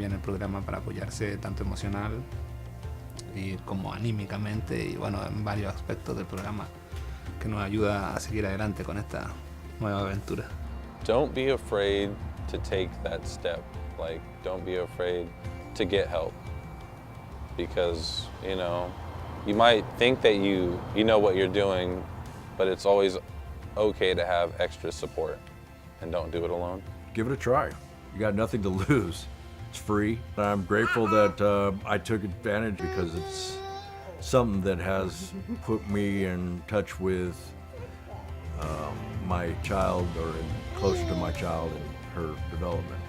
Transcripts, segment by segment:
bien el programa para apoyarse tanto emocional y como anímicamente y bueno, en varios aspectos del programa que nos ayuda a seguir adelante con esta nueva aventura. Don't be afraid to take that step. Like, don't be afraid to get help. Because, you might think that you know what you're doing, but it's always okay to have extra support, and don't do it alone. Give it a try. You got nothing to lose. It's free. I'm grateful that I took advantage because it's something that has put me in touch with my child, or closer to my child and her development.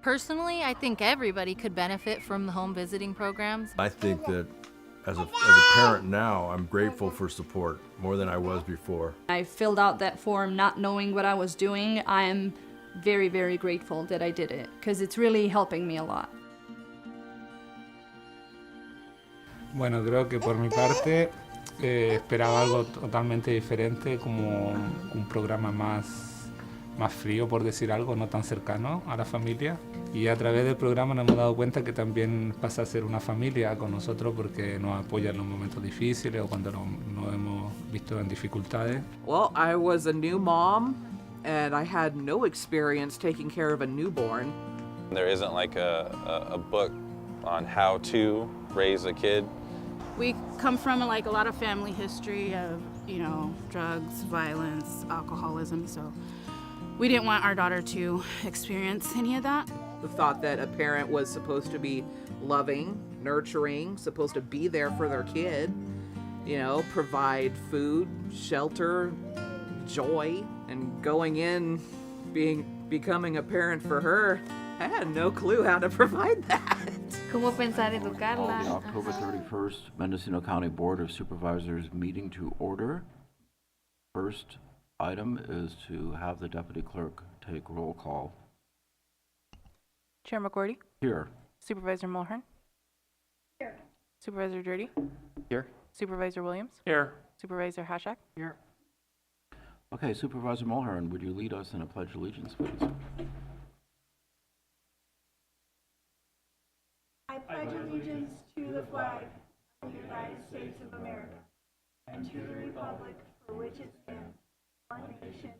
Personally, I think everybody could benefit from the home visiting programs. I think that as a parent now, I'm grateful for support more than I was before. I filled out that form not knowing what I was doing. I am very, very grateful that I did it because it's really helping me a lot. Bueno, creo que por mi parte esperaba algo totalmente diferente, como un programa más frío, por decir algo, no tan cercano a la familia. Y a través del programa nos hemos dado cuenta que también pasa a ser una familia con nosotros porque nos apoya en los momentos difíciles o cuando nos hemos visto en dificultades. Well, I was a new mom and I had no experience taking care of a newborn. There isn't like a book on how to raise a kid. We come from a lot of family history of, drugs, violence, alcoholism, so we didn't want our daughter to experience any of that. The thought that a parent was supposed to be loving, nurturing, supposed to be there for their kid, provide food, shelter, joy, and going in, becoming a parent for her, I had no clue how to provide that. ¿Cómo pensar educarla? The October 31st Mendocino County Board of Supervisors meeting to order. First item is to have the deputy clerk take roll call. Chair McWherty? Here. Supervisor Mulhern? Here. Supervisor Dirty? Here. Supervisor Williams? Here. Supervisor Hashak? Here. Okay, Supervisor Mulhern, would you lead us in a pledge of allegiance, please? I pledge allegiance to the flag of the United States of America and to the republic for which it stands, one nation,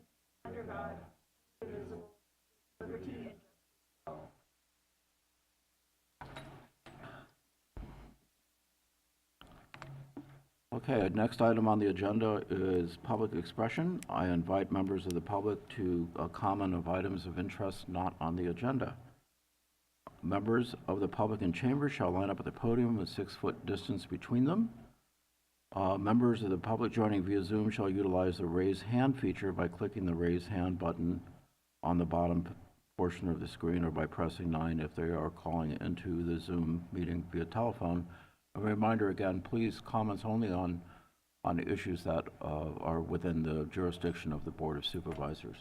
under God, indivisible, with liberty and justice for all. Okay, next item on the agenda is public expression. I invite members of the public to comment of items of interest not on the agenda. Members of the public in chamber shall line up at the podium with 6-foot distance between them. Members of the public joining via Zoom shall utilize the raise hand feature by clicking the raise hand button on the bottom portion of the screen or by pressing 9 if they are calling into the Zoom meeting via telephone. A reminder again, please comments only on issues that are within the jurisdiction of the Board of Supervisors.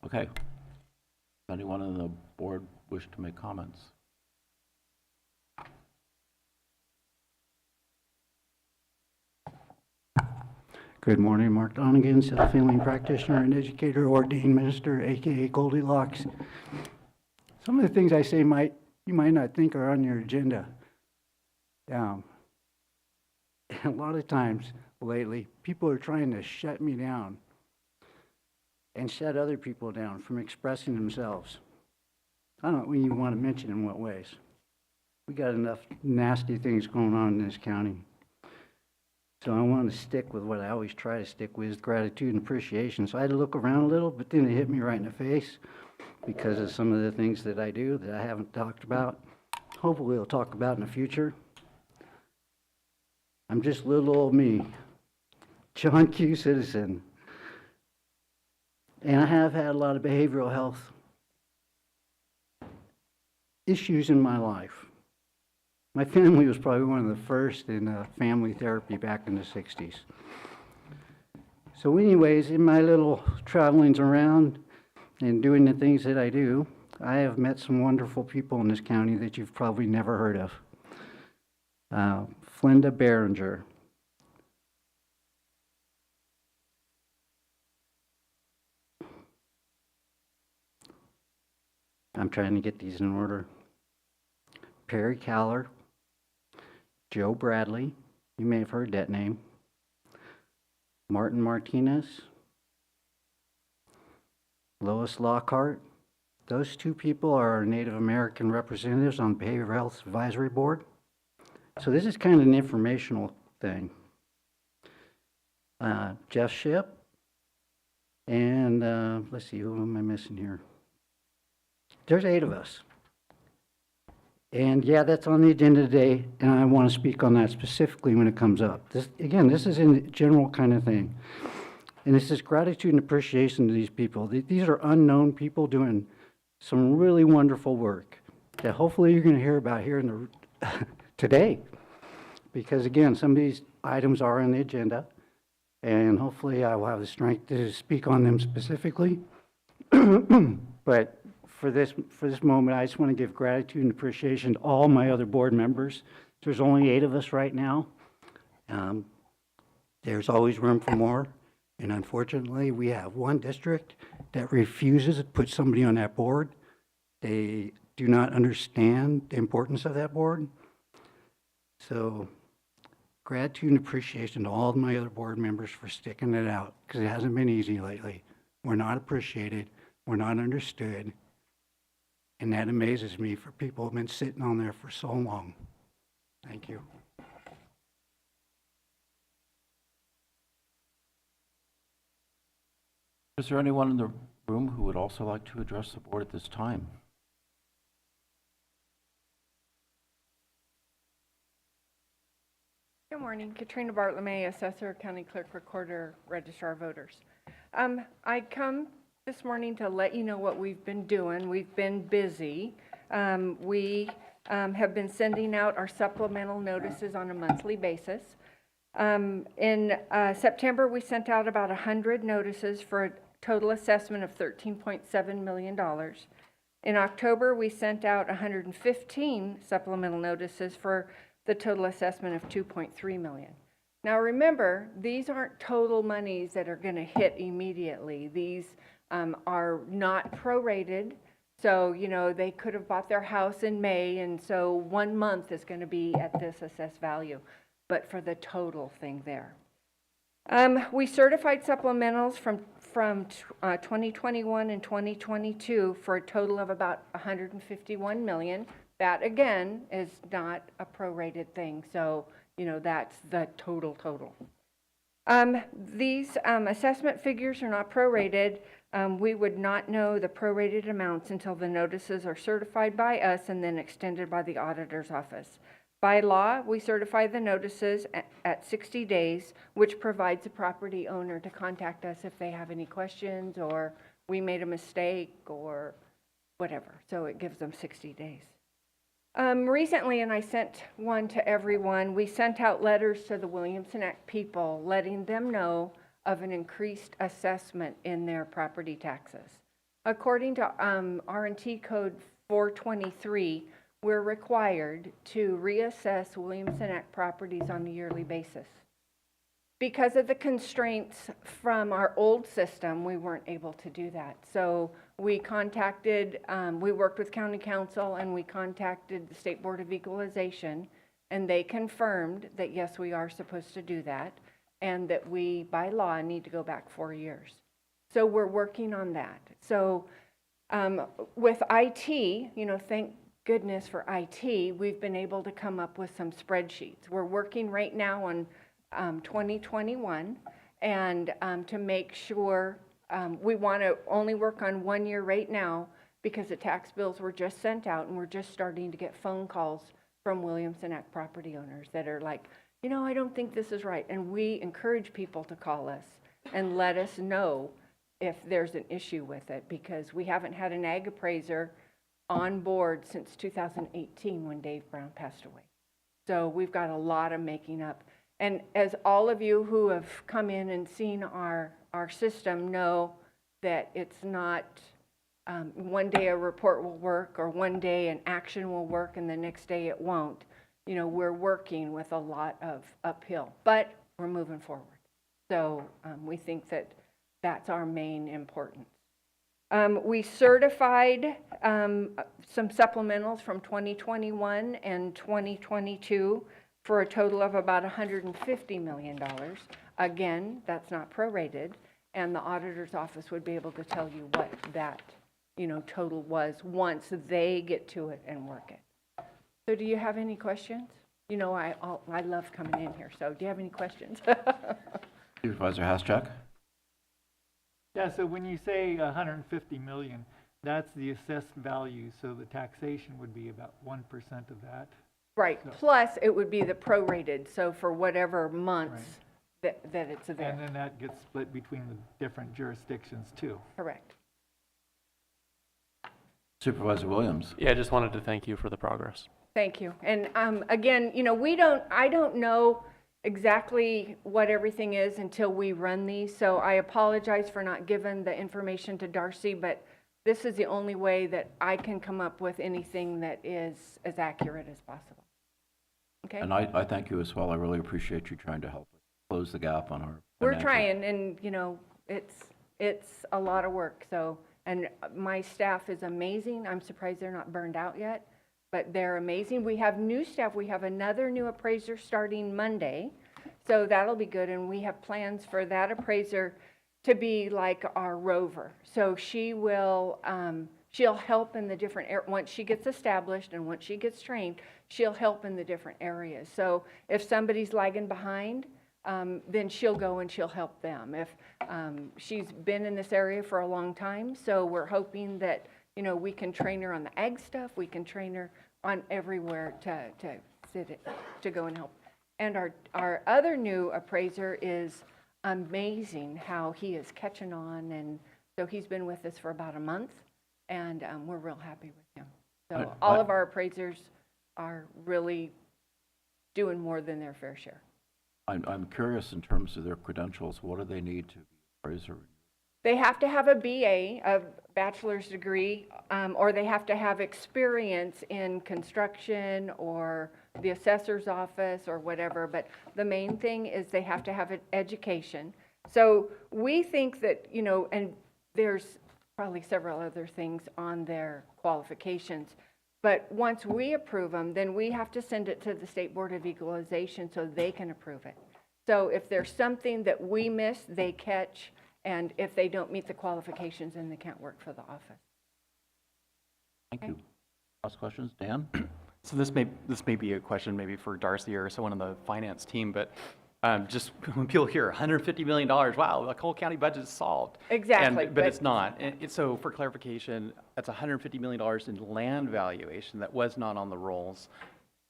Okay. Does anyone on the board wish to make comments? Good morning, Mark Donegan, self-healing practitioner and educator, ordained minister, aka Goldilocks. Some of the things I say you might not think are on your agenda. A lot of times lately, people are trying to shut me down and shut other people down from expressing themselves. I don't even want to mention in what ways. We got enough nasty things going on in this county. So I want to stick with what I always try to stick with, is gratitude and appreciation. So I had to look around a little, but then it hit me right in the face because of some of the things that I do that I haven't talked about. Hopefully we'll talk about in the future. I'm just little old me, John Q. Citizen. And I have had a lot of behavioral health issues in my life. My family was probably one of the first in family therapy back in the 60s. So anyways, in my little travelings around and doing the things that I do, I have met some wonderful people in this county that you've probably never heard of. Flenda Behringer. I'm trying to get these in order. Perry Caller. Joe Bradley, you may have heard that name. Martin Martinez. Lois Lockhart. Those two people are our Native American representatives on Behavioral Health Advisory Board. So this is kind of an informational thing. Jeff Shipp. And let's see, who am I missing here? There's 8 of us. And yeah, that's on the agenda today, and I want to speak on that specifically when it comes up. This is a general kind of thing. And this is gratitude and appreciation to these people. These are unknown people doing some really wonderful work that hopefully you're going to hear about here in the today. Because again, some of these items are on the agenda, and hopefully I will have the strength to speak on them specifically. But for this moment, I just want to give gratitude and appreciation to all my other board members. There's only 8 of us right now. There's always room for more. And unfortunately, we have one district that refuses to put somebody on that board. They do not understand the importance of that board. So gratitude and appreciation to all of my other board members for sticking it out, because it hasn't been easy lately. We're not appreciated. We're not understood. And that amazes me for people who have been sitting on there for so long. Thank you. Is there anyone in the room who would also like to address the board at this time? Good morning, Katrina Bartlemay, Assessor, County Clerk, Recorder, Registrar of Voters. I come this morning to let you know what we've been doing. We've been busy. We have been sending out our supplemental notices on a monthly basis. In September, we sent out about 100 notices for a total assessment of $13.7 million. In October, we sent out 115 supplemental notices for the total assessment of $2.3 million. Now remember, these aren't total monies that are going to hit immediately. These are not prorated. So, you know, they could have bought their house in May, and so 1 month is going to be at this assessed value, but for the total thing there. We certified supplementals from 2021 and 2022 for a total of about $151 million. That, again, is not a prorated thing, so, you know, that's the total. These assessment figures are not prorated. We would not know the prorated amounts until the notices are certified by us and then extended by the auditor's office. By law, we certify the notices at 60 days, which provides the property owner to contact us if they have any questions or we made a mistake or whatever. So it gives them 60 days. Recently, and I sent one to everyone, we sent out letters to the Williamson Act people letting them know of an increased assessment in their property taxes. According to R&T Code 423, we're required to reassess Williamson Act properties on a yearly basis. Because of the constraints from our old system, we weren't able to do that. So we contacted, we worked with County Council and we contacted the State Board of Equalization, and they confirmed that yes, we are supposed to do that and that we, by law, need to go back 4 years. So we're working on that. So with IT, you know, thank goodness for IT, we've been able to come up with some spreadsheets. We're working right now on 2021 and to make sure we want to only work on 1 year right now because the tax bills were just sent out and we're just starting to get phone calls from Williamson Act property owners that are like, you know, I don't think this is right. And we encourage people to call us and let us know if there's an issue with it, because we haven't had an ag appraiser on board since 2018 when Dave Brown passed away. So we've got a lot of making up. And as all of you who have come in and seen our system know that it's not one day a report will work or one day an action will work and the next day it won't. You know, we're working with a lot of uphill, but we're moving forward. So we think that that's our main importance. We certified some supplementals from 2021 and 2022 for a total of about $150 million. Again, that's not prorated, and the auditor's office would be able to tell you what that, you know, total was once they get to it and work it. So do you have any questions? You know, I love coming in here, so do you have any questions? Supervisor Haschak? Yeah, so when you say 150 million, that's the assessed value, so the taxation would be about 1% of that. Right, so, plus it would be the prorated, so for whatever months that it's there. And then that gets split between the different jurisdictions too. Correct. Supervisor Williams? Yeah, I just wanted to thank you for the progress. Thank you. And again, you know, I don't know exactly what everything is until we run these, so I apologize for not giving the information to Darcy, but this is the only way that I can come up with anything that is as accurate as possible. Okay? And I thank you as well. I really appreciate you trying to help us close the gap on our We're trying, and you know, it's a lot of work. So, and my staff is amazing. I'm surprised they're not burned out yet, but they're amazing. We have new staff. We have another new appraiser starting Monday, so that'll be good. And we have plans for that appraiser to be like our rover. So she will, she'll help in the different, once she gets established and once she gets trained, she'll help in the different areas. So if somebody's lagging behind, then she'll go and she'll help them. If she's been in this area for a long time, so we're hoping that, you know, we can train her on the ag stuff, we can train her on everywhere to go and help. And our other new appraiser is amazing how he is catching on, and so he's been with us for about a month, and we're real happy with him. So all of our appraisers are really doing more than their fair share. I'm curious in terms of their credentials. What do they need to be appraiser? They have to have a BA, a bachelor's degree, or they have to have experience in construction or the assessor's office or whatever, but the main thing is they have to have an education. So we think that, you know, and there's probably several other things on their qualifications, but once we approve them, then we have to send it to the State Board of Equalization so they can approve it. So if there's something that we miss, they catch, and if they don't meet the qualifications, then they can't work for the office. Thank you. Last questions, Dan? So this may be a question maybe for Darcy or someone on the finance team, but just when people hear $150 million, wow, the whole county budget is solved. Exactly. But it's not. And so for clarification, that's $150 million in land valuation that was not on the rolls.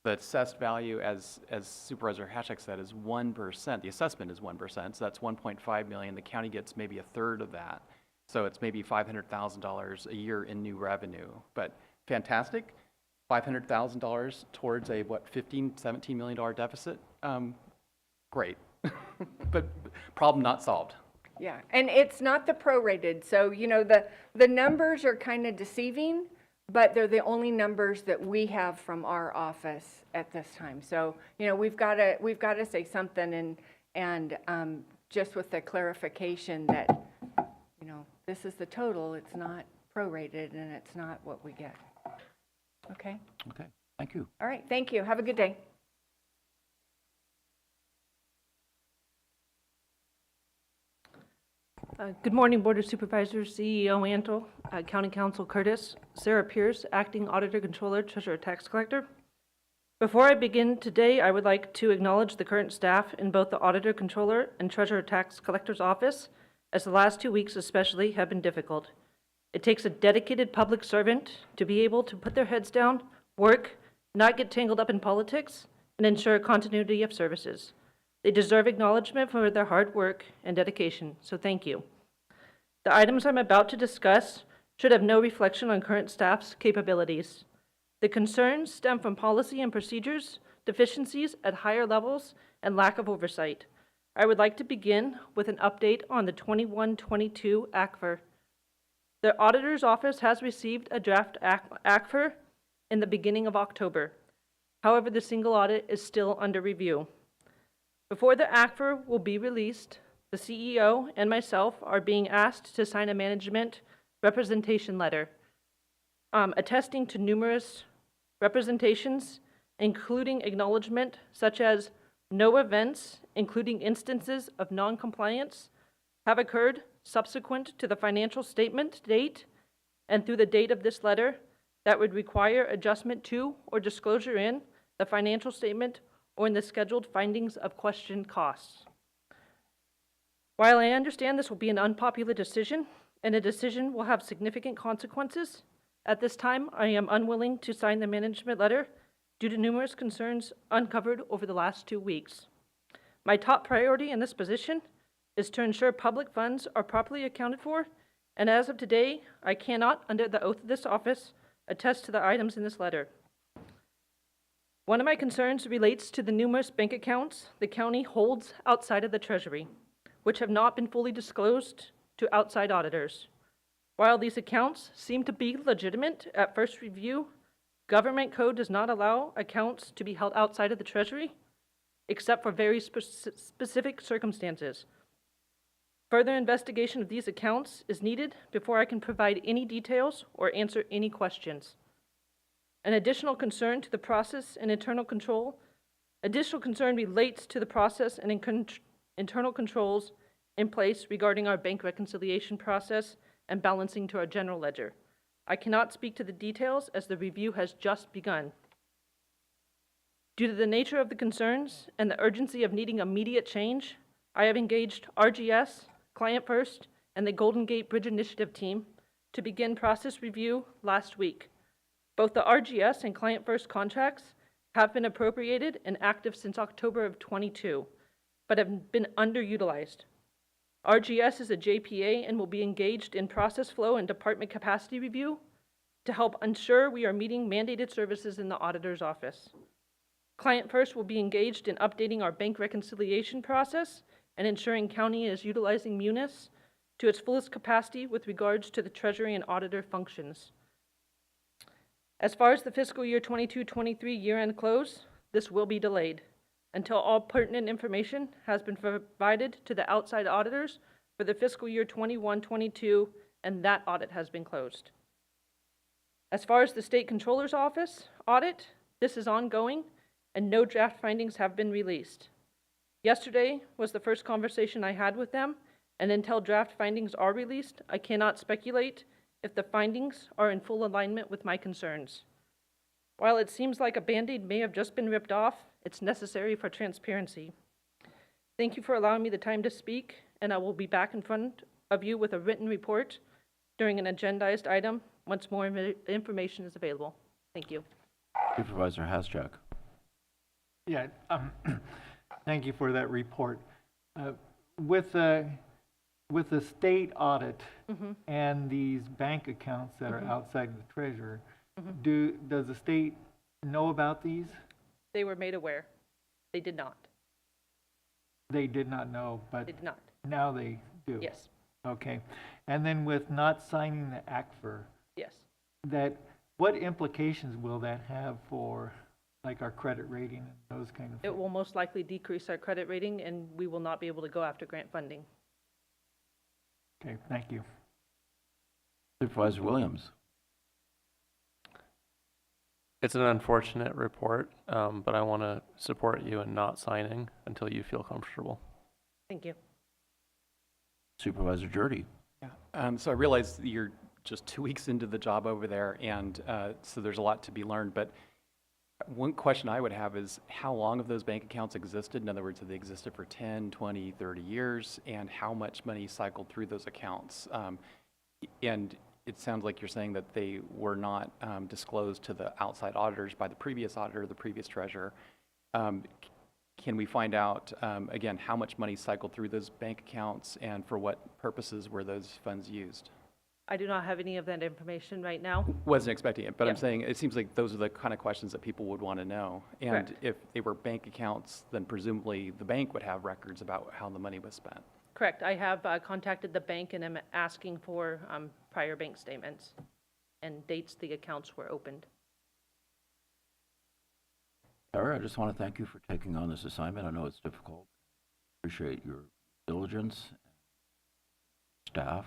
The assessed value, as Supervisor Hashek said, is 1%. The assessment is 1%, so that's 1.5 million. The county gets maybe a third of that. So it's maybe $500,000 a year in new revenue. But fantastic. $500,000 towards a, what, $17 million deficit? Great. But problem not solved. Yeah, and it's not the prorated. So, you know, the numbers are kind of deceiving, but they're the only numbers that we have from our office at this time. So, you know, we've got to say something, and just with the clarification that, you know, this is the total. It's not prorated, and it's not what we get. Okay. Okay. Thank you. All right. Thank you. Have a good day. Good morning, Board of Supervisors, CEO Antle, County Counsel Curtis, Sarah Pierce, Acting Auditor Controller, Treasurer Tax Collector. Before I begin today, I would like to acknowledge the current staff in both the Auditor Controller and Treasurer Tax Collector's office, as the last 2 weeks especially have been difficult. It takes a dedicated public servant to be able to put their heads down, work, not get tangled up in politics, and ensure continuity of services. They deserve acknowledgement for their hard work and dedication, so thank you. The items I'm about to discuss should have no reflection on current staff's capabilities. The concerns stem from policy and procedures, deficiencies at higher levels, and lack of oversight. I would like to begin with an update on the 21-22 ACFR. The Auditor's Office has received a draft ACFR in the beginning of October. However, the single audit is still under review. Before the ACFR will be released, the CEO and myself are being asked to sign a management representation letter, attesting to numerous representations, including acknowledgement such as no events, including instances of non-compliance, have occurred subsequent to the financial statement date and through the date of this letter that would require adjustment to or disclosure in the financial statement or in the scheduled findings of questioned costs. While I understand this will be an unpopular decision and a decision will have significant consequences, at this time I am unwilling to sign the management letter due to numerous concerns uncovered over the last 2 weeks. My top priority in this position is to ensure public funds are properly accounted for, and as of today, I cannot, under the oath of this office, attest to the items in this letter. One of my concerns relates to the numerous bank accounts the county holds outside of the Treasury, which have not been fully disclosed to outside auditors. While these accounts seem to be legitimate at first review, government code does not allow accounts to be held outside of the Treasury, except for very specific circumstances. Further investigation of these accounts is needed before I can provide any details or answer any questions. An additional concern to the process and internal control. Additional concern relates to the process and internal controls in place regarding our bank reconciliation process and balancing to our general ledger. I cannot speak to the details as the review has just begun. Due to the nature of the concerns and the urgency of needing immediate change, I have engaged RGS, Client First, and the Golden Gate Bridge Initiative team to begin process review last week. Both the RGS and Client First contracts have been appropriated and active since October of 22, but have been underutilized. RGS is a JPA and will be engaged in process flow and department capacity review to help ensure we are meeting mandated services in the auditor's office. Client First will be engaged in updating our bank reconciliation process and ensuring county is utilizing Munis to its fullest capacity with regards to the Treasury and auditor functions. As far as the fiscal year 22-23 year-end close, this will be delayed until all pertinent information has been provided to the outside auditors for the fiscal year 21-22, and that audit has been closed. As far as the State Controller's Office audit, this is ongoing, and no draft findings have been released. Yesterday was the first conversation I had with them, and until draft findings are released, I cannot speculate if the findings are in full alignment with my concerns. While it seems like a Band-Aid may have just been ripped off, it's necessary for transparency. Thank you for allowing me the time to speak, and I will be back in front of you with a written report during an agendized item once more information is available. Thank you. Supervisor Haschak. Yeah, thank you for that report. With the state audit and these bank accounts that are outside of the treasurer, does the state know about these? They were made aware. They did not. They did not know, but They did not. now they do. Yes. Okay. And then with not signing the ACFR, Yes. what implications will that have for like our credit rating and those kind of things? It will most likely decrease our credit rating, and we will not be able to go after grant funding. Okay, thank you. Supervisor Williams. It's an unfortunate report, but I want to support you in not signing until you feel comfortable. Thank you. Supervisor Jurdy. Yeah. So I realize you're just 2 weeks into the job over there, and so there's a lot to be learned. But one question I would have is how long have those bank accounts existed? In other words, have they existed for 10, 20, 30 years? And how much money cycled through those accounts? And it sounds like you're saying that they were not disclosed to the outside auditors by the previous auditor, the previous treasurer. Can we find out, again, how much money cycled through those bank accounts and for what purposes were those funds used? I do not have any of that information right now. Wasn't expecting it, but I'm Yeah. saying it seems like those are the kind of questions that people would want to know. And Correct. if they were bank accounts, then presumably the bank would have records about how the money was spent. Correct. I have contacted the bank and am asking for prior bank statements and dates the accounts were opened. Tara, I just want to thank you for taking on this assignment. I know it's difficult. Appreciate your diligence, staff.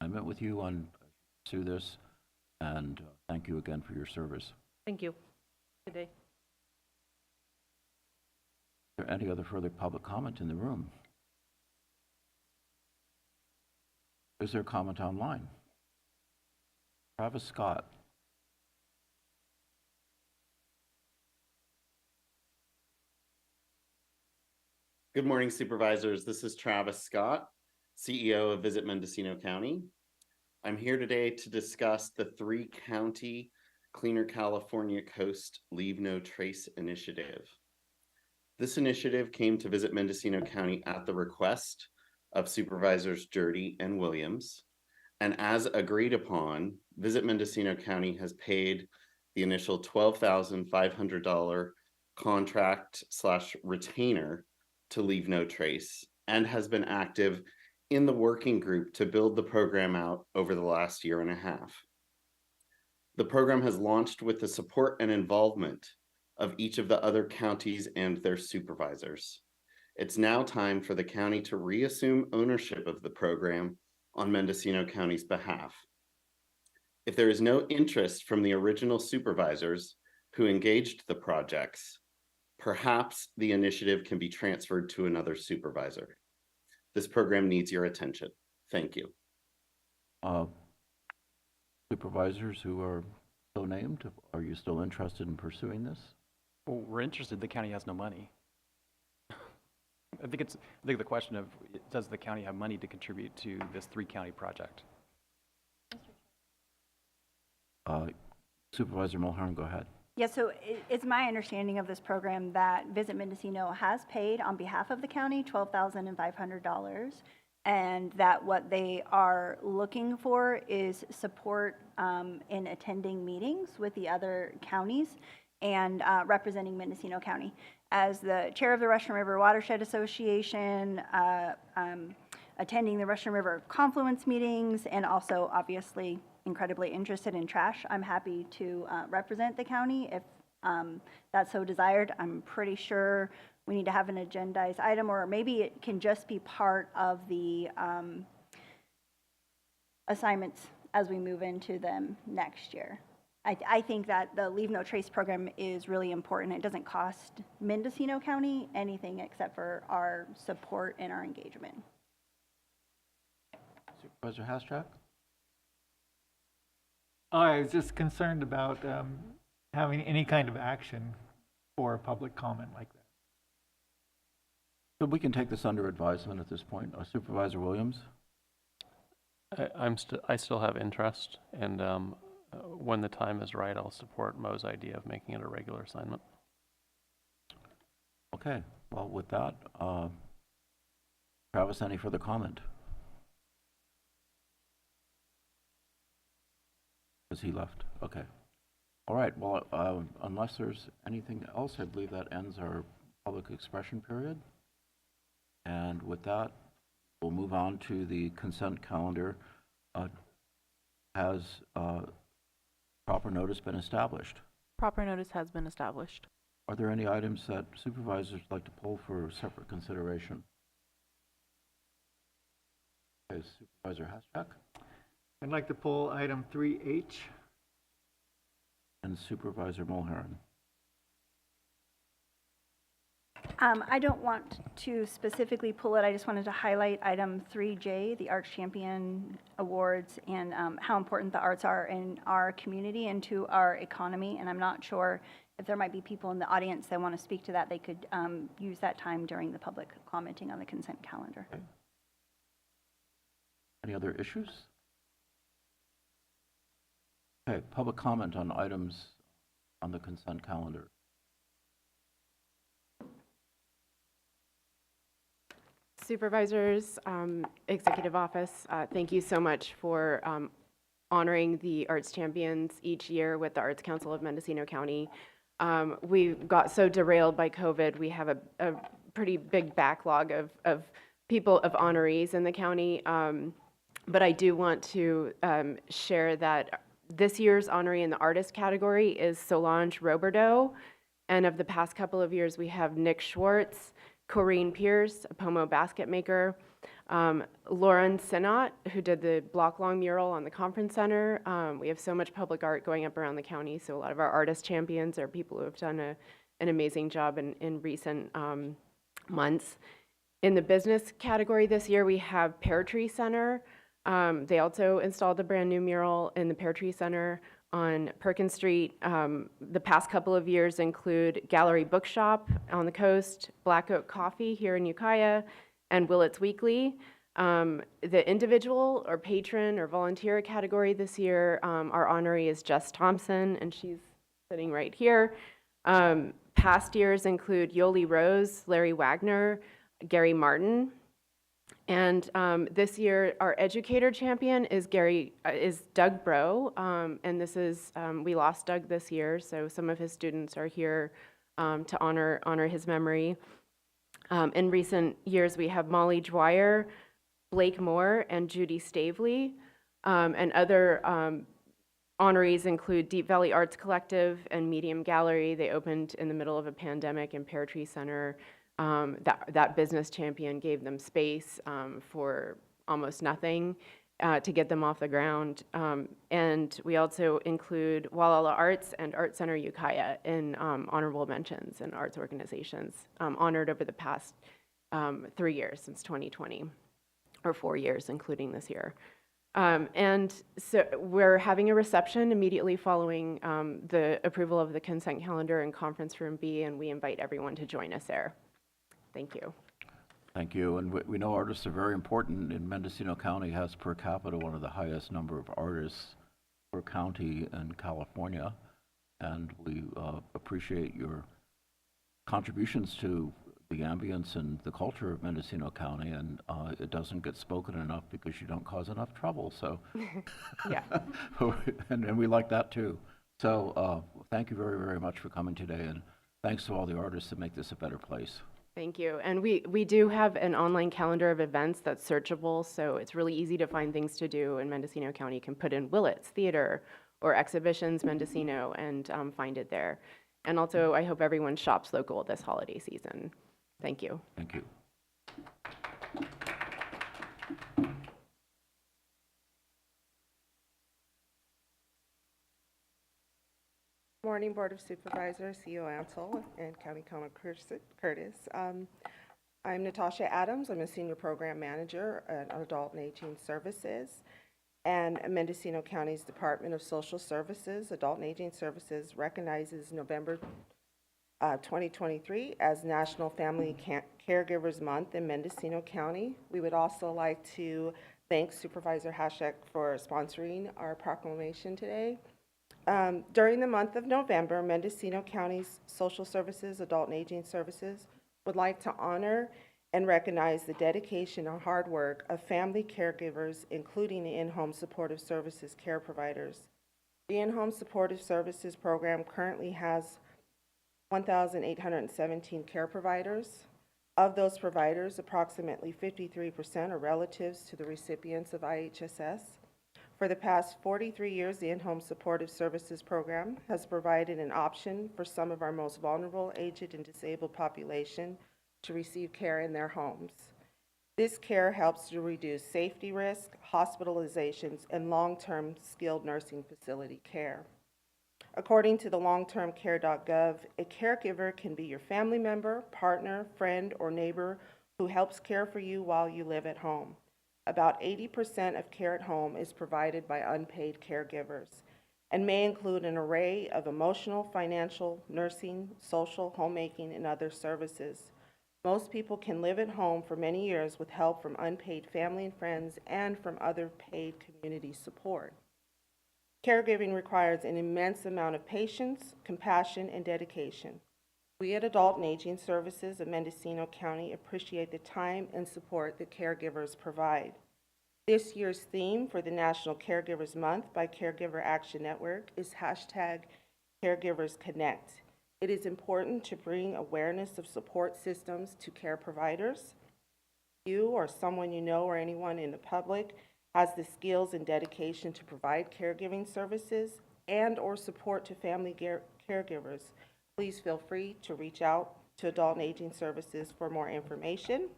I met with you on pursue this, and thank you again for your service. Thank you. Good day. Is there any other further public comment in the room? Is there comment online? Travis Scott. Good morning, supervisors. This is Travis Scott, CEO of Visit Mendocino County. I'm here today to discuss the 3-county Cleaner California Coast Leave No Trace initiative. This initiative came to Visit Mendocino County at the request of Supervisors Jurdy and Williams. And as agreed upon, Visit Mendocino County has paid the initial $12,500 contract/retainer to Leave No Trace and has been active in the working group to build the program out over the last year and a half. The program has launched with the support and involvement of each of the other counties and their supervisors. It's now time for the county to reassume ownership of the program on Mendocino County's behalf. If there is no interest from the original supervisors who engaged the projects, perhaps the initiative can be transferred to another supervisor. This program needs your attention. Thank you. Supervisors who are so named, are you still interested in pursuing this? Well, we're interested. The county has no money. I think the question of, does the county have money to contribute to this 3-county project? Supervisor Mulhern, go ahead. Yeah, so it's my understanding of this program that Visit Mendocino has paid on behalf of the county $12,500, and that what they are looking for is support in attending meetings with the other counties and representing Mendocino County. As the chair of the Russian River Watershed Association, attending the Russian River Confluence meetings, and also obviously incredibly interested in trash, I'm happy to represent the county if that's so desired. I'm pretty sure we need to have an agendized item, or maybe it can just be part of the assignments as we move into them next year. I think that the Leave No Trace program is really important. It doesn't cost Mendocino County anything except for our support and our engagement. Supervisor Haschak? I was just concerned about having any kind of action for a public comment like that. So we can take this under advisement at this point. Supervisor Williams? I still have interest, and when the time is right, I'll support Mo's idea of making it a regular assignment. Okay, well, with that, Travis, any further comment? Because he left, okay. All right, well, unless there's anything else, I believe that ends our public expression period. And with that, we'll move on to the consent calendar. Has proper notice been established? Proper notice has been established. Are there any items that supervisors would like to pull for separate consideration? Okay, Supervisor Haschak I'd like to pull item 3H. and Supervisor Mulheron. I don't want to specifically pull it. I just wanted to highlight item 3J, the Arts Champion Awards, and how important the arts are in our community and to our economy. And I'm not sure if there might be people in the audience that want to speak to that. They could use that time during the public commenting on the consent calendar. Okay. Any other issues? Okay, public comment on items on the consent calendar. Supervisors, Executive Office, thank you so much for honoring the Arts Champions each year with the Arts Council of Mendocino County. We got so derailed by COVID, we have a pretty big backlog of people, of honorees in the county. But I do want to share that this year's honoree in the artist category is Solange Roberdeau. And of the past couple of years, we have Nick Schwartz, Corrine Pierce, a Pomo basket maker, Lauren Sinnott, who did the block-long mural on the conference center. We have so much public art going up around the county, so a lot of our artist champions are people who have done an amazing job in recent months. In the business category this year, we have Pear Tree Center. They also installed a brand new mural in the Pear Tree Center on Perkins Street. The past couple of years include Gallery Bookshop on the coast, Black Oak Coffee here in Ukiah, and Willits Weekly. The individual or patron or volunteer category this year, our honoree is Jess Thompson, and she's sitting right here. Past years include Yoli Rose, Larry Wagner, Gary Martin. And this year, our educator champion is Doug Bro, and this is we lost Doug this year, so some of his students are here to honor his memory. In recent years, we have Molly Dwyer, Blake Moore, and Judy Stavely, and other honorees include Deep Valley Arts Collective and Medium Gallery. They opened in the middle of a pandemic in Pear Tree Center. That business champion gave them space for almost nothing to get them off the ground. And we also include Walala Arts and Art Center Ukiah in honorable mentions and arts organizations honored over the past 3 years since 2020, or 4 years, including this year. And so we're having a reception immediately following the approval of the consent calendar in Conference Room B, and we invite everyone to join us there. Thank you. Thank you. And we know artists are very important, and Mendocino County has per capita one of the highest number of artists per county in California. And we appreciate your contributions to the ambience and the culture of Mendocino County. And it doesn't get spoken enough because you don't cause enough trouble. So, yeah. and we like that too. So thank you very, very much for coming today. And thanks to all the artists that make this a better place. Thank you. And we do have an online calendar of events that's searchable, so it's really easy to find things to do in Mendocino County. You can put in Willits Theater or Exhibitions Mendocino and find it there. And also, I hope everyone shops local this holiday season. Thank you. Thank you. Morning, Board of Supervisors, CEO Ansel and County Councilor Curtis. I'm Natasha Adams. I'm a Senior Program Manager at Adult and Aging Services and Mendocino County's Department of Social Services. Adult and Aging Services recognizes November 2023 as National Family Caregivers Month in Mendocino County. We would also like to thank Supervisor Haschak for sponsoring our proclamation today. During the month of November, Mendocino County's Social Services, Adult and Aging Services would like to honor and recognize the dedication and hard work of family caregivers, including the in-home supportive services care providers. The in-home supportive services program currently has 1,817 care providers. Of those providers, approximately 53% are relatives to the recipients of IHSS. For the past 43 years, the in-home supportive services program has provided an option for some of our most vulnerable, aged, and disabled population to receive care in their homes. This care helps to reduce safety risk, hospitalizations, and long-term skilled nursing facility care. According to the longtermcare.gov, a caregiver can be your family member, partner, friend, or neighbor who helps care for you while you live at home. About 80% of care at home is provided by unpaid caregivers and may include an array of emotional, financial, nursing, social, homemaking, and other services. Most people can live at home for many years with help from unpaid family and friends and from other paid community support. Caregiving requires an immense amount of patience, compassion, and dedication. We at Adult and Aging Services of Mendocino County appreciate the time and support that caregivers provide. This year's theme for the National Caregivers Month by Caregiver Action Network is #CaregiversConnect. It is important to bring awareness of support systems to care providers. You or someone you know or anyone in the public has the skills and dedication to provide caregiving services and or support to family caregivers. Please feel free to reach out to Adult and Aging Services for more information.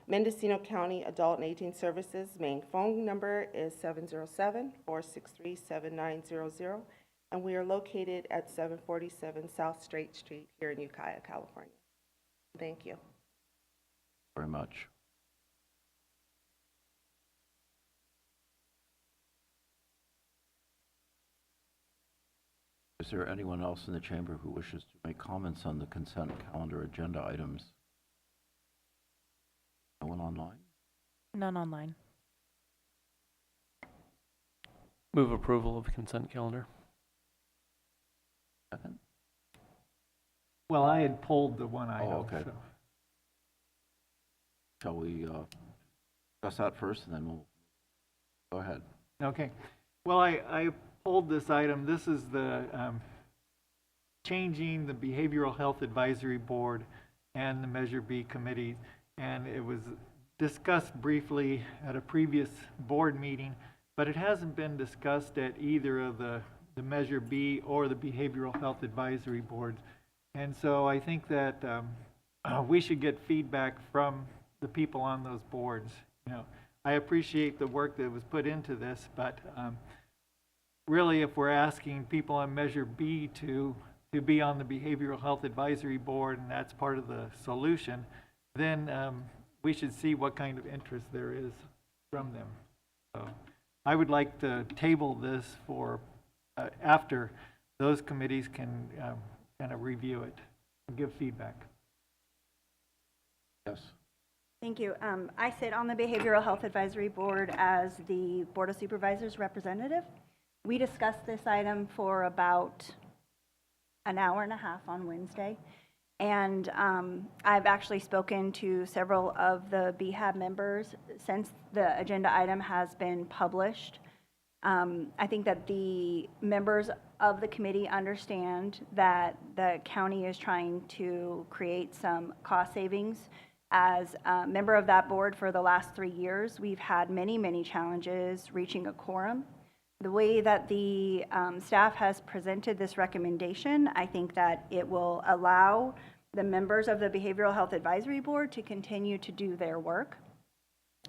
Mendocino County Adult and Aging Services main phone number is 707-463-7900, and we are located at 747 South Straight Street here in Ukiah, California. Thank you. Very much. Is there anyone else in the chamber who wishes to make comments on the consent calendar agenda items? No one online? None online. Move approval of the consent calendar. Second? Well, I had pulled the one item. Oh, okay. So. Shall we discuss that first, and then we'll go ahead. Okay. Well, I pulled this item. This is the changing the Behavioral Health Advisory Board and the Measure B committee, and it was discussed briefly at a previous board meeting, but it hasn't been discussed at either of the Measure B or the Behavioral Health Advisory Board. And so I think that we should get feedback from the people on those boards. You know, I appreciate the work that was put into this, but really, if we're asking people on Measure B to be on the Behavioral Health Advisory Board, and that's part of the solution, then we should see what kind of interest there is from them. So I would like to table this for after those committees can kind of review it and give feedback. Yes. Thank you. I sit on the Behavioral Health Advisory Board as the Board of Supervisors representative. We discussed this item for about an hour and a half on Wednesday, and I've actually spoken to several of the BHAB members since the agenda item has been published. I think that the members of the committee understand that the county is trying to create some cost savings. As a member of that board for the last 3 years, we've had many challenges reaching a quorum. The way that the staff has presented this recommendation, I think that it will allow the members of the Behavioral Health Advisory Board to continue to do their work.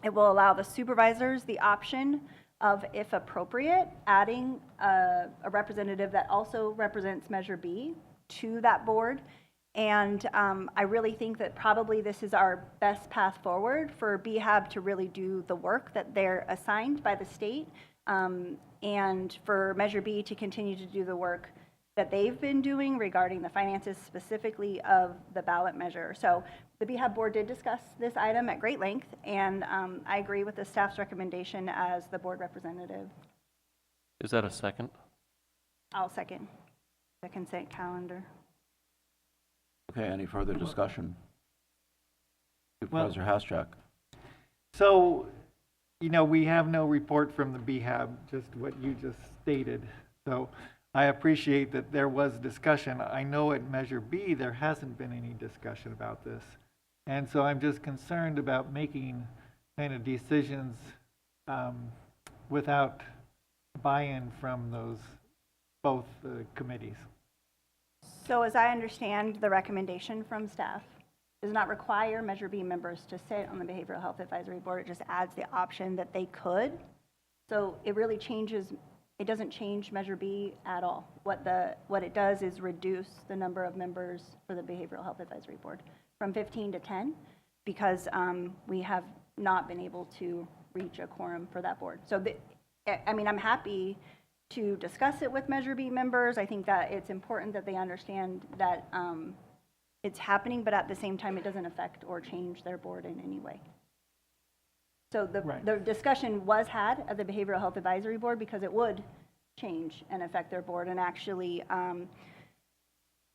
It will allow the supervisors the option of, if appropriate, adding a representative that also represents Measure B to that board. And I really think that probably this is our best path forward for BHAB to really do the work that they're assigned by the state, and for Measure B to continue to do the work that they've been doing regarding the finances specifically of the ballot measure. So the BHAB board did discuss this item at great length, and I agree with the staff's recommendation as the board representative. Is that a second? I'll second the consent calendar. Okay, any further discussion? Well- Supervisor Haschak. So, you know, we have no report from the BHAB, just what you just stated. So I appreciate that there was discussion. I know at Measure B, there hasn't been any discussion about this. And so I'm just concerned about making kind of decisions without buy-in from both committees. So as I understand the recommendation from staff, does not require Measure B members to sit on the Behavioral Health Advisory Board. It just adds the option that they could. So it really changes, it doesn't change Measure B at all. What it does is reduce the number of members for the Behavioral Health Advisory Board from 15 to 10 because we have not been able to reach a quorum for that board. So, I mean, I'm happy to discuss it with Measure B members. I think that it's important that they understand that it's happening, but at the same time, it doesn't affect or change their board in any way. So the discussion was had at the Behavioral Health Advisory Board because it would change and affect their board. And actually,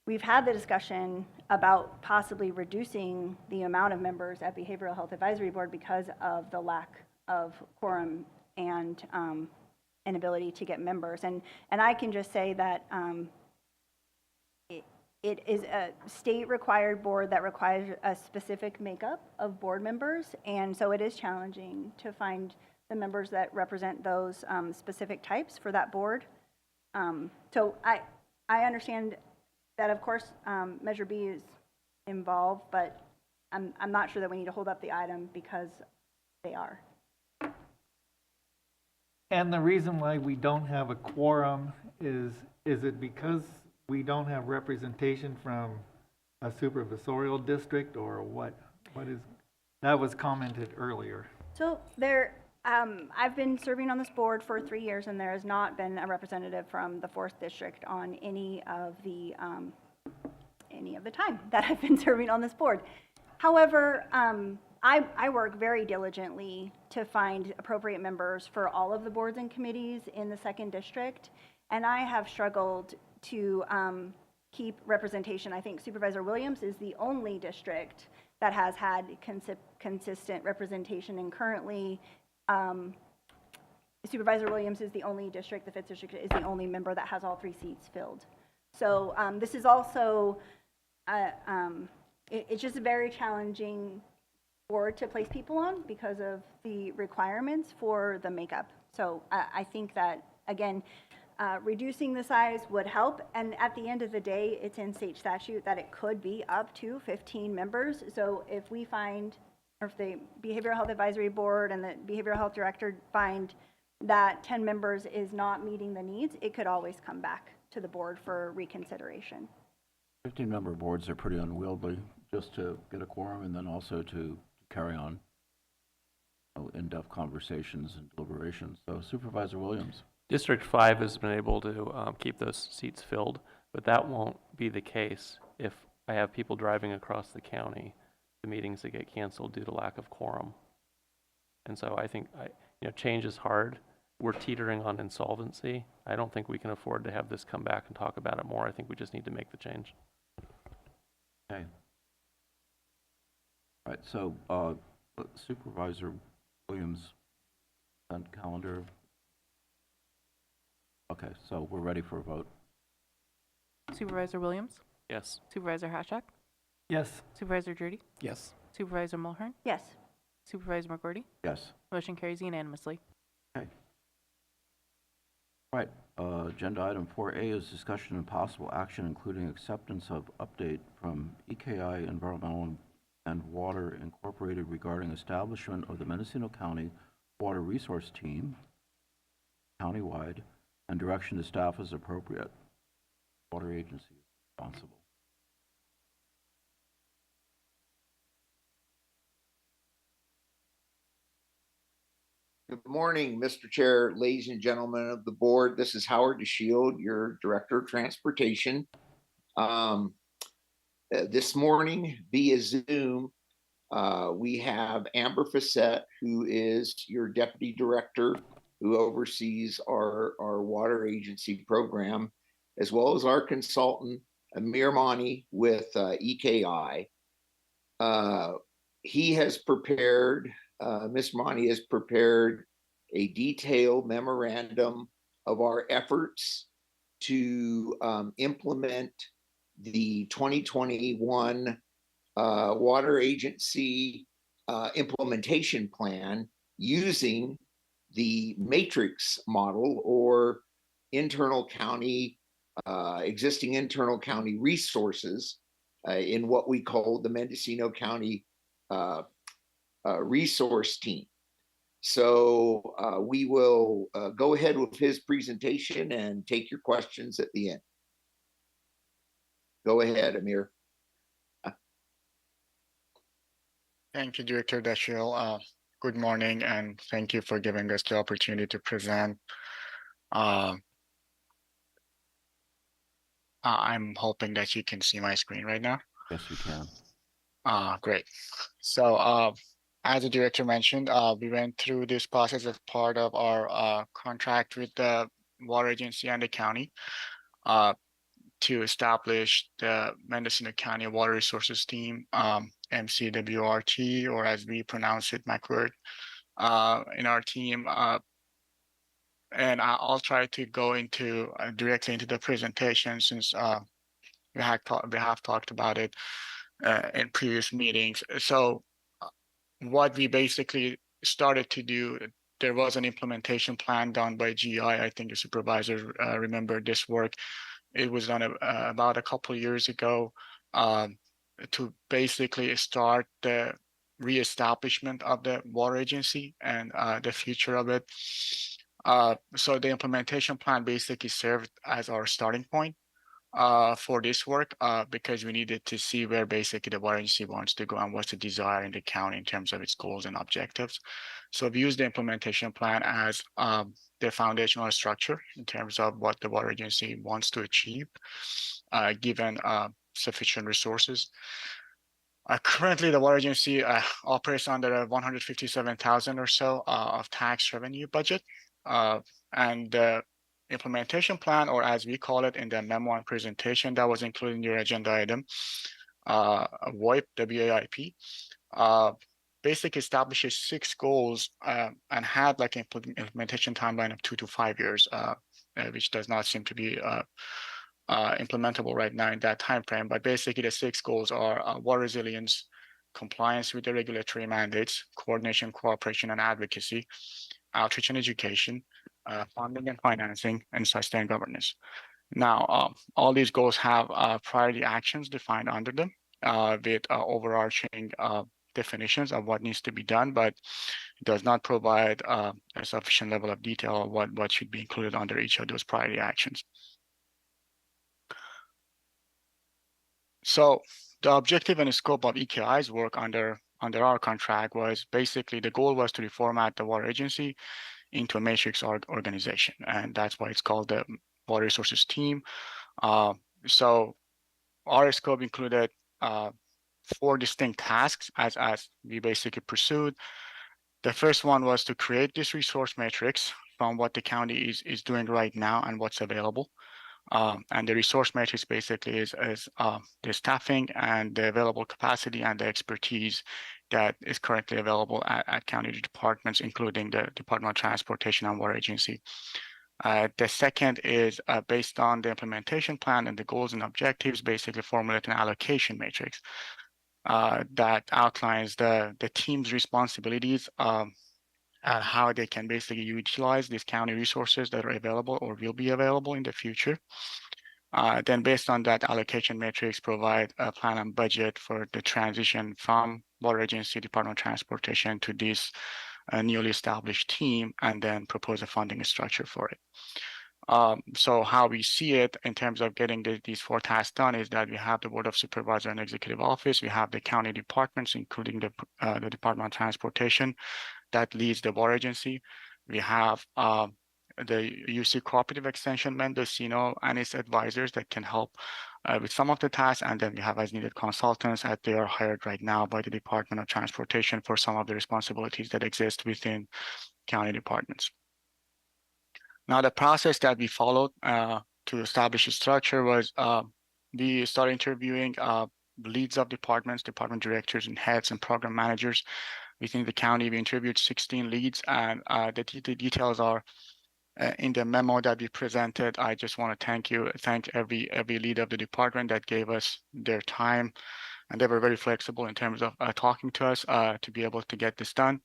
we've had the discussion about possibly reducing the amount of members at Behavioral Health Advisory Board because of the lack of quorum and inability to get members. And I can just say that it is a state-required board that requires a specific makeup of board members, and so it is challenging to find the members that represent those specific types for that board. So I understand that, of course, Measure B is involved, but I'm not sure that we need to hold up the item because they are. And the reason why we don't have a quorum is it because we don't have representation from a supervisorial district, or what is, that was commented earlier. So I've been serving on this board for 3 years, and there has not been a representative from the 4th District on any of the time that I've been serving on this board. However, I work very diligently to find appropriate members for all of the boards and committees in the 2nd District, and I have struggled to keep representation. I think Supervisor Williams is the only district that has had consistent representation, and currently Supervisor Williams is the only district, the 5th District is the only member that has all 3 seats filled. So this is also, it's just a very challenging board to place people on because of the requirements for the makeup. So I think that, again, reducing the size would help, and at the end of the day, it's in state statute that it could be up to 15 members. So if we find, or if the Behavioral Health Advisory Board and the Behavioral Health Director find that 10 members is not meeting the needs, it could always come back to the board for reconsideration. 15-member boards are pretty unwieldy just to get a quorum and then also to carry on in-depth conversations and deliberations. So Supervisor Williams. District 5 has been able to keep those seats filled, but that won't be the case if I have people driving across the county to meetings that get canceled due to lack of quorum. And so I think change is hard. We're teetering on insolvency. I don't think we can afford to have this come back and talk about it more. I think we just need to make the change. Okay. All right, so Supervisor Williams, on calendar. Okay, so we're ready for a vote. Supervisor Williams? Yes. Supervisor Haschak? Yes. Supervisor Drudy? Yes. Supervisor Mulhern? Yes. Supervisor McGordy? Yes. Motion carries unanimously. Okay. All right, agenda item 4A is discussion and possible action, including acceptance of update from EKI Environmental and Water Incorporated regarding establishment of the Mendocino County Water Resource Team, countywide, and direction to staff as appropriate. Water agency is responsible. Good morning, Mr. Chair, ladies and gentlemen of the board. This is Howard DeShield, your Director of Transportation. This morning via Zoom, we have Amber Fassett, who is your Deputy Director, who oversees our water agency program. as well as our consultant, Amir Mani with EKI. He has prepared, Ms. Mani has prepared a detailed memorandum of our efforts to implement the 2021 Water Agency implementation plan using the matrix model or internal county, existing internal county resources in what we call the Mendocino County resource team. So we will go ahead with his presentation and take your questions at the end. Go ahead, Amir. Thank you, Director Dashiell. Good morning, and thank you for giving us the opportunity to present. I'm hoping that you can see my screen right now. Yes, you can. Great. So as the director mentioned, we went through this process as part of our contract with the water agency and the county to establish the Mendocino County Water Resources Team, MCWRT, or as we pronounce it, McWord, in our team. And I'll try to go into directly into the presentation since we have talked about it in previous meetings. So what we basically started to do, there was an implementation plan done by GI. I think the supervisors remember this work. It was done about a couple of years ago to basically start the reestablishment of the water agency and the future of it. So the implementation plan basically served as our starting point for this work because we needed to see where basically the water agency wants to go and what's the desire in the county in terms of its goals and objectives. So we used the implementation plan as the foundational structure in terms of what the water agency wants to achieve, given sufficient resources. Currently, the water agency operates under a 157,000 or so of tax revenue budget, and the implementation plan, or as we call it in the memo and presentation that was included in your agenda item, WIP, WAIP, basically establishes 6 goals and had like an implementation timeline of 2 to 5 years, which does not seem to be implementable right now in that time frame. But basically the 6 goals are water resilience, compliance with the regulatory mandates, coordination, cooperation, and advocacy, outreach and education, funding and financing, and sustained governance. Now, all these goals have priority actions defined under them with overarching definitions of what needs to be done, but it does not provide a sufficient level of detail of what should be included under each of those priority actions. So the objective and scope of EKI's work under our contract was basically the goal was to reformat the water agency into a matrix organization, and that's why it's called the Water Resources Team. So our scope included 4 distinct tasks as we basically pursued. The first one was to create this resource matrix from what the county is doing right now and what's available. And the resource matrix basically is the staffing and the available capacity and the expertise that is currently available at county departments, including the Department of Transportation and Water Agency. The second is based on the implementation plan and the goals and objectives, basically formulate an allocation matrix that outlines the team's responsibilities and how they can basically utilize these county resources that are available or will be available in the future. Then based on that allocation matrix, provide a plan and budget for the transition from Water Agency, Department of Transportation to this newly established team, and then propose a funding structure for it. So how we see it in terms of getting these 4 tasks done is that we have the Board of Supervisors and Executive Office, we have the county departments, including the Department of Transportation that leads the water agency. We have the UC Cooperative Extension Mendocino and its advisors that can help with some of the tasks, and then we have as needed consultants that they are hired right now by the Department of Transportation for some of the responsibilities that exist within county departments. Now, the process that we followed to establish a structure was we started interviewing leads of departments, department directors and heads and program managers within the county. We interviewed 16 leads, and the details are in the memo that we presented. I just want to thank every lead of the department that gave us their time, and they were very flexible in terms of talking to us to be able to get this done.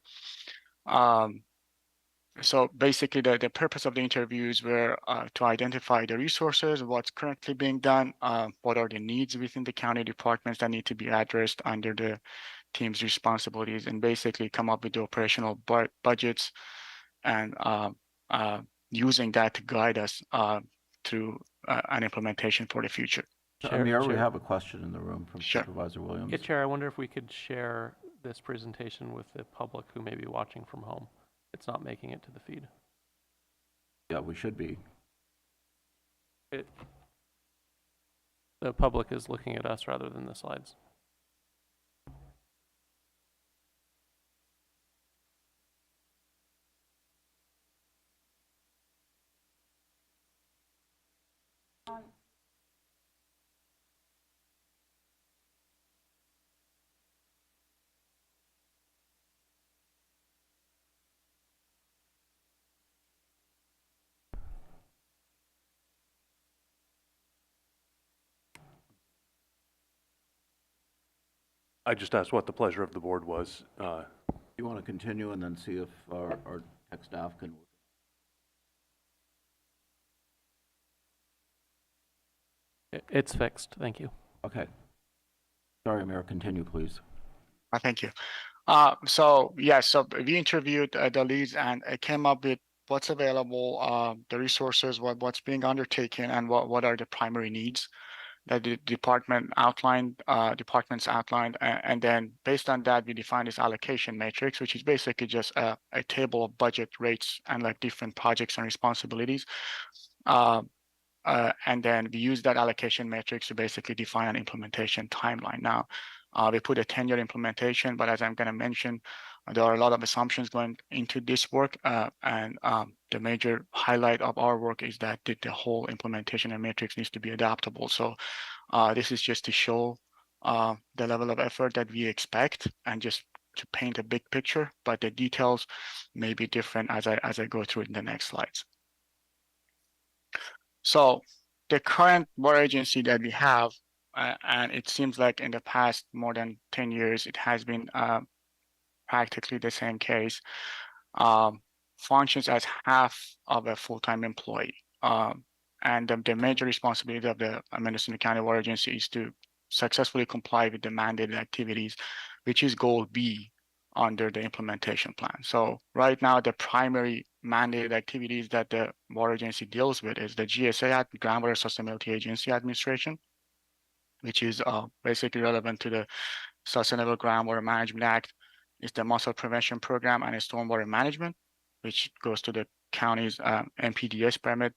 So basically, the purpose of the interviews were to identify the resources, what's currently being done, what are the needs within the county departments that need to be addressed under the team's responsibilities, and basically come up with the operational budgets and using that to guide us through an implementation for the future. Amir, we have a question in the room from Sure. Supervisor Williams. Yeah, Chair, I wonder if we could share this presentation with the public who may be watching from home. It's not making it to the feed. Yeah, we should be. The public is looking at us rather than the slides. I just asked what the pleasure of the board was. You want to continue and then see if our tech staff can? It's fixed. Thank you. Okay. Sorry, Mayor, continue, please. Thank you. So we interviewed the leads, and it came up with what's available, the resources, what's being undertaken, and what are the primary needs that the departments outlined, and then based on that, we defined this allocation matrix, which is basically just a table of budget rates and like different projects and responsibilities. And then we use that allocation matrix to basically define an implementation timeline. Now, we put a 10-year implementation, but as I'm going to mention, there are a lot of assumptions going into this work, and the major highlight of our work is that the whole implementation and matrix needs to be adaptable. So this is just to show the level of effort that we expect and just to paint a big picture, but the details may be different as I go through it in the next slides. So the current water agency that we have, and it seems like in the past more than 10 years, it has been practically the same case, functions as half of a full-time employee. And the major responsibility of the Mendocino County Water Agency is to successfully comply with the mandated activities, which is goal B under the implementation plan. So right now, the primary mandated activities that the water agency deals with is the GSA, Groundwater Sustainability Agency Administration, which is basically relevant to the Sustainable Groundwater Management Act. It's the mussel prevention program and stormwater management, which goes to the county's NPDES permit.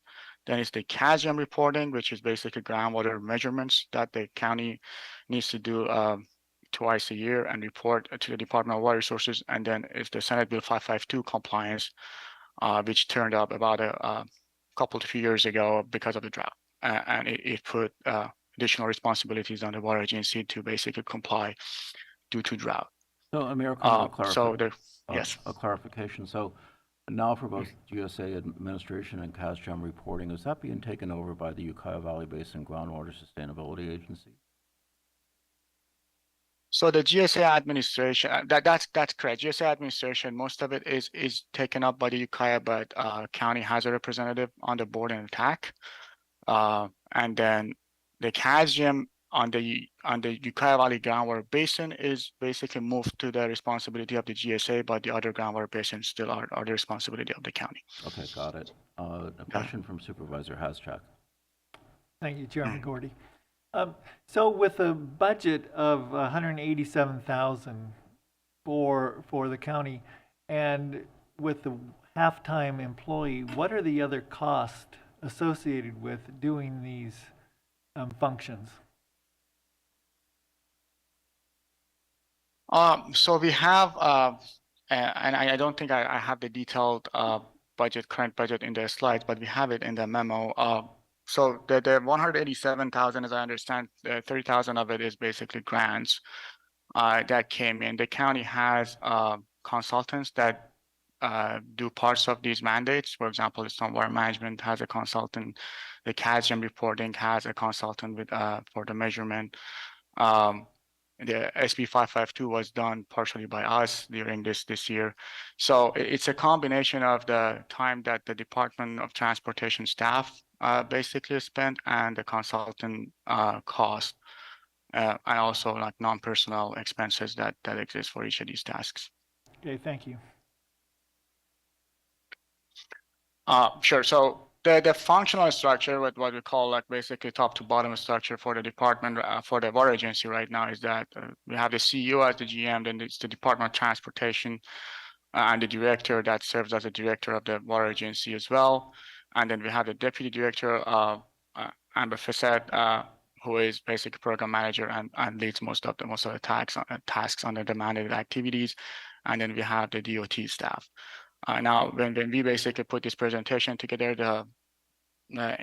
Then it's the CASM reporting, which is basically groundwater measurements that the county needs to do twice a year and report to the Department of Water Resources. And then it's the Senate Bill 552 compliance, which turned up about a couple to few years ago because of the drought. And it put additional responsibilities on the water agency to basically comply due to drought. So, Amir, yes, a clarification. So now for both GSA administration and CASGEM reporting, is that being taken over by the Ukiah Valley Basin Groundwater Sustainability Agency? So the GSA administration, that's correct. GSA administration, most of it is taken up by the Ukiah, but county has a representative on the board and TAC. And then the CASGEM on the Ukiah Valley Groundwater Basin is basically moved to the responsibility of the GSA, but the other groundwater basins still are the responsibility of the county. Okay, got it. A question from Supervisor Haschak. Thank you, Chairman Gordy. So with a budget of $187,000 for the county, and with the half-time employee, what are the other costs associated with doing these functions? So we have, and I don't think I have the detailed current budget in the slides, but we have it in the memo. so the 187,000, as I understand, 30,000 of it is basically grants that came in. The county has consultants that do parts of these mandates. For example, the stormwater management has a consultant. The CASM reporting has a consultant with for the measurement. The SB 552 was done partially by us during this year. So it's a combination of the time that the Department of Transportation staff basically spent and the consultant cost, and also like non-personnel expenses that exist for each of these tasks. Okay, thank you. Sure. So the functional structure, what we call like basically top to bottom structure for the department, for the water agency right now is that we have the CEO as the GM, then it's the Department of Transportation and the director that serves as the director of the water agency as well. And then we have the deputy director, Amber Facet, who is basically program manager and leads most of the tasks under the mandated activities. And then we have the DOT staff. Now, when we basically put this presentation together, the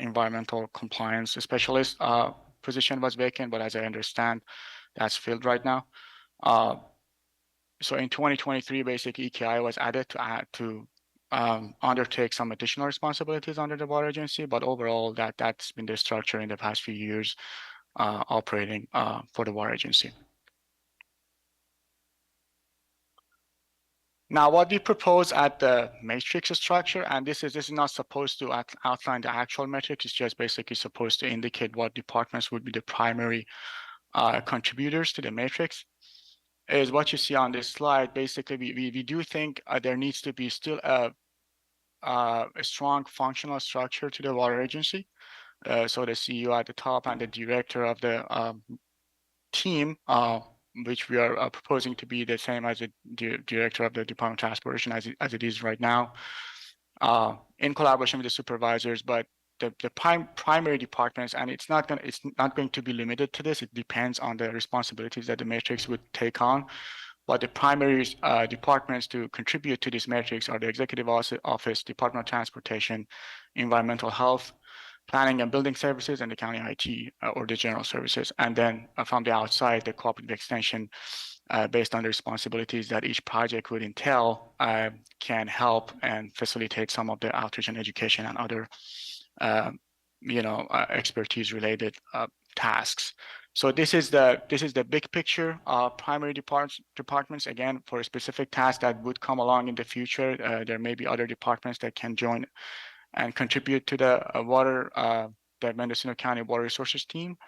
environmental compliance specialist position was vacant, but as I understand, that's filled right now. So in 2023, basically EKI was added to undertake some additional responsibilities under the water agency, but overall that's been the structure in the past few years operating for the water agency. Now, what we propose at the matrix structure, and this is not supposed to outline the actual metrics, it's just basically supposed to indicate what departments would be the primary contributors to the matrix, is what you see on this slide. Basically, we do think there needs to be still a strong functional structure to the water agency. So the CEO at the top and the director of the team, which we are proposing to be the same as the director of the Department of Transportation as it is right now, in collaboration with the supervisors. But the primary departments, and it's not going to be limited to this. It depends on the responsibilities that the matrix would take on. But the primary departments to contribute to this matrix are the Executive Office, Department of Transportation, Environmental Health, Planning and Building Services, and the County IT or the General Services. And then from the outside, the Cooperative Extension, based on the responsibilities that each project would entail, can help and facilitate some of the outreach and education and other expertise related tasks. So this is the big picture. Primary departments, again, for a specific task that would come along in the future. There may be other departments that can join and contribute to the the Mendocino County Water Resources team.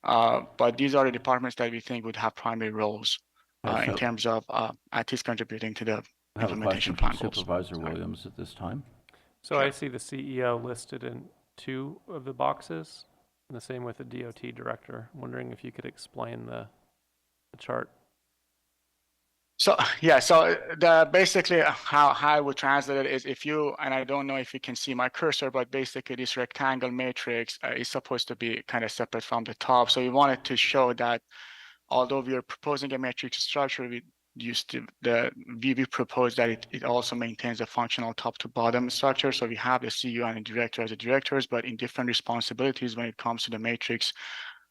But these are the departments that we think would have primary roles in terms of at least contributing to the implementation plan goals. Supervisor Williams at this time. So I see the CEO listed in 2 of the boxes, and the same with the DOT director. I'm wondering if you could explain the chart. So yeah, so basically how I would translate it is if you, and I don't know if you can see my cursor, but basically this rectangle matrix is supposed to be kind of separate from the top. So we wanted to show that although we are proposing a matrix structure, we propose that it also maintains a functional top to bottom structure. So we have the CEO and the director as the directors, but in different responsibilities when it comes to the matrix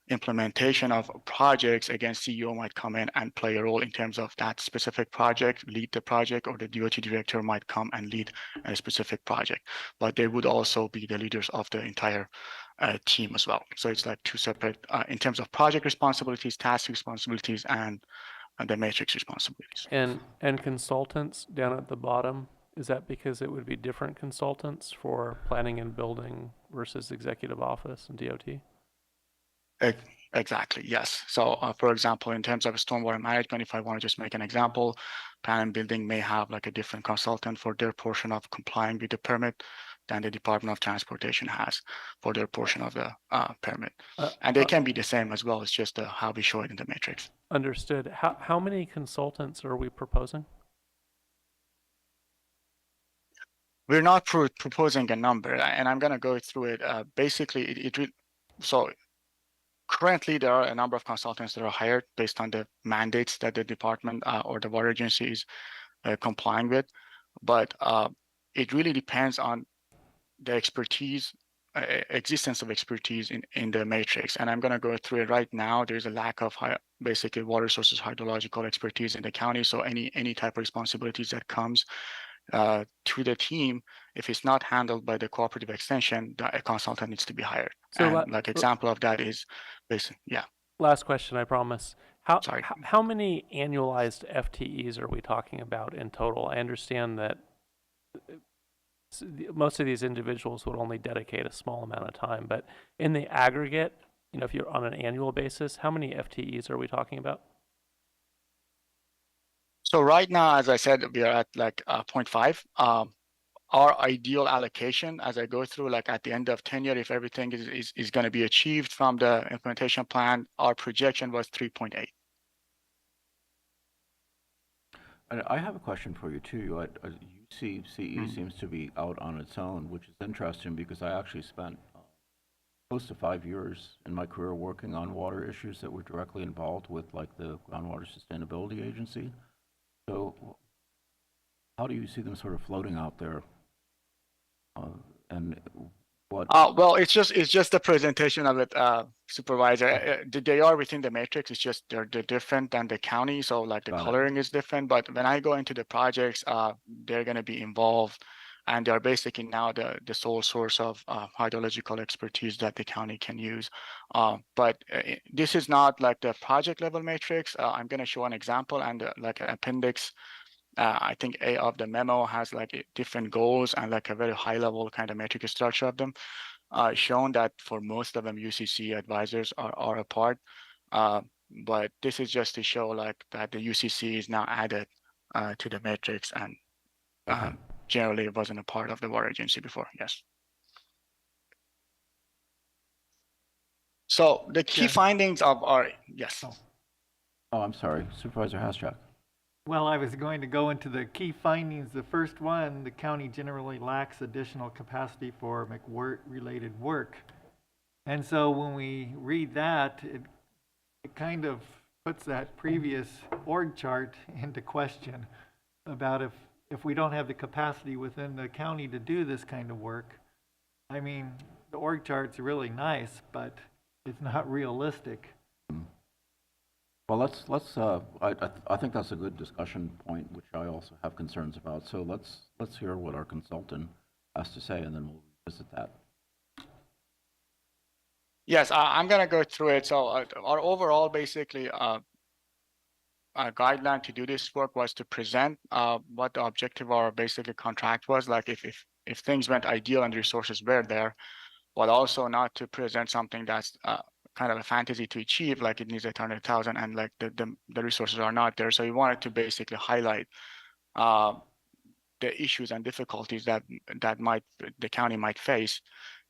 implementation of projects. Again, CEO might come in and play a role in terms of that specific project, lead the project, or the DOT director might come and lead a specific project. But they would also be the leaders of the entire team as well. So it's like 2 separate, in terms of project responsibilities, task responsibilities, and the matrix responsibilities. And consultants down at the bottom, is that because it would be different consultants for planning and building versus executive office and DOT? Exactly, yes. So for example, in terms of stormwater management, if I want to just make an example, plan and building may have like a different consultant for their portion of complying with the permit than the Department of Transportation has for their portion of the permit. And they can be the same as well. It's just how we show it in the matrix. Understood. How many consultants are we proposing? We're not proposing a number, and I'm going to go through it. Basically, so currently there are a number of consultants that are hired based on the mandates that the department or the water agency is complying with. But it really depends on the expertise existence of expertise in the matrix. And I'm going to go through it right now. There's a lack of basically water sources hydrological expertise in the county. So any type of responsibilities that comes to the team, if it's not handled by the cooperative extension, a consultant needs to be hired. So And like example of that is basically, yeah. Last question, I promise. How many annualized FTEs are we talking about in total? I understand that most of these individuals would only dedicate a small amount of time, but in the aggregate, if you're on an annual basis, how many FTEs are we talking about? So right now, as I said, we are at like 0.5. Our ideal allocation, as I go through, like at the end of tenure, if everything is going to be achieved from the implementation plan, our projection was 3.8. I have a question for you too. UCCE seems to be out on its own, which is interesting because I actually spent close to 5 years in my career working on water issues that were directly involved with like the Groundwater Sustainability Agency. So how do you see them sort of floating out there? And what? Well, it's just the presentation of it, Supervisor. They are within the matrix. It's just they're different than the county. So like the coloring is different. But when I go into the projects, they're going to be involved, and they're basically now the sole source of hydrological expertise that the county can use. But this is not like the project level matrix. I'm going to show an example and like an appendix. I think A of the memo has like different goals and like a very high level kind of metric structure of them, shown that for most of them UCC advisors are a part. But this is just to show like that the UCC is now added to the matrix, and generally it wasn't a part of the water agency before. Yes. So the key findings of our, yes. Oh, I'm sorry, Supervisor Haschak. Well, I was going to go into the key findings. The first one, the county generally lacks additional capacity for McWirt-related work. And so when we read that, it kind of puts that previous org chart into question about if we don't have the capacity within the county to do this kind of work. I mean, the org chart's really nice, but it's not realistic. Well, I think that's a good discussion point, which I also have concerns about. So let's hear what our consultant has to say, and then we'll visit that. Yes, I'm going to go through it. So our overall basically guideline to do this work was to present what the objective of our basically contract was, like if things went ideal and resources were there, but also not to present something that's kind of a fantasy to achieve, like it needs 800,000 and like the resources are not there. So we wanted to basically highlight the issues and difficulties that the county might face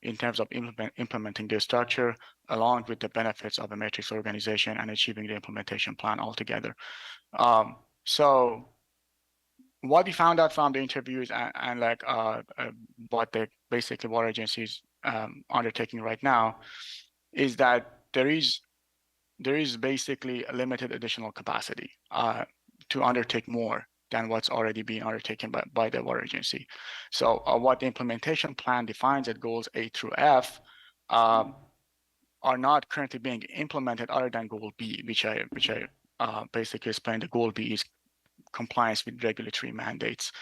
in terms of implementing the structure, along with the benefits of a matrix organization and achieving the implementation plan altogether. So what we found out from the interviews and like what the basically water agencies undertaking right now is that there is basically a limited additional capacity to undertake more than what's already being undertaken by the water agency. So what the implementation plan defines at goals A through F are not currently being implemented other than goal B, which I basically explained. The goal B is compliance with regulatory mandates.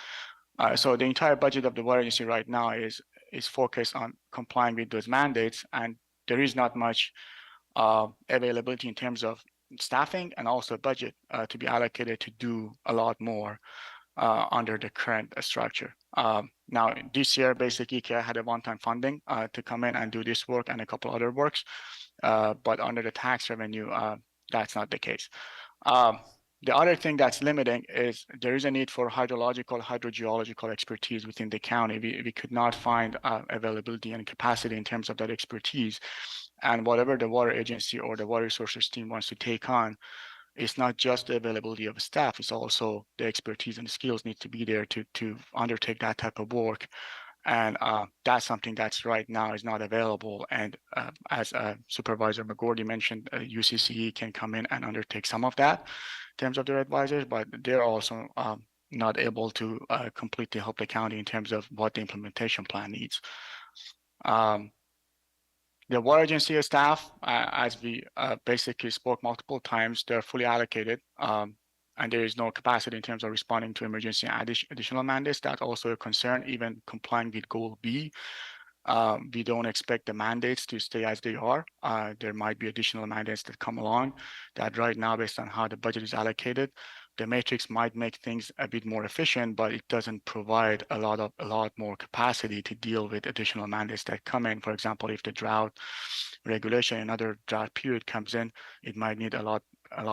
So the entire budget of the water agency right now is focused on complying with those mandates, and there is not much availability in terms of staffing and also budget to be allocated to do a lot more under the current structure. Now, this year, basically, IKEA had a one-time funding to come in and do this work and a couple other works, but under the tax revenue, that's not the case. The other thing that's limiting is there is a need for hydrological, hydrogeological expertise within the county. We could not find availability and capacity in terms of that expertise. And whatever the water agency or the water resources team wants to take on, it's not just the availability of staff, it's also the expertise and the skills need to be there to undertake that type of work. And that's something that's right now is not available. And as Supervisor McGordy mentioned, UCCE can come in and undertake some of that in terms of their advisors, but they're also not able to completely help the county in terms of what the implementation plan needs. The water agency staff, as we basically spoke multiple times, they're fully allocated, and there is no capacity in terms of responding to emergency additional mandates. That's also a concern, even complying with Goal B. We don't expect the mandates to stay as they are. There might be additional mandates that come along that right now, based on how the budget is allocated, the matrix might make things a bit more efficient, but it doesn't provide a lot more capacity to deal with additional mandates that come in. For example, if the drought regulation, another drought period comes in, it might need a lot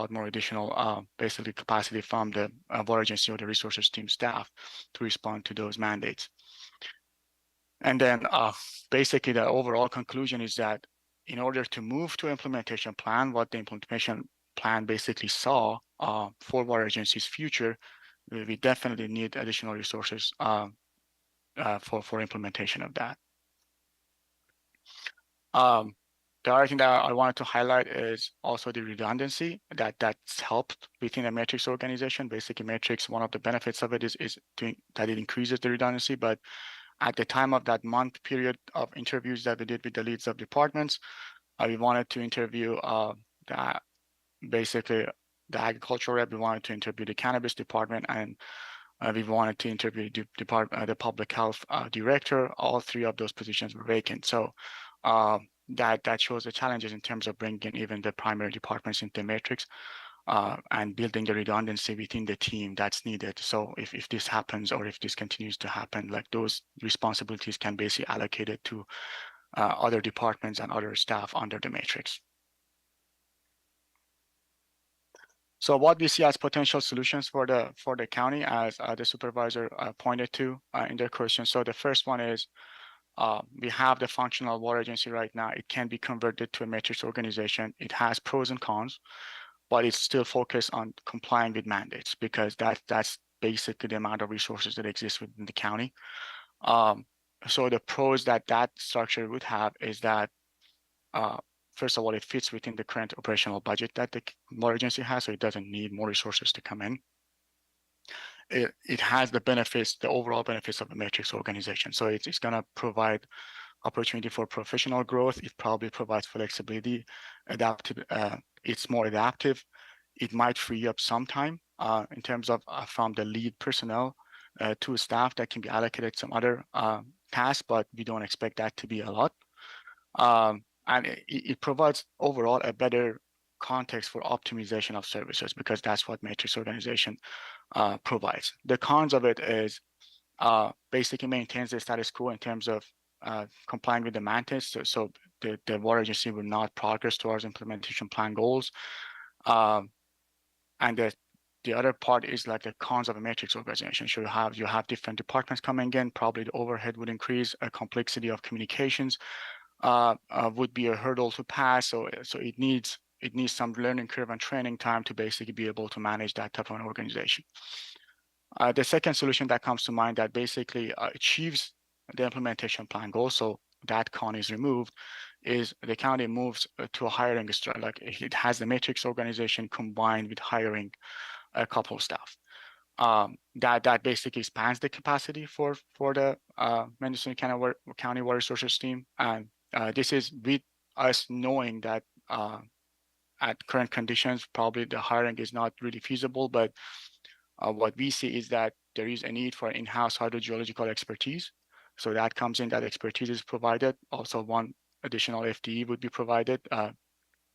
more additional basically capacity from the water agency or the resources team staff to respond to those mandates. And then basically the overall conclusion is that in order to move to implementation plan, what the implementation plan basically saw for water agency's future, we definitely need additional resources for implementation of that. The other thing that I wanted to highlight is also the redundancy that's helped within the matrix organization. Basically, matrix, one of the benefits of it is that it increases the redundancy. But at the time of that month period of interviews that we did with the leads of departments, we wanted to interview basically the agricultural rep, we wanted to interview the cannabis department, and we wanted to interview the public health director. All three of those positions were vacant. So that shows the challenges in terms of bringing even the primary departments into the matrix and building the redundancy within the team that's needed. So if this happens, or if this continues to happen, like those responsibilities can be allocated to other departments and other staff under the matrix. So what we see as potential solutions for the county, as the supervisor pointed to in their question. So the first one is we have the functional water agency right now. It can be converted to a matrix organization. It has pros and cons, but it's still focused on complying with mandates, because that's basically the amount of resources that exist within the county. So the pros that structure would have is that first of all, it fits within the current operational budget that the water agency has, so it doesn't need more resources to come in. It has the benefits, the overall benefits of a matrix organization. So it's going to provide opportunity for professional growth. It probably provides flexibility, adaptive. It's more adaptive. It might free up some time in terms of from the lead personnel to staff that can be allocated some other tasks, but we don't expect that to be a lot. And it provides overall a better context for optimization of services, because that's what matrix organization provides. The cons of it is basically maintains the status quo in terms of complying with the mandates. So the water agency will not progress towards implementation plan goals. And the other part is like the cons of a matrix organization. So you have different departments coming in, probably the overhead would increase, a complexity of communications would be a hurdle to pass. So it needs some learning curve and training time to basically be able to manage that type of an organization. The second solution that comes to mind that basically achieves the implementation plan goal, so that con is removed, is the county moves to a hiring structure. Like it has the matrix organization combined with hiring a couple of staff. That basically expands the capacity for the Mendocino County Water Resources team, and this is with us knowing that at current conditions, probably the hiring is not really feasible, but what we see is that there is a need for in-house hydrogeological expertise. So that comes in, that expertise is provided. Also, one additional FTE would be provided.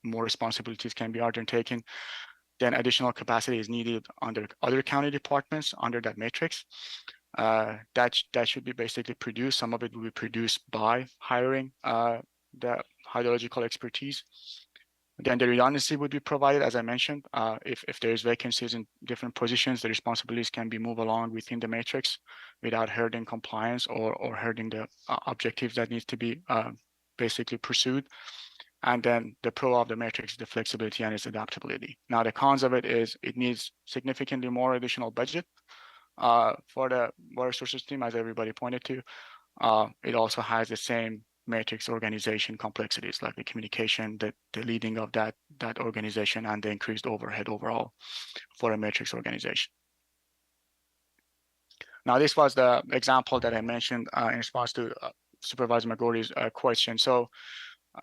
More responsibilities can be undertaken. Then additional capacity is needed under other county departments under that matrix. That should be basically produced. Some of it will be produced by hiring the hydrological expertise. Then the redundancy would be provided, as I mentioned. If there's vacancies in different positions, the responsibilities can be moved along within the matrix without hurting compliance or hurting the objectives that needs to be basically pursued. And then the pro of the matrix is the flexibility and its adaptability. Now, the cons of it is it needs significantly more additional budget for the water resources team, as everybody pointed to. It also has the same matrix organization complexities, like the communication, the leading of that organization, and the increased overhead overall for a matrix organization. Now, this was the example that I mentioned in response to Supervisor McGordy's question. So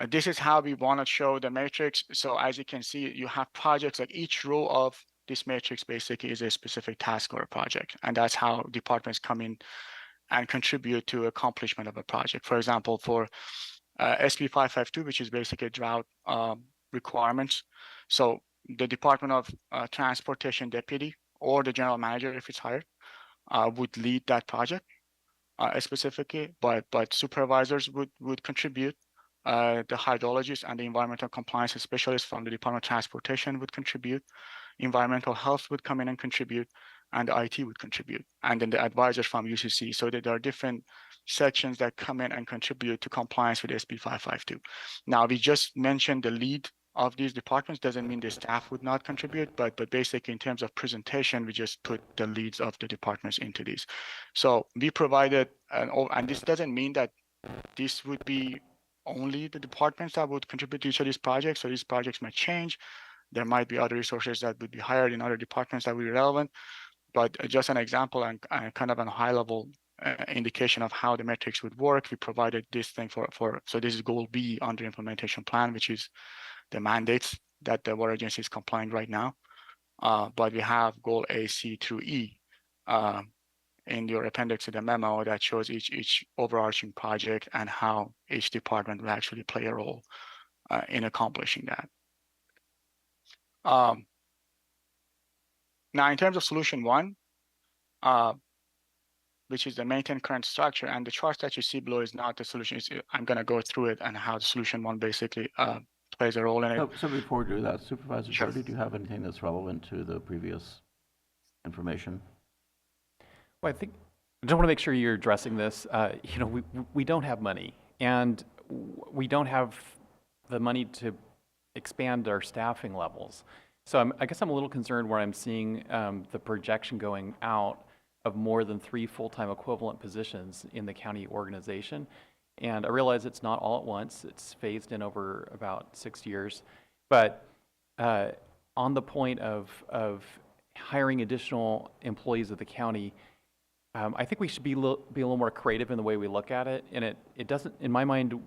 This is how we want to show the matrix. So as you can see, you have projects, like each row of this matrix basically is a specific task or a project. And that's how departments come in and contribute to accomplishment of a project. For example, for SB 552, which is basically drought requirements. So the Department of Transportation deputy or the general manager, if it's hired, would lead that project specifically, but supervisors would contribute. The hydrologist and the environmental compliance specialist from the Department of Transportation would contribute. Environmental health would come in and contribute, and the IT would contribute, and then the advisors from UCC. So that there are different sections that come in and contribute to compliance with SB 552. Now, we just mentioned the lead of these departments, doesn't mean the staff would not contribute, but basically in terms of presentation, we just put the leads of the departments into these. So we provided, and this doesn't mean that this would be only the departments that would contribute to each of these projects. So these projects might change. There might be other resources that would be hired in other departments that would be relevant. But just an example and kind of a high level indication of how the metrics would work, we provided this thing so this is goal B under implementation plan, which is the mandates that the water agency is complying right now. But we have goal A, C through E in your appendix to the memo that shows each overarching project and how each department will actually play a role in accomplishing that. Now, in terms of solution one, which is the maintain current structure, and the chart that you see below is not the solution. I'm going to go through it and how the solution one basically plays a role in it. So before we do that, Supervisor Brody, do you have anything that's relevant to the previous information? Well, I just want to make sure you're addressing this. We don't have money, and we don't have the money to expand our staffing levels. So I guess I'm a little concerned where I'm seeing the projection going out of more than 3 full-time equivalent positions in the county organization. And I realize it's not all at once. It's phased in over about 6 years. But on the point of hiring additional employees of the county, I think we should be a little more creative in the way we look at it. And it doesn't, in my mind,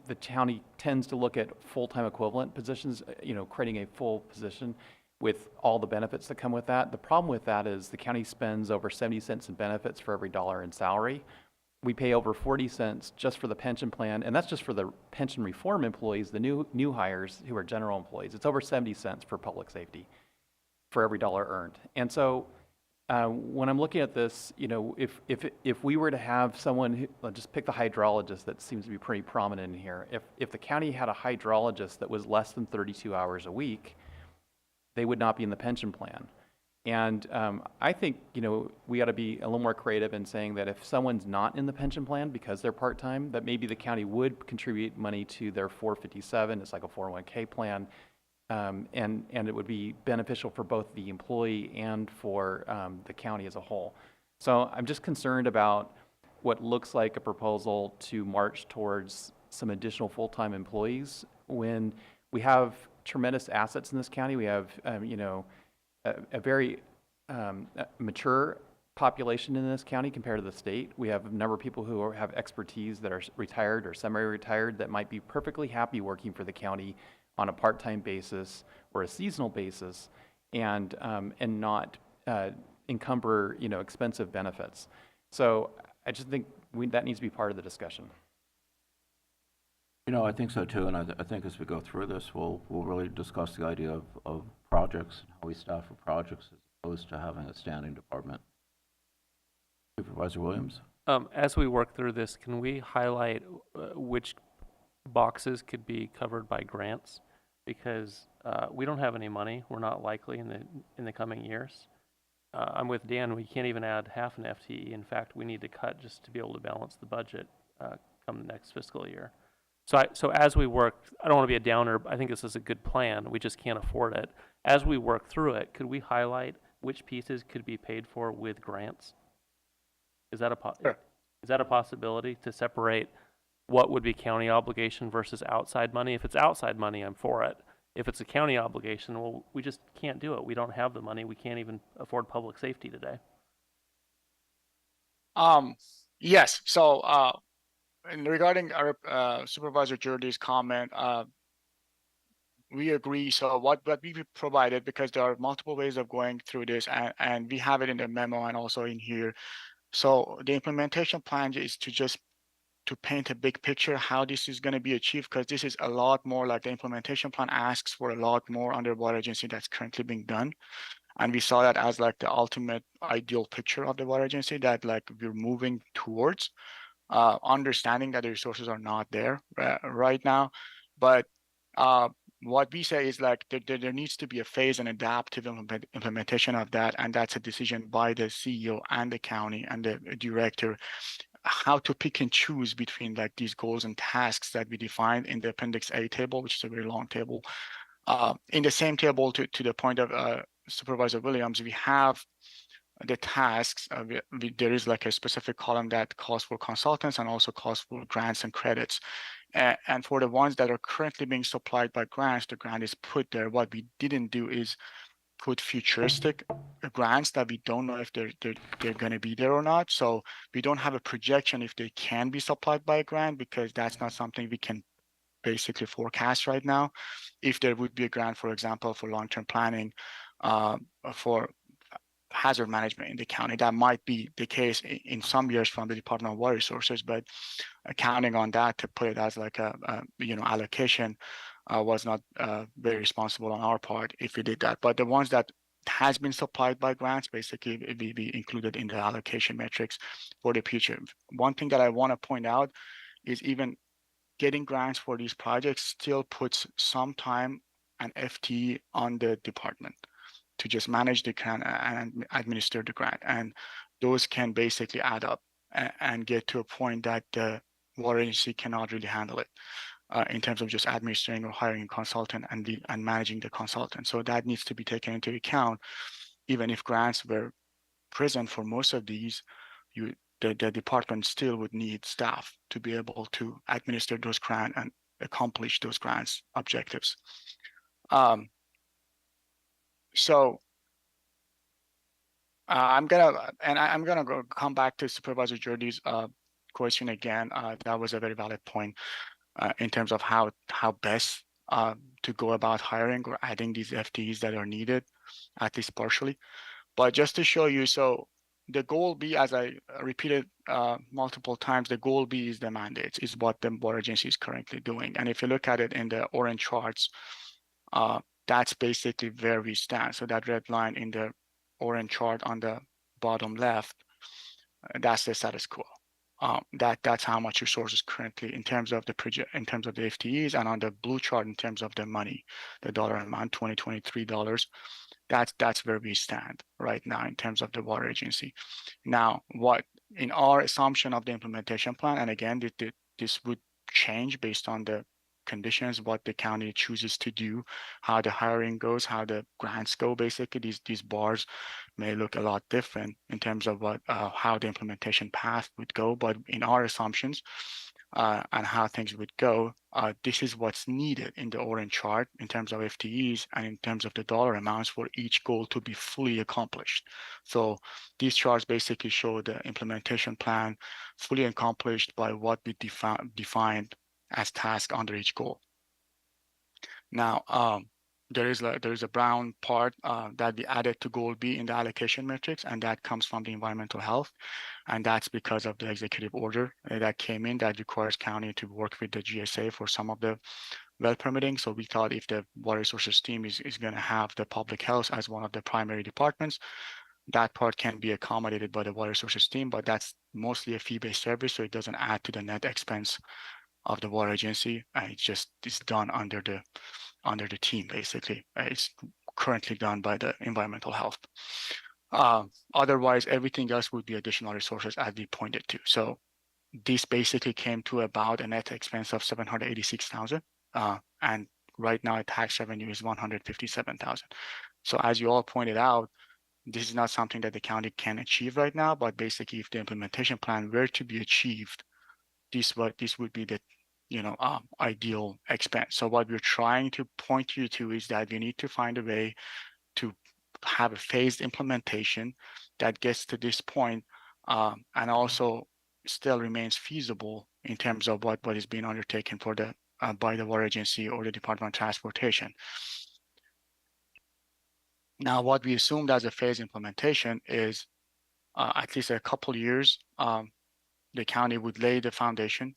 the county tends to look at full-time equivalent positions, creating a full position with all the benefits that come with that. The problem with that is the county spends over 70 cents in benefits for every dollar in salary. We pay over 40 cents just for the pension plan, and that's just for the pension reform employees, the new hires who are general employees. It's over 70 cents for public safety for every dollar earned. And so when I'm looking at this, if we were to have someone, let's just pick the hydrologist that seems to be pretty prominent in here. If the county had a hydrologist that was less than 32 hours a week, they would not be in the pension plan. And I think, we ought to be a little more creative in saying that if someone's not in the pension plan because they're part-time, that maybe the county would contribute money to their 457. It's like a 401k plan. And it would be beneficial for both the employee and for the county as a whole. So I'm just concerned about what looks like a proposal to march towards some additional full-time employees when we have tremendous assets in this county. We have, a very mature population in this county compared to the state. We have a number of people who have expertise that are retired or semi-retired that might be perfectly happy working for the county on a part-time basis or a seasonal basis, and not encumber expensive benefits. So I just think that needs to be part of the discussion. I think so too, and I think as we go through this, we'll really discuss the idea of projects and how we staff for projects as opposed to having a standing department. Supervisor Williams? As we work through this, can we highlight which boxes could be covered by grants? Because we don't have any money. We're not likely in the coming years. I'm with Dan. We can't even add half an FTE. In fact, we need to cut just to be able to balance the budget come the next fiscal year. So as we work, I don't want to be a downer, but I think this is a good plan. We just can't afford it. As we work through it, could we highlight which pieces could be paid for with grants? Is that a possibility to separate what would be county obligation versus outside money? If it's outside money, I'm for it. If it's a county obligation, well, we just can't do it. We don't have the money. We can't even afford public safety today. Yes. So and regarding our Supervisor Jordy's comment, we agree. So what we provided, because there are multiple ways of going through this, and we have it in the memo and also in here. So the implementation plan is to just to paint a big picture how this is going to be achieved, because this is a lot more, like the implementation plan asks for a lot more under water agency that's currently being done. And we saw that as like the ultimate ideal picture of the water agency that like we're moving towards, understanding that the resources are not there right now. But what we say is like there needs to be a phase and adaptive implementation of that. And that's a decision by the CEO and the county and the director, how to pick and choose between like these goals and tasks that we defined in the Appendix A table, which is a very long table. In the same table, to the point of Supervisor Williams, we have the tasks. There is like a specific column that calls for consultants and also calls for grants and credits. And for the ones that are currently being supplied by grants, the grant is put there. What we didn't do is put futuristic grants that we don't know if they're going to be there or not. So we don't have a projection if they can be supplied by a grant, because that's not something we can basically forecast right now. If there would be a grant, for example, for long-term planning, for hazard management in the county, that might be the case in some years from the Department of Water Resources, but counting on that to put it as like a allocation was not very responsible on our part if we did that. But the ones that has been supplied by grants, basically be included in the allocation metrics for the future. One thing that I want to point out is even getting grants for these projects still puts some time and FTE on the department to just manage the grant and administer the grant. And those can basically add up and get to a point that the water agency cannot really handle it in terms of just administering or hiring a consultant and managing the consultant. So that needs to be taken into account. Even if grants were present for most of these, the department still would need staff to be able to administer those grants and accomplish those grants objectives. So I'm gonna come back to Supervisor Jordy's question again. That was a very valid point in terms of how best to go about hiring or adding these FTEs that are needed, at least partially. But just to show you, so the goal B, as I repeated multiple times, the goal B is the mandates, is what the water agency is currently doing. And if you look at it in the orange charts, that's basically where we stand. So that red line in the orange chart on the bottom left, that's the status quo. That's how much resources currently in terms of the project, in terms of the FTEs, and on the blue chart in terms of the money, the dollar amount, $2023. That's where we stand right now in terms of the water agency. Now, what in our assumption of the implementation plan, and again, this would change based on the conditions, what the county chooses to do, how the hiring goes, how the grants go. Basically, these bars may look a lot different in terms of what how the implementation path would go. But in our assumptions and how things would go, this is what's needed in the orange chart in terms of FTEs and in terms of the dollar amounts for each goal to be fully accomplished. So these charts basically show the implementation plan fully accomplished by what we defined as task under each goal. Now, there is a brown part that we added to goal B in the allocation metrics, and that comes from the environmental health. And that's because of the executive order that came in that requires county to work with the GSA for some of the well permitting. So we thought if the water resources team is going to have the public health as one of the primary departments, that part can be accommodated by the water resources team, but that's mostly a fee-based service, so it doesn't add to the net expense of the water agency. It's done under the team, basically. It's currently done by the environmental health. Otherwise, everything else would be additional resources as we pointed to. So this basically came to about a net expense of $786,000, and right now tax revenue is $157,000. So as you all pointed out, this is not something that the county can achieve right now, but basically if the implementation plan were to be achieved, this would be the ideal expense. So what we're trying to point you to is that we need to find a way to have a phased implementation that gets to this point, and also still remains feasible in terms of what is being undertaken for the by the water agency or the Department of Transportation. Now, what we assumed as a phased implementation is at least a couple years, the county would lay the foundation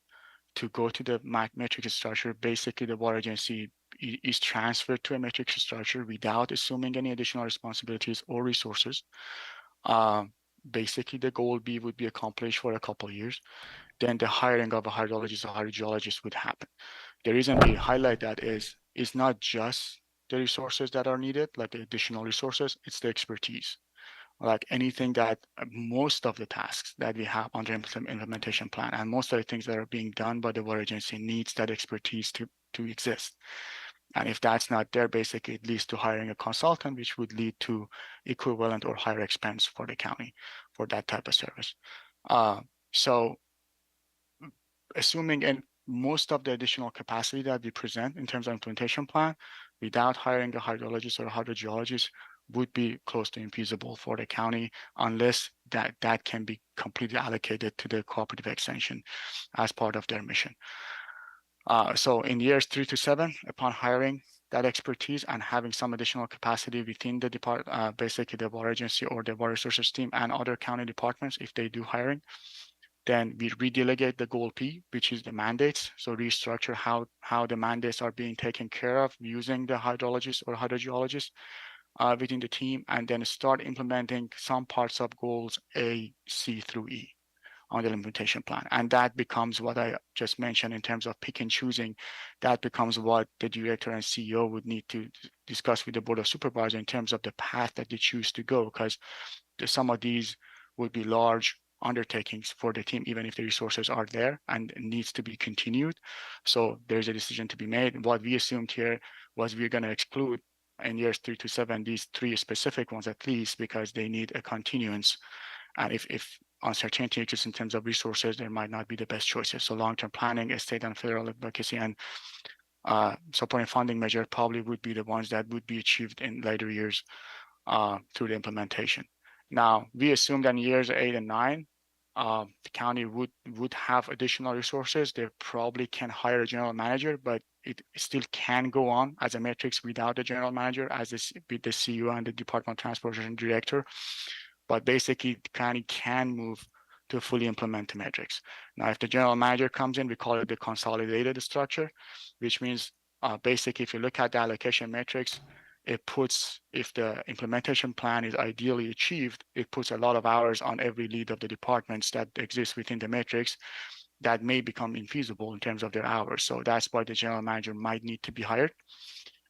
to go to the metric structure. Basically, the water agency is transferred to a metric structure without assuming any additional responsibilities or resources. Basically, the goal B would be accomplished for a couple of years. Then the hiring of a hydrologist or hydrogeologist would happen. The reason we highlight that is it's not just the resources that are needed, like the additional resources, it's the expertise. Like anything that most of the tasks that we have under implementation plan and most of the things that are being done by the water agency needs that expertise to exist. And if that's not there, basically it leads to hiring a consultant, which would lead to equivalent or higher expense for the county for that type of service. So assuming in most of the additional capacity that we present in terms of implementation plan, without hiring a hydrologist or a hydrogeologist, would be close to infeasible for the county unless that can be completely allocated to the cooperative extension as part of their mission. So in years 3 to 7, upon hiring that expertise and having some additional capacity within the department, basically the water agency or the water resources team and other county departments, if they do hiring, then we redelegate the goal P, which is the mandates. So restructure how the mandates are being taken care of using the hydrologist or hydrogeologist within the team, and then start implementing some parts of goals A, C through E on the implementation plan. And that becomes what I just mentioned in terms of pick and choosing. That becomes what the director and CEO would need to discuss with the Board of Supervisors in terms of the path that they choose to go, because some of these would be large undertakings for the team, even if the resources are there and needs to be continued. So there's a decision to be made. What we assumed here was we're going to exclude in years 3 to 7 these 3 specific ones at least, because they need a continuance. And if uncertainty exists in terms of resources, there might not be the best choices. So long-term planning, state and federal advocacy, and supporting funding measure probably would be the ones that would be achieved in later years through the implementation. Now, we assume that in years 8 and 9, the county would have additional resources. They probably can hire a general manager, but it still can go on as a matrix without the general manager, as with the CEO and the Department of Transportation director. But basically, the county can move to fully implement the matrix. Now, if the general manager comes in, we call it the consolidated structure, which means basically, if you look at the allocation matrix, it puts, if the implementation plan is ideally achieved, it puts a lot of hours on every lead of the departments that exist within the matrix that may become infeasible in terms of their hours. So that's why the general manager might need to be hired.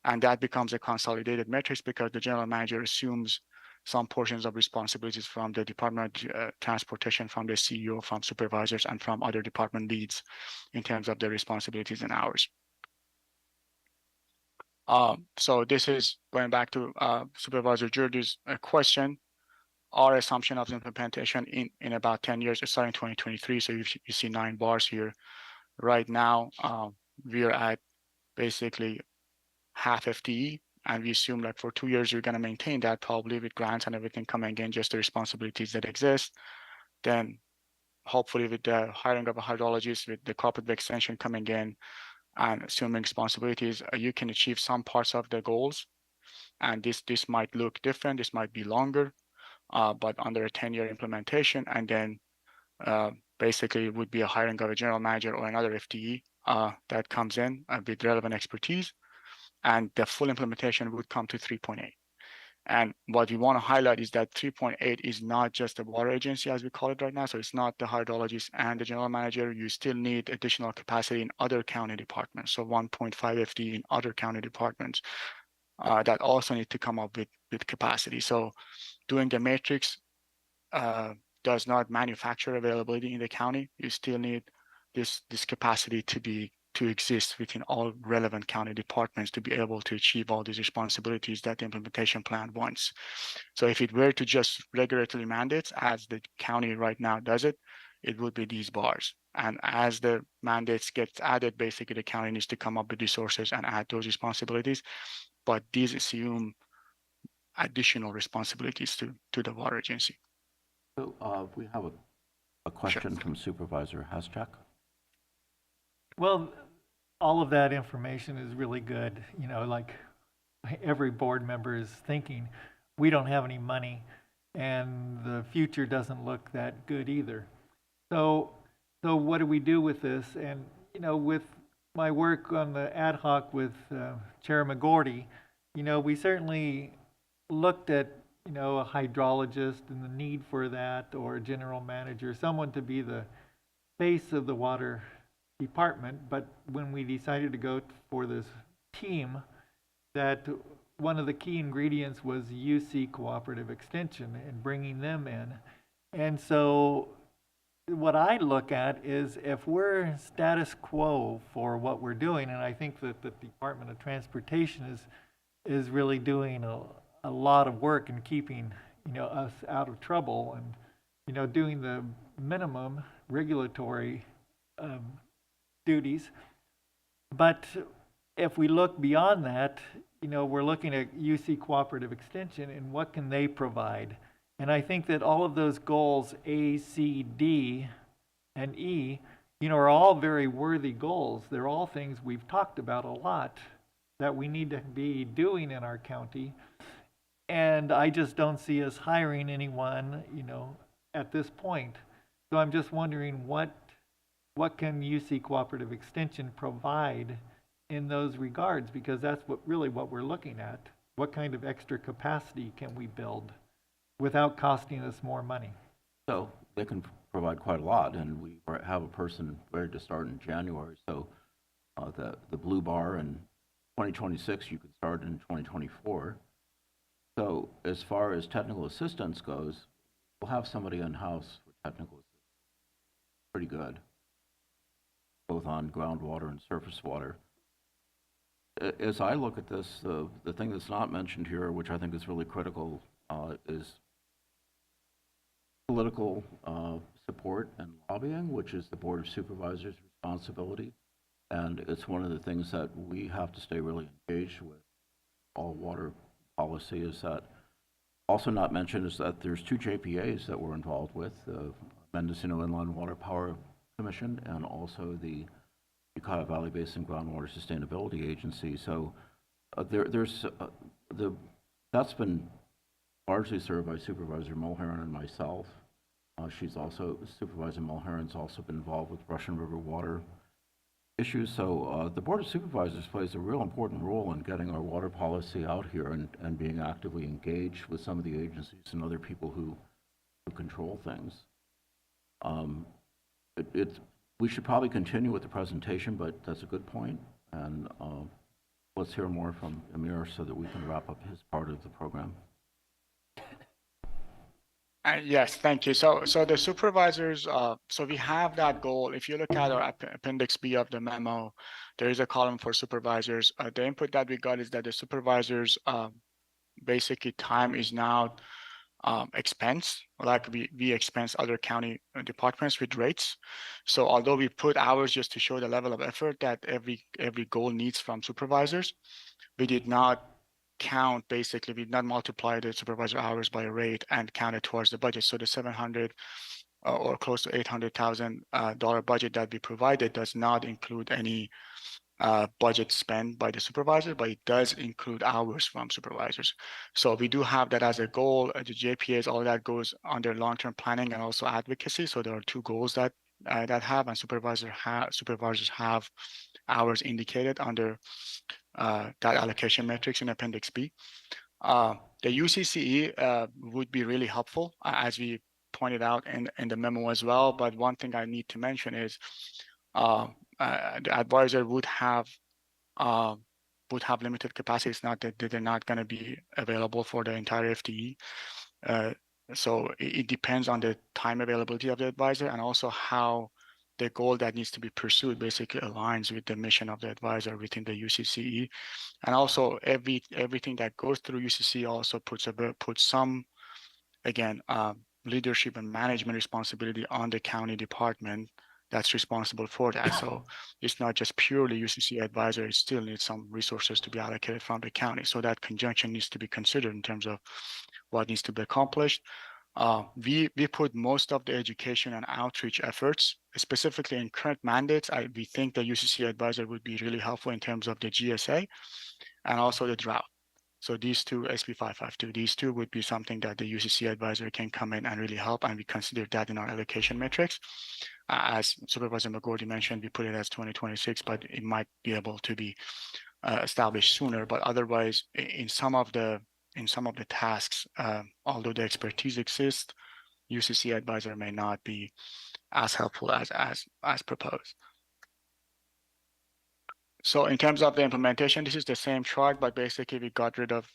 And that becomes a consolidated matrix because the general manager assumes some portions of responsibilities from the Department of Transportation, from the CEO, from supervisors, and from other department leads in terms of their responsibilities and hours. So this is going back to Supervisor Jordy's question. Our assumption of the implementation in about 10 years, starting 2023. So you see 9 bars here. Right now, we are at basically half FTE, and we assume that for 2 years, you're going to maintain that probably with grants and everything coming in, just the responsibilities that exist. Then hopefully with the hiring of a hydrologist, with the cooperative extension coming in, and assuming responsibilities, you can achieve some parts of the goals. And this might look different, this might be longer, but under a 10-year implementation, and then basically it would be a hiring of a general manager or another FTE that comes in with relevant expertise, and the full implementation would come to 3.8. And what we want to highlight is that 3.8 is not just the water agency as we call it right now. So it's not the hydrologist and the general manager. You still need additional capacity in other county departments. So 1.5 FTE in other county departments that also need to come up with capacity. So doing the matrix does not manufacture availability in the county. You still need this capacity to exist within all relevant county departments to be able to achieve all these responsibilities that the implementation plan wants. So if it were to just regulatory mandates, as the county right now does it, it would be these bars. And as the mandates get added, basically the county needs to come up with resources and add those responsibilities. But these assume additional responsibilities to the water agency. So we have a question from Supervisor Haschak. Well, all of that information is really good. You know, like every board member is thinking, we don't have any money and the future doesn't look that good either. So what do we do with this? And, you know, with my work on the ad hoc with Chair McGordy, you know, we certainly looked at, you know, a hydrologist and the need for that, or a general manager, someone to be the face of the water department. But when we decided to go for this team, that one of the key ingredients was UC Cooperative Extension and bringing them in. And so what I look at is if we're status quo for what we're doing, and I think that the Department of Transportation is really doing a lot of work in keeping, you know, us out of trouble and, you know, doing the minimum regulatory duties. But if we look beyond that, you know, we're looking at UC Cooperative Extension and what can they provide. And I think that all of those goals, A, C, D, and E, you know, are all very worthy goals. They're all things we've talked about a lot that we need to be doing in our county. And I just don't see us hiring anyone, you know, at this point. So I'm just wondering what can UC Cooperative Extension provide in those regards, because that's what we're looking at. What kind of extra capacity can we build without costing us more money? So they can provide quite a lot, and we have a person ready to start in January. So the blue bar in 2026, you could start in 2024. So as far as technical assistance goes, we'll have somebody in-house for technical assistance. Pretty good, both on groundwater and surface water. As I look at this, the thing that's not mentioned here, which I think is really critical, is political support and lobbying, which is the Board of Supervisors' responsibility. And it's one of the things that we have to stay really engaged with. All water policy is that. Also not mentioned is that there's 2 JPAs that we're involved with, the Mendocino Inland Water Power Commission and also the Ukiah Valley Basin Groundwater Sustainability Agency. So that's been largely served by Supervisor Mulheron and myself. Supervisor Mulheron's also been involved with Russian River water issues. So the Board of Supervisors plays a real important role in getting our water policy out here and being actively engaged with some of the agencies and other people who control things. We should probably continue with the presentation, but that's a good point. And let's hear more from Amir so that we can wrap up his part of the program. Yes, thank you. So the supervisors, so we have that goal. If you look at our Appendix B of the memo, there is a column for supervisors. The input that we got is that the supervisors basically time is now expense, like we expense other county departments with rates. So although we put hours just to show the level of effort that every goal needs from supervisors, we did not count, basically we did not multiply the supervisor hours by a rate and count it towards the budget. So the 700 or close to $800,000 budget that we provided does not include any budget spent by the supervisor, but it does include hours from supervisors. So we do have that as a goal. The JPAs, all that goes under long-term planning and also advocacy. So there are 2 goals that have, and supervisors have hours indicated under that allocation matrix in Appendix B. The UCCE would be really helpful, as we pointed out in the memo as well. But one thing I need to mention is the advisor would have limited capacity. It's not that they're not going to be available for the entire FTE. So it depends on the time availability of the advisor and also how the goal that needs to be pursued basically aligns with the mission of the advisor within the UCCE. And also everything that goes through UCCE also puts some, again, leadership and management responsibility on the county department that's responsible for that. So it's not just purely UCC advisor, it still needs some resources to be allocated from the county. So that conjunction needs to be considered in terms of what needs to be accomplished. We put most of the education and outreach efforts, specifically in current mandates. We think the UCC advisor would be really helpful in terms of the GSA and also the drought. So these two, SB 552, these two would be something that the UCC advisor can come in and really help, and we consider that in our allocation metrics. As Supervisor McGordy mentioned, we put it as 2026, but it might be able to be established sooner. But otherwise, in some of the tasks, although the expertise exists, UCC advisor may not be as helpful as proposed. So in terms of the implementation, this is the same chart, but basically we got rid of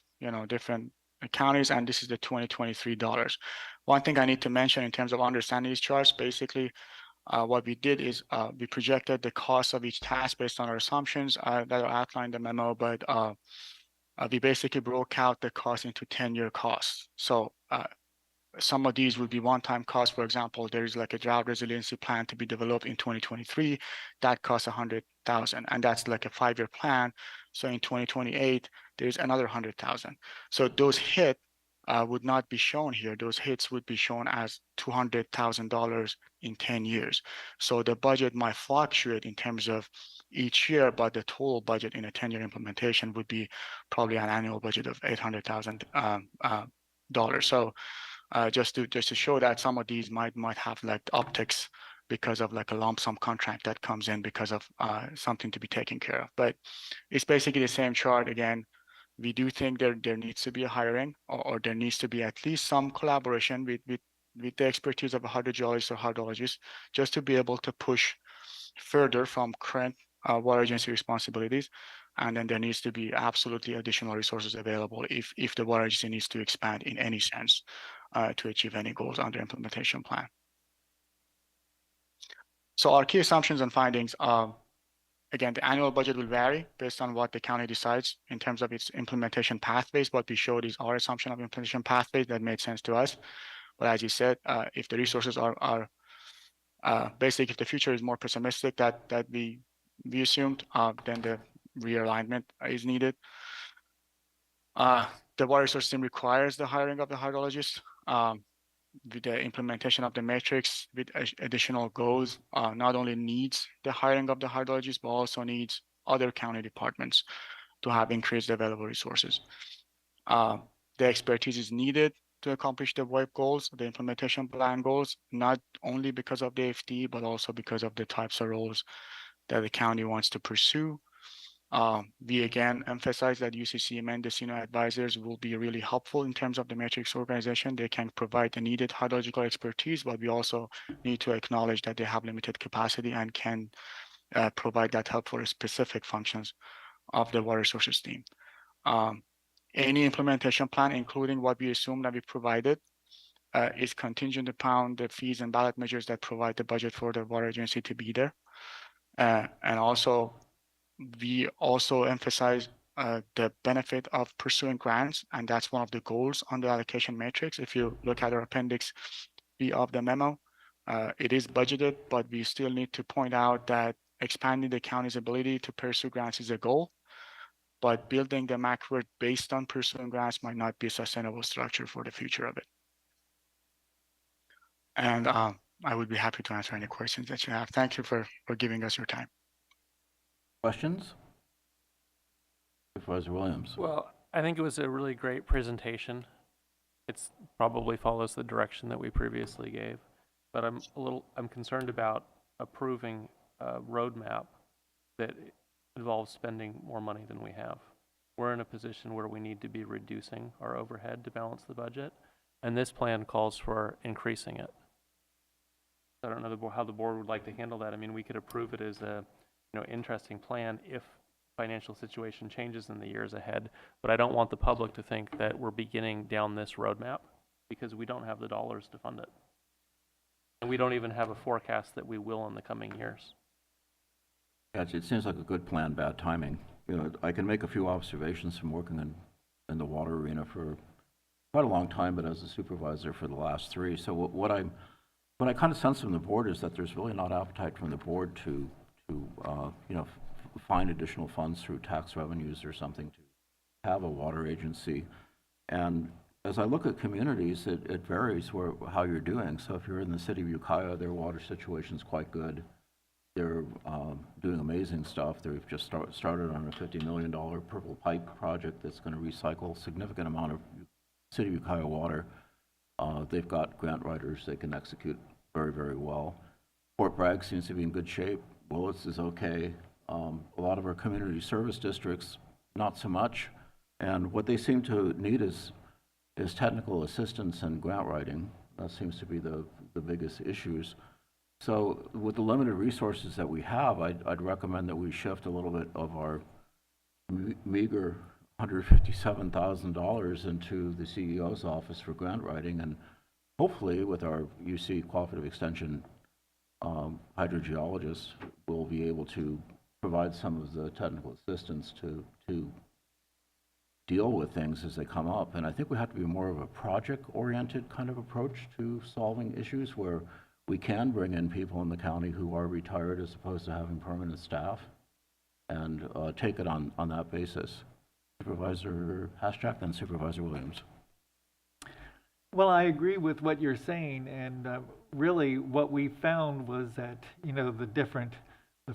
different counties, and this is the 2023 dollars. One thing I need to mention in terms of understanding these charts, basically what we did is we projected the cost of each task based on our assumptions that are outlined in the memo, but we basically broke out the cost into 10-year costs. So some of these would be one-time costs. For example, there is like a drought resiliency plan to be developed in 2023 that costs 100,000, and that's like a 5-year plan. So in 2028, there's another 100,000. So those hits would not be shown here. Those hits would be shown as $200,000 in 10 years. So the budget might fluctuate in terms of each year, but the total budget in a 10-year implementation would be probably an annual budget of $800,000. So just to show that some of these might have like upticks because of like a lump sum contract that comes in because of something to be taken care of. But it's basically the same chart again. We do think there needs to be a hiring, or there needs to be at least some collaboration with the expertise of a hydrogeologist or hydrologist, just to be able to push further from current water agency responsibilities. And then there needs to be absolutely additional resources available if the water agency needs to expand in any sense to achieve any goals on the implementation plan. So our key assumptions and findings are, again, the annual budget will vary based on what the county decides in terms of its implementation pathways. What we showed is our assumption of implementation pathways that made sense to us. But as you said, if the resources are basic, if the future is more pessimistic that we assumed, then the realignment is needed. The water resource team requires the hiring of the hydrologist. With the implementation of the matrix with additional goals, not only needs the hiring of the hydrologist, but also needs other county departments to have increased available resources. The expertise is needed to accomplish the WIPE goals, the implementation plan goals, not only because of the FD, but also because of the types of roles that the county wants to pursue. We again emphasize that UCC Mendocino advisors will be really helpful in terms of the matrix organization. They can provide the needed hydrological expertise, but we also need to acknowledge that they have limited capacity and can provide that help for specific functions of the water resources team. Any implementation plan, including what we assume that we provided, is contingent upon the fees and ballot measures that provide the budget for the water agency to be there. And also, we also emphasize the benefit of pursuing grants, and that's one of the goals on the allocation matrix. If you look at our appendix B of the memo, it is budgeted, but we still need to point out that expanding the county's ability to pursue grants is a goal, but building the macro based on pursuing grants might not be a sustainable structure for the future of it. And I would be happy to answer any questions that you have. Thank you for giving us your time. Questions? Supervisor Williams. Well, I think it was a really great presentation. It's probably follows the direction that we previously gave, but I'm concerned about approving a roadmap that involves spending more money than we have. We're in a position where we need to be reducing our overhead to balance the budget, and this plan calls for increasing it. I don't know how the board would like to handle that. I mean, we could approve it as a interesting plan if financial situation changes in the years ahead, but I don't want the public to think that we're beginning down this roadmap because we don't have the dollars to fund it. And we don't even have a forecast that we will in the coming years. Yeah, it seems like a good plan, bad timing. I can make a few observations from working in the water arena for quite a long time, but as a supervisor for the last 3. So what I kind of sense from the board is that there's really not appetite from the board to find additional funds through tax revenues or something to have a water agency. And as I look at communities, it varies how you're doing. So if you're in the city of Ukiah, their water situation's quite good. They're doing amazing stuff. They've just started on a $50 million purple pipe project that's going to recycle a significant amount of city of Ukiah water. They've got grant writers they can execute very, very well. Fort Bragg seems to be in good shape. Willits is okay. A lot of our community service districts, not so much. And what they seem to need is technical assistance and grant writing. That seems to be the biggest issues. So with the limited resources that we have, I'd recommend that we shift a little bit of our meager $157,000 into the CEO's office for grant writing, and hopefully with our UC cooperative extension hydrogeologists, we'll be able to provide some of the technical assistance to deal with things as they come up. And I think we have to be more of a project-oriented kind of approach to solving issues where we can bring in people in the county who are retired as opposed to having permanent staff, and take it on that basis. Supervisor Haschak, then Supervisor Williams. Well, I agree with what you're saying, and really what we found was that, you know, the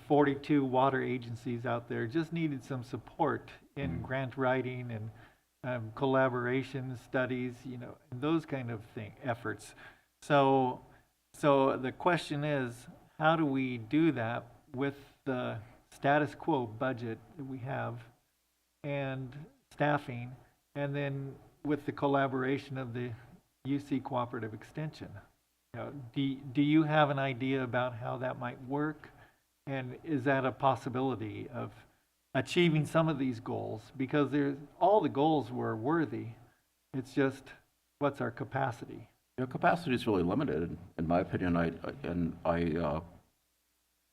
42 water agencies out there just needed some support in grant writing and collaboration studies, you know, and those kind of efforts. So the question is, how do we do that with the status quo budget that we have and staffing, and then with the collaboration of the UC Cooperative Extension? You know, do you have an idea about how that might work? And is that a possibility of achieving some of these goals? Because all the goals were worthy. It's just, what's our capacity? Your capacity is really limited, in my opinion.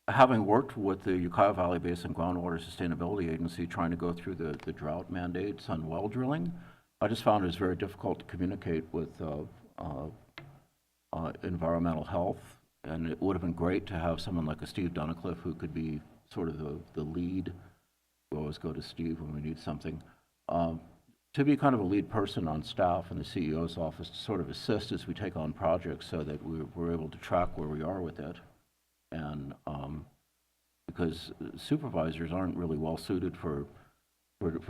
Having worked with the Ukiah Valley Basin Groundwater Sustainability Agency trying to go through the drought mandates on well drilling, I just found it was very difficult to communicate with environmental health. And it would have been great to have someone like a Steve Dunnicliffe who could be sort of the lead. We always go to Steve when we need something. To be kind of a lead person on staff in the CEO's office to sort of assist as we take on projects so that we're able to track where we are with it. And because supervisors aren't really well suited for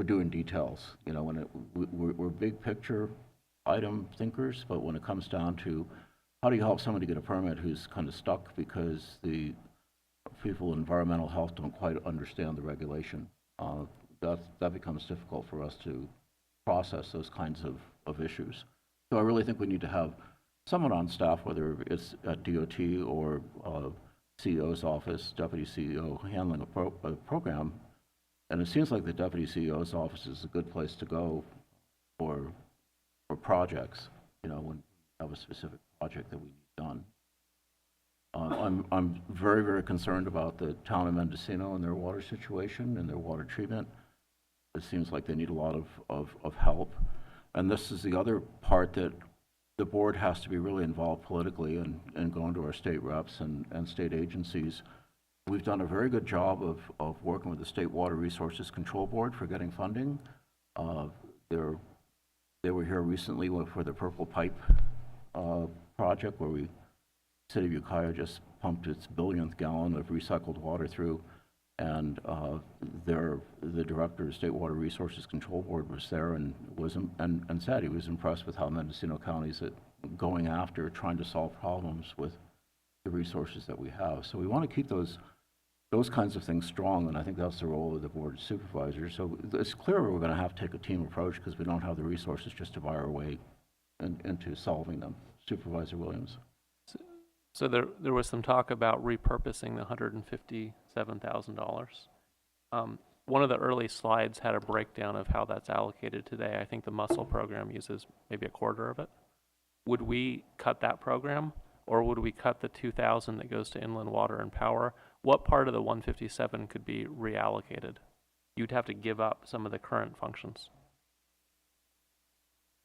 doing details. You know, we're big picture item thinkers, but when it comes down to how do you help somebody get a permit who's kind of stuck because the people in environmental health don't quite understand the regulation, that becomes difficult for us to process those kinds of issues. So I really think we need to have someone on staff, whether it's at DOT or CEO's office, deputy CEO, handling a program. And it seems like the deputy CEO's office is a good place to go for projects, you know, when we have a specific project that we need done. I'm very, very concerned about the town of Mendocino and their water situation and their water treatment. It seems like they need a lot of help. And this is the other part that the board has to be really involved politically and going to our state reps and state agencies. We've done a very good job of working with the State Water Resources Control Board for getting funding. They were here recently for the Purple Pipe project where City of Ukiah just pumped its billionth gallon of recycled water through, and the director of the State Water Resources Control Board was there and said he was impressed with how Mendocino County is going after trying to solve problems with the resources that we have. So we want to keep those kinds of things strong, and I think that's the role of the Board of Supervisors. So it's clear we're going to have to take a team approach because we don't have the resources just to buy our way into solving them. Supervisor Williams. So there was some talk about repurposing the $157,000. One of the early slides had a breakdown of how that's allocated today. I think the muscle program uses maybe a quarter of it. Would we cut that program, or would we cut the $2,000 that goes to inland water and power? What part of the 157 could be reallocated? You'd have to give up some of the current functions.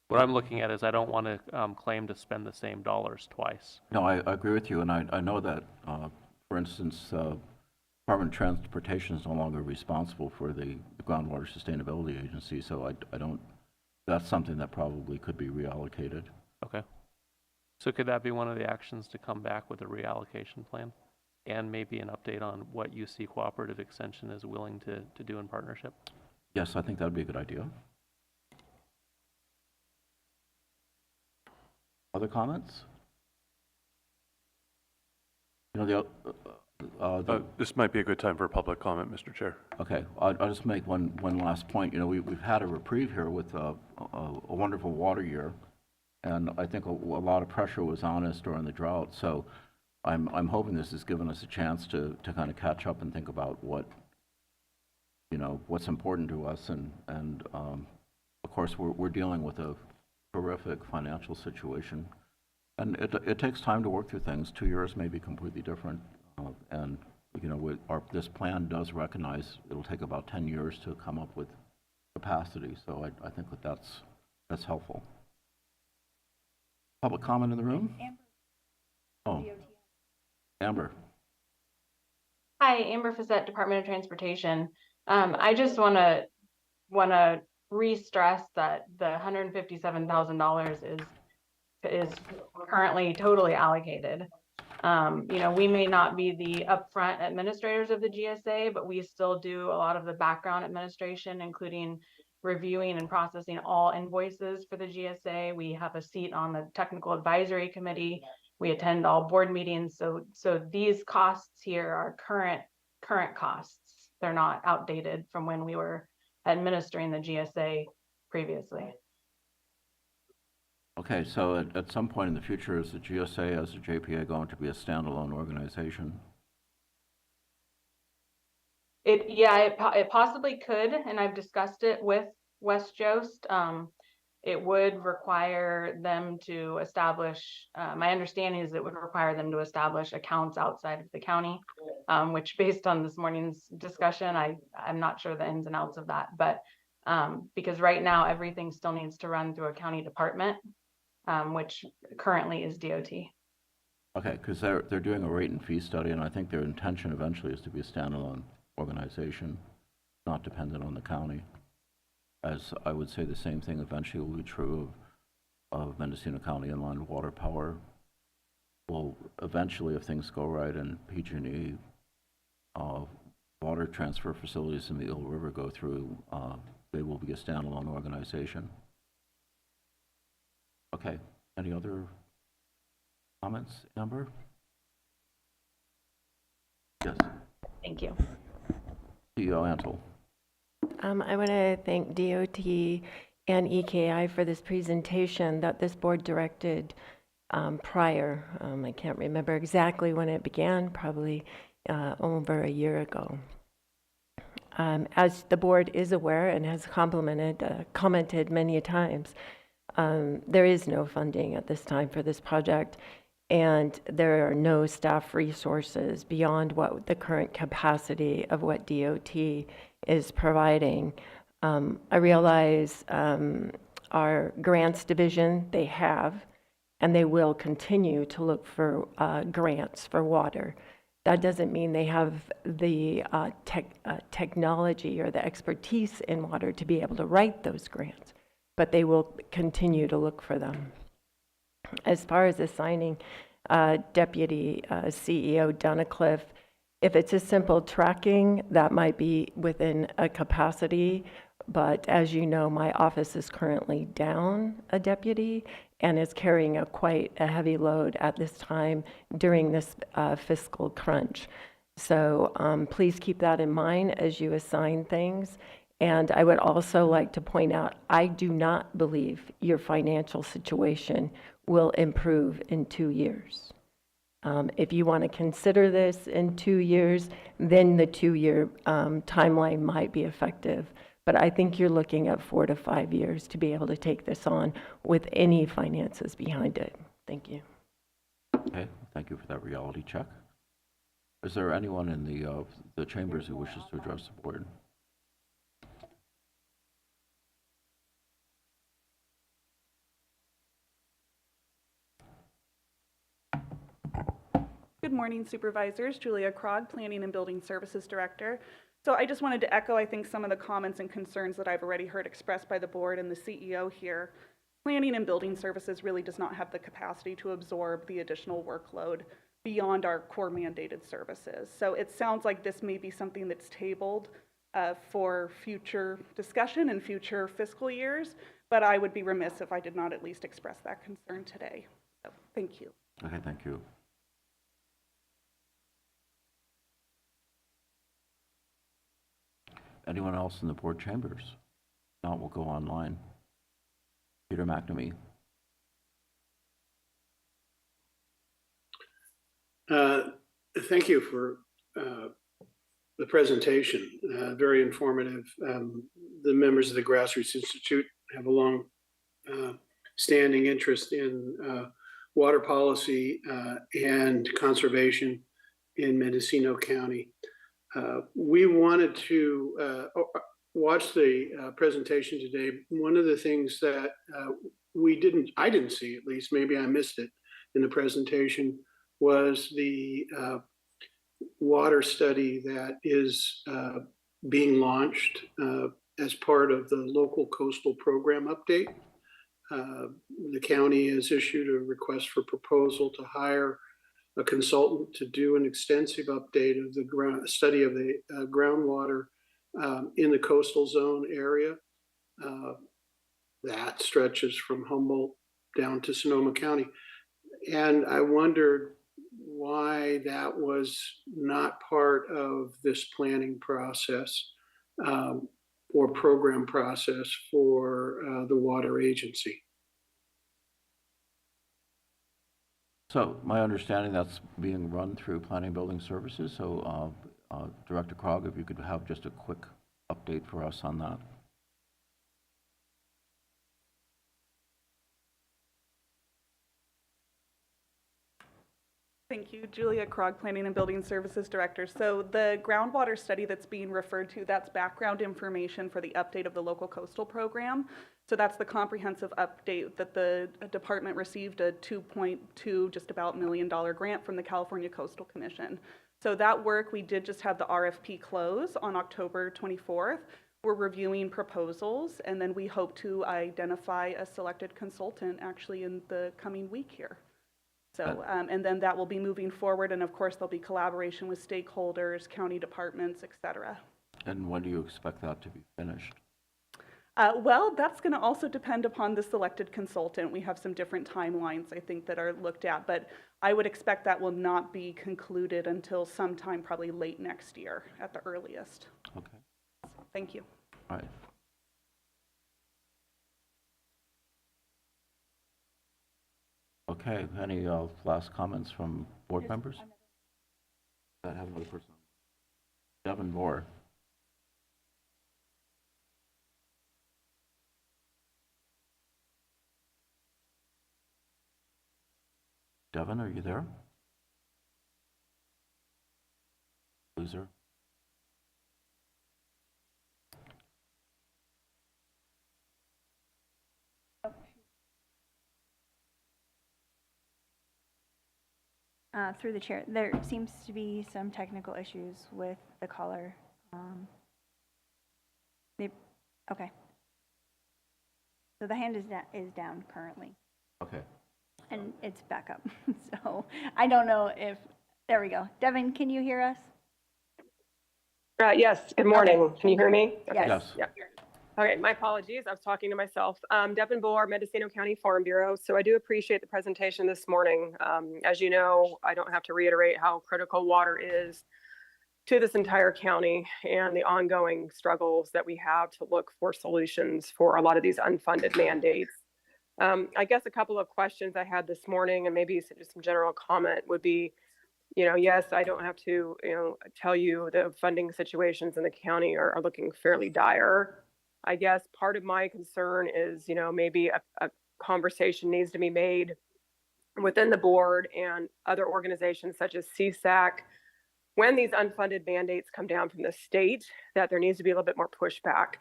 What I'm looking at is I don't want to claim to spend the same dollars twice. No, I agree with you, and I know that, for instance, Department of Transportation is no longer responsible for the Groundwater Sustainability Agency, so I don't that's something that probably could be reallocated. Okay. So could that be one of the actions to come back with a reallocation plan? And maybe an update on what UC Cooperative Extension is willing to do in partnership? Yes, I think that would be a good idea. Other comments? You know, This might be a good time for public comment, Mr. Chair. Okay, I'll just make one last point. You know, we've had a reprieve here with a wonderful water year, and I think a lot of pressure was on us during the drought. So I'm hoping this has given us a chance to kind of catch up and think about what, you know, what's important to us. And of course, we're dealing with a horrific financial situation, and it takes time to work through things. 2 years may be completely different, and you know, this plan does recognize it'll take about 10 years to come up with capacity. So I think that's helpful. Public comment in the room? Oh, Amber. Hi, Amber Fassett, Department of Transportation. I just want to re-stress that the $157,000 is currently totally allocated. You know, we may not be the upfront administrators of the GSA, but we still do a lot of the background administration, including reviewing and processing all invoices for the GSA. We have a seat on the technical advisory committee. We attend all board meetings. So these costs here are current costs. They're not outdated from when we were administering the GSA previously. Okay, so at some point in the future, is the GSA as a JPA going to be a standalone organization? It possibly could, and I've discussed it with West Jost. It would require them to establish, my understanding is it would require them to establish accounts outside of the county, which based on this morning's discussion, I'm not sure the ins and outs of that, but because right now everything still needs to run through a county department, which currently is DOT. Okay, because they're doing a rate and fee study, and I think their intention eventually is to be a standalone organization, not dependent on the county. As I would say the same thing eventually will be true of Mendocino County Inland Water Power. Will eventually, if things go right and PG&E water transfer facilities in the Eel River go through, they will be a standalone organization. Okay, any other comments, Amber? Yes. Thank you. CEO Antle. I want to thank DOT and EKI for this presentation that this board directed prior. I can't remember exactly when it began, probably over a year ago. As the board is aware and has commented many times, there is no funding at this time for this project, and there are no staff resources beyond what the current capacity of what DOT is providing. I realize our grants division, they have, and they will continue to look for grants for water. That doesn't mean they have the technology or the expertise in water to be able to write those grants, but they will continue to look for them. As far as assigning Deputy CEO Dunnicliff, if it's a simple tracking, that might be within a capacity, but as you know, my office is currently down a deputy and is carrying quite a heavy load at this time during this fiscal crunch. So please keep that in mind as you assign things. And I would also like to point out, I do not believe your financial situation will improve in 2 years. If you want to consider this in 2 years, then the 2-year timeline might be effective. But I think you're looking at 4 to 5 years to be able to take this on with any finances behind it. Thank you. Okay, thank you for that reality check. Is there anyone in the chambers who wishes to address the board? Good morning, Supervisors. Julia Krog, Planning and Building Services Director. So I just wanted to echo, I think, some of the comments and concerns that I've already heard expressed by the board and the CEO here. Planning and Building Services really does not have the capacity to absorb the additional workload beyond our core mandated services. So it sounds like this may be something that's tabled for future discussion and future fiscal years, but I would be remiss if I did not at least express that concern today. So thank you. Okay, thank you. Anyone else in the board chambers? If not, we'll go online. Peter McNamee. Thank you for the presentation. Very informative. The members of the Grassroots Institute have a long standing interest in water policy and conservation in Mendocino County. We wanted to watch the presentation today. One of the things that I didn't see, at least, maybe I missed it in the presentation, was the water study that is being launched as part of the local coastal program update. The county has issued a request for proposal to hire a consultant to do an extensive update of the study of the groundwater in the coastal zone area that stretches from Humboldt down to Sonoma County. And I wondered why that was not part of this planning process or program process for the water agency. So my understanding that's being run through Planning and Building Services. So Director Krog, if you could have just a quick update for us on that. Thank you, Julia Krog, Planning and Building Services Director. So the groundwater study that's being referred to, that's background information for the update of the local coastal program. So that's the comprehensive update that the department received a $2.2 just about $1 million grant from the California Coastal Commission. So that work, we did just have the RFP close on October 24th. We're reviewing proposals, and then we hope to identify a selected consultant actually in the coming week here. So, and then that will be moving forward, and of course there'll be collaboration with stakeholders, county departments, et cetera. And when do you expect that to be finished? Well, that's going to also depend upon the selected consultant. We have some different timelines, I think, that are looked at, but I would expect that will not be concluded until sometime probably late next year at the earliest. Okay. Thank you. All right. Okay, any last comments from board members? I have another person. Devin Moore. Devin, are you there? Loser. Through the chair, there seems to be some technical issues with the caller. Okay. So the hand is down currently. Okay. And it's back up. So I don't know if, there we go. Devin, can you hear us? Yes, good morning. Okay. Can you hear me? Yes. Yes. Yeah. Okay, my apologies. I was talking to myself. Devin Bohr, Mendocino County Farm Bureau. So I do appreciate the presentation this morning. As you know, I don't have to reiterate how critical water is to this entire county and the ongoing struggles that we have to look for solutions for a lot of these unfunded mandates. I guess a couple of questions I had this morning, and maybe just some general comment would be, yes, I don't have to, tell you the funding situations in the county are looking fairly dire. I guess part of my concern is, maybe a conversation needs to be made within the board and other organizations such as CSAC, when these unfunded mandates come down from the state, that there needs to be a little bit more pushback.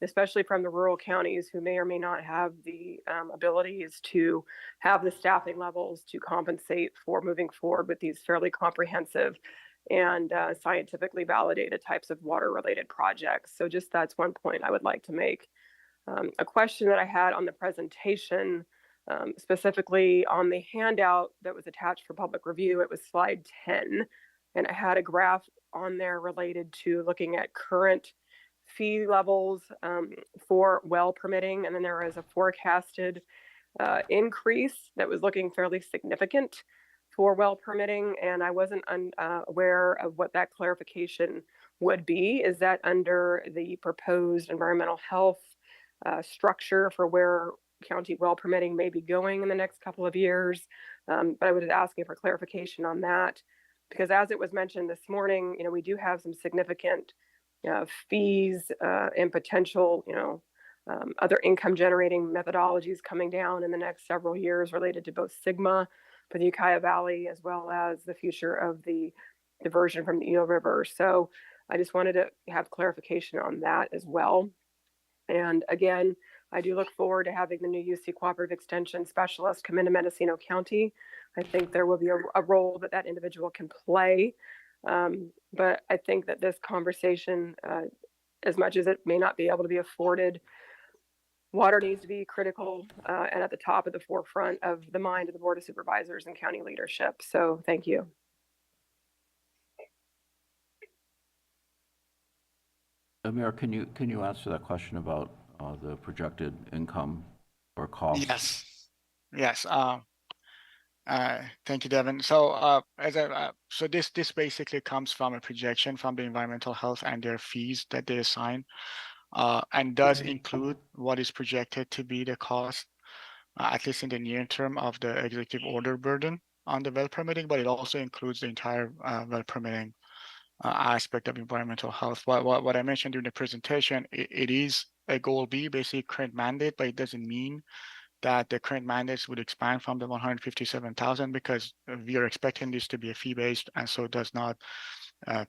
especially from the rural counties who may or may not have the abilities to have the staffing levels to compensate for moving forward with these fairly comprehensive and scientifically validated types of water-related projects. So just that's one point I would like to make. A question that I had on the presentation, specifically on the handout that was attached for public review, it was slide 10, and it had a graph on there related to looking at current fee levels for well permitting, and then there was a forecasted increase that was looking fairly significant for well permitting, and I wasn't aware of what that clarification would be. Is that under the proposed environmental health structure for where county well permitting may be going in the next couple of years? But I was asking for clarification on that, because as it was mentioned this morning, we do have some significant fees and potential, other income generating methodologies coming down in the next several years related to both Sigma for the Ukiah Valley, as well as the future of the diversion from the Eel River. So I just wanted to have clarification on that as well. And again, I do look forward to having the new UC Cooperative Extension Specialist come into Mendocino County. I think there will be a role that that individual can play. But I think that this conversation, as much as it may not be able to be afforded, water needs to be critical and at the top of the forefront of the mind of the Board of Supervisors and county leadership. So thank you. Mayor, can you answer that question about the projected income or cost? Yes. Thank you, Devin. So so this basically comes from a projection from the environmental health and their fees that they assign, and does include what is projected to be the cost, at least in the near term, of the executive order burden on the well permitting, but it also includes the entire well permitting aspect of environmental health. What I mentioned during the presentation, it is a goal B, basically current mandate, but it doesn't mean that the current mandates would expand from the 157,000, because we are expecting this to be a fee-based, and so it does not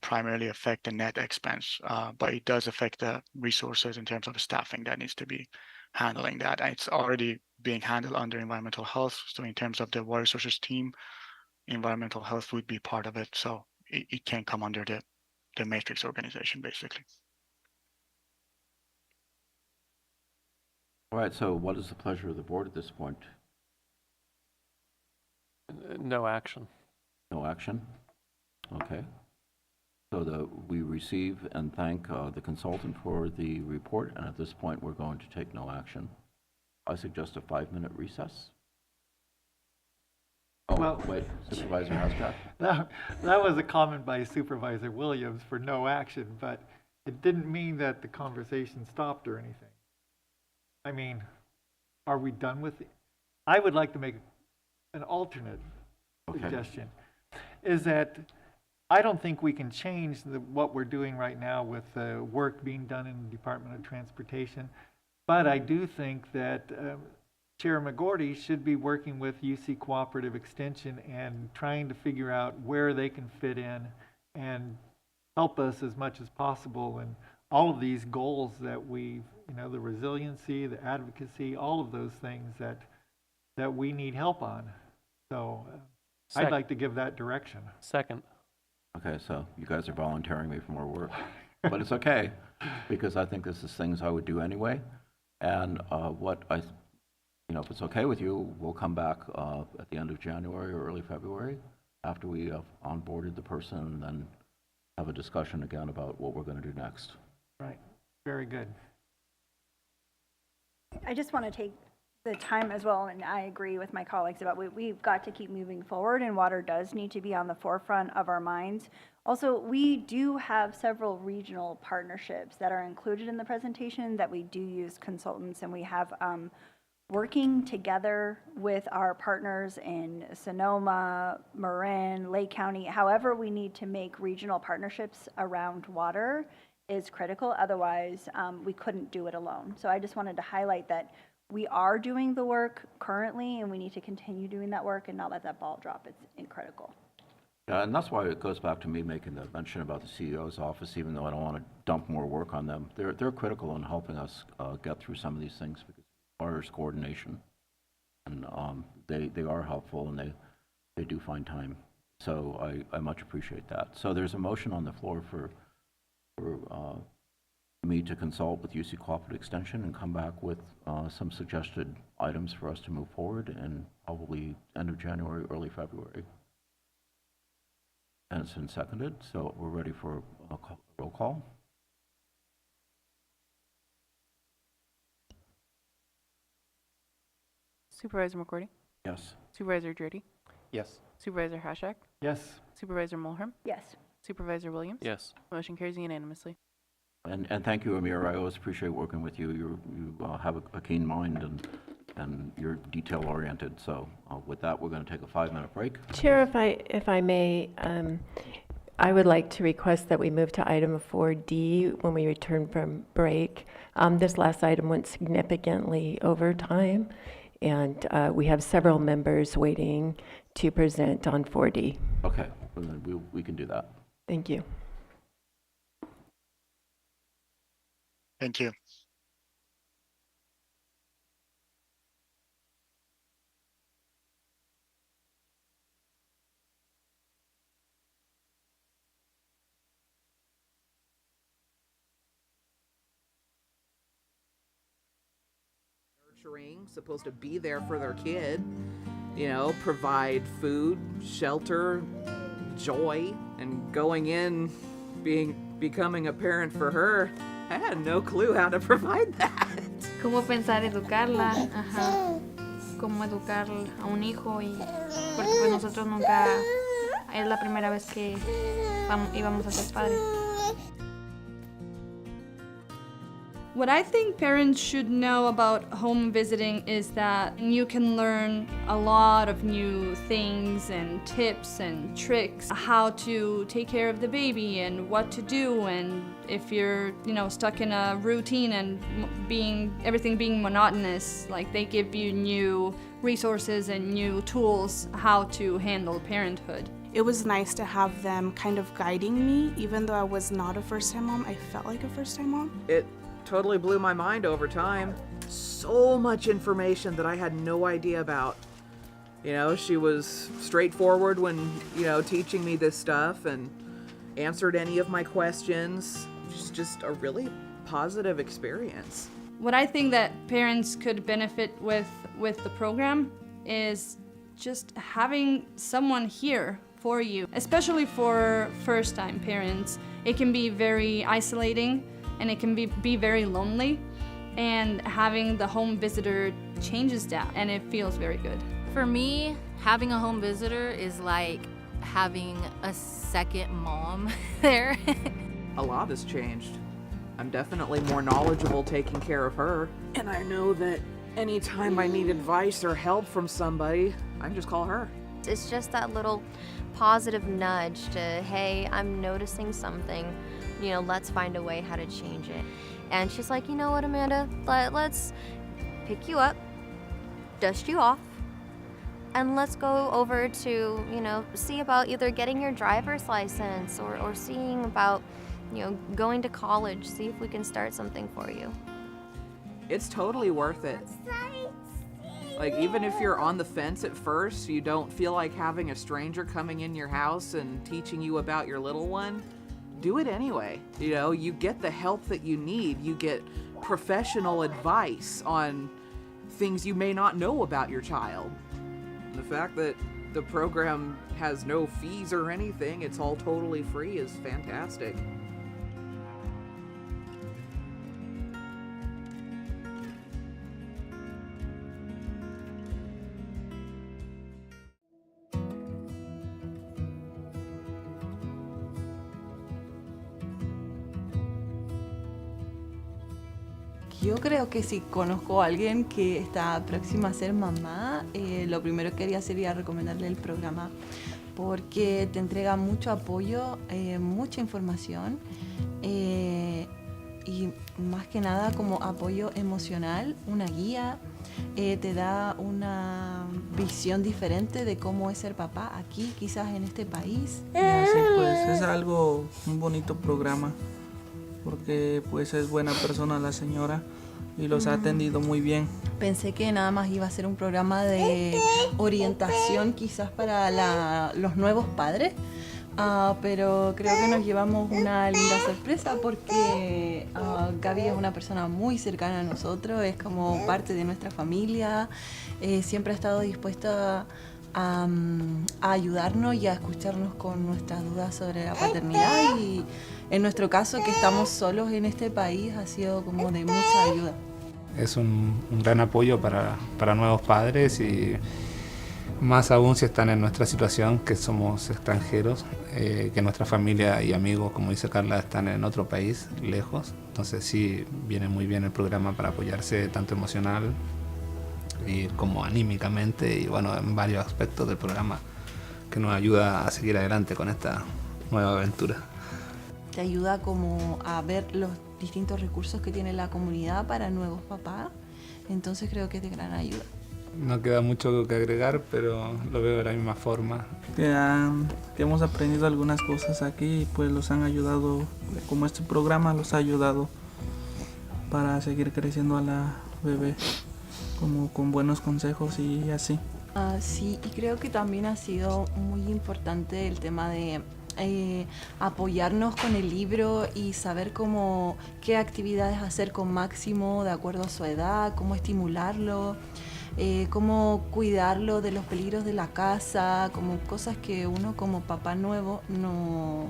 primarily affect the net expense, but it does affect the resources in terms of the staffing that needs to be handling that. And it's already being handled under environmental health. So in terms of the water resources team, environmental health would be part of it. So it can come under the matrix organization, basically. All right, so what is the pleasure of the board at this point? No action. No action? Okay. So we receive and thank the consultant for the report, and at this point, we're going to take no action. I suggest a 5-minute recess. Oh, Well, wait, Supervisor Hasbrook? That was a comment by Supervisor Williams for no action, but it didn't mean that the conversation stopped or anything. I mean, are we done with it? I would like to make an alternate suggestion, is that I don't think we can change what we're doing right now with the work being done in the Department of Transportation, but I do think that Chair McGordy should be working with UC Cooperative Extension and trying to figure out where they can fit in and help us as much as possible in all of these goals that we've, the resiliency, the advocacy, all of those things that we need help on. So I'd like to give that direction. Second. Okay, so you guys are volunteering me for more work, but it's okay, because I think this is things I would do anyway. And if it's okay with you, we'll come back at the end of January or early February after we have onboarded the person, and then have a discussion again about what we're going to do next. Right, very good. I just want to take the time as well, and I agree with my colleagues about we've got to keep moving forward, and water does need to be on the forefront of our minds. Also, we do have several regional partnerships that are included in the presentation that we do use consultants, and we have working together with our partners in Sonoma, Marin, Lake County. However, we need to make regional partnerships around water is critical. Otherwise, we couldn't do it alone. So I just wanted to highlight that we are doing the work currently, and we need to continue doing that work and not let that ball drop. It's critical. Yeah, and that's why it goes back to me making the mention about the CEO's office, even though I don't want to dump more work on them. They're critical in helping us get through some of these things because it requires coordination. And they are helpful, and they do find time. So I much appreciate that. So there's a motion on the floor for me to consult with UC Cooperative Extension and come back with some suggested items for us to move forward, and probably end of January, early February. And it's been seconded, so we're ready for a roll call. Supervisor McCourty? Yes. Supervisor Drury? Yes. Supervisor Hashak? Yes. Supervisor Mulhern? Yes. Supervisor Williams? Yes. Motion carries unanimously. And thank you, Amir. I always appreciate working with you. You have a keen mind, and you're detail-oriented. So with that, we're going to take a 5-minute break. Chair, if I may, I would like to request that we move to item 4D when we return from break. This last item went significantly over time, and we have several members waiting to present on 4D. Okay, well, then we can do that. Thank you. Thank you. Supposed to be there for their kid, provide food, shelter, joy, and going in, becoming a parent for her, I had no clue how to provide that. Cómo pensar educarla, ajá, cómo educar a un hijo porque pues nosotros nunca, es la primera vez que íbamos a ser padres. What I think parents should know about home visiting is that you can learn a lot of new things and tips and tricks, how to take care of the baby and what to do, and if you're, stuck in a routine and everything being monotonous, like they give you new resources and new tools how to handle parenthood. It was nice to have them kind of guiding me, even though I was not a first-time mom. I felt like a first-time mom. It totally blew my mind over time. So much information that I had no idea about. She was straightforward when, teaching me this stuff and answered any of my questions. Just a really positive experience. What I think that parents could benefit with the program is just having someone here for you, especially for first-time parents. It can be very isolating, and it can be very lonely, and having the home visitor changes that, and it feels very good. For me, having a home visitor is like having a second mom there. A lot has changed. I'm definitely more knowledgeable taking care of her, and I know that anytime I need advice or help from somebody, I can just call her. It's just that little positive nudge to, hey, I'm noticing something. Let's find a way how to change it. And she's like, you know what, Amanda, let's pick you up, dust you off, and let's go over to, see about either getting your driver's license or seeing about, going to college, see if we can start something for you. It's totally worth it. Like, even if you're on the fence at first, you don't feel like having a stranger coming in your house and teaching you about your little one, do it anyway. You get the help that you need. You get professional advice on things you may not know about your child. And the fact that the program has no fees or anything, it's all totally free, is fantastic. Yo creo que si conozco a alguien que está próxima a ser mamá, lo primero que haría sería recomendarle el programa, porque te entrega mucho apoyo, mucha información, y más que nada como apoyo emocional, una guía, te da una visión diferente de cómo es ser papá aquí, quizás en este país. Y así pues es algo, un bonito programa, porque pues es buena persona la señora y los ha atendido muy bien. Pensé que nada más iba a ser un programa de orientación quizás para los nuevos padres, pero creo que nos llevamos una linda sorpresa porque Gaby es una persona muy cercana a nosotros, es como parte de nuestra familia, siempre ha estado dispuesta a ayudarnos y a escucharnos con nuestras dudas sobre la paternidad, y en nuestro caso, que estamos solos en este país, ha sido como de mucha ayuda. Es un gran apoyo para nuevos padres, y más aún si están en nuestra situación, que somos extranjeros, que nuestra familia y amigos, como dice Carla, están en otro país, lejos. Entonces sí, viene muy bien el programa para apoyarse tanto emocional y como anímicamente, y bueno, en varios aspectos del programa que nos ayuda a seguir adelante con esta nueva aventura. Te ayuda como a ver los distintos recursos que tiene la comunidad para nuevos papás, entonces creo que es de gran ayuda. No queda mucho que agregar, pero lo veo de la misma forma. Que hemos aprendido algunas cosas aquí y pues los han ayudado, como este programa los ha ayudado para seguir creciendo a la bebé, como con buenos consejos y así. Sí, y creo que también ha sido muy importante el tema de apoyarnos con el libro y saber qué actividades hacer con Máximo de acuerdo a su edad, cómo estimularlo, cómo cuidarlo de los peligros de la casa, como cosas que uno como papá nuevo no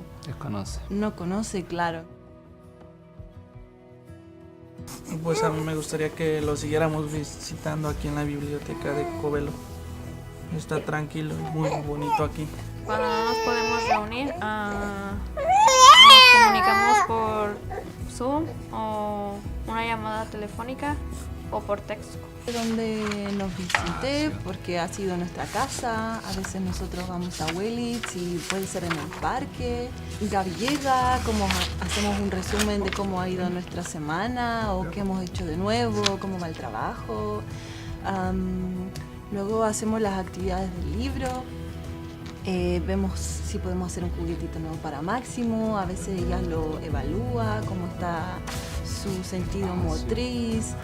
conoce, claro. Pues a mí me gustaría que lo siguiéramos visitando aquí en la biblioteca de Covelo. Está tranquilo y muy bonito aquí. Cuando no nos podemos reunir, nos comunicamos por Zoom o una llamada telefónica o por texto. Donde nos visite, porque ha sido nuestra casa, a veces nosotros vamos a Wellits y puede ser en el parque. Gaby llega, hacemos un resumen de cómo ha ido nuestra semana o qué hemos hecho de nuevo, cómo va el trabajo. Luego hacemos las actividades del libro, vemos si podemos hacer un juguetito nuevo para Máximo, a veces ella lo evalúa, cómo está su sentido motriz,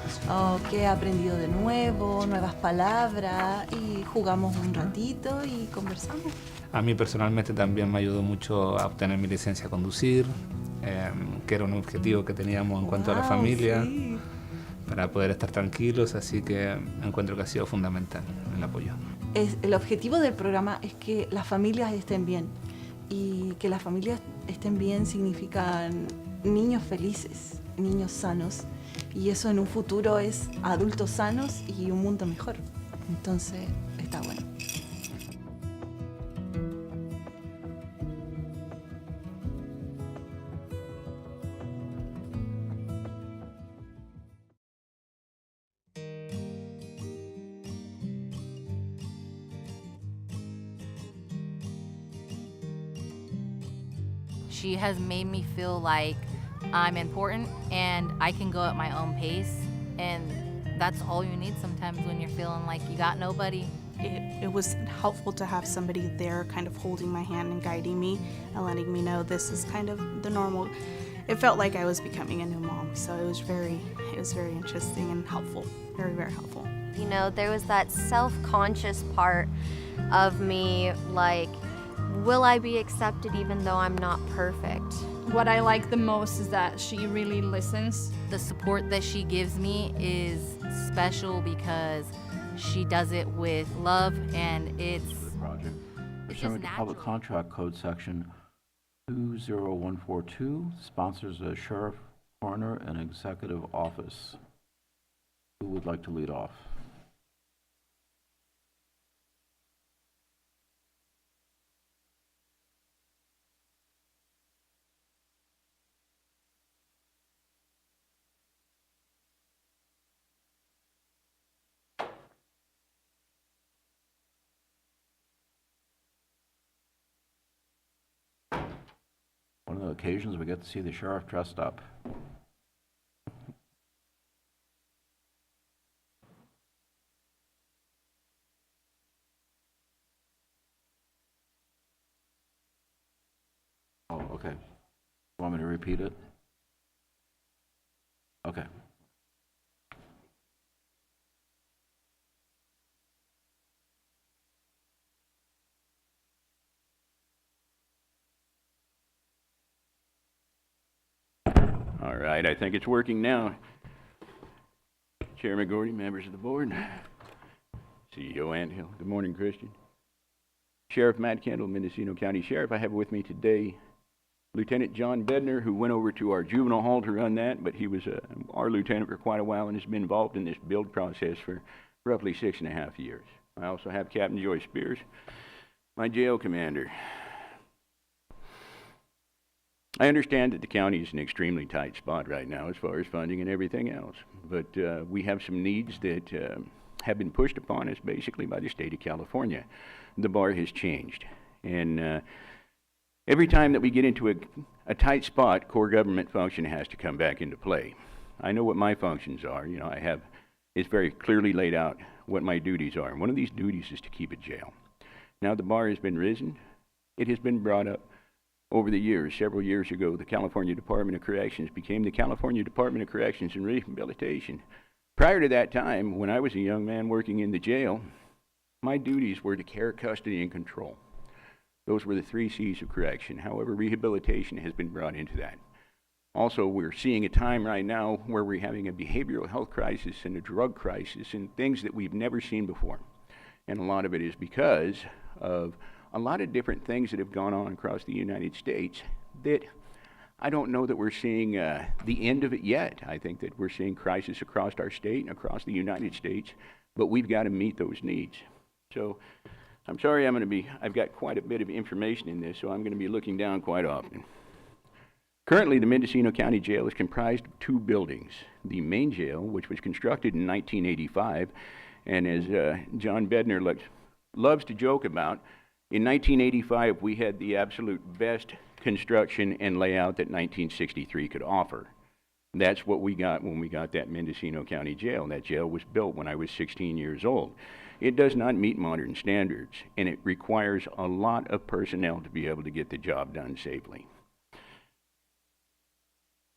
qué ha aprendido de nuevo, nuevas palabras, y jugamos un ratito y conversamos. A mí personalmente también me ayudó mucho a obtener mi licencia a conducir, que era un objetivo que teníamos en cuanto a la familia, sí, para poder estar tranquilos, así que encuentro que ha sido fundamental el apoyo. El objetivo del programa es que las familias estén bien, y que las familias estén bien significa niños felices, niños sanos, y eso en un futuro es adultos sanos y un mundo mejor. Entonces está bueno. She has made me feel like I'm important and I can go at my own pace, and that's all you need sometimes when you're feeling like you got nobody. It was helpful to have somebody there kind of holding my hand and guiding me and letting me know this is kind of the normal. It felt like I was becoming a new mom, so it was very interesting and helpful, very, very helpful. You know, there was that self-conscious part of me, like, will I be accepted even though I'm not perfect? What I like the most is that she really listens. The support that she gives me is special because she does it with love, and it's Pursuant to Public Contract Code Section 20142, sponsors a sheriff, coroner, and executive office. Who would like to lead off? One of the occasions we get to see the sheriff dressed up. me to repeat it? Okay. All right, I think it's working now. Chairman Gordy, members of the board, CEO Anthill, good morning, Christian. Sheriff Matt Kendall, Mendocino County Sheriff. I have with me today Lieutenant John Bednar, who went over to our juvenile hall to run that, but he was our lieutenant for quite a while and has been involved in this build process for roughly 6.5 years. I also have Captain Joy Spears, my jail commander. I understand that the county is in an extremely tight spot right now as far as funding and everything else, but we have some needs that have been pushed upon us basically by the state of California. The bar has changed, and every time that we get into a tight spot, core government function has to come back into play. I know what my functions are. You know, it's very clearly laid out what my duties are, and one of these duties is to keep a jail. Now the bar has been risen. It has been brought up over the years. Several years ago, the California Department of Corrections became the California Department of Corrections and Rehabilitation. Prior to that time, when I was a young man working in the jail, my duties were to care, custody, and control. Those were the 3 C's of correction. However, rehabilitation has been brought into that. Also, we're seeing a time right now where we're having a behavioral health crisis and a drug crisis and things that we've never seen before. And a lot of it is because of a lot of different things that have gone on across the United States that I don't know that we're seeing the end of it yet. I think that we're seeing crisis across our state and across the United States, but we've got to meet those needs. So I'm sorry, I've got quite a bit of information in this, so I'm going to be looking down quite often. Currently, the Mendocino County Jail is comprised of 2 buildings. The main jail, which was constructed in 1985, and as John Bednar loves to joke about, in 1985, we had the absolute best construction and layout that 1963 could offer. That's what we got when we got that Mendocino County Jail. That jail was built when I was 16 years old. It does not meet modern standards, and it requires a lot of personnel to be able to get the job done safely.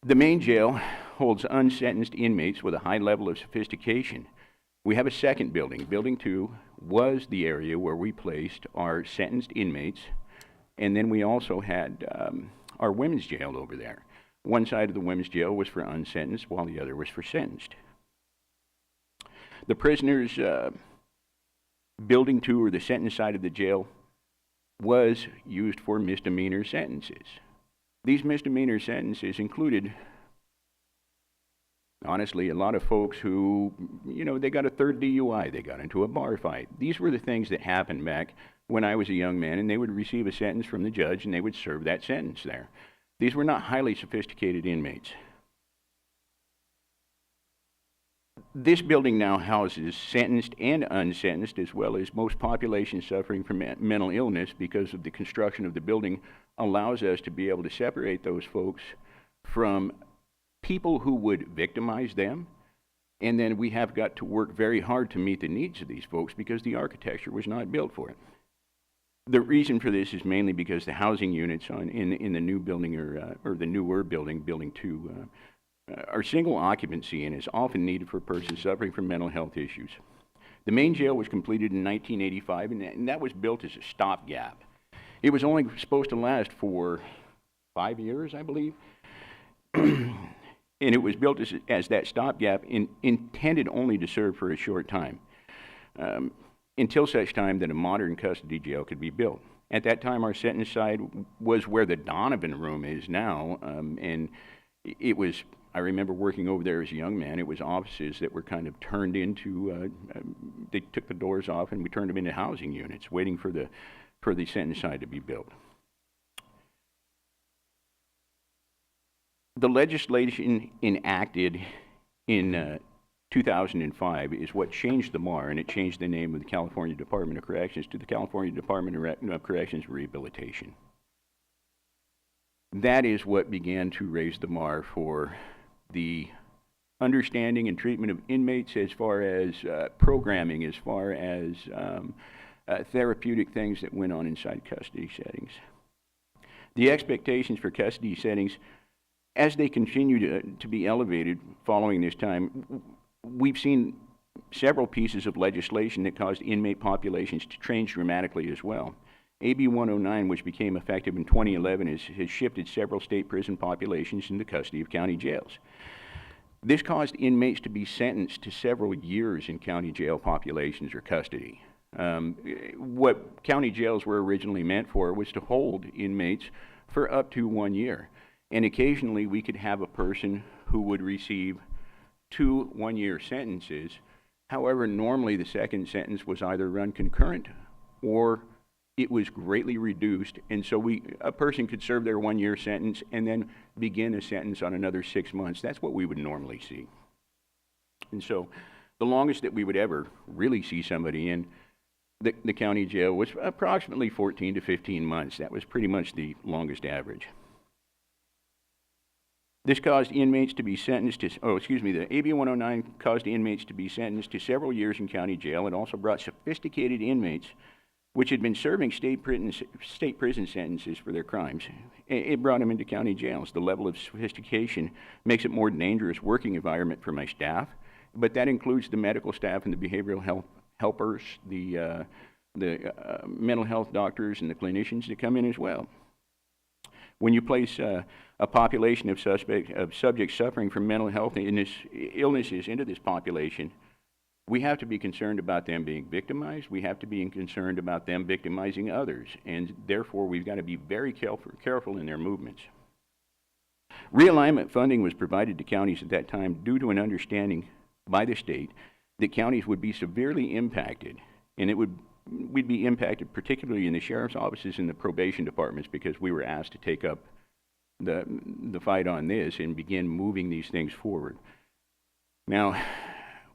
The main jail holds unsentenced inmates with a high level of sophistication. We have a second building. Building 2 was the area where we placed our sentenced inmates, and then we also had our women's jail over there. One side of the women's jail was for unsentenced, while the other was for sentenced. The prisoners' building 2, or the sentence side of the jail, was used for misdemeanor sentences. These misdemeanor sentences included, honestly, a lot of folks who, you know, they got a 3rd DUI, they got into a bar fight. These were the things that happened back when I was a young man, and they would receive a sentence from the judge, and they would serve that sentence there. These were not highly sophisticated inmates. This building now houses sentenced and unsentenced, as well as most population suffering from mental illness, because of the construction of the building allows us to be able to separate those folks from people who would victimize them. And then we have got to work very hard to meet the needs of these folks because the architecture was not built for it. The reason for this is mainly because the housing units in the new building, or the newer building, Building 2, are single occupancy and is often needed for persons suffering from mental health issues. The main jail was completed in 1985, and that was built as a stopgap. It was only supposed to last for 5 years, I believe. And it was built as that stopgap, intended only to serve for a short time, until such time that a modern custody jail could be built. At that time, our sentence side was where the Donovan room is now, and it was, I remember working over there as a young man, it was offices that were kind of turned into, they took the doors off and we turned them into housing units, waiting for the sentence side to be built. The legislation enacted in 2005 is what changed the MAR, and it changed the name of the California Department of Corrections to the California Department of Corrections and Rehabilitation. That is what began to raise the MAR for the understanding and treatment of inmates, as far as programming, as far as therapeutic things that went on inside custody settings. The expectations for custody settings as they continue to be elevated following this time, we've seen several pieces of legislation that caused inmate populations to change dramatically as well. AB 109, which became effective in 2011, has shifted several state prison populations into custody of county jails. This caused inmates to be sentenced to several years in county jail populations or custody. What county jails were originally meant for was to hold inmates for up to 1 year. And occasionally we could have a person who would receive 2 one-year sentences. However, normally the second sentence was either run concurrent or it was greatly reduced, and so a person could serve their 1-year sentence and then begin a sentence on another 6 months. That's what we would normally see. And so the longest that we would ever really see somebody in the county jail was approximately 14 to 15 months. That was pretty much the longest average. This caused inmates to be sentenced to, the AB 109 caused inmates to be sentenced to several years in county jail. It also brought sophisticated inmates which had been serving state prison sentences for their crimes. It brought them into county jails. The level of sophistication makes it a more dangerous working environment for my staff, but that includes the medical staff and the behavioral health helpers, the mental health doctors and the clinicians that come in as well. When you place a population of subjects suffering from mental health illnesses into this population, we have to be concerned about them being victimized. We have to be concerned about them victimizing others, and therefore we've got to be very careful in their movements. Realignment funding was provided to counties at that time due to an understanding by the state that counties would be severely impacted, and we'd be impacted particularly in the sheriff's offices and the probation departments, because we were asked to take up the fight on this and begin moving these things forward. Now,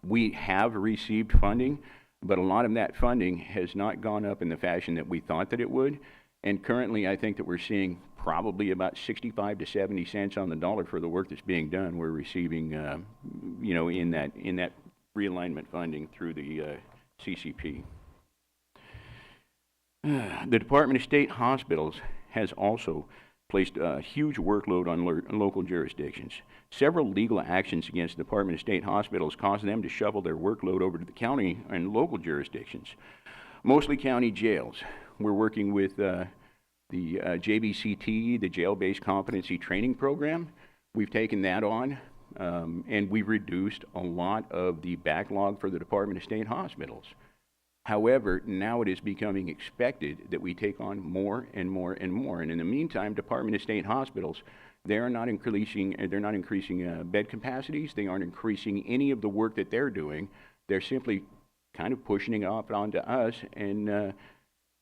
we have received funding, but a lot of that funding has not gone up in the fashion that we thought that it would. And currently, I think that we're seeing probably about 65 to 70 cents on the dollar for the work that's being done. We're receiving, in that realignment funding through the CCP. The Department of State Hospitals has also placed a huge workload on local jurisdictions. Several legal actions against the Department of State Hospitals caused them to shovel their workload over to the county and local jurisdictions, mostly county jails. We're working with the JBCT, the Jail-Based Competency Training Program. We've taken that on, and we've reduced a lot of the backlog for the Department of State Hospitals. However, now it is becoming expected that we take on more and more and more. And in the meantime, Department of State Hospitals, they're not increasing bed capacities. They aren't increasing any of the work that they're doing. They're simply kind of pushing it off onto us and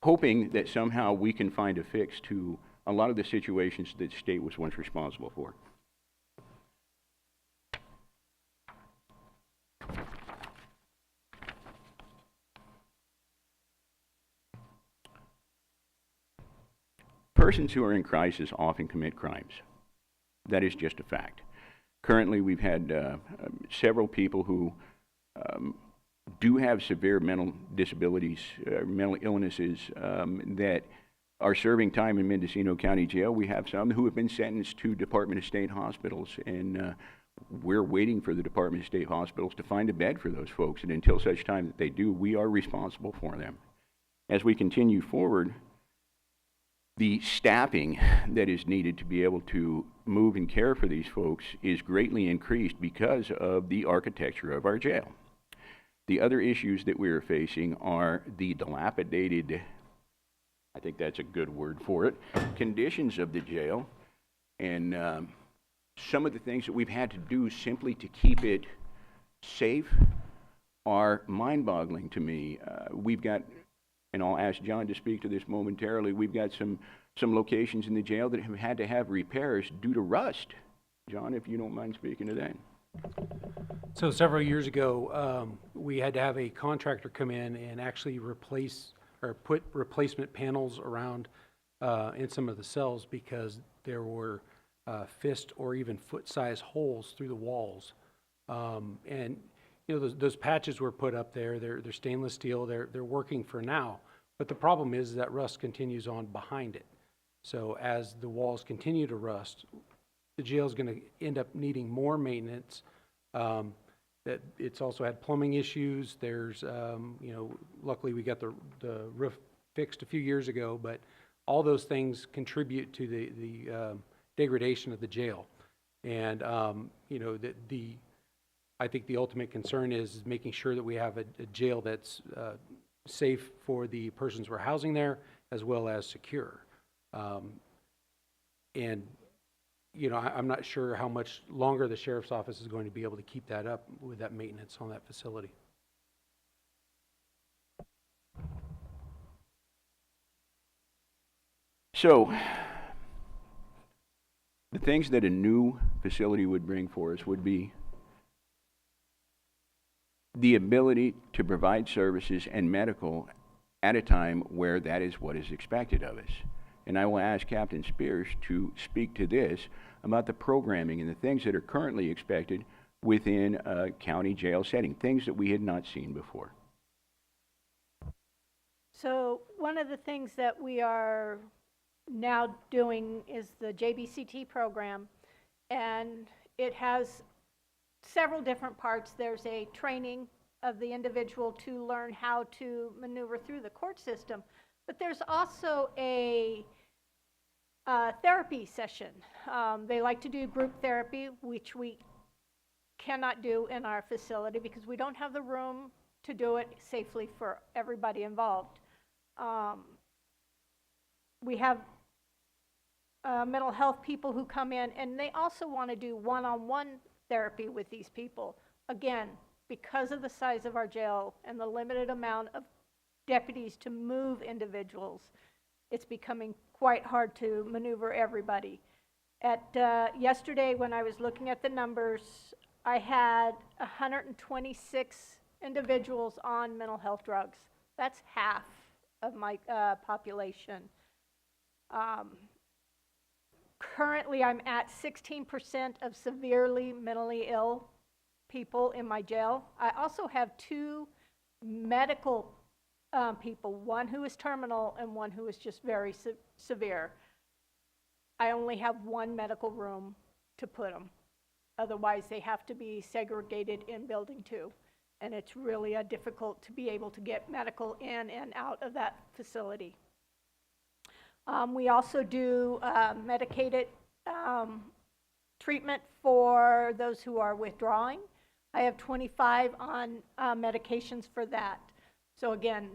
hoping that somehow we can find a fix to a lot of the situations that the state was once responsible for. Persons who are in crisis often commit crimes. That is just a fact. Currently, we've had several people who do have severe mental disabilities, mental illnesses that are serving time in Mendocino County Jail. We have some who have been sentenced to Department of State hospitals, and we're waiting for the Department of State hospitals to find a bed for those folks, and until such time that they do, we are responsible for them. As we continue forward, the staffing that is needed to be able to move and care for these folks is greatly increased because of the architecture of our jail. The other issues that we are facing are the dilapidated, I think that's a good word for it, conditions of the jail, and some of the things that we've had to do simply to keep it safe are mind-boggling to me. We've got, and I'll ask John to speak to this momentarily, we've got some locations in the jail that have had to have repairs due to rust. John, if you don't mind speaking to that. So several years ago, we had to have a contractor come in and actually replace or put replacement panels around in some of the cells because there were fist or even foot-size holes through the walls. And you know, those patches were put up there. They're stainless steel. They're working for now. But the problem is that rust continues on behind it. So as the walls continue to rust, the jail's going to end up needing more maintenance. That it's also had plumbing issues. There's, you know, luckily we got the roof fixed a few years ago, but all those things contribute to the degradation of the jail. And, you know, I think the ultimate concern is making sure that we have a jail that's safe for the persons we're housing there, as well as secure. And, you know, I'm not sure how much longer the sheriff's office is going to be able to keep that up with that maintenance on that facility. So, the things that a new facility would bring for us would be the ability to provide services and medical at a time where that is what is expected of us. And I will ask Captain Spears to speak to this about the programming and the things that are currently expected within a county jail setting, things that we had not seen before. So one of the things that we are now doing is the JBCT program, and it has several different parts. There's a training of the individual to learn how to maneuver through the court system, but there's also a therapy session. They like to do group therapy, which we cannot do in our facility because we don't have the room to do it safely for everybody involved. We have mental health people who come in, and they also want to do one-on-one therapy with these people. Again, because of the size of our jail and the limited amount of deputies to move individuals, it's becoming quite hard to maneuver everybody. Yesterday, when I was looking at the numbers, I had 126 individuals on mental health drugs. That's half of my population. Currently, I'm at 16% of severely mentally ill people in my jail. I also have 2 medical people, one who is terminal and one who is just very severe. I only have 1 medical room to put them. Otherwise, they have to be segregated in building 2. And it's really difficult to be able to get medical in and out of that facility. We also do medicated treatment for those who are withdrawing. I have 25 on medications for that. So again,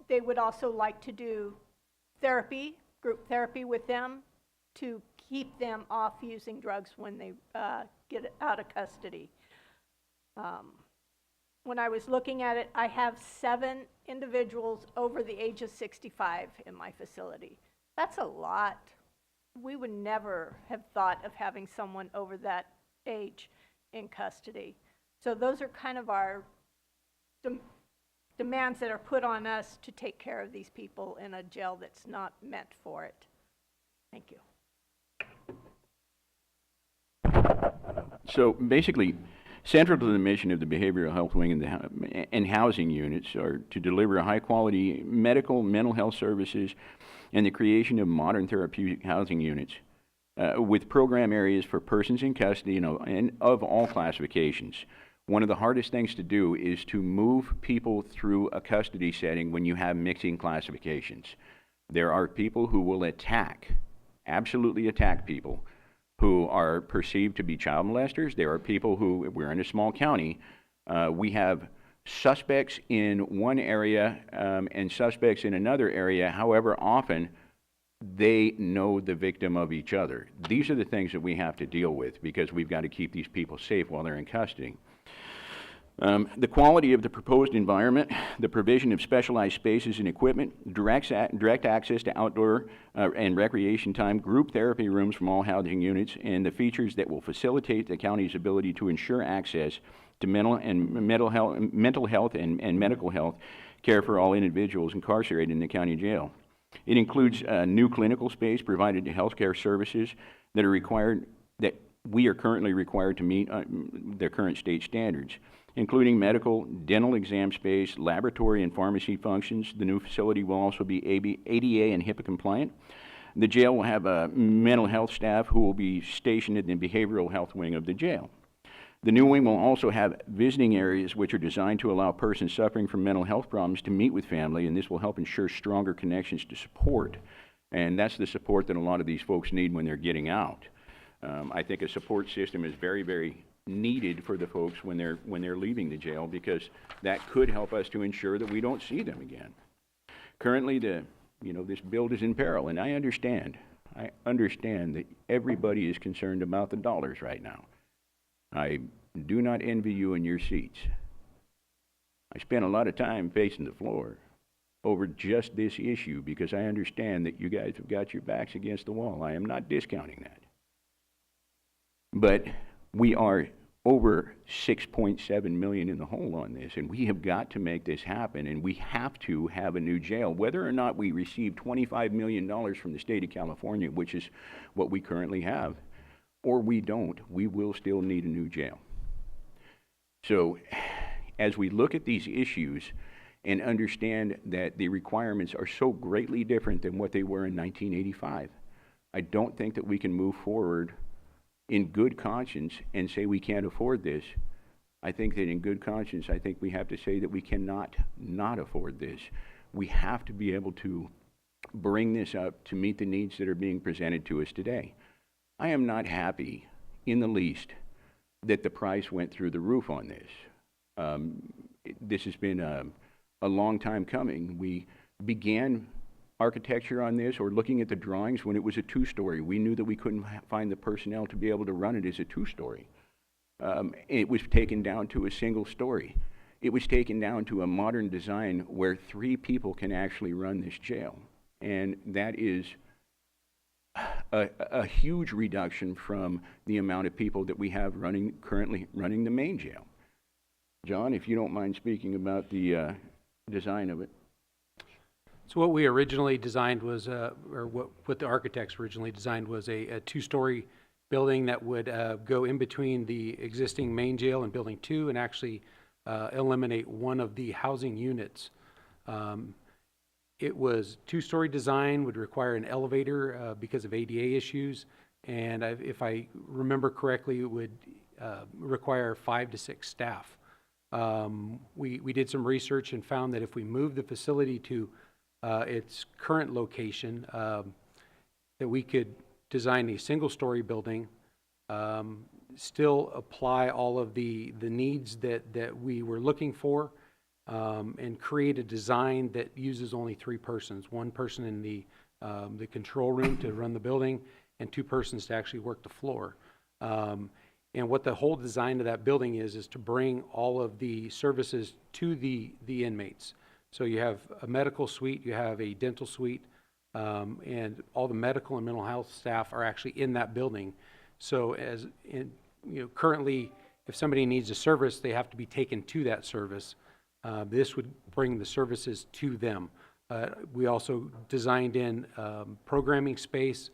they would also like to do therapy, group therapy with them to keep them off using drugs when they get out of custody. When I was looking at it, I have 7 individuals over the age of 65 in my facility. That's a lot. We would never have thought of having someone over that age in custody. So those are kind of our demands that are put on us to take care of these people in a jail that's not meant for it. Thank you. So basically, central to the mission of the behavioral health wing and housing units are to deliver high-quality medical, mental health services and the creation of modern therapeutic housing units with program areas for persons in custody and of all classifications. One of the hardest things to do is to move people through a custody setting when you have mixing classifications. There are people who will absolutely attack people who are perceived to be child molesters. There are people who, we're in a small county, we have suspects in one area and suspects in another area. However, often they know the victim of each other. These are the things that we have to deal with because we've got to keep these people safe while they're in custody. The quality of the proposed environment, the provision of specialized spaces and equipment, direct access to outdoor and recreation time, group therapy rooms from all housing units, and the features that will facilitate the county's ability to ensure access to mental health and medical health care for all individuals incarcerated in the county jail. It includes new clinical space provided to healthcare services that we are currently required to meet their current state standards, including medical, dental exam space, laboratory and pharmacy functions. The new facility will also be ADA and HIPAA compliant. The jail will have a mental health staff who will be stationed in the behavioral health wing of the jail. The new wing will also have visiting areas which are designed to allow persons suffering from mental health problems to meet with family, and this will help ensure stronger connections to support. And that's the support that a lot of these folks need when they're getting out. I think a support system is very, very needed for the folks when they're leaving the jail, because that could help us to ensure that we don't see them again. Currently, this build is in peril, and I understand that everybody is concerned about the dollars right now. I do not envy you in your seats. I spent a lot of time facing the floor over just this issue because I understand that you guys have got your backs against the wall. I am not discounting that. But we are over $6.7 million in the hole on this, and we have got to make this happen, and we have to have a new jail. Whether or not we receive $25 million from the state of California, which is what we currently have, or we don't, we will still need a new jail. So as we look at these issues and understand that the requirements are so greatly different than what they were in 1985, I don't think that we can move forward in good conscience and say we can't afford this. I think that in good conscience, I think we have to say that we cannot not afford this. We have to be able to bring this up to meet the needs that are being presented to us today. I am not happy in the least that the price went through the roof on this. This has been a long time coming. We began architecture on this, or looking at the drawings, when it was a two-story. We knew that we couldn't find the personnel to be able to run it as a two-story. It was taken down to a single story. It was taken down to a modern design where 3 people can actually run this jail. And that is a huge reduction from the amount of people that we have currently running the main jail. John, if you don't mind speaking about the design of it. So what we originally designed was, or what the architects originally designed was a 2-story building that would go in between the existing main jail and building 2 and actually eliminate one of the housing units. It was 2-story design, would require an elevator because of ADA issues, and if I remember correctly, it would require 5 to 6 staff. We did some research and found that if we move the facility to its current location, that we could design a single-story building, still apply all of the needs that we were looking for, and create a design that uses only 3 persons, 1 person in the control room to run the building, and 2 persons to actually work the floor. And what the whole design of that building is to bring all of the services to the inmates. So you have a medical suite, you have a dental suite, and all the medical and mental health staff are actually in that building. So currently, if somebody needs a service, they have to be taken to that service. This would bring the services to them. We also designed in programming space,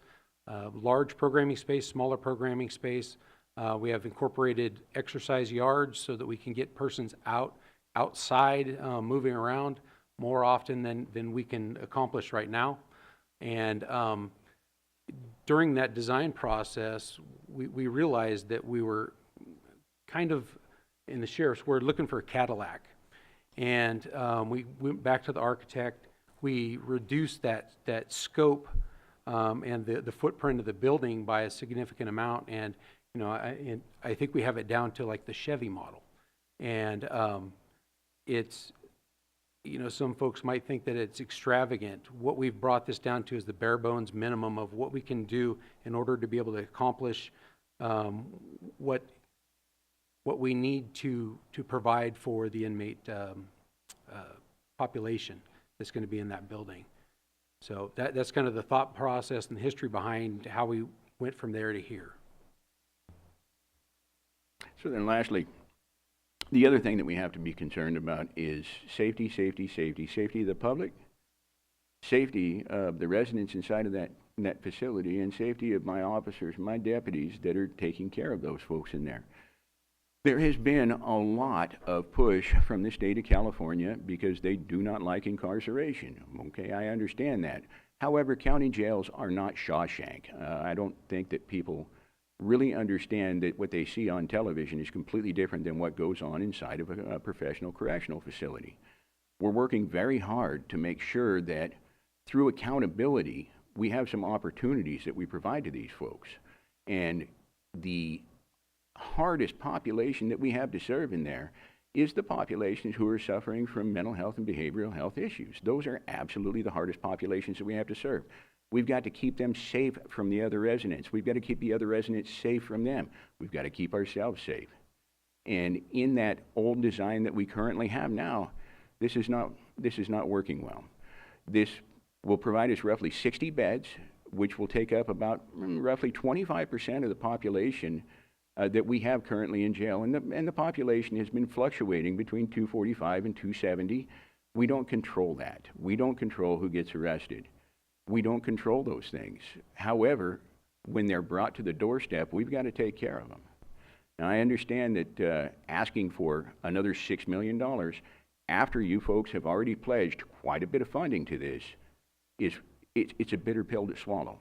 large programming space, smaller programming space. We have incorporated exercise yards so that we can get persons outside, moving around more often than we can accomplish right now. And during that design process, we realized that we were kind of, in the sheriff's, we're looking for a Cadillac. And we went back to the architect. We reduced that scope and the footprint of the building by a significant amount. And I think we have it down to like the Chevy model. And it's, some folks might think that it's extravagant. What we've brought this down to is the bare bones minimum of what we can do in order to be able to accomplish what we need to provide for the inmate population that's going to be in that building. So that's kind of the thought process and the history behind how we went from there to here. So then lastly, the other thing that we have to be concerned about is safety, safety, safety. Safety of the public, safety of the residents inside of that facility, and safety of my officers, my deputies that are taking care of those folks in there. There has been a lot of push from the state of California because they do not like incarceration. Okay, I understand that. However, county jails are not Shawshank. I don't think that people really understand that what they see on television is completely different than what goes on inside of a professional correctional facility. We're working very hard to make sure that through accountability, we have some opportunities that we provide to these folks. And the hardest population that we have to serve in there is the populations who are suffering from mental health and behavioral health issues. Those are absolutely the hardest populations that we have to serve. We've got to keep them safe from the other residents. We've got to keep the other residents safe from them. We've got to keep ourselves safe. And in that old design that we currently have now, this is not working well. This will provide us roughly 60 beds, which will take up about roughly 25% of the population that we have currently in jail. And the population has been fluctuating between 245 and 270. We don't control that. We don't control who gets arrested. We don't control those things. However, when they're brought to the doorstep, we've got to take care of them. Now, I understand that asking for another $6 million after you folks have already pledged quite a bit of funding to this it's a bitter pill to swallow.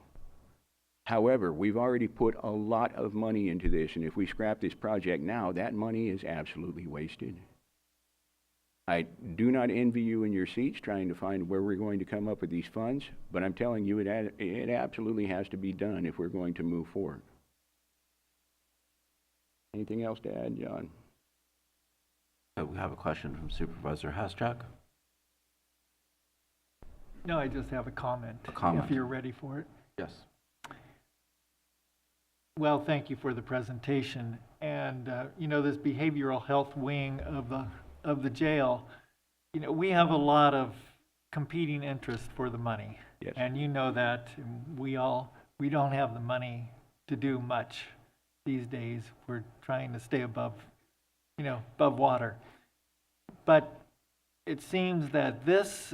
However, we've already put a lot of money into this, and if we scrap this project now, that money is absolutely wasted. I do not envy you in your seats trying to find where we're going to come up with these funds, but I'm telling you it absolutely has to be done if we're going to move forward. Anything else to add, John? We have a question from Supervisor Haschak. No, I just have a comment. If you're ready for it. Yes. Well, thank you for the presentation. And, you know, this behavioral health wing of the jail, you know, we have a lot of competing interests for the money. Yes. And you know that. And we don't have the money to do much these days. We're trying to stay above water. But it seems that this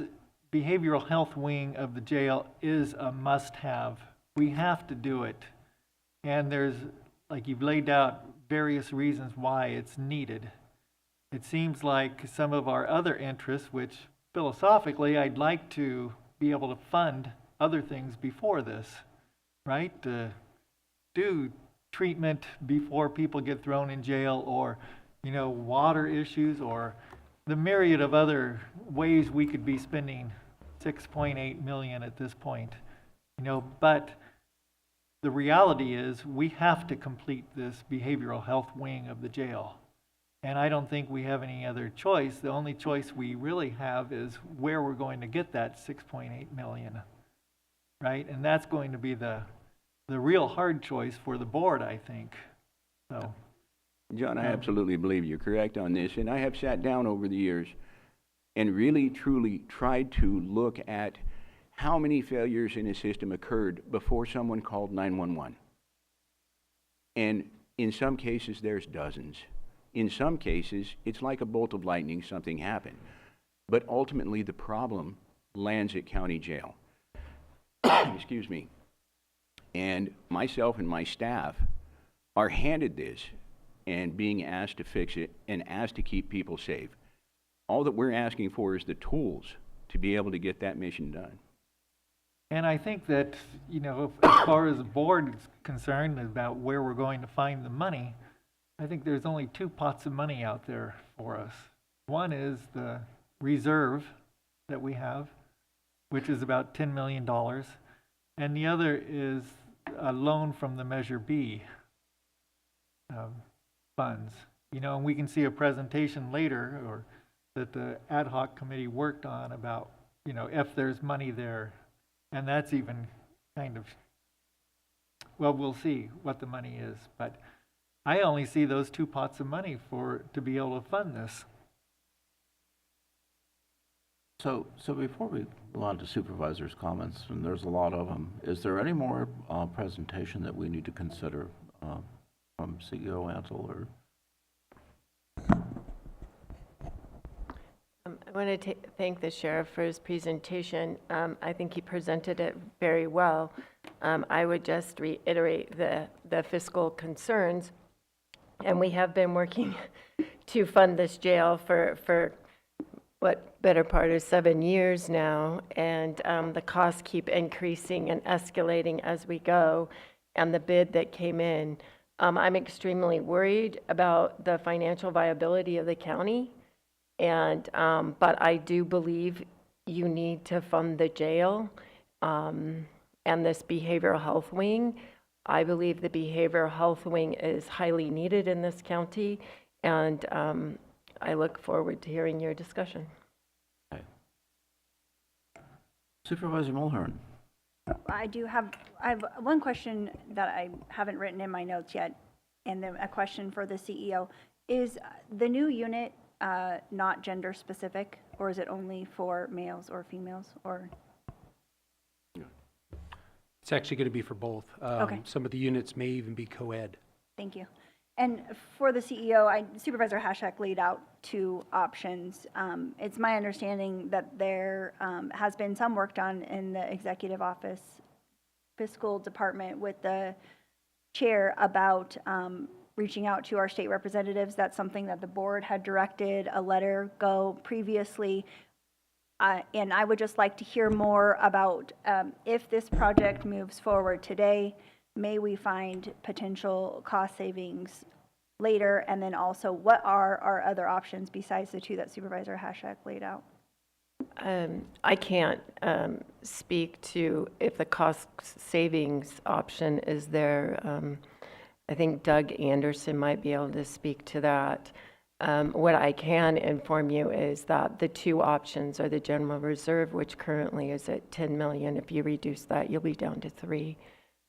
behavioral health wing of the jail is a must-have. We have to do it. And there's, like you've laid out, various reasons why it's needed. It seems like some of our other interests, which philosophically I'd like to be able to fund other things before this, right? To do treatment before people get thrown in jail, or, you know, water issues, or the myriad of other ways we could be spending $6.8 million at this point, you know, but the reality is we have to complete this behavioral health wing of the jail. And I don't think we have any other choice. The only choice we really have is where we're going to get that $6.8 million, right? And that's going to be the real hard choice for the board, I think. So, John, I absolutely believe you're correct on this, and I have sat down over the years and really, truly tried to look at how many failures in a system occurred before someone called 911. And in some cases, there's dozens. In some cases, it's like a bolt of lightning, something happened. But ultimately, the problem lands at county jail. Excuse me. And myself and my staff are handed this and being asked to fix it and asked to keep people safe. All that we're asking for is the tools to be able to get that mission done. and I think that, you know, as far as the board is concerned about where we're going to find the money, I think there's only two pots of money out there for us. One is the reserve that we have, which is about $10 million. And the other is a loan from the Measure B funds. You know, and we can see a presentation later or that the ad hoc committee worked on about, you know, if there's money there. And that's even kind of, well, we'll see what the money is. But I only see those two pots of money to be able to fund this. So before we move on to supervisors' comments, and there's a lot of them, is there any more presentation that we need to consider from CEO Ansel or? I want to thank the sheriff for his presentation. I think he presented it very well. I would just reiterate the fiscal concerns. And we have been working to fund this jail for better part of 7 years now, and the costs keep increasing and escalating as we go. And the bid that came in, I'm extremely worried about the financial viability of the county. And but I do believe you need to fund the jail and this behavioral health wing. I believe the behavioral health wing is highly needed in this county, and I look forward to hearing your discussion. Okay. Supervisor Mulhern. I have one question that I haven't written in my notes yet, and then a question for the CEO. Is the new unit not gender specific, or is it only for males or females, or? It's actually going to be for both. Okay. Some of the units may even be co-ed. Thank you. And for the CEO, Supervisor Hashak laid out 2 options. It's my understanding that there has been some work done in the executive office fiscal department with the chair about reaching out to our state representatives. That's something that the board had directed a letter go previously. And I would just like to hear more about if this project moves forward today, may we find potential cost savings later? And then also, what are our other options besides the 2 that Supervisor Hashak laid out? I can't speak to if the cost savings option is there. I think Doug Anderson might be able to speak to that. What I can inform you is that the 2 options are the general reserve, which currently is at 10 million. If you reduce that, you'll be down to 3.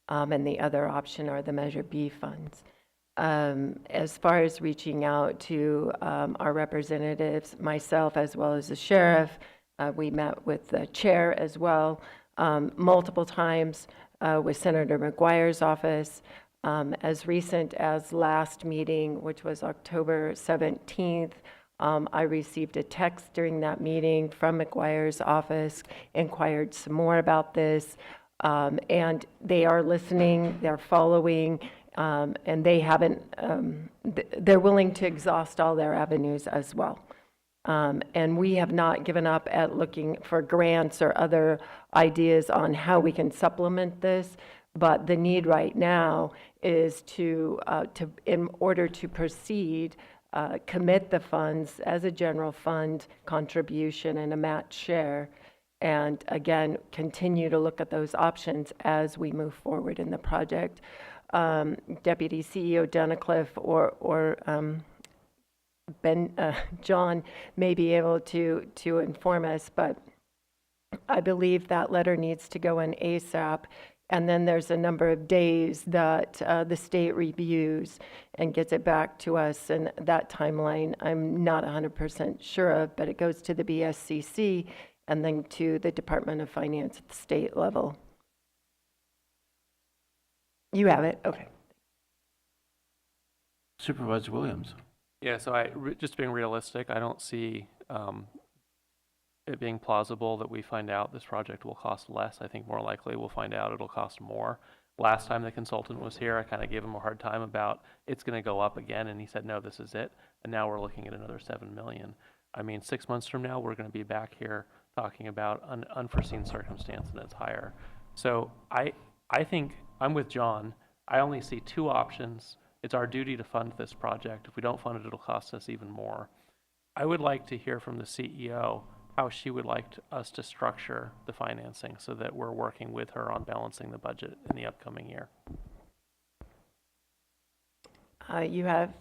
And the other option are the Measure B funds. As far as reaching out to our representatives, myself as well as the sheriff, we met with the chair as well multiple times with Senator McGuire's office. As recent as last meeting, which was October 17th, I received a text during that meeting from McGuire's office, inquired some more about this, and they are listening, they're following, and they haven't, they're willing to exhaust all their avenues as well. And we have not given up at looking for grants or other ideas on how we can supplement this. But the need right now is to in order to proceed, commit the funds as a general fund contribution and a match share. And again, continue to look at those options as we move forward in the project. Deputy CEO Dennicliff or John may be able to inform us, but I believe that letter needs to go in ASAP. And then there's a number of days that the state reviews and gets it back to us. And that timeline, I'm not 100% sure of, but it goes to the BSCC and then to the Department of Finance at the state level. You have it? Okay. Supervisor Williams. Yeah, so just being realistic, I don't see it being plausible that we find out this project will cost less. I think more likely we'll find out it'll cost more. Last time the consultant was here, I kind of gave him a hard time about it's going to go up again, and he said, no, this is it. And now we're looking at another $7 million. I mean, 6 months from now, we're going to be back here talking about an unforeseen circumstance, and it's higher. So I think I'm with John. I only see 2 options. It's our duty to fund this project. If we don't fund it, it'll cost us even more. I would like to hear from the CEO how she would like us to structure the financing so that we're working with her on balancing the budget in the upcoming year. You have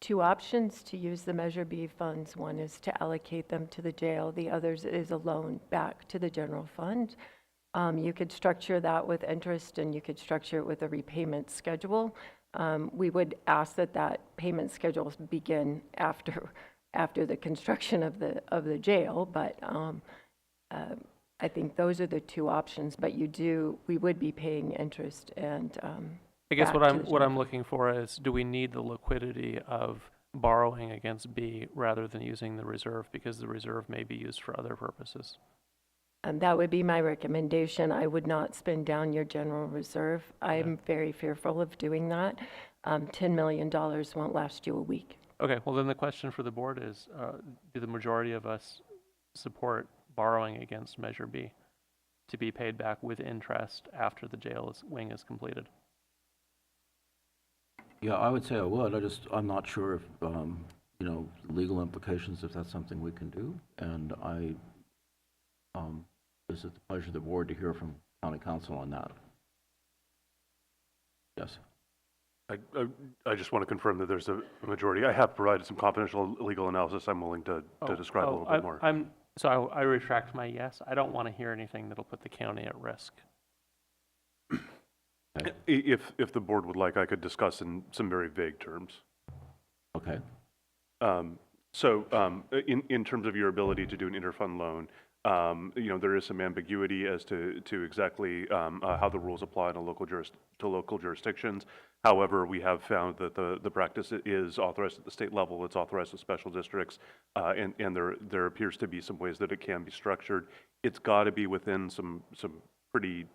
2 options to use the Measure B funds. One is to allocate them to the jail. The other is a loan back to the general fund. You could structure that with interest, and you could structure it with a repayment schedule. We would ask that payment schedule begin after the construction of the jail, but I think those are the 2 options. But we would be paying interest and. I guess what I'm looking for is, do we need the liquidity of borrowing against B rather than using the reserve, because the reserve may be used for other purposes? And that would be my recommendation. I would not spend down your general reserve. I'm very fearful of doing that. $10 million won't last you a week. Okay, well then the question for the board is, do the majority of us support borrowing against Measure B to be paid back with interest after the wing is completed. Yeah, I would say I would. I'm not sure if, legal implications, if that's something we can do. And is it the pleasure of the board to hear from county council on that? Yes. I just want to confirm that there's a majority. I have provided some confidential legal analysis. I'm willing to describe a little bit more. I retract my yes. I don't want to hear anything that'll put the county at risk. If the board would like, I could discuss in some very vague terms. Okay. In terms of your ability to do an interfund loan, there is some ambiguity as to exactly how the rules apply to local jurisdictions. However, we have found that the practice is authorized at the state level. It's authorized with special districts, and there appears to be some ways that it can be structured. It's got to be within some pretty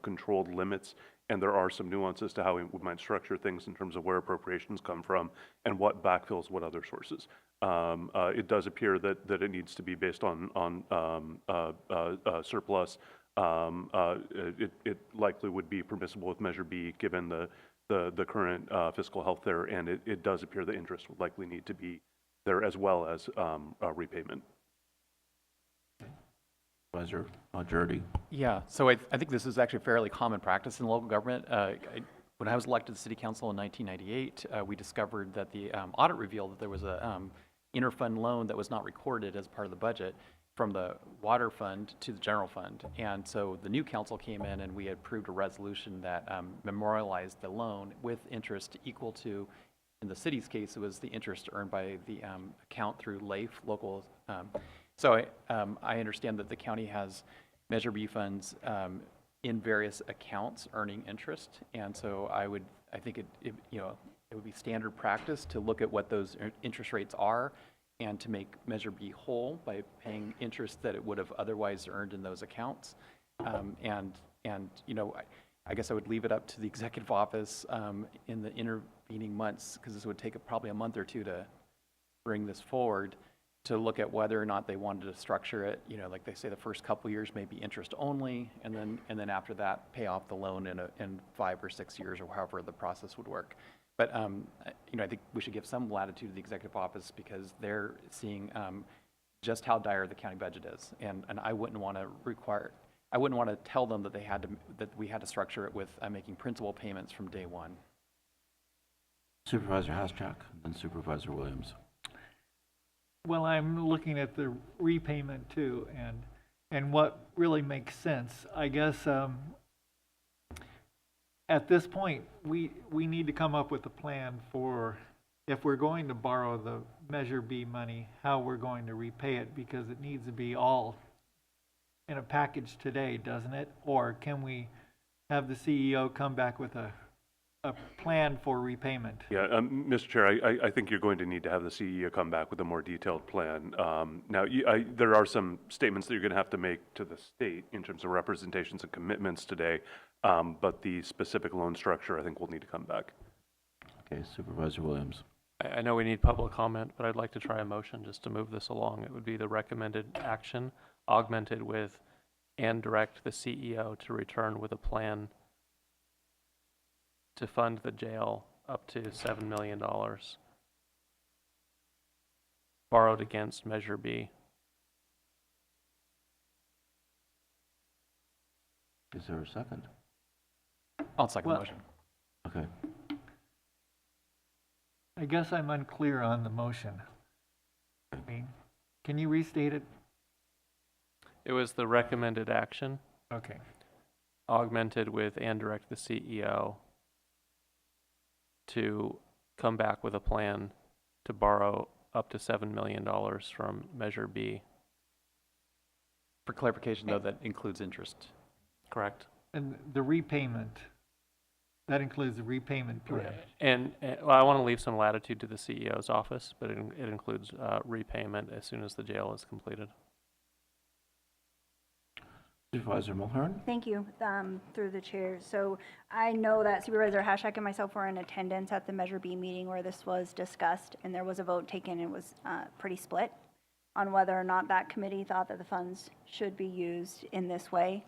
controlled limits, and there are some nuances to how we might structure things in terms of where appropriations come from and what backfills what other sources. It does appear that it needs to be based on surplus. It likely would be permissible with Measure B given the current fiscal health there, and it does appear the interest would likely need to be there as well as repayment. Supervisor Jordy. Yeah, so I think this is actually fairly common practice in local government. When I was elected to city council in 1998, we discovered that the audit revealed that there was a interfund loan that was not recorded as part of the budget from the water fund to the general fund. And so the new council came in and we had approved a resolution that memorialized the loan with interest equal to, in the city's case, it was the interest earned by the account through LAIF, local. So I understand that the county has Measure B funds in various accounts earning interest, and so I think it would be standard practice to look at what those interest rates are, and to make Measure B whole by paying interest that it would have otherwise earned in those accounts, I guess I would leave it up to the executive office in the intervening months, because this would take probably a month or two to bring this forward, to look at whether or not they wanted to structure it, like they say the first couple years may be interest only, and then after that pay off the loan in 5 or 6 years or however the process would work. But I think we should give some latitude to the executive office because they're seeing just how dire the county budget is, and I wouldn't want to tell them that we had to structure it with making principal payments from day one. Supervisor Haschak and Supervisor Williams. Well, I'm looking at the repayment too, and what really makes sense. I guess at this point, we need to come up with a plan for if we're going to borrow the Measure B money, how we're going to repay it, because it needs to be all in a package today, doesn't it? Or can we have the CEO come back with a plan for repayment? Yeah, Mr. Chair, I think you're going to need to have the CEO come back with a more detailed plan. Now, there are some statements that you're going to have to make to the state in terms of representations and commitments today, but the specific loan structure, I think, will need to come back. Okay, Supervisor Williams. I know we need public comment, but I'd like to try a motion just to move this along. It would be the recommended action augmented with and direct the CEO to return with a plan to fund the jail up to $7 million borrowed against Measure B. Is there a second? I'll second the motion. Okay. I guess I'm unclear on the motion. I mean, can you restate it? It was the recommended action. Okay. Augmented with and direct the CEO to come back with a plan to borrow up to $7 million from Measure B. For clarification, though, that includes interest. Correct. And the repayment, that includes the repayment plan. And well, I want to leave some latitude to the CEO's office, but it includes repayment as soon as the jail is completed. Supervisor Mulhern. Thank you, through the chair. So I know that Supervisor Haschak and myself were in attendance at the Measure B meeting where this was discussed, and there was a vote taken. It was pretty split on whether or not that committee thought that the funds should be used in this way.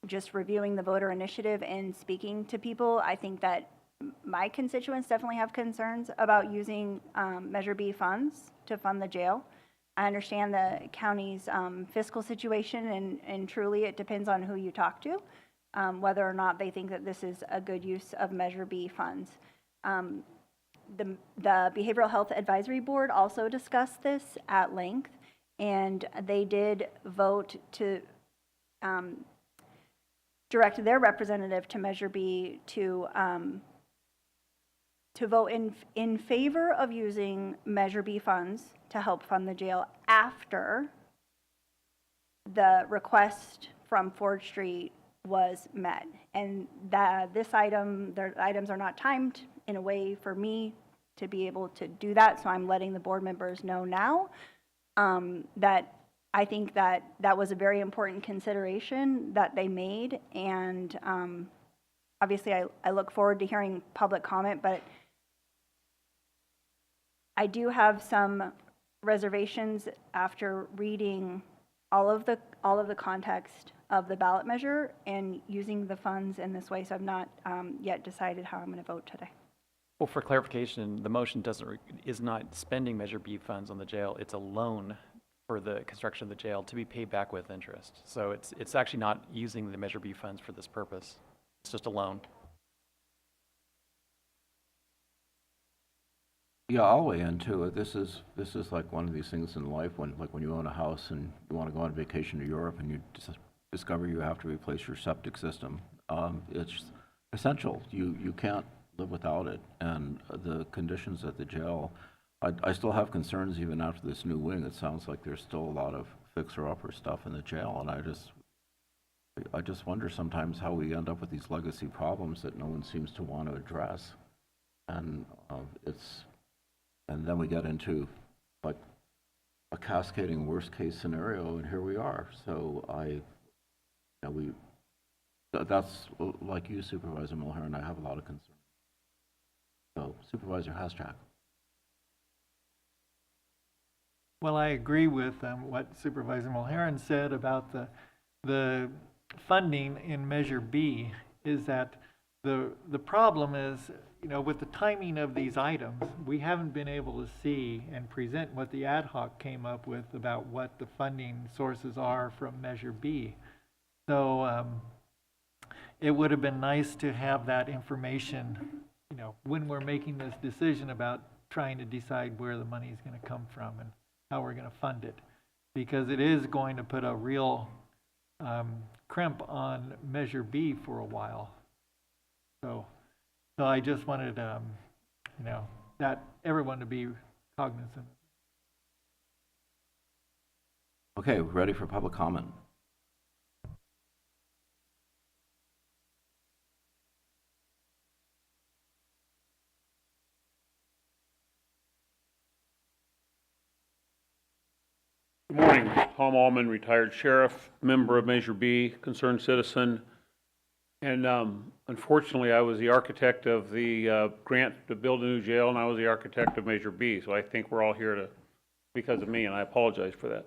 Just reviewing the voter initiative and speaking to people, I think that my constituents definitely have concerns about using Measure B funds to fund the jail. I understand the county's fiscal situation, and truly it depends on who you talk to, whether or not they think that this is a good use of Measure B funds. The Behavioral Health Advisory Board also discussed this at length, and they did vote to direct their representative to Measure B to vote in favor of using Measure B funds to help fund the jail after the request from Ford Street was met. And that their items are not timed in a way for me to be able to do that, so I'm letting the board members know now that I think that that was a very important consideration that they made, and obviously I look forward to hearing public comment, but I do have some reservations after reading all of the context of the ballot measure and using the funds in this way, so I've not yet decided how I'm going to vote today. Well, for clarification, the motion is not spending Measure B funds on the jail. It's a loan for the construction of the jail to be paid back with interest. So it's actually not using the Measure B funds for this purpose. It's just a loan. Yeah, I'll weigh into it. This is like one of these things in life when you own a house and you want to go on vacation to Europe and you discover you have to replace your septic system. It's essential. You can't live without it. And the conditions at the jail, I still have concerns even after this new wing. It sounds like there's still a lot of fixer-upper stuff in the jail, and I just wonder sometimes how we end up with these legacy problems that no one seems to want to address. And and then we get into like a cascading worst-case scenario, and here we are. So that's like you, Supervisor Mulhern, I have a lot of concerns. So, Supervisor Haschak. Well, I agree with what Supervisor Mulhern said about the funding in Measure B. Is that the problem is, with the timing of these items, we haven't been able to see and present what the ad hoc came up with about what the funding sources are from Measure B. So it would have been nice to have that information, when we're making this decision about trying to decide where the money is going to come from and how we're going to fund it, because it is going to put a real crimp on Measure B for a while. So I just wanted, that everyone to be cognizant. Okay, we're ready for public comment. Good morning. Tom Allman, retired sheriff, member of Measure B, concerned citizen. And unfortunately, I was the architect of the grant to build a new jail, and I was the architect of Measure B. So I think we're all here because of me, and I apologize for that.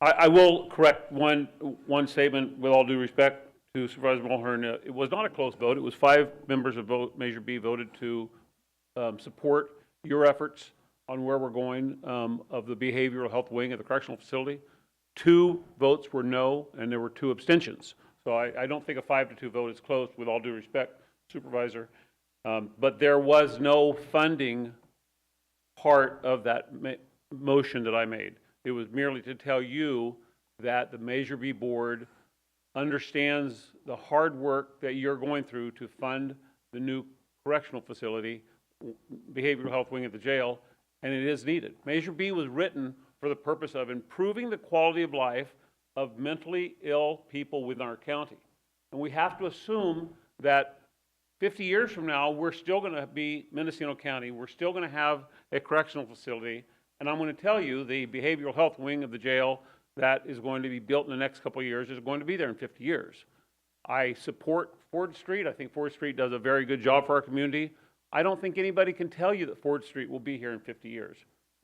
I will correct one statement with all due respect to Supervisor Mulhern. It was not a close vote. It was 5 members of Measure B voted to support your efforts on where we're going of the behavioral health wing of the correctional facility. 2 votes were no, and there were 2 abstentions. So I don't think a 5-2 vote is close, with all due respect, Supervisor. But there was no funding part of that motion that I made. It was merely to tell you that the Measure B board understands the hard work that you're going through to fund the new correctional facility, behavioral health wing at the jail, and it is needed. Measure B was written for the purpose of improving the quality of life of mentally ill people within our county. And we have to assume that 50 years from now, we're still going to be Mendocino County. We're still going to have a correctional facility. And I'm going to tell you, the behavioral health wing of the jail that is going to be built in the next couple of years is going to be there in 50 years. I support Ford Street. I think Ford Street does a very good job for our community. I don't think anybody can tell you that Ford Street will be here in 50 years.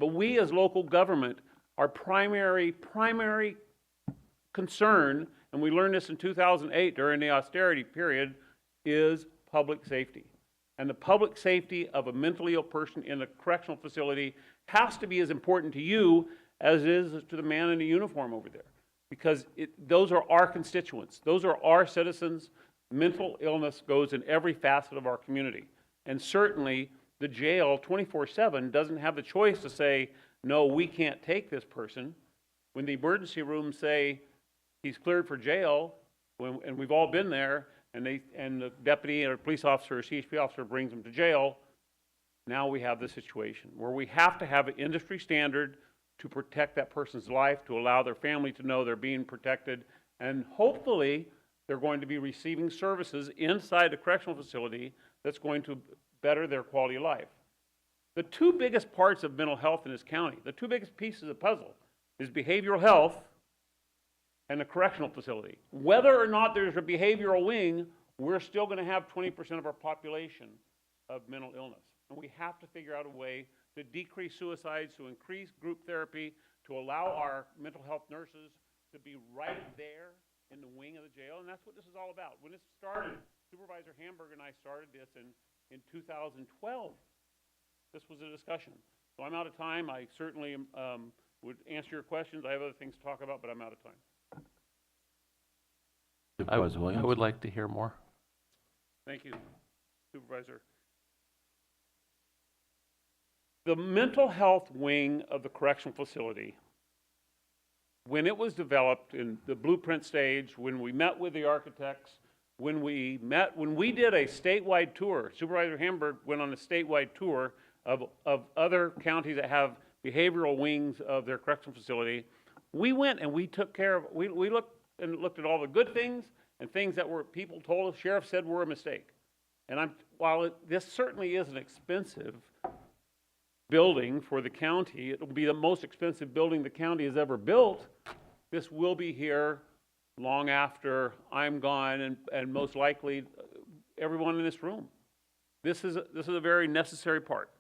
But we as local government, our primary concern, and we learned this in 2008 during the austerity period, is public safety. And the public safety of a mentally ill person in a correctional facility has to be as important to you as it is to the man in the uniform over there. Because those are our constituents. Those are our citizens. Mental illness goes in every facet of our community. And certainly the jail 24/7 doesn't have the choice to say, no, we can't take this person. When the emergency rooms say he's cleared for jail, and we've all been there, and the deputy or police officer or CHP officer brings him to jail, now we have this situation where we have to have an industry standard to protect that person's life, to allow their family to know they're being protected, and hopefully they're going to be receiving services inside the correctional facility that's going to better their quality of life. The two biggest parts of mental health in this county, the two biggest pieces of the puzzle, is behavioral health and the correctional facility. Whether or not there's a behavioral wing, we're still going to have 20% of our population of mental illness. And we have to figure out a way to decrease suicides, to increase group therapy, to allow our mental health nurses to be right there in the wing of the jail. And that's what this is all about. When this started, Supervisor Hamburg and I started this in 2012. This was a discussion. So I'm out of time. I certainly would answer your questions. I have other things to talk about, but I'm out of time. Supervisor I Williams? would like to hear more. Thank you, Supervisor. The mental health wing of the correctional facility, when it was developed in the blueprint stage, when we met with the architects, when we did a statewide tour, Supervisor Hamburg went on a statewide tour of other counties that have behavioral wings of their correctional facility. We went and we took care of, we looked at all the good things and things that were, people told us, sheriff said were a mistake. And while this certainly is an expensive building for the county, it will be the most expensive building the county has ever built. This will be here long after I'm gone, and most likely everyone in this room. This is a very necessary part.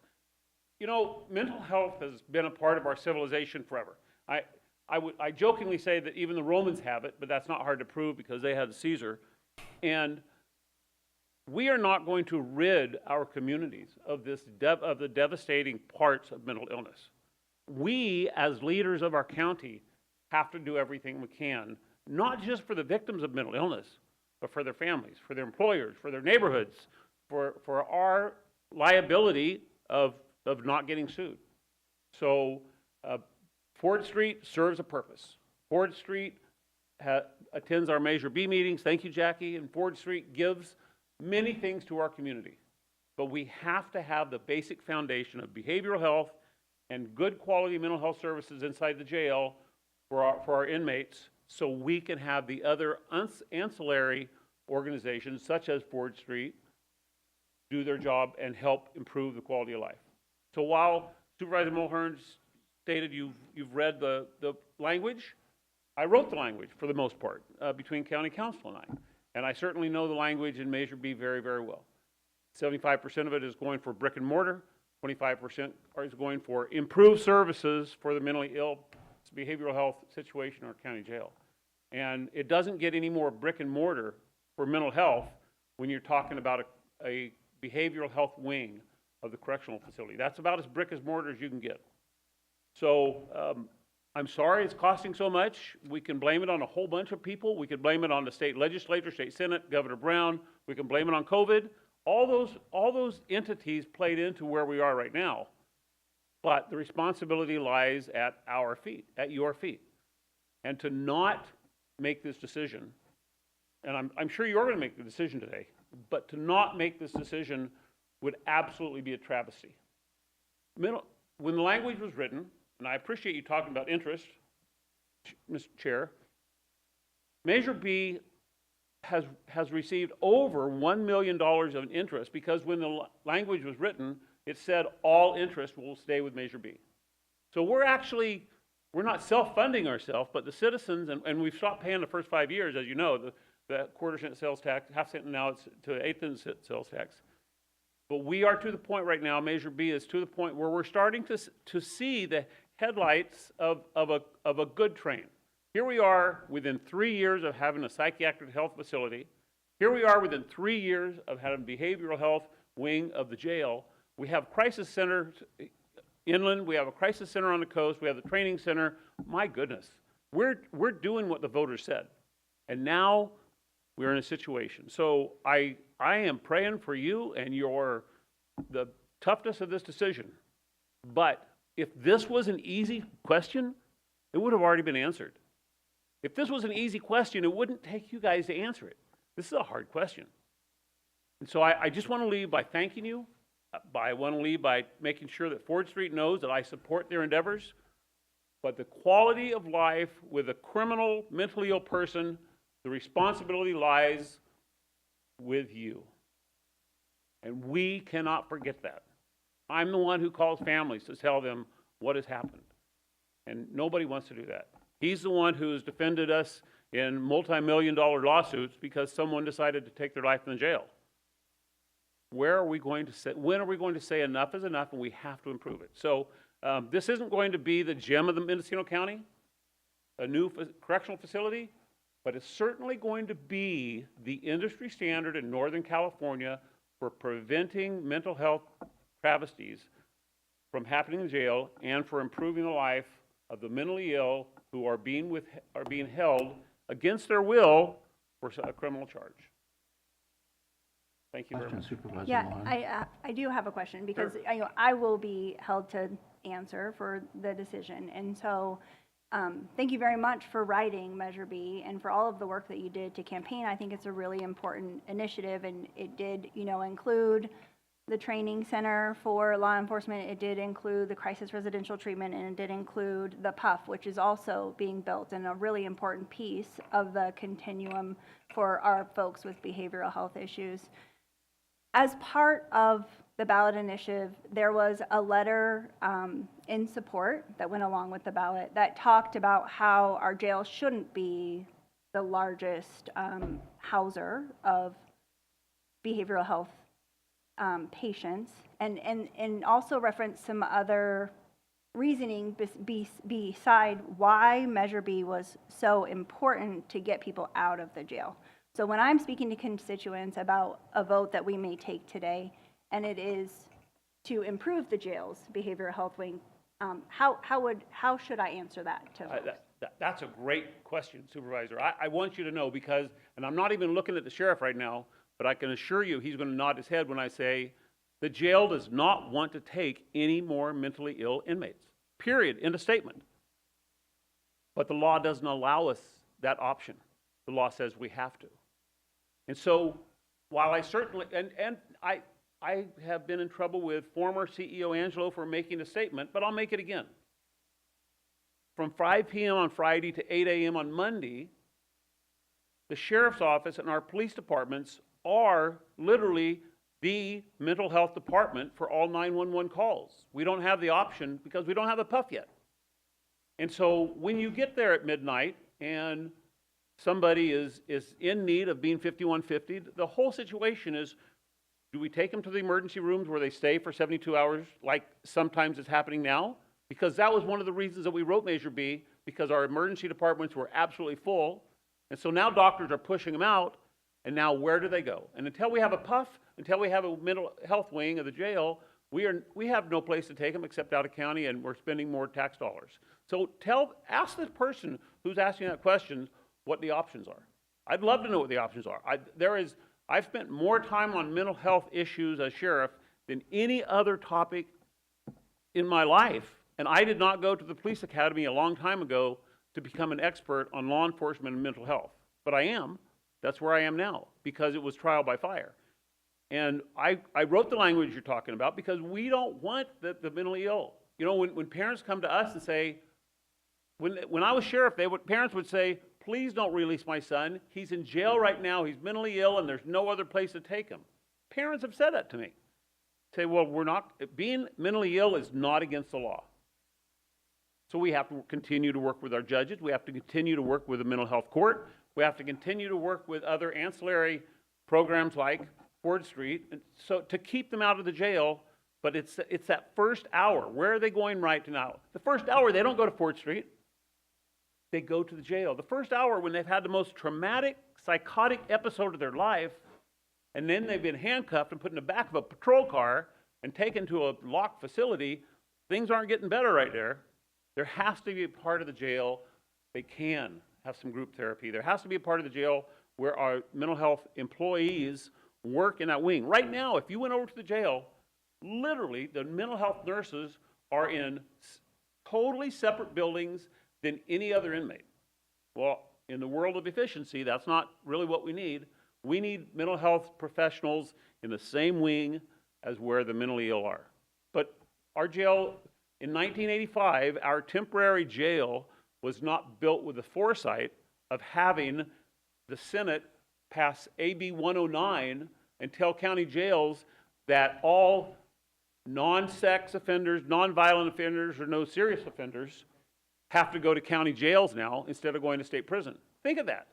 You know, mental health has been a part of our civilization forever. I jokingly say that even the Romans have it, but that's not hard to prove because they had Caesar. And we are not going to rid our communities of the devastating parts of mental illness. We, as leaders of our county, have to do everything we can, not just for the victims of mental illness, but for their families, for their employers, for their neighborhoods, for our liability of not getting sued. So Ford Street serves a purpose. Ford Street attends our Measure B meetings. Thank you, Jackie. And Ford Street gives many things to our community. But we have to have the basic foundation of behavioral health and good quality mental health services inside the jail for our inmates, so we can have the other ancillary organizations, such as Ford Street, do their job and help improve the quality of life. So while Supervisor Mulhern stated you've read the language, I wrote the language for the most part between County Council and I. And I certainly know the language in Measure B very, very well. 75% of it is going for brick and mortar, 25% is going for improved services for the mentally ill behavioral health situation in our county jail. And it doesn't get any more brick and mortar for mental health when you're talking about a behavioral health wing of the correctional facility. That's about as brick as mortar as you can get. So I'm sorry it's costing so much. We can blame it on a whole bunch of people. We could blame it on the state legislature, state senate, Governor Brown. We can blame it on COVID. All those entities played into where we are right now. But the responsibility lies at our feet, at your feet. And to not make this decision, and I'm sure you're going to make the decision today, but to not make this decision would absolutely be a travesty. When the language was written, and I appreciate you talking about interest, Mr. Chair, Measure B has received over $1 million of interest because when the language was written, it said all interest will stay with Measure B. So we're not self-funding ourselves, but the citizens, and we've stopped paying the first 5 years, as you know, the quarter cent sales tax, half cent, now it's to 1/8 cent sales tax. But we are to the point right now, Measure B is to the point where we're starting to see the headlights of a good train. Here we are within 3 years of having a psychiatric health facility. Here we are within 3 years of having behavioral health wing of the jail. We have crisis centers inland. We have a crisis center on the coast. We have the training center. My goodness, we're doing what the voters said. And now we're in a situation. So I am praying for you and the toughness of this decision. But if this was an easy question, it would have already been answered. If this was an easy question, it wouldn't take you guys to answer it. This is a hard question. And so I just want to leave by thanking you. I want to leave by making sure that Ford Street knows that I support their endeavors. But the quality of life with a criminal, mentally ill person, the responsibility lies with you. And we cannot forget that. I'm the one who calls families to tell them what has happened. And nobody wants to do that. He's the one who's defended us in multi-million-dollar lawsuits because someone decided to take their life in the jail. When are we going to say enough is enough and we have to improve it? So this isn't going to be the gem of the Mendocino County, a new correctional facility, but it's certainly going to be the industry standard in Northern California for preventing mental health travesties from happening in jail and for improving the life of the mentally ill who are being held against their will for a criminal charge. Thank you very much. Supervisor Yeah, Mohan. I do have a question because Sure. I will be held to answer for the decision. And so thank you very much for writing Measure B and for all of the work that you did to campaign. I think it's a really important initiative, and it did, include the training center for law enforcement. It did include the crisis residential treatment, and it did include the PUF, which is also being built and a really important piece of the continuum for our folks with behavioral health issues. As part of the ballot initiative, there was a letter in support that went along with the ballot that talked about how our jail shouldn't be the largest houser of behavioral health patients, and also referenced some other reasoning beside why Measure B was so important to get people out of the jail. So when I'm speaking to constituents about a vote that we may take today, and it is to improve the jail's behavioral health wing, how should I answer that to folks? That's a great question, Supervisor. I want you to know because, and I'm not even looking at the sheriff right now, but I can assure you he's going to nod his head when I say the jail does not want to take any more mentally ill inmates. Period. End of statement. But the law doesn't allow us that option. The law says we have to. And so, while I certainly, and I have been in trouble with former CEO Angelo for making a statement, but I'll make it again. From 5 p.m. on Friday to 8 a.m. on Monday, the sheriff's office and our police departments are literally the mental health department for all 911 calls. We don't have the option because we don't have a PUF yet. And so when you get there at midnight and somebody is in need of being 5150, the whole situation is, do we take them to the emergency rooms where they stay for 72 hours like sometimes it's happening now? Because that was one of the reasons that we wrote Measure B, because our emergency departments were absolutely full. And so now doctors are pushing them out, and now where do they go? And until we have a PUF, until we have a mental health wing of the jail, we have no place to take them except out of county, and we're spending more tax dollars. So ask the person who's asking that question what the options are. I'd love to know what the options are. I've spent more time on mental health issues as sheriff than any other topic in my life. And I did not go to the police academy a long time ago to become an expert on law enforcement and mental health. But I am. That's where I am now, because it was trial by fire. And I wrote the language you're talking about because we don't want the mentally ill. You know, when parents come to us and say, when I was sheriff, parents would say, please don't release my son. He's in jail right now. He's mentally ill, and there's no other place to take him. Parents have said that to me. Say, well, being mentally ill is not against the law. So we have to continue to work with our judges. We have to continue to work with the mental health court. We have to continue to work with other ancillary programs like Ford Street, and so to keep them out of the jail, but it's that first hour. Where are they going right now? The first hour, they don't go to Ford Street. They go to the jail. The first hour when they've had the most traumatic, psychotic episode of their life, and then they've been handcuffed and put in the back of a patrol car and taken to a locked facility, things aren't getting better right there. There has to be a part of the jail they can have some group therapy. There has to be a part of the jail where our mental health employees work in that wing. Right now, if you went over to the jail, literally the mental health nurses are in totally separate buildings than any other inmate. Well, in the world of efficiency, that's not really what we need. We need mental health professionals in the same wing as where the mentally ill are. But our jail, in 1985, our temporary jail was not built with the foresight of having the Senate pass AB 109 and tell county jails that all non-sex offenders, non-violent offenders, or no serious offenders have to go to county jails now instead of going to state prison. Think of that.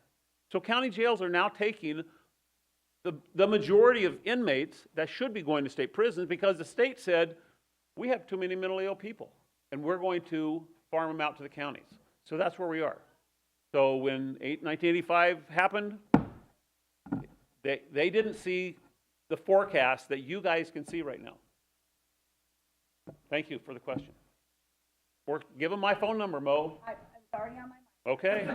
So county jails are now taking the majority of inmates that should be going to state prisons because the state said, we have too many mentally ill people, and we're going to farm them out to the counties. So that's where we are. So when 1985 happened, they didn't see the forecast that you guys can see right now. Thank you for the question. Or give them my phone number, Mo. It's already on my mind. Okay.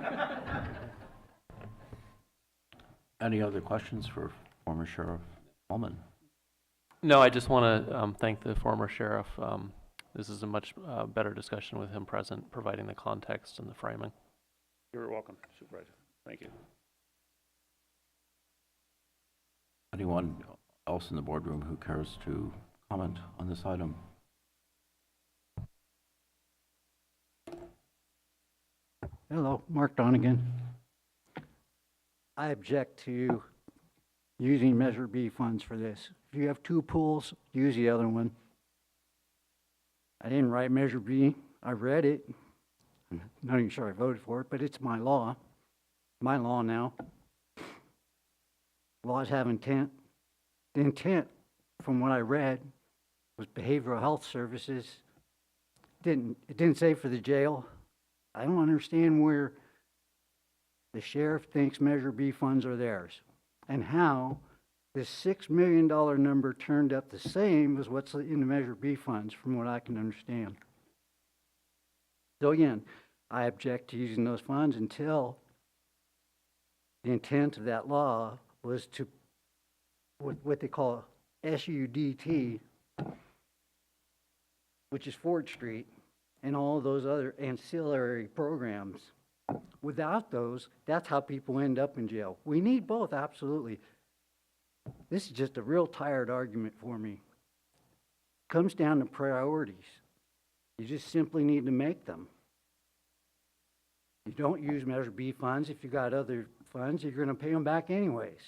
Any other questions for former Sheriff Ullman? No, I just want to thank the former sheriff. This is a much better discussion with him present, providing the context and the framing. You're welcome, Supervisor. Thank you. Anyone else in the boardroom who cares to comment on this item? Hello, Mark Donegan. I object to using Measure B funds for this. If you have two pools, use the other one. I didn't write Measure B. I read it. I'm not even sure I voted for it, but it's my law. My law now. Laws have intent. The intent, from what I read, was behavioral health services. It didn't say for the jail. I don't understand where the sheriff thinks Measure B funds are theirs, and how this $6 million number turned up the same as what's in the Measure B funds, from what I can understand. So again, I object to using those funds until the intent of that law was to, what they call SUDT, which is Ford Street, and all those other ancillary programs. Without those, that's how people end up in jail. We need both, absolutely. This is just a real tired argument for me. It comes down to priorities. You just simply need to make them. You don't use Measure B funds. If you got other funds, you're going to pay them back anyways.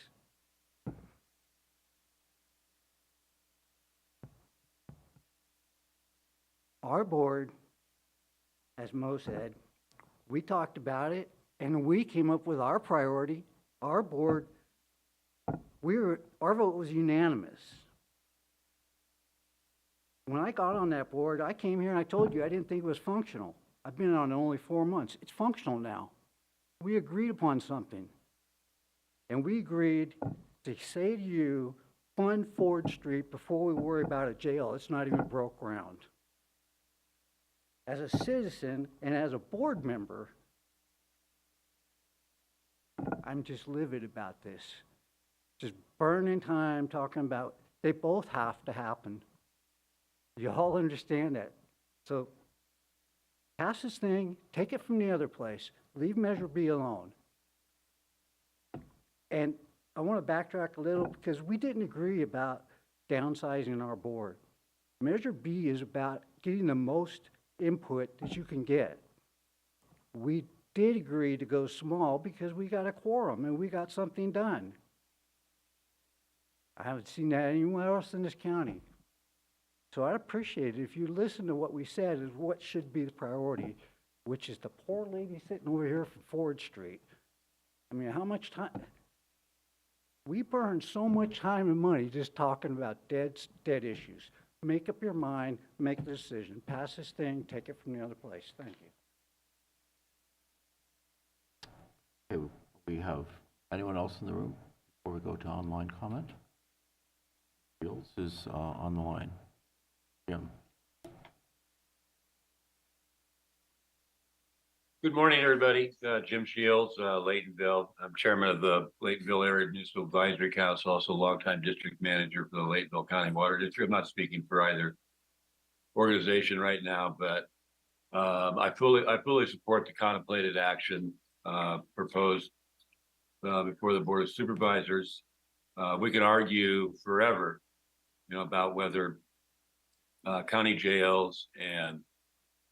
Our board, as Mo said, we talked about it, and we came up with our priority. Our board, our vote was unanimous. When I got on that board, I came here and I told you I didn't think it was functional. I've been on it only 4 months. It's functional now. We agreed upon something. And we agreed to say to you, fund Ford Street before we worry about a jail. It's not even broke ground. As a citizen and as a board member, I'm just livid about this. Just burning time talking about, they both have to happen. You all understand that. So pass this thing, take it from the other place, leave Measure B alone. And I want to backtrack a little because we didn't agree about downsizing our board. Measure B is about getting the most input that you can get. We did agree to go small because we got a quorum and we got something done. I haven't seen that anywhere else in this county. So I'd appreciate it if you listen to what we said is what should be the priority, which is the poor lady sitting over here from Ford Street. I mean, how much time? We burn so much time and money just talking about dead issues. Make up your mind, make the decision, pass this thing, take it from the other place. Thank you. Okay, we have anyone else in the room before we go to online comment? Fields is on the line. Jim. Good morning, everybody. Jim Shields, Laytonville. I'm chairman of the Laytonville Area Municipal Advisory Council, also longtime district manager for the Laytonville County Water District. I'm not speaking for either organization right now, but I fully support the contemplated action proposed before the Board of Supervisors. We can argue forever, about whether county jails and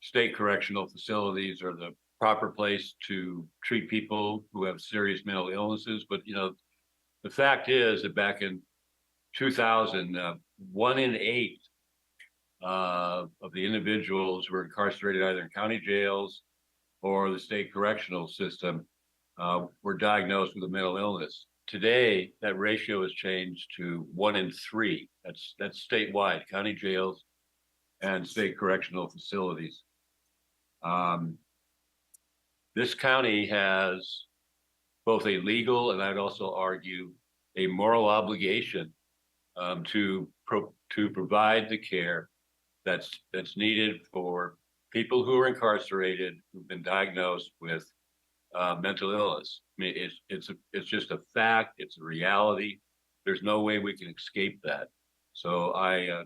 state correctional facilities are the proper place to treat people who have serious mental illnesses. But, the fact is that back in 2000, 1 in 8 of the individuals who were incarcerated either in county jails or the state correctional system were diagnosed with a mental illness. Today, that ratio has changed to 1 in 3. That's statewide, county jails and state correctional facilities. This county has both a legal and I'd also argue a moral obligation to provide the care that's needed for people who are incarcerated who've been diagnosed with mental illness. I mean, it's just a fact. It's a reality. There's no way we can escape that. So I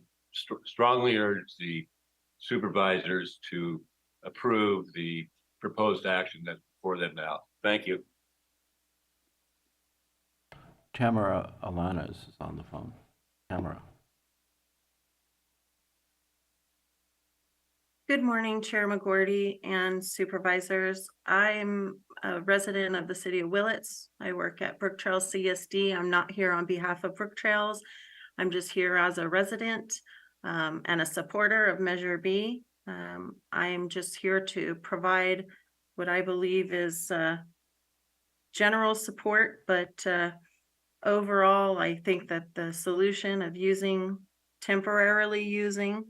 strongly urge the supervisors to approve the proposed action that's before them now. Thank you. Tamara Alanis is on the phone. Tamara. Good morning, Chair McGordy and supervisors. I'm a resident of the city of Willits. I work at Brook Trails CSD. I'm not here on behalf of Brook Trails. I'm just here as a resident and a supporter of Measure B. I'm just here to provide what I believe is general support, but overall, I think that the solution of temporarily using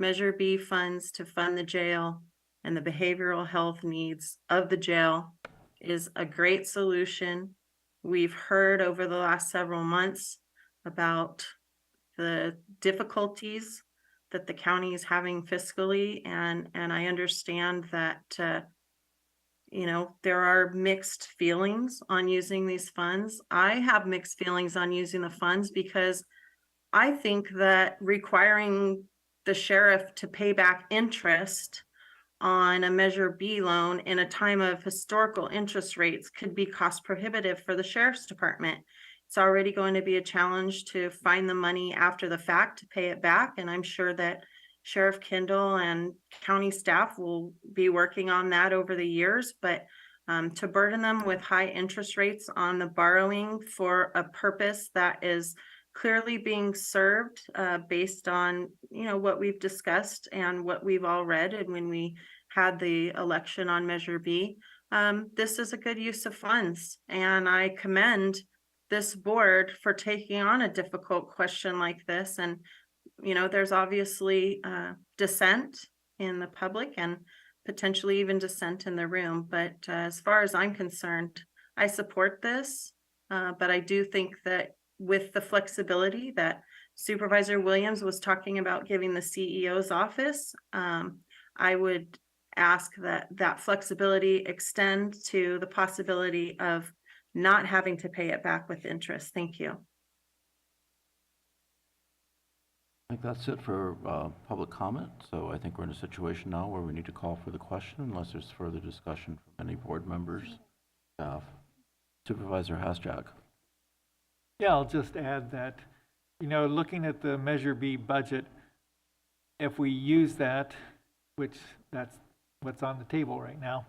Measure B funds to fund the jail and the behavioral health needs of the jail is a great solution. We've heard over the last several months about the difficulties that the county is having fiscally, and I understand that there are mixed feelings on using these funds. I have mixed feelings on using the funds because I think that requiring the sheriff to pay back interest on a Measure B loan in a time of historical interest rates could be cost prohibitive for the sheriff's department. It's already going to be a challenge to find the money after the fact to pay it back, and I'm sure that Sheriff Kendall and county staff will be working on that over the years, but to burden them with high interest rates on the borrowing for a purpose that is clearly being served based on what we've discussed and what we've all read and when we had the election on Measure B, this is a good use of funds, and I commend this board for taking on a difficult question like this. And there's obviously dissent in the public and potentially even dissent in the room. But as far as I'm concerned, I support this. But I do think that with the flexibility that Supervisor Williams was talking about giving the CEO's office, I would ask that flexibility extend to the possibility of not having to pay it back with interest. Thank you. I think that's it for public comment. So I think we're in a situation now where we need to call for the question unless there's further discussion from any board members, staff. Supervisor Hasjak. Yeah, I'll just add that, looking at the Measure B budget, if we use that, which that's what's on the table right now,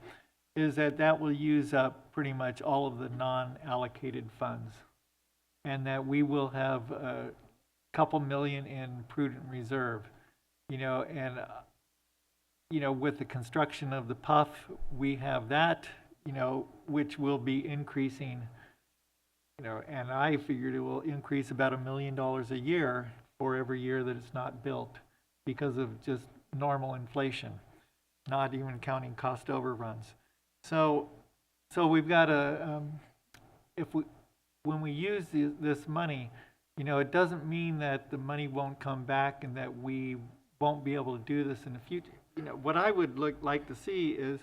is that will use up pretty much all of the non-allocated funds, and that we will have a couple million in prudent reserve, and with the construction of the PUF, we have that, which will be increasing and I figured it will increase about $1 million a year for every year that it's not built because of just normal inflation, not even counting cost overruns. So we've got to, when we use this money, it doesn't mean that the money won't come back and that we won't be able to do this in the future. What I would like to see is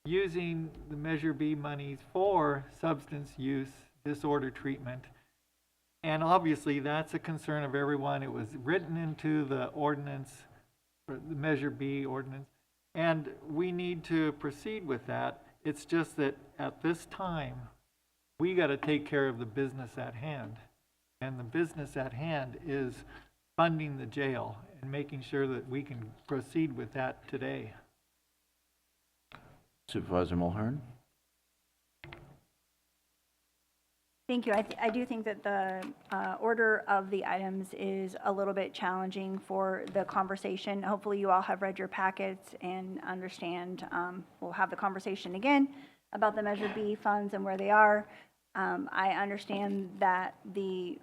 using the Measure B monies for substance use disorder treatment. And obviously that's a concern of everyone. It was written into the ordinance, or the Measure B ordinance, and we need to proceed with that. It's just that at this time, we got to take care of the business at hand. And the business at hand is funding the jail and making sure that we can proceed with that today. Supervisor Mulhern? Thank you. I do think that the order of the items is a little bit challenging for the conversation. Hopefully you all have read your packets and understand. We'll have the conversation again about the Measure B funds and where they are. I understand that the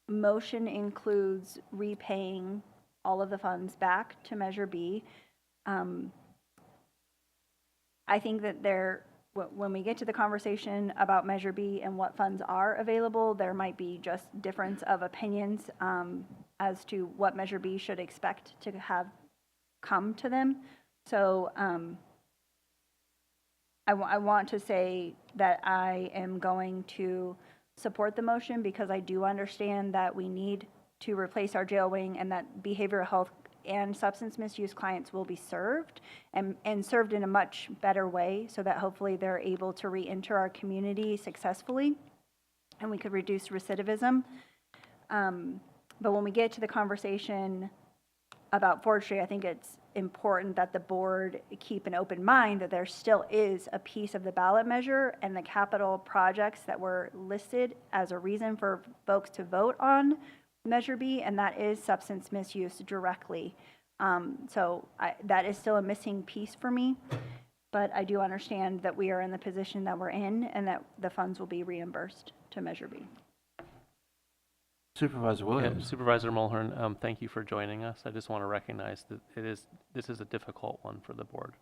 motion includes repaying all of the funds back to Measure B. I think that when we get to the conversation about Measure B and what funds are available, there might be just difference of opinions as to what Measure B should expect to have come to them. So I want to say that I am going to support the motion because I do understand that we need to replace our jail wing and that behavioral health and substance misuse clients will be served and served in a much better way so that hopefully they're able to re-enter our community successfully and we could reduce recidivism. But when we get to the conversation about forestry, I think it's important that the board keep an open mind that there still is a piece of the ballot measure and the capital projects that were listed as a reason for folks to vote on Measure B, and that is substance misuse directly. That is still a missing piece for me, but I do understand that we are in the position that we're in and that the funds will be reimbursed to Measure B. Supervisor Williams. Yeah, Supervisor Mulhern, thank you for joining us. I just want to recognize that this is a difficult one for the board.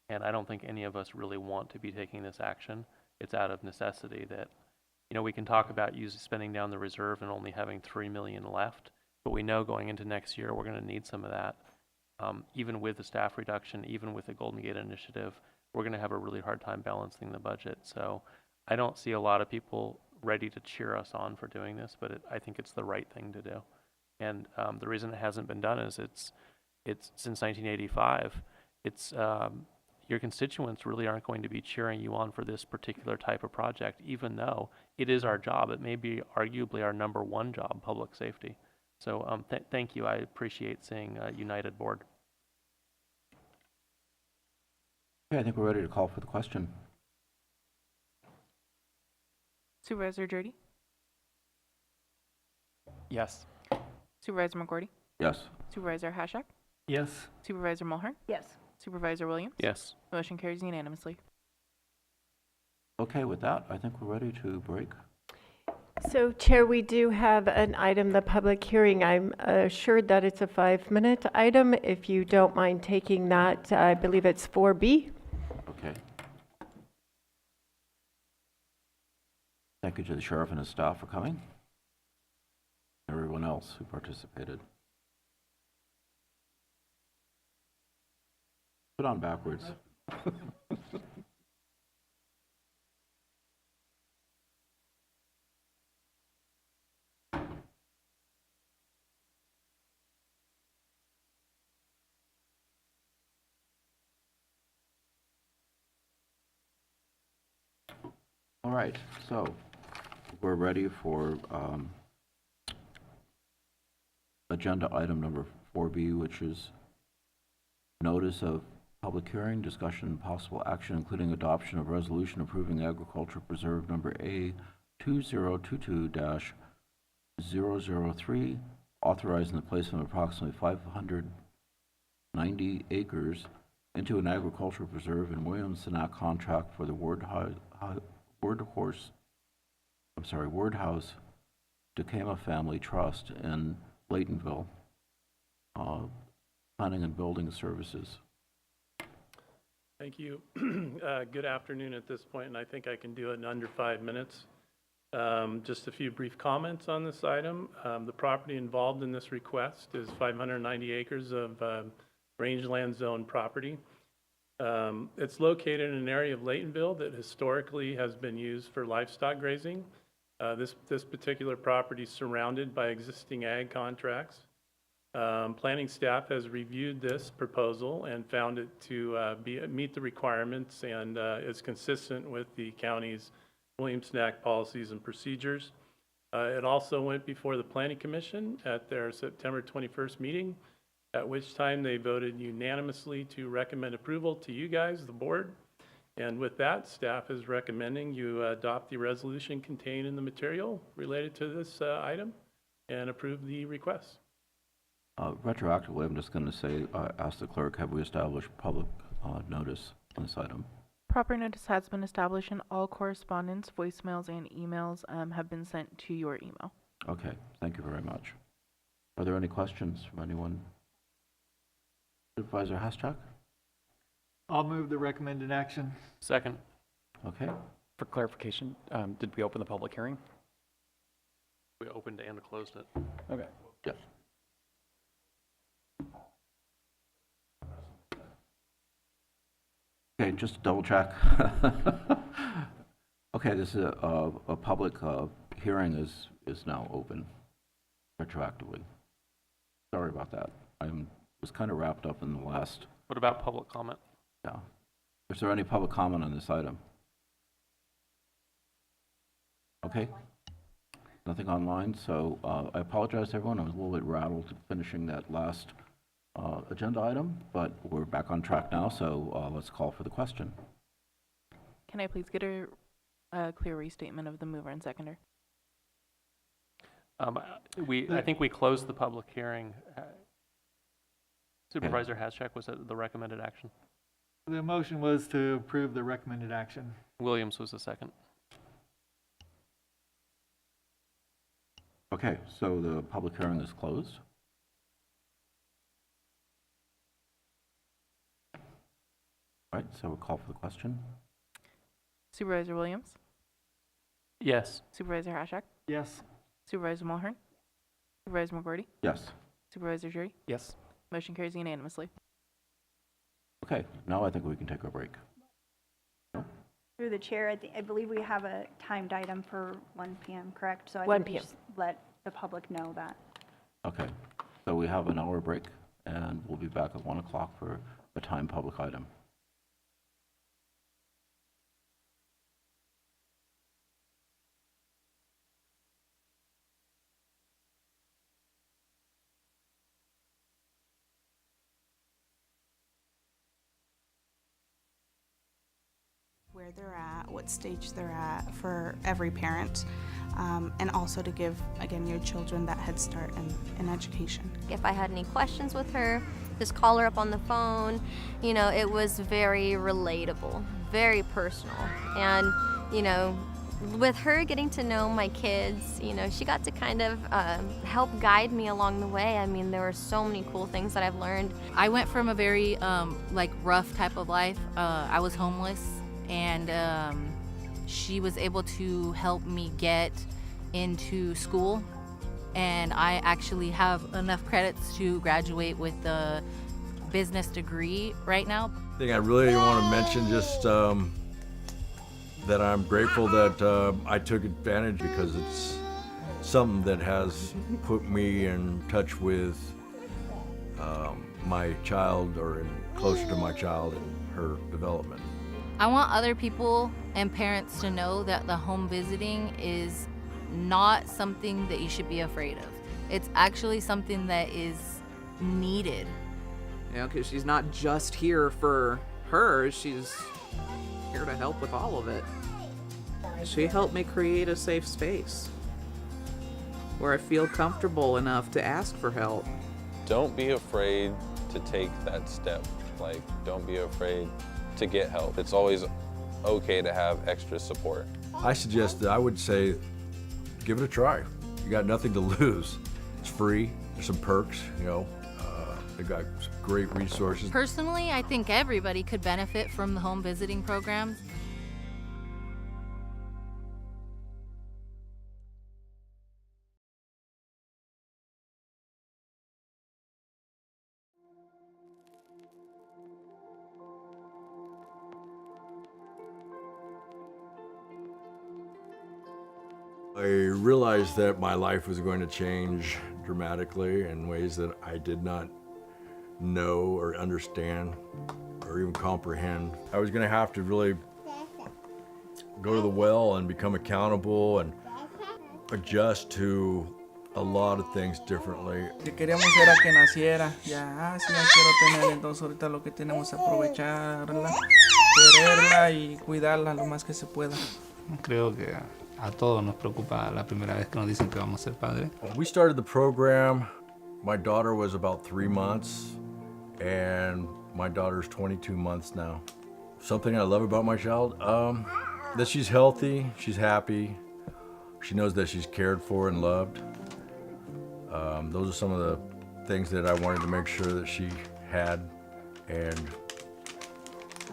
And I don't think any of us really want to be taking this action. It's out of necessity that, we can talk about spending down the reserve and only having $3 million left, but we know going into next year, we're going to need some of that. Even with the staff reduction, even with the Golden Gate Initiative, we're going to have a really hard time balancing the budget. So I don't see a lot of people ready to cheer us on for doing this, but I think it's the right thing to do. And the reason it hasn't been done is it's since 1985. Your constituents really aren't going to be cheering you on for this particular type of project, even though it is our job. It may be arguably our number one job, public safety. So thank you. I appreciate seeing a united board. Okay, I think we're ready to call for the question. Supervisor Jordy? Yes. Supervisor McGordy? Yes. Supervisor Hashak? Yes. Supervisor Mulhern? Yes. Supervisor Williams? Yes. Motion carries unanimously. Okay, with that, I think we're ready to break. So, Chair, we do have an item, the public hearing. I'm assured that it's a 5-minute item. If you don't mind taking that, I believe it's 4B. Okay. Thank you to the sheriff and his staff for coming. Everyone else who participated. Put on backwards. All right, so we're ready for agenda item number 4B, which is notice of public hearing, discussion, and possible action, including adoption of resolution approving agriculture preserve number A 2022-003, authorizing the placement of approximately 590 acres into an agricultural preserve in Williams-Sinac contract for the Ward Horse Wordhouse Decama Family Trust in Laytonville, Planning and Building Services. Thank you. Good afternoon at this point, and I think I can do it in under 5 minutes. Just a few brief comments on this item. The property involved in this request is 590 acres of rangeland zone property. It's located in an area of Laytonville that historically has been used for livestock grazing. This particular property is surrounded by existing ag contracts. Planning staff has reviewed this proposal and found it to meet the requirements and is consistent with the county's Williamson Act policies and procedures. It also went before the Planning Commission at their September 21st meeting, at which time they voted unanimously to recommend approval to you guys, the board. And with that, staff is recommending you adopt the resolution contained in the material related to this item and approve the request. Retroactively, I'm just going to say, ask the clerk, have we established public notice on this item? Proper notice has been established and all correspondence, voicemails, and emails have been sent to your email. Okay, thank you very much. Are there any questions from anyone? Supervisor Haschak? I'll move the recommended action. Second. Okay. For clarification, did we open the public hearing? We opened and closed it. Okay. Yes. Okay, just to double check. Okay, this is a public hearing is now open retroactively. Sorry about that. I was kind of wrapped up in the last. What about public comment? Yeah. Is there any public comment on this item? Okay. Nothing online, so I apologize to everyone. I was a little bit rattled finishing that last agenda item, but we're back on track now, so let's call for the question. Can I please get a clear restatement of the mover and seconder? I think we closed the public hearing. Supervisor Haschak, was that the recommended action? The motion was to approve the recommended action. Williams was the second. Okay, so the public hearing is closed. All right, so we'll call for the question. Supervisor Williams? Yes. Supervisor Haschak? Yes. Supervisor Mulhern? Supervisor McGordy? Yes. Supervisor Jury? Yes. Motion carries unanimously. Okay, now I think we can take a break. Through the chair, I believe we have a timed item for 1 p.m., correct? So I 1 think we p.m. just let the public know that. Okay, so we have an hour break, and we'll be back at 1 o'clock for a timed public item. Where they're at, what stage they're at for every parent, and also to give, again, your children that head start in education. If I had any questions with her, just call her up on the phone. You know, it was very relatable, very personal. And, you know, with her getting to know my kids, you know, she got to kind of help guide me along the way. I mean, there were so many cool things that I've learned. I went from a very rough type of life. I was homeless, and she was able to help me get into school, and I actually have enough credits to graduate with the business degree right now. I think I really want to mention just that I'm grateful that I took advantage, because it's something that has put me in touch with my child, or closer to my child and her development. I want other people and parents to know that the home visiting is not something that you should be afraid of. It's actually something that is needed. You know, because she's not just here for her, she's here to help with all of it. She helped me create a safe space where I feel comfortable enough to ask for help. Don't be afraid to take that step. Like, don't be afraid to get help. It's always okay to have extra support. I would say give it a try. You got nothing to lose. It's free. There's some perks, you know. They've got some great resources. Personally, I think everybody could benefit from the home visiting programs. I realized that my life was going to change dramatically in ways that I did not know or understand or even comprehend. I was going to have to really go to the well and become accountable and adjust to a lot of things differently. Que queríamos era que naciera, ya, sí, ya quiero tener, entonces ahorita lo que tenemos es aprovecharla, quererla y cuidarla lo más que se pueda. Creo que a todos nos preocupa la primera vez que nos dicen que vamos a ser padres. When we started the program, my daughter was about 3 months, and my daughter's 22 months now. Something I love about my child, that she's healthy, she's happy, she knows that she's cared for and loved. Those are some of the things that I wanted to make sure that she had, and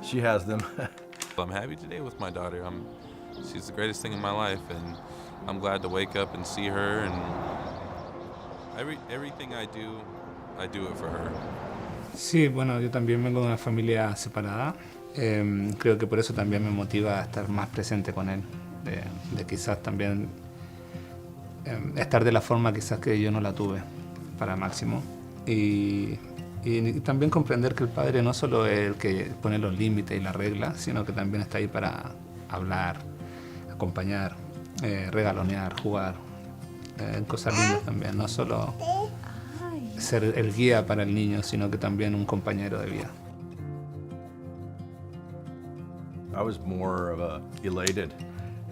she has them. I'm happy today with my daughter. She's the greatest thing in my life, and I'm glad to wake up and see her, and everything I do it for her. Sí, bueno, yo también vengo de una familia separada. Creo que por eso también me motiva a estar más presente con él, de quizás también estar de la forma quizás que yo no la tuve para Máximo. Y también comprender que el padre no solo es el que pone los límites y las reglas, sino que también está ahí para hablar, acompañar, regalonear, jugar, cosas lindas también, no solo ser el guía para el niño, sino que también un compañero de vida. I was more of a elated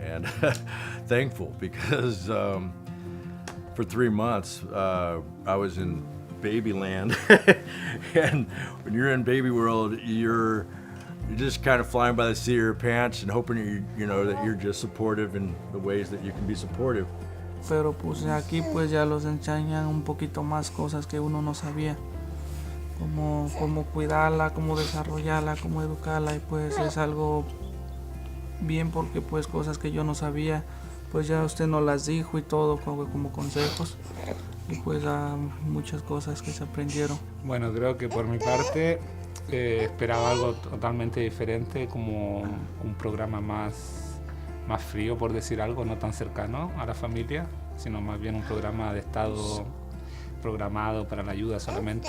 and thankful because for 3 months I was in baby land, and when you're in baby world, you're just kind of flying by the seat of your pants and hoping you know that you're just supportive in the ways that you can be supportive. Pero pues aquí pues ya los enseñan un poquito más cosas que uno no sabía, cómo cuidarla, cómo desarrollarla, cómo educarla, y pues es algo bien porque pues cosas que yo no sabía, pues ya usted nos las dijo y todo como consejos, y pues muchas cosas que se aprendieron. Bueno, creo que por mi parte esperaba algo totalmente diferente, como un programa más frío, por decir algo, no tan cercano a la familia, sino más bien un programa de Estado programado para la ayuda solamente.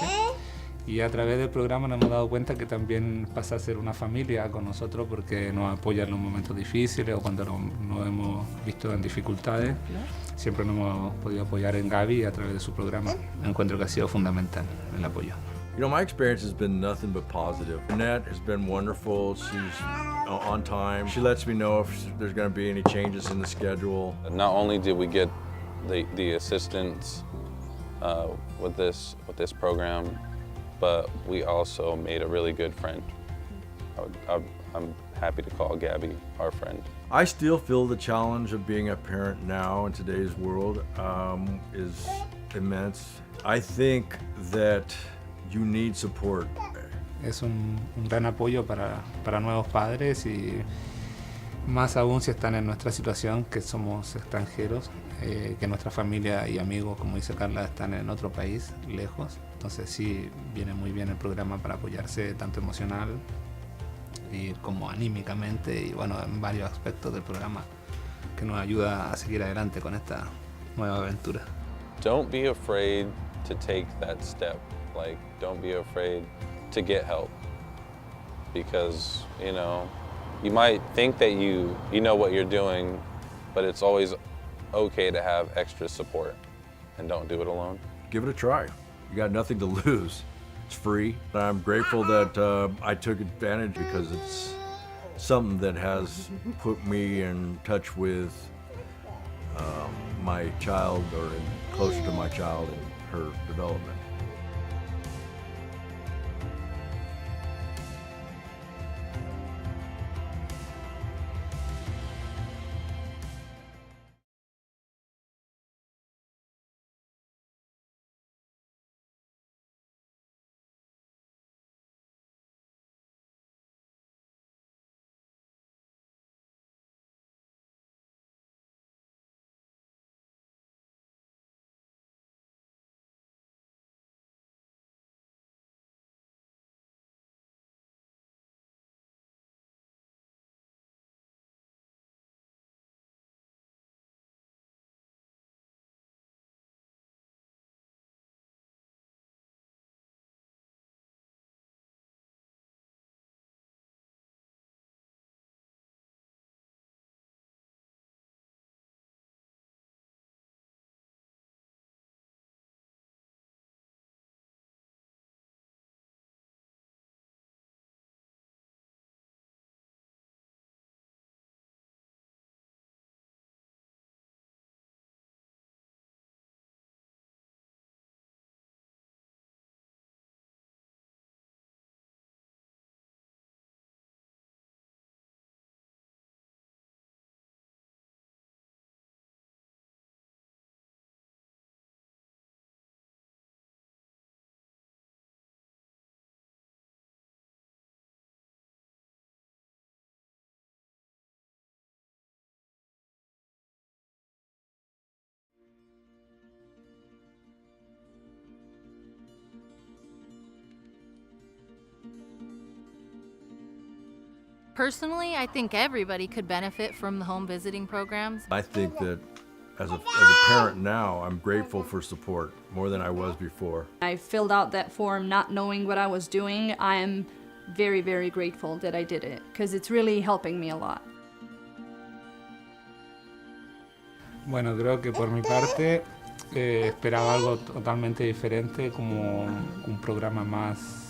Y a través del programa nos hemos dado cuenta que también pasa a ser una familia con nosotros, porque nos apoya en los momentos difíciles o cuando nos hemos visto en dificultades. Siempre nos hemos podido apoyar en Gaby a través de su programa. Encuentro que ha sido fundamental el apoyo. You know, my experience has been nothing but positive. Annette has been wonderful. She's on time. She lets me know if there's going to be any changes in the schedule. Not only did we get the assistance with this program, but we also made a really good friend. I'm happy to call Gabby our friend. I still feel the challenge of being a parent now in today's world is immense. I think that you need support. Es un gran apoyo para nuevos padres, y más aún si están en nuestra situación, que somos extranjeros, que nuestra familia y amigos, como dice Carla, están en otro país, lejos. Entonces sí, viene muy bien el programa para apoyarse tanto emocional y como anímicamente, y bueno, en varios aspectos del programa que nos ayuda a seguir adelante con esta nueva aventura. Don't be afraid to take that step. Like, don't be afraid to get help, because, you know, you might think that you know what you're doing, but it's always okay to have extra support, and don't do it alone. Give it a try. You got nothing to lose. It's free. I'm grateful that I took advantage, because it's something that has put me in touch with my child, or closer to my child and her development. Personally, I think everybody could benefit from the home visiting programs. I think that as a parent now, I'm grateful for support more than I was before. I filled out that form not knowing what I was doing. I am very, very grateful that I did it because it's really helping me a lot. Bueno, creo que por mi parte esperaba algo totalmente diferente, como un programa más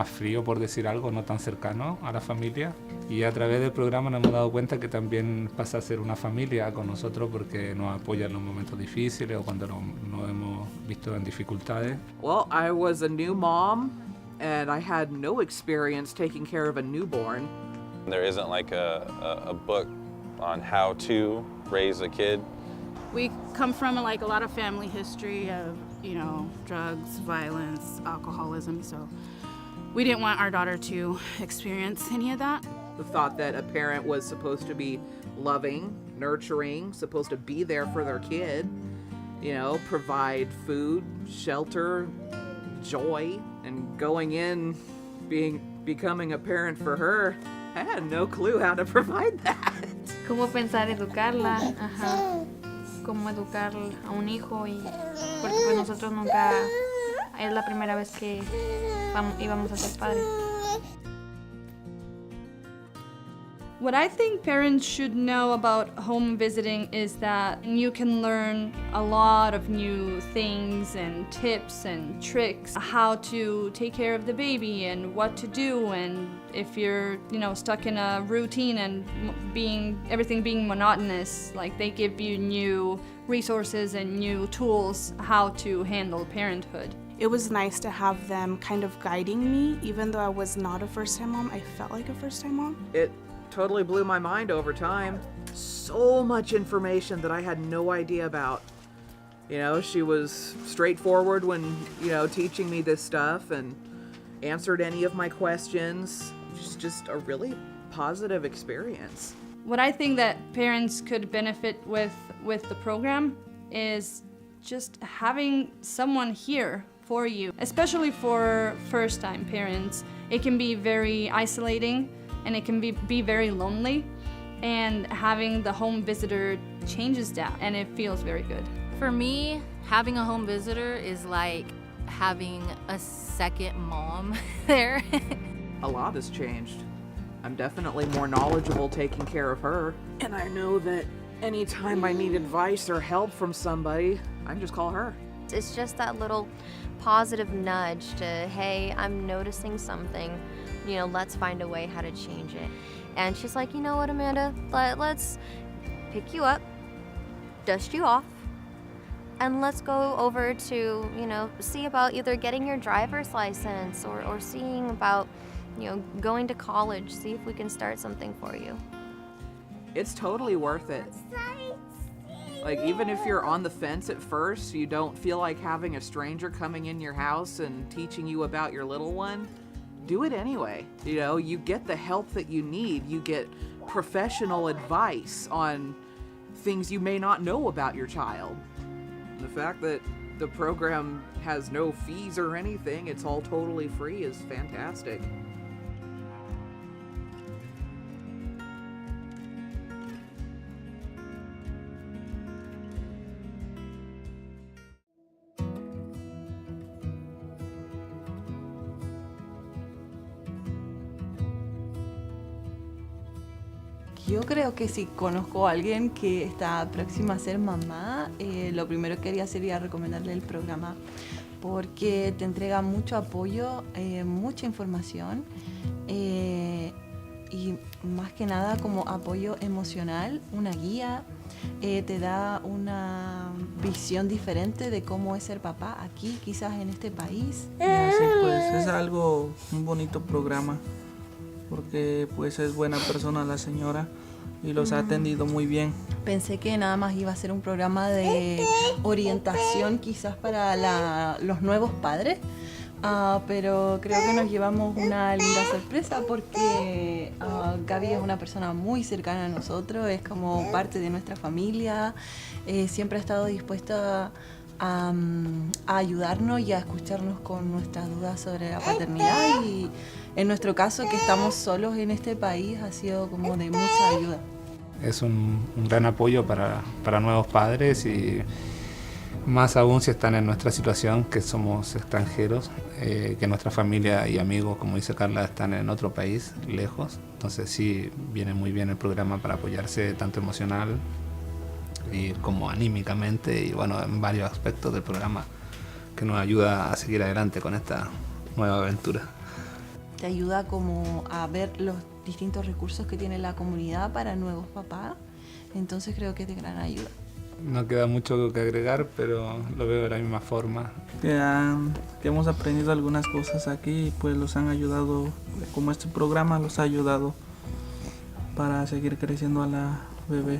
frío, por decir algo, no tan cercano a la familia. Y a través del programa nos hemos dado cuenta que también pasa a ser una familia con nosotros porque nos apoya en los momentos difíciles o cuando nos hemos visto en dificultades. Well, I was a new mom and I had no experience taking care of a newborn. There isn't like a book on how to raise a kid. We come from like a lot of family history of, you know, drugs, violence, alcoholism, so we didn't want our daughter to experience any of that. The thought that a parent was supposed to be loving, nurturing, supposed to be there for their kid, you know, provide food, shelter, joy, and going in, becoming a parent for her, I had no clue how to provide that. ¿Cómo pensar educarla? Ajá. Cómo educar a un hijo y porque pues nosotros nunca es la primera vez que íbamos a ser padres. What I think parents should know about home visiting is that you can learn a lot of new things and tips and tricks, how to take care of the baby and what to do, and if you're, you know, stuck in a routine and everything being monotonous, like they give you new resources and new tools how to handle parenthood. It was nice to have them kind of guiding me, even though I was not a first-time mom. I felt like a first-time mom. It totally blew my mind over time. So much information that I had no idea about. You know, she was straightforward when, you know, teaching me this stuff and answered any of my questions. Just a really positive experience. What I think that parents could benefit with the program is just having someone here for you, especially for first-time parents. It can be very isolating and it can be very lonely, and having the home visitor changes that and it feels very good. For me, having a home visitor is like having a second mom there. A lot has changed. I'm definitely more knowledgeable taking care of her, and I know that anytime I need advice or help from somebody, I can just call her. It's just that little positive nudge to, hey, I'm noticing something, you know, let's find a way how to change it. And she's like, you know what, Amanda, let's pick you up, dust you off, and let's go over to, you know, see about either getting your driver's license or seeing about, you know, going to college, see if we can start something for you. It's totally worth it. Like, even if you're on the fence at first, you don't feel like having a stranger coming in your house and teaching you about your little one, do it anyway. You know, you get the help that you need. You get professional advice on things you may not know about your child. The fact that the program has no fees or anything, it's all totally free, is fantastic. Yo creo que si conozco a alguien que está próxima a ser mamá, lo primero que haría sería recomendarle el programa porque te entrega mucho apoyo, mucha información y más que nada como apoyo emocional, una guía, te da una visión diferente de cómo es ser papá aquí, quizás en este país. Y así pues es un bonito programa porque pues es buena persona la señora y los ha atendido muy bien. Pensé que nada más iba a ser un programa de orientación quizás para los nuevos padres, pero creo que nos llevamos una linda sorpresa porque Gaby es una persona muy cercana a nosotros, es como parte de nuestra familia, siempre ha estado dispuesta a ayudarnos y a escucharnos con nuestras dudas sobre la paternidad en nuestro caso, que estamos solos en este país, ha sido como de mucha ayuda. Es un gran apoyo para nuevos padres y más aún si están en nuestra situación, que somos extranjeros, que nuestra familia y amigos, como dice Carla, están en otro país, lejos. Entonces sí, viene muy bien el programa para apoyarse tanto emocional y como anímicamente y bueno, en varios aspectos del programa que nos ayuda a seguir adelante con esta nueva aventura. Te ayuda como a ver los distintos recursos que tiene la comunidad para nuevos papás, entonces creo que es de gran ayuda. No queda mucho que agregar, pero lo veo de la misma forma. Que hemos aprendido algunas cosas aquí y pues los han ayudado, como este programa los ha ayudado para seguir creciendo a la bebé,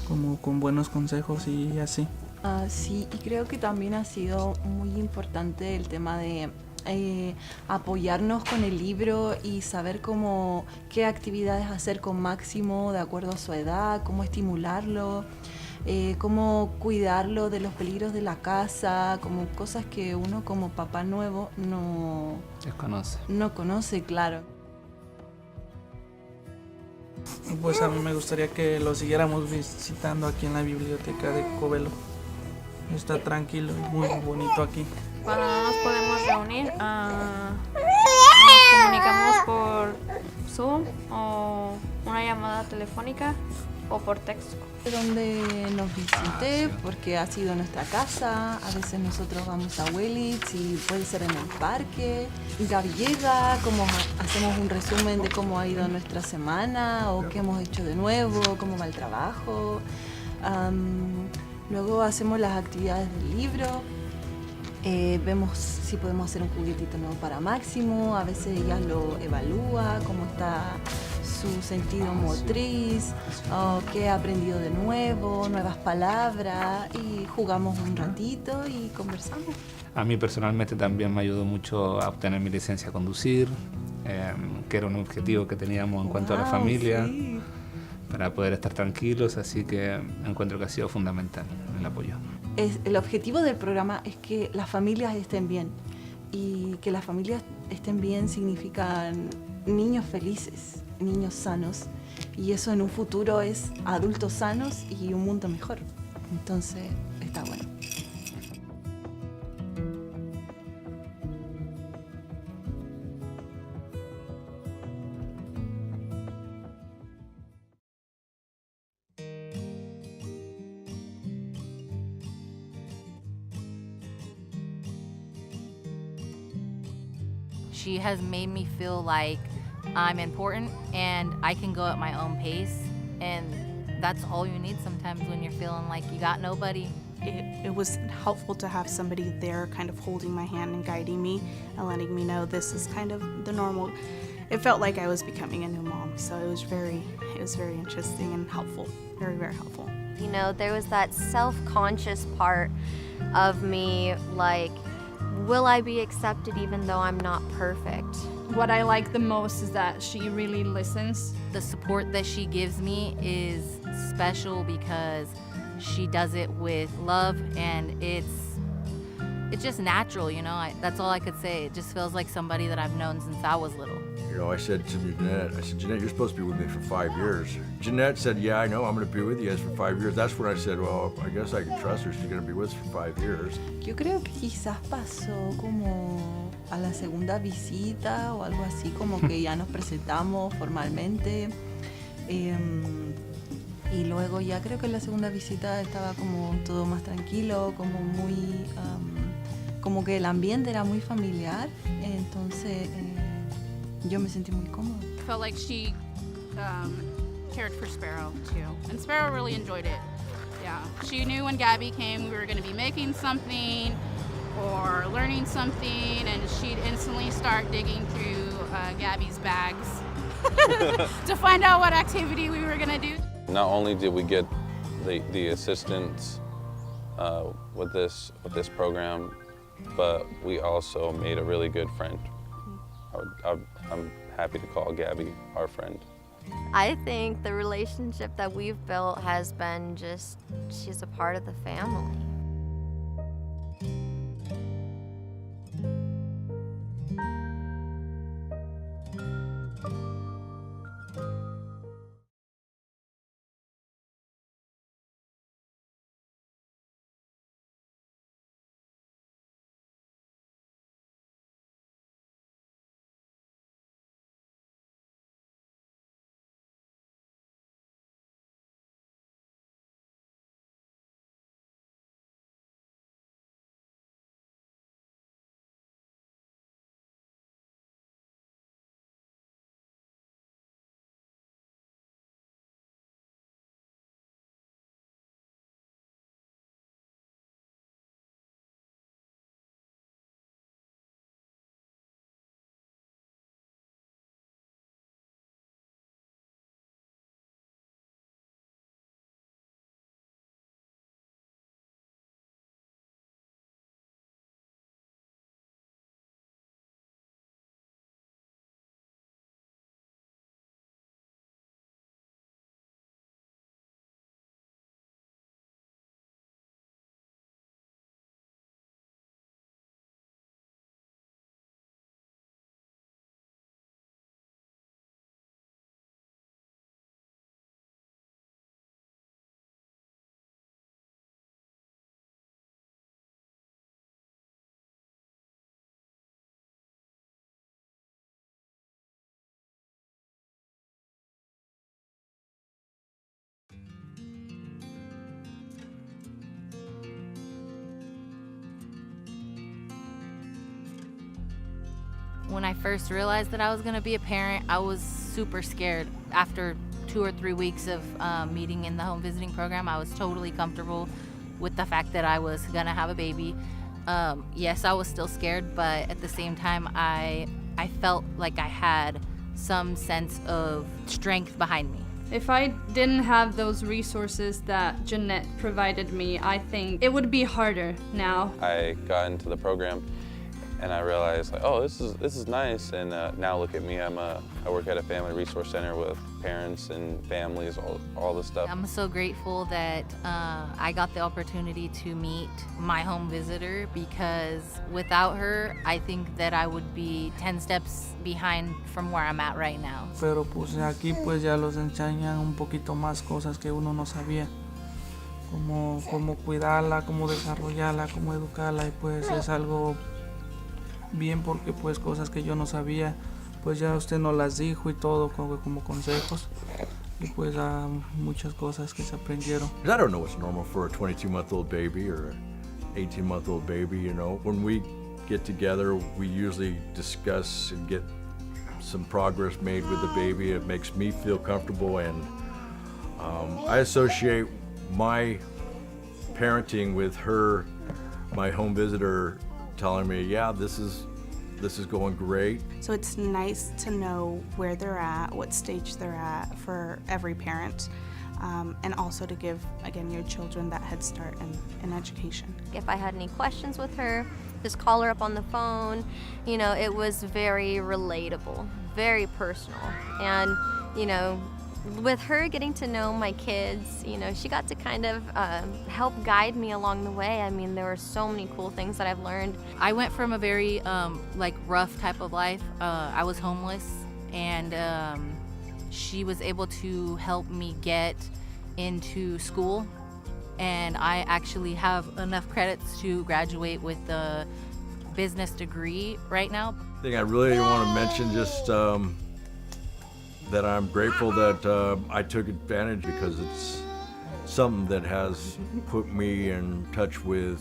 como con buenos consejos y así. Sí, y creo que también ha sido muy importante el tema de apoyarnos con el libro y saber qué actividades hacer con Máximo de acuerdo a su edad, cómo estimularlo, cómo cuidarlo de los peligros de la casa, como cosas que uno como papá nuevo no conoce, claro. Pues a mí me gustaría que lo siguiéramos visitando aquí en la biblioteca de Covelo. Está tranquilo y muy bonito aquí. Cuando no nos podemos reunir, nos comunicamos por Zoom o una llamada telefónica o por texto. Donde nos visite, porque ha sido nuestra casa, a veces nosotros vamos a Willits y puede ser en el parque. Gaby llega, como hacemos un resumen de cómo ha ido nuestra semana o qué hemos hecho de nuevo, cómo va el trabajo. Luego hacemos las actividades del libro, vemos si podemos hacer un juguetito nuevo para Máximo, a veces ella lo evalúa, cómo está su sentido motriz, qué ha aprendido de nuevo, nuevas palabras, y jugamos un ratito y conversamos. A mí personalmente también me ayudó mucho a obtener mi licencia a conducir, que era un objetivo que teníamos en cuanto a la familia. Sí. Para poder estar tranquilos, así que encuentro que ha sido fundamental el apoyo. El objetivo del programa es que las familias estén bien, y que las familias estén bien significa niños felices, niños sanos, y eso en un futuro es adultos sanos y un mundo mejor. Entonces está bueno. She has made me feel like I'm important and I can go at my own pace, and that's all you need sometimes when you're feeling like you got nobody. It was helpful to have somebody there kind of holding my hand and guiding me and letting me know this is kind of the normal. It felt like I was becoming a new mom, so it was very interesting and helpful, very, very helpful. You know, there was that self-conscious part of me, like, will I be accepted even though I'm not perfect? What I like the most is that she really listens. The support that she gives me is special because she does it with love, and it's just natural, you know? That's all I could say. It just feels like somebody that I've known since I was little. You know, I said to Jeanette, Jeanette, you're supposed to be with me for 5 years. Jeanette said, yeah, I know, I'm going to be with you guys for 5 years. That's when I said, well, I guess I can trust her. She's going to be with us for 5 years. Yo creo que quizás pasó como a la segunda visita o algo así, como que ya nos presentamos formalmente. Y luego ya creo que en la segunda visita estaba como todo más tranquilo, como muy... como que el ambiente era muy familiar, entonces yo me sentí muy cómoda. Felt like she cared for Sparrow too, and Sparrow really enjoyed it. Yeah, she knew when Gabby came we were going to be making something or learning something, and she'd instantly start digging through Gabby's bags to find out what activity we were going to do. Not only did we get the assistance with this program, but we also made a really good friend. I'm happy to call Gabby our friend. I think the relationship that we've built has been she's a part of the family. When I first realized that I was going to be a parent, I was super scared. After 2 or 3 weeks of meeting in the home visiting program, I was totally comfortable with the fact that I was going to have a baby. Yes, I was still scared, but at the same time, I felt like I had some sense of strength behind me. If I didn't have those resources that Jeanette provided me, I think it would be harder now. I got into the program and I realized, like, oh, this is nice. And now look at me, I work at a family resource center with parents and families, all this stuff. I'm so grateful that I got the opportunity to meet my home visitor, because without her, I think that I would be 10 steps behind from where I'm at right now. Pero pues aquí pues ya los enseñan un poquito más cosas que uno no sabía. Cómo cuidarla, cómo desarrollarla, cómo educarla, y pues es algo bien, porque pues cosas que yo no sabía, pues ya usted nos las dijo y todo como consejos, y pues muchas cosas que se aprendieron. I don't know what's normal for a 22-month-old baby or an 18-month-old baby, you know. When we get together, we usually discuss and get some progress made with the baby. It makes me feel comfortable, and I associate my parenting with her, my home visitor, telling me, yeah, this is going great. So it's nice to know where they're at, what stage they're at for every parent, and also to give, again, your children that head start in education. If I had any questions with her, just call her up on the phone. You know, it was very relatable, very personal. And, you know, with her getting to know my kids, you know, she got to kind of help guide me along the way. I mean, there were so many cool things that I've learned. I went from a very rough type of life. I was homeless, and she was able to help me get into school, and I actually have enough credits to graduate with the business degree right now. I think I really want to mention just that I'm grateful that I took advantage, because it's something that has put me in touch with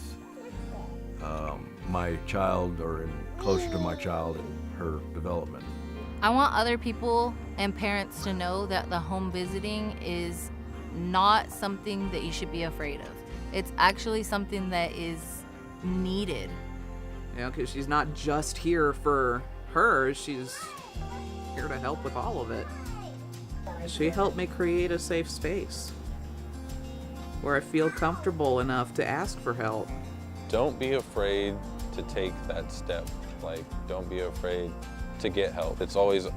my child, or closer to my child and her development. I want other people and parents to know that the home visiting is not something that you should be afraid of. It's actually something that is needed. You know, because she's not just here for her, she's here to help with all of it. She helped me create a safe space where I feel comfortable enough to ask for help. Don't be afraid to take that step. Like, don't be afraid to get help. It's always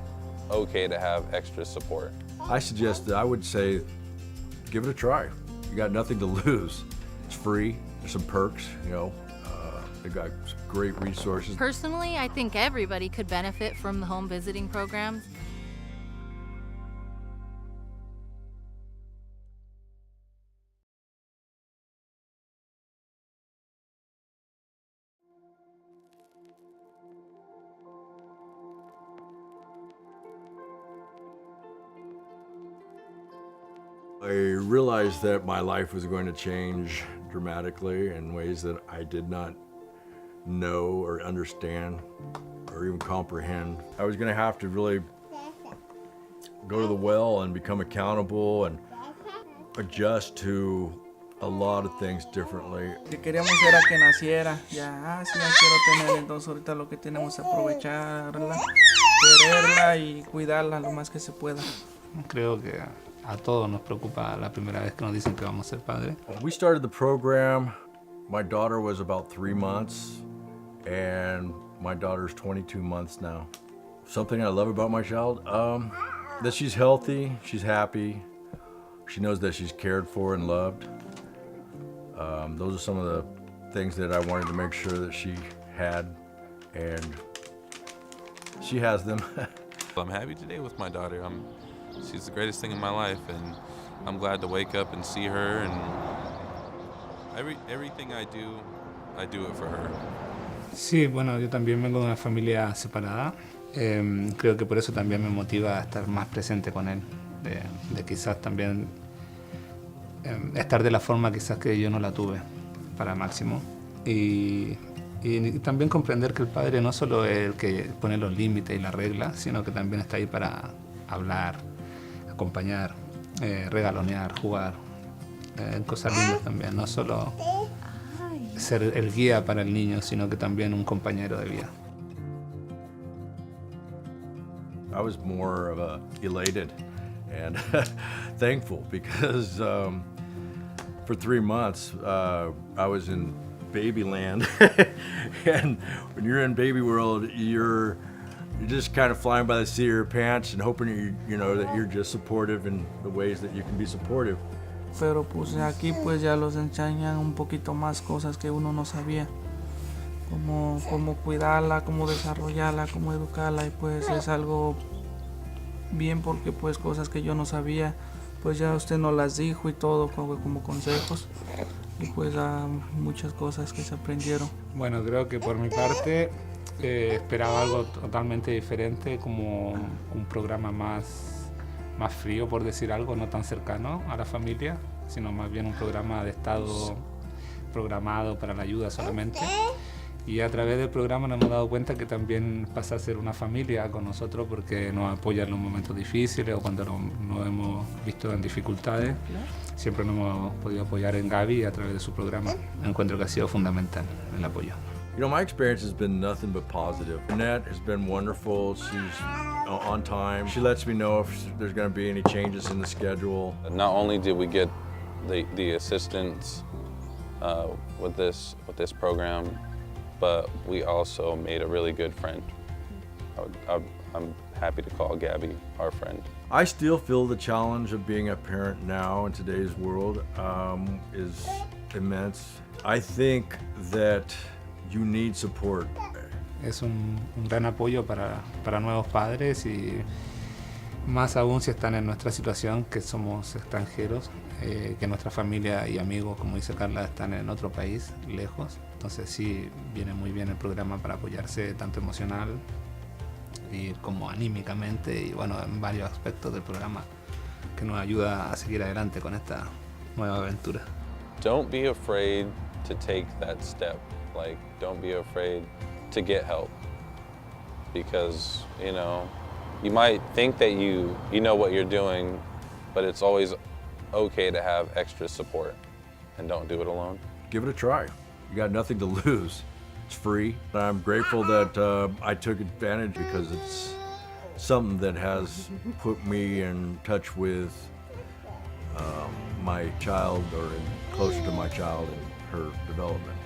okay to have extra support. I would say, give it a try. You got nothing to lose. It's free. There's some perks, you know. They've got some great resources. Personally, I think everybody could benefit from the home visiting programs. I realized that my life was going to change dramatically in ways that I did not know or understand or even comprehend. I was going to have to really go to the well and become accountable and adjust to a lot of things differently. Que queríamos era que naciera, ya quiero tener, entonces ahorita lo que tenemos es aprovecharla, quererla y cuidarla lo más que se pueda. Creo que a todos nos preocupa la primera vez que nos dicen que vamos a ser padres. When we started the program, my daughter was about 3 months, and my daughter's 22 months now. Something I love about my child, that she's healthy, she's happy, she knows that she's cared for and loved. Those are some of the things that I wanted to make sure that she had, and she has them. I'm happy today with my daughter. She's the greatest thing in my life, and I'm glad to wake up and see her, and everything I do it for her. Sí, bueno, yo también vengo de una familia separada. Creo que por eso también me motiva a estar más presente con él, de quizás también estar de la forma quizás que yo no la tuve para Máximo, y Y también comprender que el padre no solo es el que pone los límites y las reglas, sino que también está ahí para hablar, acompañar, regalonear, jugar, cosas lindas también, no solo ser el guía para el niño, sino que también un compañero de vida. I was more of a elated and thankful because for 3 months I was in baby land and when you're in baby world you're just kind of flying by the seat of your pants and hoping you know that you're just supportive in the ways that you can be supportive. Pero pues aquí pues ya los enseñan un poquito más cosas que uno no sabía. Cómo cuidarla, cómo desarrollarla, cómo educarla, y pues es algo bien porque pues cosas que yo no sabía, pues ya usted nos las dijo y todo como consejos, y pues muchas cosas que se aprendieron. Bueno, creo que por mi parte esperaba algo totalmente diferente, como un programa más frío, por decir algo, no tan cercano a la familia, sino más bien un programa de estado programado para la ayuda solamente. Y a través del programa nos hemos dado cuenta que también pasa a ser una familia con nosotros porque nos apoya en los momentos difíciles o cuando nos hemos visto en dificultades. Siempre nos hemos podido apoyar en Gaby a través de su programa. Encuentro que ha sido fundamental el apoyo. You know, my experience has been nothing but positive. Annette has been wonderful. She's on time. She lets me know if there's going to be any changes in the schedule. Not only did we get the assistance with this program, but we also made a really good friend. I'm happy to call Gabby our friend. I still feel the challenge of being a parent now in today's world is immense. I think that you need support. Es un gran apoyo para nuevos padres y más aún si están en nuestra situación, que somos extranjeros, que nuestra familia y amigos, como dice Carla, están en otro país, lejos. Entonces sí viene muy bien el programa para apoyarse tanto emocional y como anímicamente y bueno, en varios aspectos del programa que nos ayuda a seguir adelante con esta nueva aventura. Don't be afraid to take that step. Like, don't be afraid to get help, because you might think that you know what you're doing, but it's always okay to have extra support, and don't do it alone. Give it a try. You got nothing to lose. It's free. I'm grateful that I took advantage because it's something that has put me in touch with my child, or closer to my child and her development.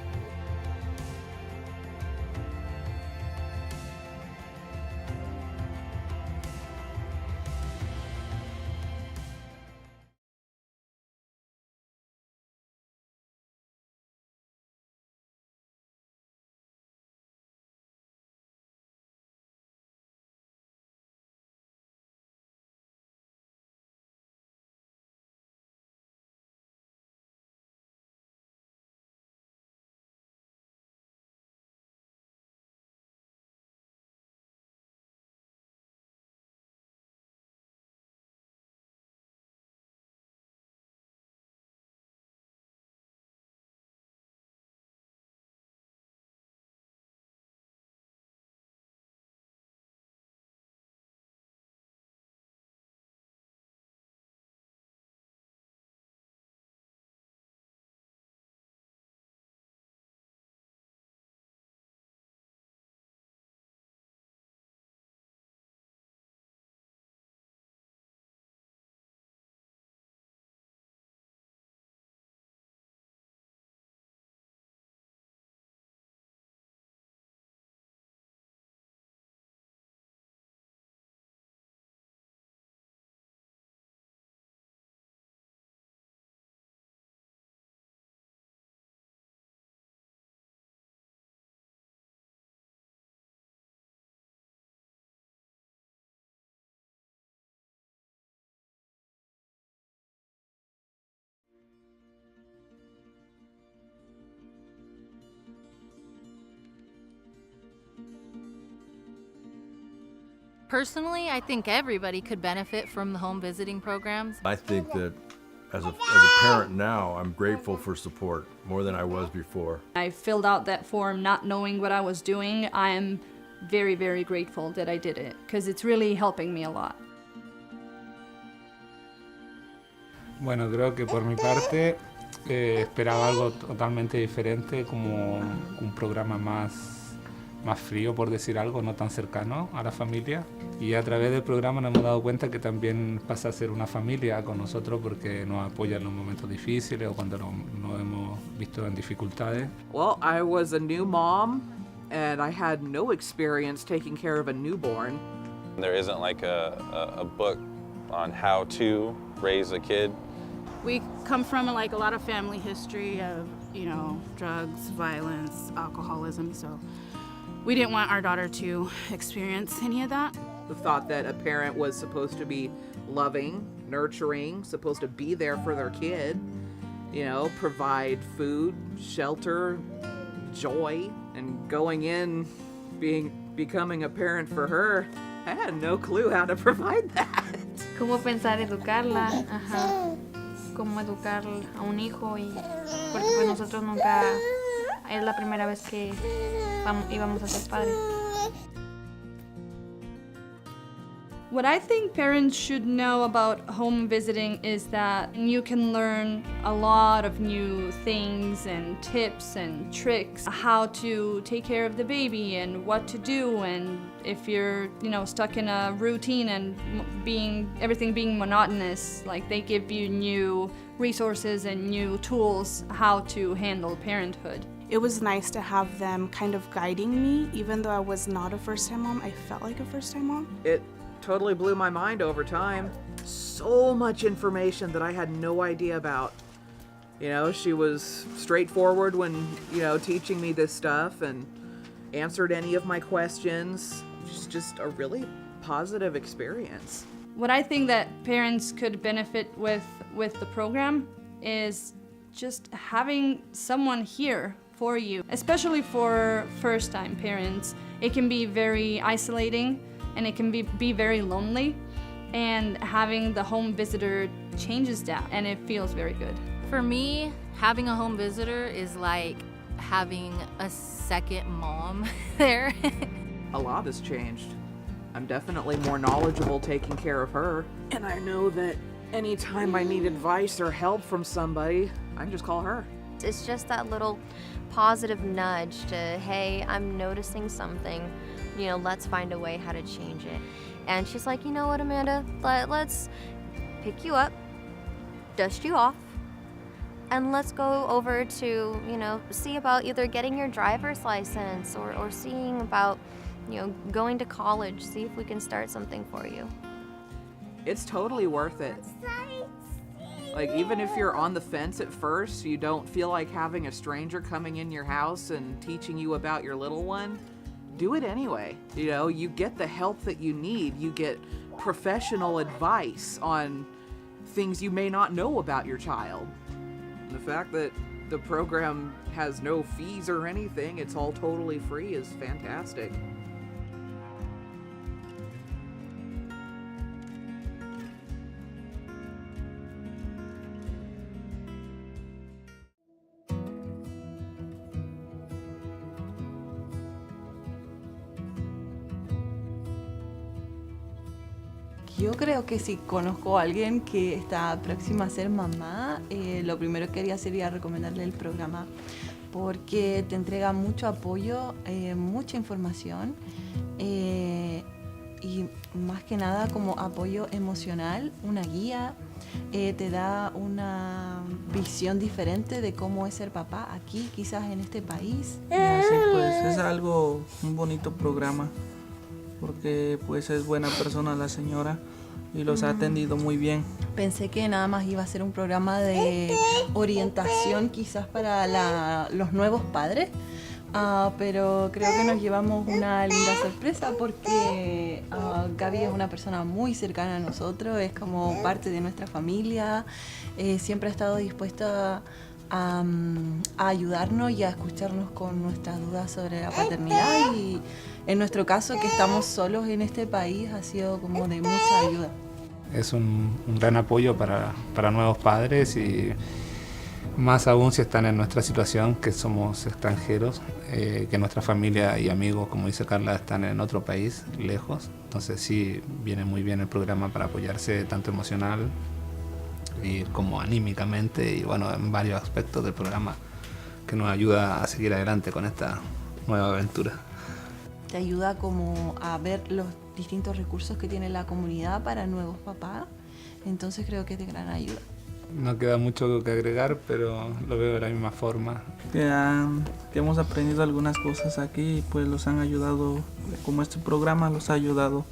Personally, I think everybody could benefit from the home visiting programs. I think that as a parent now, I'm grateful for support more than I was before. I filled out that form not knowing what I was doing. I am very, very grateful that I did it because it's really helping me a lot. Bueno, creo que por mi parte esperaba algo totalmente diferente, como un programa más frío, por decir algo, no tan cercano a la familia. Y a través del programa nos hemos dado cuenta que también pasa a ser una familia con nosotros porque nos apoya en los momentos difíciles o cuando nos hemos visto en dificultades. Well, I was a new mom and I had no experience taking care of a newborn. There isn't like a book on how to raise a kid. We come from like a lot of family history of, you know, drugs, violence, alcoholism, so we didn't want our daughter to experience any of that. The thought that a parent was supposed to be loving, nurturing, supposed to be there for their kid, you know, provide food, shelter, joy, and going in, becoming a parent for her, I had no clue how to provide that. Cómo pensar educarla, ajá. Cómo educar a un hijo y porque pues nosotros nunca, es la primera vez que íbamos a ser padres. What I think parents should know about home visiting is that you can learn a lot of new things and tips and tricks, how to take care of the baby and what to do, and if you're, you know, stuck in a routine and everything being monotonous, like they give you new resources and new tools how to handle parenthood. It was nice to have them kind of guiding me. Even though I was not a first-time mom, I felt like a first-time mom. It totally blew my mind over time. So much information that I had no idea about. You know, she was straightforward when, you know, teaching me this stuff and answered any of my questions. Just a really positive experience. What I think that parents could benefit with the program is just having someone here for you, especially for first-time parents. It can be very isolating and it can be very lonely, and having the home visitor changes that and it feels very good. For me, having a home visitor is like having a second mom there. A lot has changed. I'm definitely more knowledgeable taking care of her, and I know that anytime I need advice or help from somebody, I can just call her. It's just that little positive nudge to, hey, I'm noticing something, you know, let's find a way how to change it. And she's like, you know what, Amanda, let's pick you up, dust you off, and let's go over to, you know, see about either getting your driver's license or seeing about, you know, going to college, see if we can start something for you. It's totally worth it. Like, even if you're on the fence at first, you don't feel like having a stranger coming in your house and teaching you about your little one, do it anyway. You know, you get the help that you need. You get professional advice on things you may not know about your child. And the fact that the program has no fees or anything, it's all totally free, is fantastic. Yo creo que si conozco a alguien que está próxima a ser mamá, lo primero que haría sería recomendarle el programa porque te entrega mucho apoyo, mucha información y más que nada como apoyo emocional, una guía, te da una visión diferente de cómo es ser papá aquí, quizás en este país. Y así pues es un bonito programa porque pues es buena persona la señora y los ha atendido muy bien. Pensé que nada más iba a ser un programa de orientación quizás para los nuevos padres, pero creo que nos llevamos una linda sorpresa porque Gaby es una persona muy cercana a nosotros, es como parte de nuestra familia, siempre ha estado dispuesta a ayudarnos y a escucharnos con nuestras dudas sobre la paternidad, y en nuestro caso que estamos solos en este país ha sido como de mucha ayuda. Es un gran apoyo para nuevos padres y más aún si están en nuestra situación, que somos extranjeros, que nuestra familia y amigos, como dice Carla, están en otro país, lejos. Entonces sí, viene muy bien el programa para apoyarse tanto emocional y como anímicamente y bueno, en varios aspectos del programa que nos ayuda a seguir adelante con esta nueva aventura. Te ayuda como a ver los distintos recursos que tiene la comunidad para nuevos papás, entonces creo que es de gran ayuda. No queda mucho que agregar, pero lo veo de la misma forma. Que hemos aprendido algunas cosas aquí y pues los han ayudado, como este programa los ha ayudado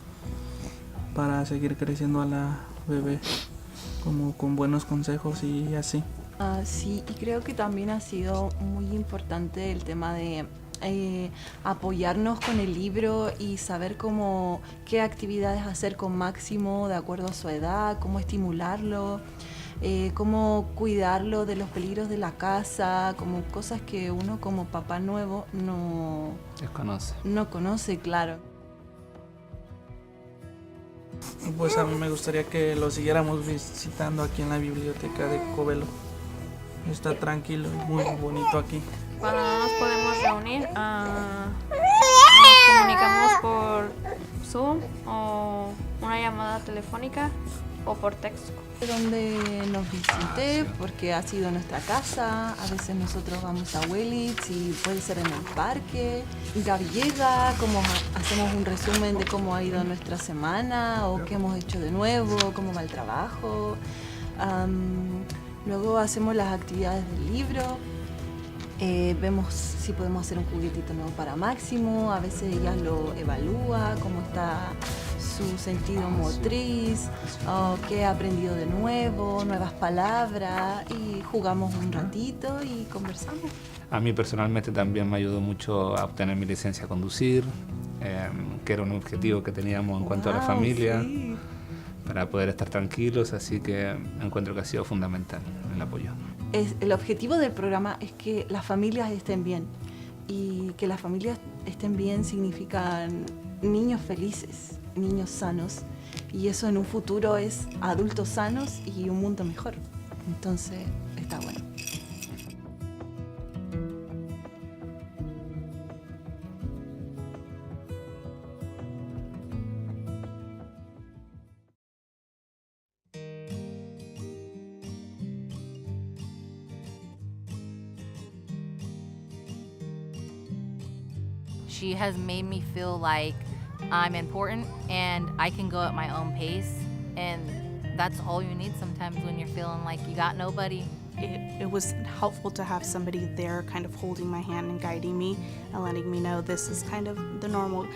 para seguir creciendo a la bebé, como con buenos consejos y así. Sí, y creo que también ha sido muy importante el tema de apoyarnos con el libro y saber qué actividades hacer con Máximo de acuerdo a su edad, cómo estimularlo, cómo cuidarlo de los peligros de la casa, como cosas que uno como papá nuevo no conoce, claro. Pues a mí me gustaría que lo siguiéramos visitando aquí en la biblioteca de Covelo. Está tranquilo, muy bonito aquí. Cuando no nos podemos reunir, nos comunicamos por Zoom o una llamada telefónica o por texto. Donde nos visite, porque ha sido nuestra casa, a veces nosotros vamos a Wellits y puede ser en el parque. Gaby llega, hacemos un resumen de cómo ha ido nuestra semana o qué hemos hecho de nuevo, cómo va el trabajo. Luego hacemos las actividades del libro, vemos si podemos hacer un juguetito nuevo para Máximo, a veces ella lo evalúa, cómo está su sentido motriz, qué ha aprendido de nuevo, nuevas palabras, y jugamos un ratito y conversamos. A mí personalmente también me ayudó mucho a obtener mi licencia a conducir, que era un objetivo que teníamos en cuanto a la familia, sí, para poder estar tranquilos, así que encuentro que ha sido fundamental el apoyo. El objetivo del programa es que las familias estén bien, y que las familias estén bien significan niños felices, niños sanos, y eso en un futuro es adultos sanos y un mundo mejor. Entonces está bueno. She has made me feel like I'm important and I can go at my own pace, and that's all you need sometimes when you're feeling like you got nobody. It was helpful to have somebody there kind of holding my hand and guiding me and letting me know this is kind of the normal.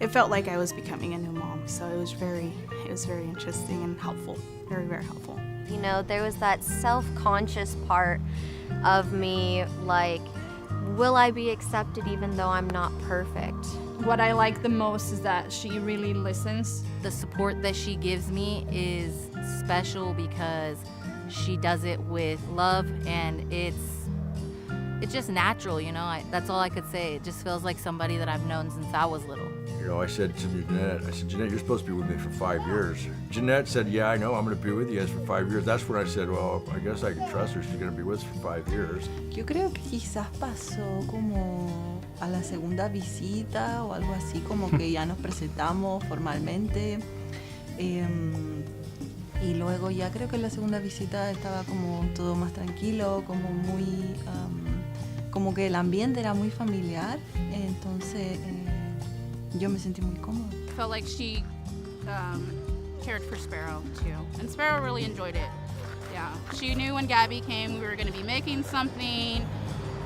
It felt like I was becoming a new mom, so it was very interesting and helpful, very, very helpful. You know, there was that self-conscious part of me, like, will I be accepted even though I'm not perfect? What I like the most is that she really listens. The support that she gives me is special because she does it with love, and it's just natural, you know. That's all I could say. It just feels like somebody that I've known since I was little. You know, I said to Jeanette, Jeanette, you're supposed to be with me for 5 years. Jeanette said, yeah, I know, I'm going to be with you guys for 5 years. That's when I said, well, I guess I can trust her. She's going to be with us for 5 years. Yo creo que quizás pasó como a la segunda visita o algo así, como que ya nos presentamos formalmente. Y luego ya creo que en la segunda visita estaba como todo más tranquilo, como muy, como que el ambiente era muy familiar, entonces yo me sentí muy cómoda. Felt like she cared for Sparrow too, and Sparrow really enjoyed it. Yeah, she knew when Gabby came we were going to be making something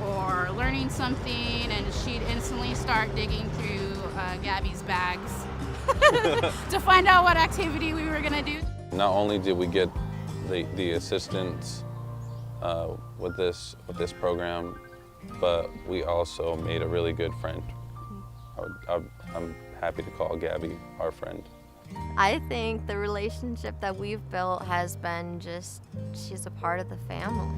or learning something, and she'd instantly start digging through Gabby's bags to find out what activity we were going to do. Not only did we get the assistance with this program, but we also made a really good friend. I'm happy to call Gabby our friend. I think the relationship that we've built has been she's a part of the family.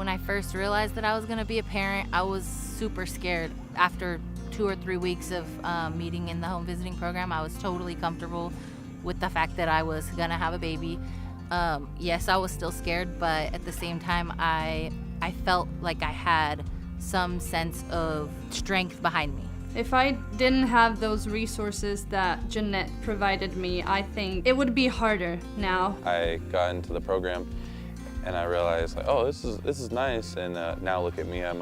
When I first realized that I was going to be a parent, I was super scared. After 2 or 3 weeks of meeting in the home visiting program, I was totally comfortable with the fact that I was going to have a baby. Yes, I was still scared, but at the same time, I felt like I had some sense of strength behind me. If I didn't have those resources that Jeanette provided me, I think it would be harder now. I got into the program and I realized, like, oh, this is nice. And now look at me, I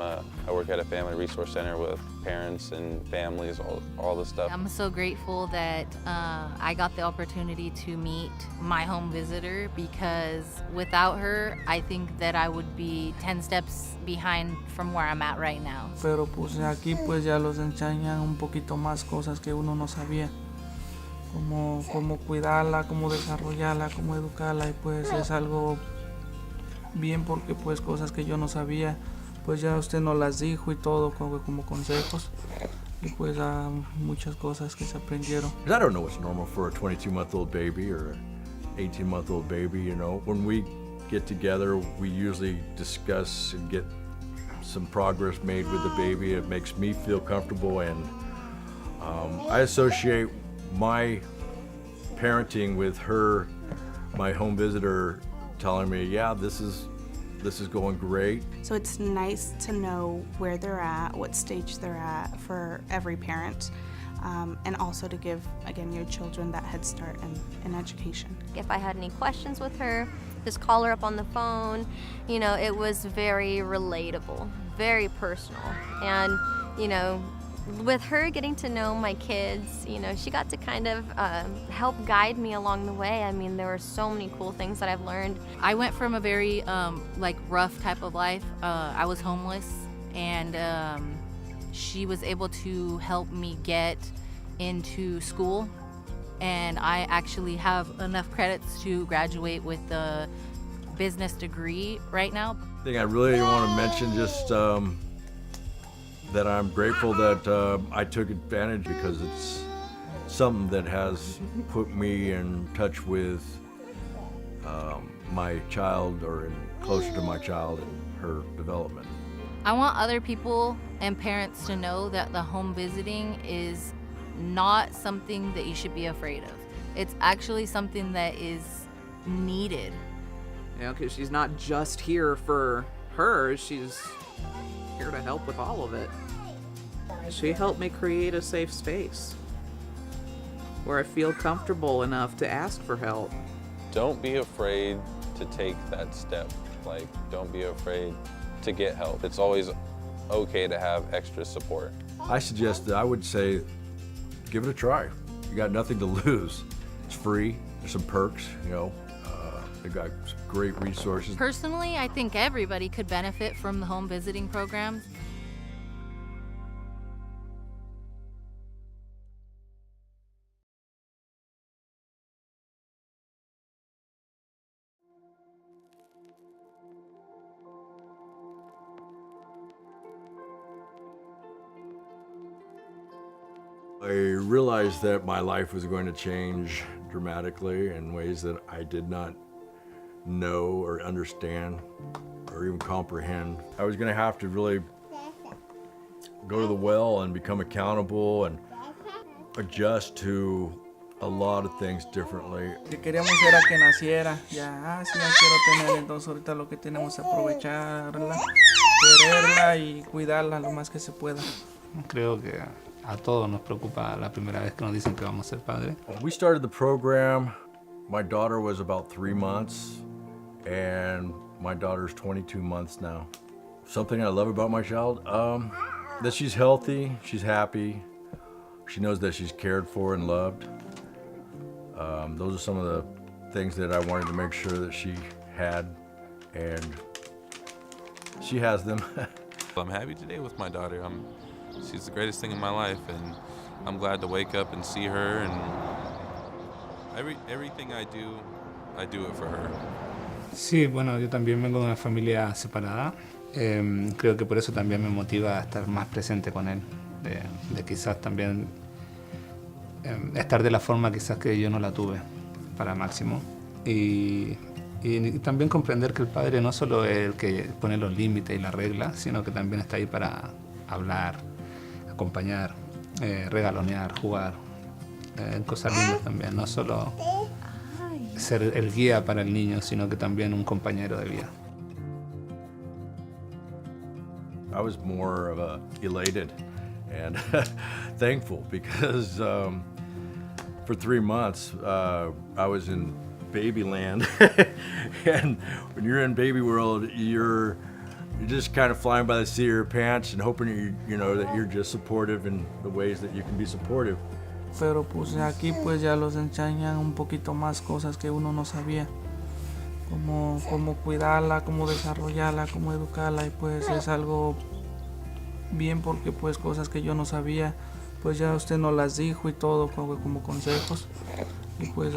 work at a family resource center with parents and families, all this stuff. I'm so grateful that I got the opportunity to meet my home visitor, because without her, I think that I would be 10 steps behind from where I'm at right now. Pero pues aquí pues ya los enseñan un poquito más cosas que uno no sabía. Cómo cuidarla, cómo desarrollarla, cómo educarla, y pues es algo bien porque pues cosas que yo no sabía, pues ya usted nos las dijo y todo como consejos, y pues muchas cosas que se aprendieron. I don't know what's normal for a 22-month-old baby or an 18-month-old baby, you know. When we get together, we usually discuss and get some progress made with the baby. It makes me feel comfortable, and I associate my parenting with her, my home visitor, telling me, yeah, this is going great. So it's nice to know where they're at, what stage they're at for every parent, and also to give, again, your children that head start in education. If I had any questions with her, just call her up on the phone. You know, it was very relatable, very personal. And, you know, with her getting to know my kids, you know, she got to kind of help guide me along the way. I mean, there were so many cool things that I've learned. I went from a very rough type of life. I was homeless, and she was able to help me get into school, and I actually have enough credits to graduate with the business degree right now. I think I really want to mention just that I'm grateful that I took advantage, because it's something that has put me in touch with my child, or closer to my child and her development. I want other people and parents to know that the home visiting is not something that you should be afraid of. It's actually something that is needed. You know, because she's not just here for her, she's here to help with all of it. She helped me create a safe space where I feel comfortable enough to ask for help. Don't be afraid to take that step. Like, don't be afraid to get help. It's always okay to have extra support. I would say, give it a try. You got nothing to lose. It's free. There's some perks, you know. They got great resources. Personally, I think everybody could benefit from the home visiting program. I realized that my life was going to change dramatically in ways that I did not know or understand or even comprehend. I was going to have to really go to the well and become accountable and adjust to a lot of things differently. Que queríamos era que naciera, ya quiero tener, entonces ahorita lo que tenemos es aprovecharla, quererla y cuidarla lo más que se pueda. Creo que a todos nos preocupa la primera vez que nos dicen que vamos a ser padres. When we started the program, my daughter was about 3 months, and my daughter's 22 months now. Something I love about my child, that she's healthy, she's happy, she knows that she's cared for and loved. Those are some of the things that I wanted to make sure that she had, and she has them. I'm happy today with my daughter. She's the greatest thing in my life, and I'm glad to wake up and see her, and everything I do it for her. Sí, bueno, yo también vengo de una familia separada. Creo que por eso también me motiva a estar más presente con él, de quizás también estar de la forma quizás que yo no la tuve para Máximo, y Y también comprender que el padre no solo es el que pone los límites y las reglas, sino que también está ahí para hablar, acompañar, regalonear, jugar, cosas lindas también, no solo ser el guía para el niño, sino que también un compañero de vida. I was more of a elated and thankful because for 3 months I was in baby land. And when you're in baby world, you're just kind of flying by the seat of your pants and hoping that you're just supportive in the ways that you can be supportive. Pero pues aquí pues ya los enseñan un poquito más cosas que uno no sabía. Cómo cuidarla, cómo desarrollarla, cómo educarla, y pues es algo bien porque pues cosas que yo no sabía, pues ya usted nos las dijo y todo como consejos, y pues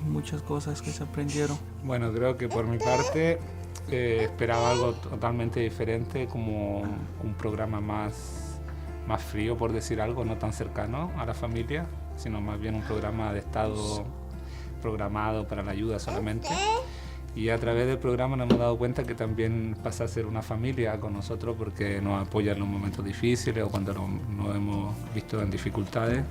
muchas cosas que se aprendieron. Bueno, creo que por mi parte esperaba algo totalmente diferente, como un programa más frío, por decir algo, no tan cercano a la familia, sino más bien un programa de estado programado para la ayuda solamente. Y a través del programa nos hemos dado cuenta que también pasa a ser una familia con nosotros, porque nos apoya en los momentos difíciles o cuando nos hemos visto en dificultades.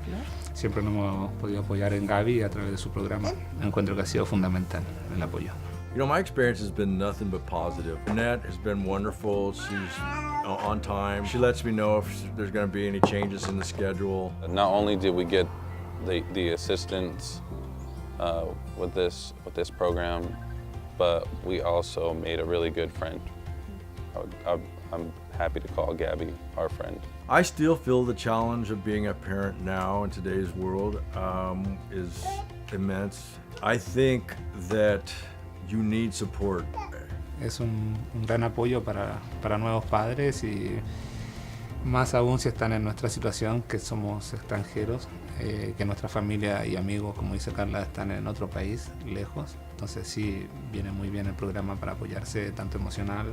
Siempre nos hemos podido apoyar en Gaby a través de su programa. Encuentro que ha sido fundamental el apoyo. You know, my experience has been nothing but positive. Annette has been wonderful. She's on time. She lets me know if there's going to be any changes in the schedule. Not only did we get the assistance with this program, but we also made a really good friend. I'm happy to call Gabby our friend. I still feel the challenge of being a parent now in today's world is immense. I think that you need support. Es un gran apoyo para nuevos padres, y más aún si están en nuestra situación, que somos extranjeros, que nuestra familia y amigos, como dice Carla, están en otro país, lejos. Entonces sí, viene muy bien el programa para apoyarse tanto emocional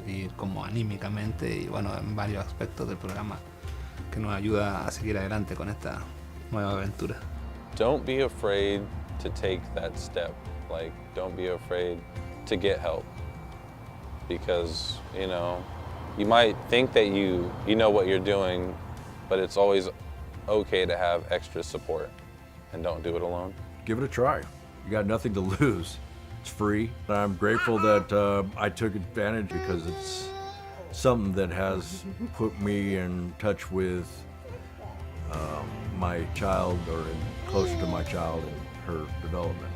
y como anímicamente, y bueno, en varios aspectos del programa, que nos ayuda a seguir adelante con esta nueva aventura. Don't be afraid to take that step. Like, don't be afraid to get help, because you might think that you know what you're doing, but it's always okay to have extra support, and don't do it alone. Give it a try. You got nothing to lose. It's free. I'm grateful that I took advantage, because it's something that has put me in touch with my child, or closer to my child and her development.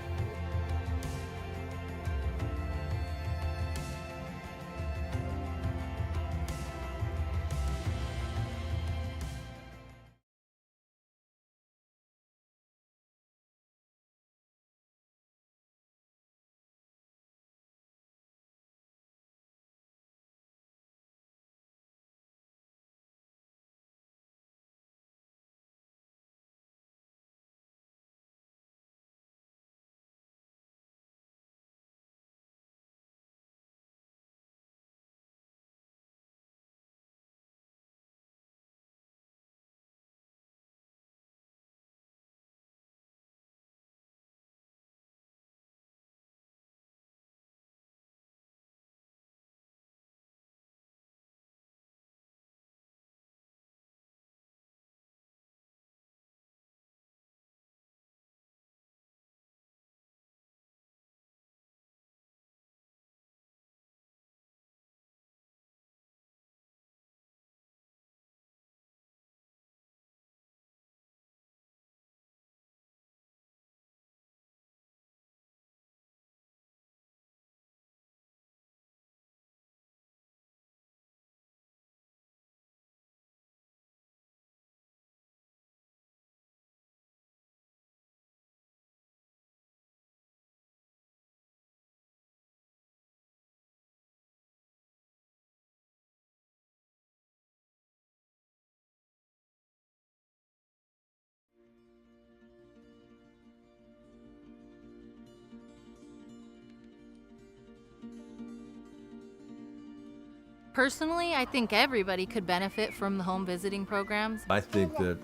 Personally, I think everybody could benefit from the home visiting programs. I think that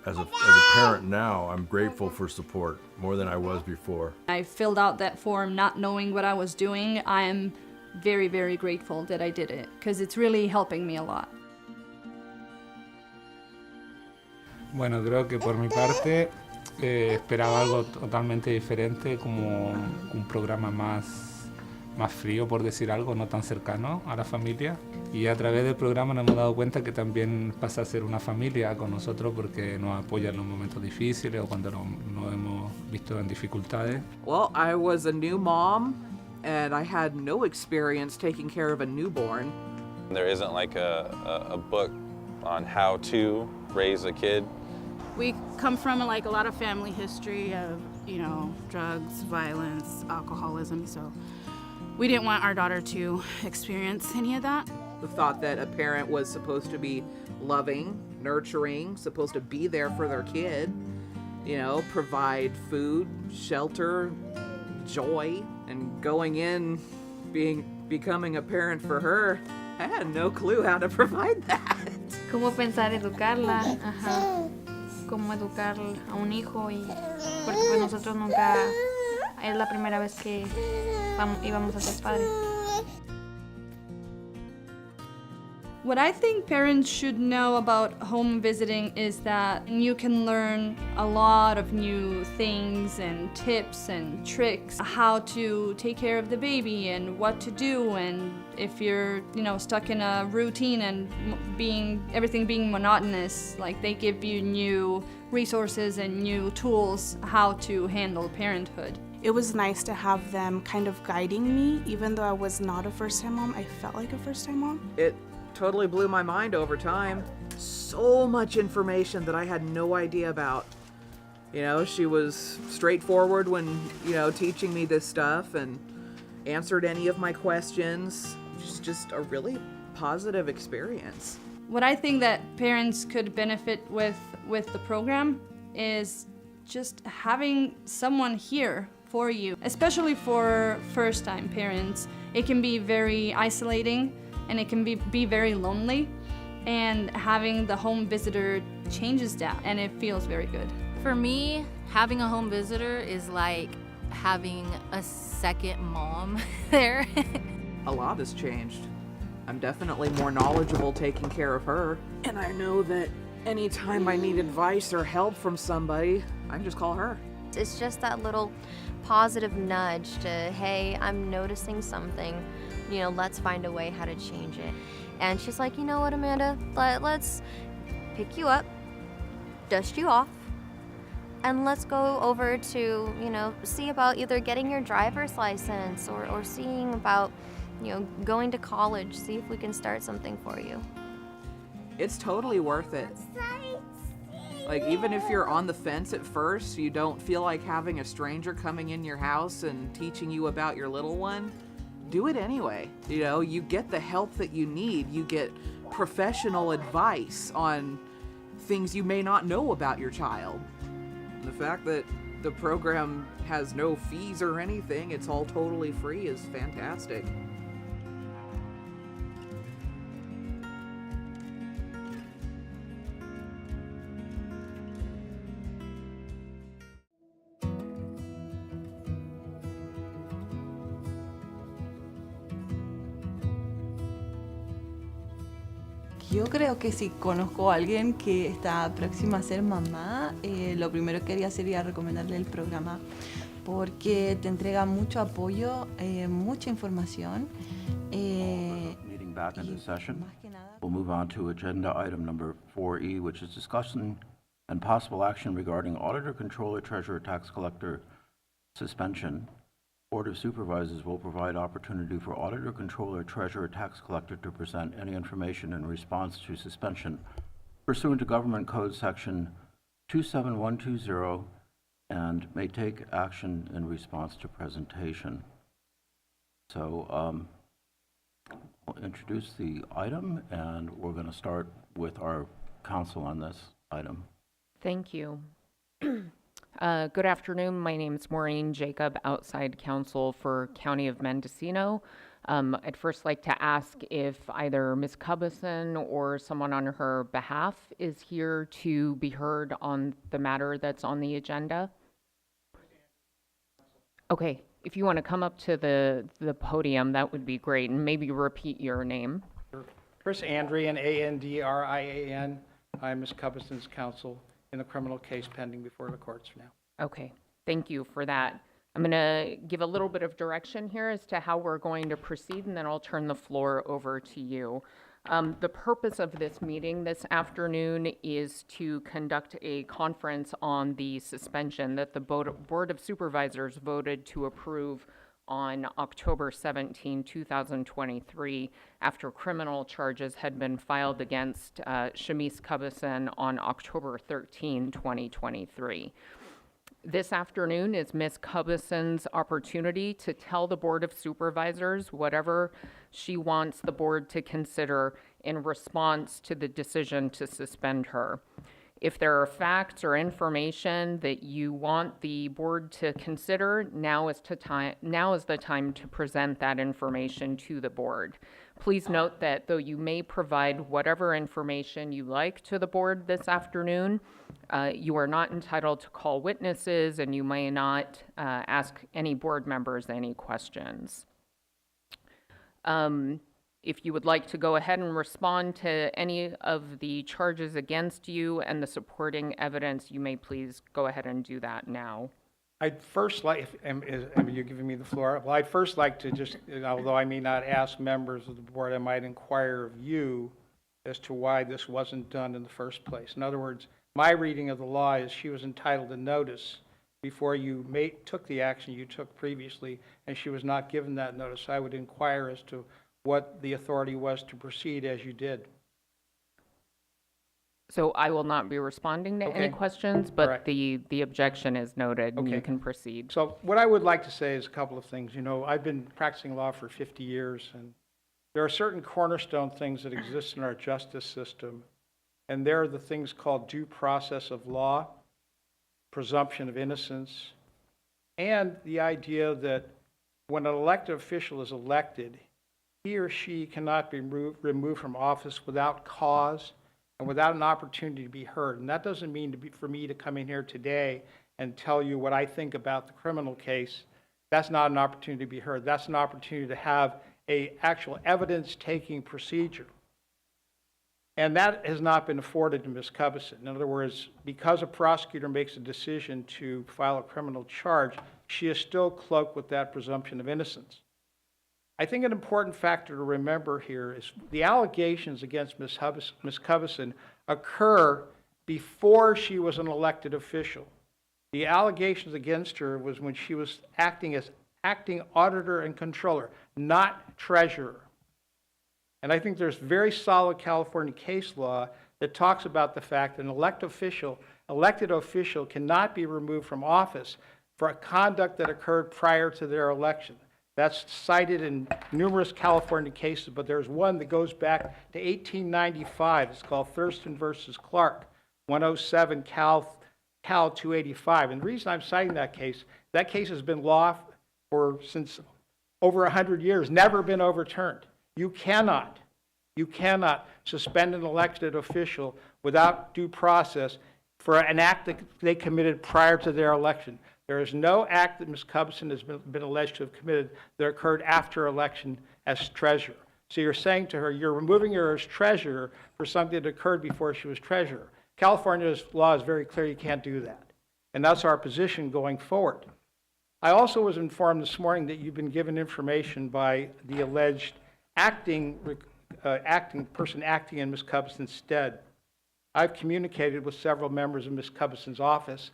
as a parent now, I'm grateful for support more than I was before. I filled out that form not knowing what I was doing. I am very, very grateful that I did it because it's really helping me a lot. Bueno, creo que por mi parte esperaba algo totalmente diferente, como un programa más frío, por decir algo, no tan cercano a la familia. Y a través del programa nos hemos dado cuenta que también pasa a ser una familia con nosotros porque nos apoya en los momentos difíciles o cuando nos hemos visto en dificultades. Well, I was a new mom and I had no experience taking care of a newborn. There isn't like a book on how to raise a kid. We come from like a lot of family history of, you know, drugs, violence, alcoholism, so we didn't want our daughter to experience any of that. The thought that a parent was supposed to be loving, nurturing, supposed to be there for their kid, you know, provide food, shelter, joy, and going in, becoming a parent for her, I had no clue how to provide that. Cómo pensar educarla, ajá. Cómo educar a un hijo y porque pues nosotros nunca es la primera vez que íbamos a ser padres. What I think parents should know about home visiting is that you can learn a lot of new things and tips and tricks, how to take care of the baby and what to do, and if you're, you know, stuck in a routine and everything being monotonous, like they give you new resources and new tools how to handle parenthood. It was nice to have them kind of guiding me. Even though I was not a first-time mom, I felt like a first-time mom. It totally blew my mind over time. So much information that I had no idea about. You know, she was straightforward when, you know, teaching me this stuff and answered any of my questions. Just a really positive experience. What I think that parents could benefit with the program is just having someone here for you, especially for first-time parents. It can be very isolating and it can be very lonely, and having the home visitor changes that and it feels very good. For me, having a home visitor is like having a second mom there. A lot has changed. I'm definitely more knowledgeable taking care of her, and I know that anytime I need advice or help from somebody, I can just call her. It's just that little positive nudge to, hey, I'm noticing something, you know, let's find a way how to change it. And she's like, you know what, Amanda, let's pick you up, dust you off, and let's go over to, you know, see about either getting your driver's license or seeing about, you know, going to college, see if we can start something for you. It's totally worth it. Like, even if you're on the fence at first, you don't feel like having a stranger coming in your house and teaching you about your little one, do it anyway. You know, you get the help that you need. You get professional advice on things you may not know about your child. And the fact that the program has no fees or anything, it's all totally free, is fantastic. Yo creo que si conozco a alguien que está próxima a ser mamá, lo primero que haría sería recomendarle el programa porque te entrega mucho apoyo, mucha información. Meeting back into session. We'll move on to agenda item number 4E, which is discussion and possible action regarding auditor, controller, treasurer, tax collector suspension. Board of Supervisors will provide opportunity for auditor, controller, treasurer, tax collector to present any information in response to suspension pursuant to Government Code Section 27120 and may take action in response to presentation. So I'll introduce the item, and we're going to start with our counsel on this item. Thank you. Good afternoon. My name is Maureen Jacob, outside counsel for County of Mendocino. I'd first like to ask if either Ms. Cubison or someone on her behalf is here to be heard on the matter that's on the agenda. Okay, if you want to come up to the podium, that would be great, and maybe repeat your name. Chris Andrian, Andrian. I'm Ms. Cubison's counsel in the criminal case pending before the courts now. Okay, thank you for that. I'm going to give a little bit of direction here as to how we're going to proceed, and then I'll turn the floor over to you. The purpose of this meeting this afternoon is to conduct a conference on the suspension that the Board of Supervisors voted to approve on October 17, 2023, after criminal charges had been filed against Shamice Cubison on October 13, 2023. This afternoon is Ms. Cubison's opportunity to tell the Board of Supervisors whatever she wants the board to consider in response to the decision to suspend her. If there are facts or information that you want the board to consider, now is the time to present that information to the board. Please note that though you may provide whatever information you like to the board this afternoon, you are not entitled to call witnesses, and you may not ask any board members any questions. If you would like to go ahead and respond to any of the charges against you and the supporting evidence, you may please go ahead and do that now. I'd first like, you're giving me the floor, well, I'd first like to just, although I may not ask members of the board, I might inquire of you as to why this wasn't done in the first place. In other words, my reading of the law is she was entitled to notice before you took the action you took previously, and she was not given that notice. I would inquire as to what the authority was to proceed as you did. So I will not be responding to any questions, but Right. the objection is noted, and you can proceed. So what I would like to say is a couple of things. You know, I've been practicing law for 50 years, and there are certain cornerstone things that exist in our justice system, and they're the things called due process of law, presumption of innocence, and the idea that when an elected official is elected, he or she cannot be removed from office without cause and without an opportunity to be heard. And that doesn't mean for me to come in here today and tell you what I think about the criminal case. That's not an opportunity to be heard. That's an opportunity to have an actual evidence-taking procedure. And that has not been afforded to Ms. Cubison. In other words, because a prosecutor makes a decision to file a criminal charge, she is still cloaked with that presumption of innocence. I think an important factor to remember here is the allegations against Ms. Cubison occur before she was an elected official. The allegations against her was when she was acting as acting auditor and controller, not treasurer. And I think there's very solid California case law that talks about the fact that an elected official cannot be removed from office for a conduct that occurred prior to their election. That's cited in numerous California cases, but there's one that goes back to 1895. It's called Thurston versus Clark, 107 Cal 285. And the reason I'm citing that case has been law since over 100 years, never been overturned. You cannot suspend an elected official without due process for an act that they committed prior to their election. There is no act that Ms. Cubison has been alleged to have committed that occurred after election as treasurer. So you're saying to her, you're removing her as treasurer for something that occurred before she was treasurer. California's law is very clear, you can't do that. And that's our position going forward. I also was informed this morning that you've been given information by the alleged person acting in Ms. Cubison's stead. I've communicated with several members of Ms. Cubison's office,